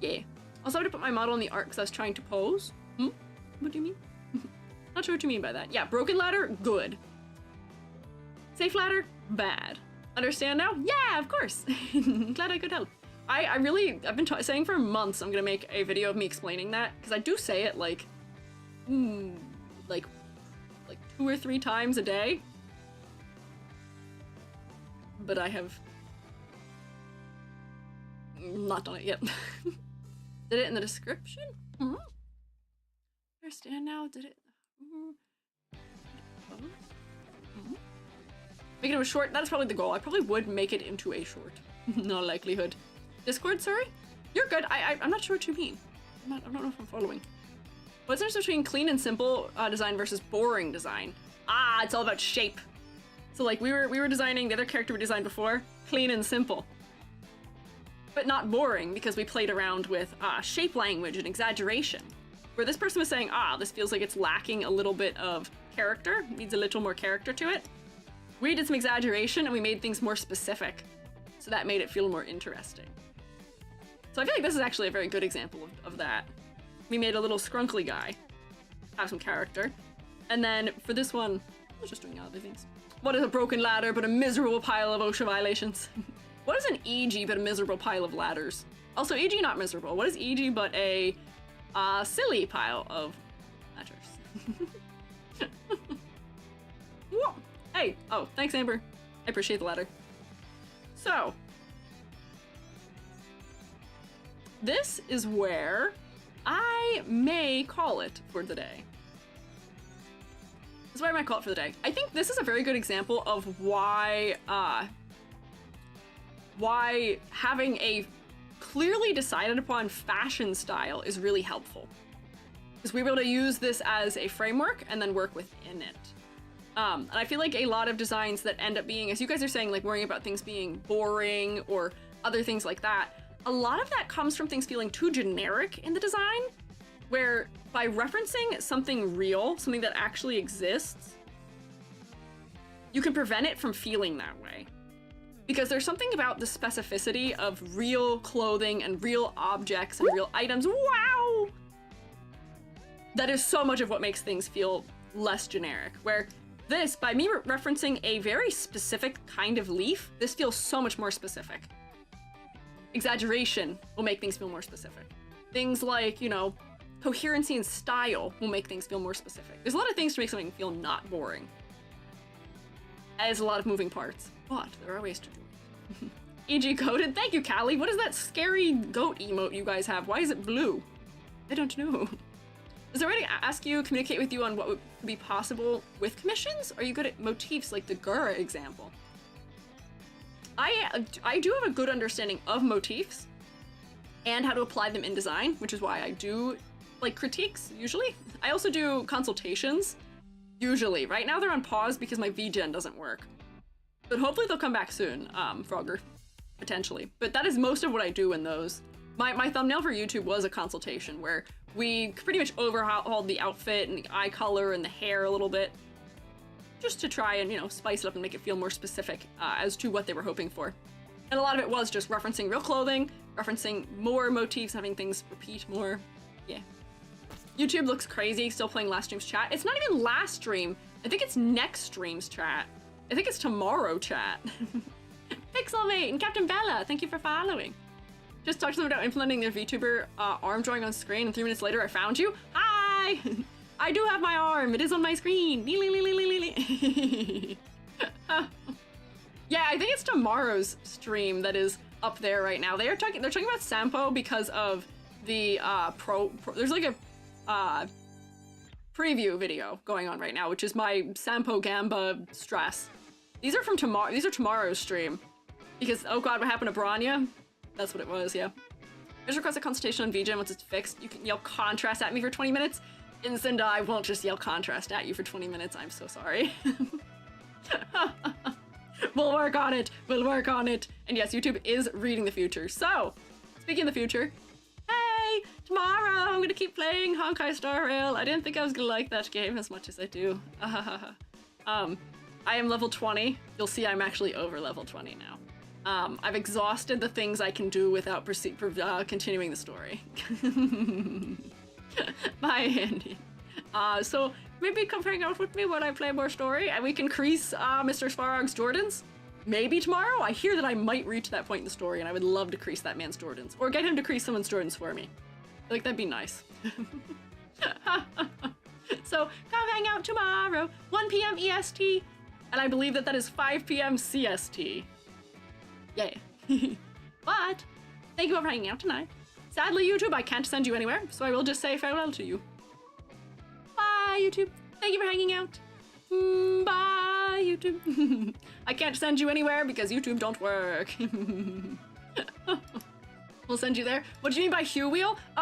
Speaker 1: Yeah. Also, I would put my model in the art because I was trying to pose. What do you mean? Not sure what you mean by that. Yeah, broken ladder, good. Safe ladder, bad. Understand now? Yeah, of course. Glad I could help. I've been saying for months I'm gonna make a video of me explaining that, because I do say it like 2 or 3 times a day. But I have not done it yet. Did it in the description? Understand now? Did it? Make it a short? That is probably the goal. I probably would make it into a short. No likelihood. Discord, sorry? You're good. I'm not sure what you mean. I don't know if I'm following. What's the difference between clean and simple design versus boring design? Ah, it's all about shape. So like we were designing, the other character we designed before, clean and simple. But not boring, because we played around with shape language and exaggeration. Where this person was saying, this feels like it's lacking a little bit of character, needs a little more character to it. We did some exaggeration and we made things more specific. So that made it feel more interesting. So I feel like this is actually a very good example of that. We made a little scrunkly guy have some character. And then for this one, I was just doing other things. What is a broken ladder but a miserable pile of OSHA violations? What is an EG but a miserable pile of ladders? Also, EG not miserable. What is EG but a silly pile of ladders? Whoa. Hey, oh, thanks, Amber. I appreciate the ladder. So, this is where I may call it for the day. This is where I might call it for the day. I think this is a very good example of why having a clearly decided upon fashion style is really helpful. Because we're able to use this as a framework and then work within it. And I feel like a lot of designs that end up being, as you guys are saying, like worrying about things being boring or other things like that, a lot of that comes from things feeling too generic in the design, where by referencing something real, something that actually exists, you can prevent it from feeling that way. Because there's something about the specificity of real clothing and real objects and real items, wow! That is so much of what makes things feel less generic, where this, by me referencing a very specific kind of leaf, this feels so much more specific. Exaggeration will make things feel more specific. Things like, you know, coherency and style will make things feel more specific. There's a lot of things to make something feel not boring. There's a lot of moving parts, but there are ways to do it. EG coded, thank you, Callie. What is that scary goat emote you guys have? Why is it blue? I don't know. Does it already ask you, communicate with you on what would be possible with commissions? Are you good at motifs like the Gura example? I do have a good understanding of motifs and how to apply them in design, which is why I do like critiques usually. I also do consultations usually. Right now they're on pause because my VGen doesn't work. But hopefully they'll come back soon, Frogger, potentially. But that is most of what I do in those. My thumbnail for YouTube was a consultation where we pretty much overhauled the outfit and the eye color and the hair a little bit, just to try and, you know, spice it up and make it feel more specific as to what they were hoping for. And a lot of it was just referencing real clothing, referencing more motifs, having things repeat more. Yeah. YouTube looks crazy, still playing last stream's chat. It's not even last stream. I think it's next stream's chat. I think it's tomorrow chat. Pixelmate and Captain Bella, thank you for following. Just talked to them about implementing their VTuber arm drawing on screen, and 3 minutes later I found you. Hi! I do have my arm. It is on my screen. Yeah, I think it's tomorrow's stream that is up there right now. They're talking about Sampo because of the there's like a preview video going on right now, which is my Sampo Gamba stress. These are from tomorrow. These are tomorrow's stream because, oh god, what happened to Branya? That's what it was, yeah. Just request a consultation on VGen once it's fixed. You can yell contrast at me for 20 minutes. Incinda, I won't just yell contrast at you for 20 minutes. I'm so sorry. We'll work on it. We'll work on it. And yes, YouTube is reading the future. So, speaking of the future, hey, tomorrow I'm gonna keep playing Honkai Star Rail. I didn't think I was gonna like that game as much as I do. I am level 20. You'll see I'm actually over level 20 now. I've exhausted the things I can do without continuing the story. Bye, Andy. So maybe come hang out with me when I play more story and we can crease Mr. Svarog's Jordans. Maybe tomorrow? I hear that I might reach that point in the story and I would love to crease that man's Jordans. Or get him to crease someone's Jordans for me. Like, that'd be nice. So come hang out tomorrow, 1 p.m. EST. And I believe that that is 5 p.m. CST. Yay. But thank you all for hanging out tonight. Sadly, YouTube, I can't send you anywhere, so I will just say farewell to you. Bye, YouTube. Thank you for hanging out. Bye, YouTube. I can't send you anywhere because YouTube don't work. We'll send you there. What do you mean by Hue Wheel? Oh,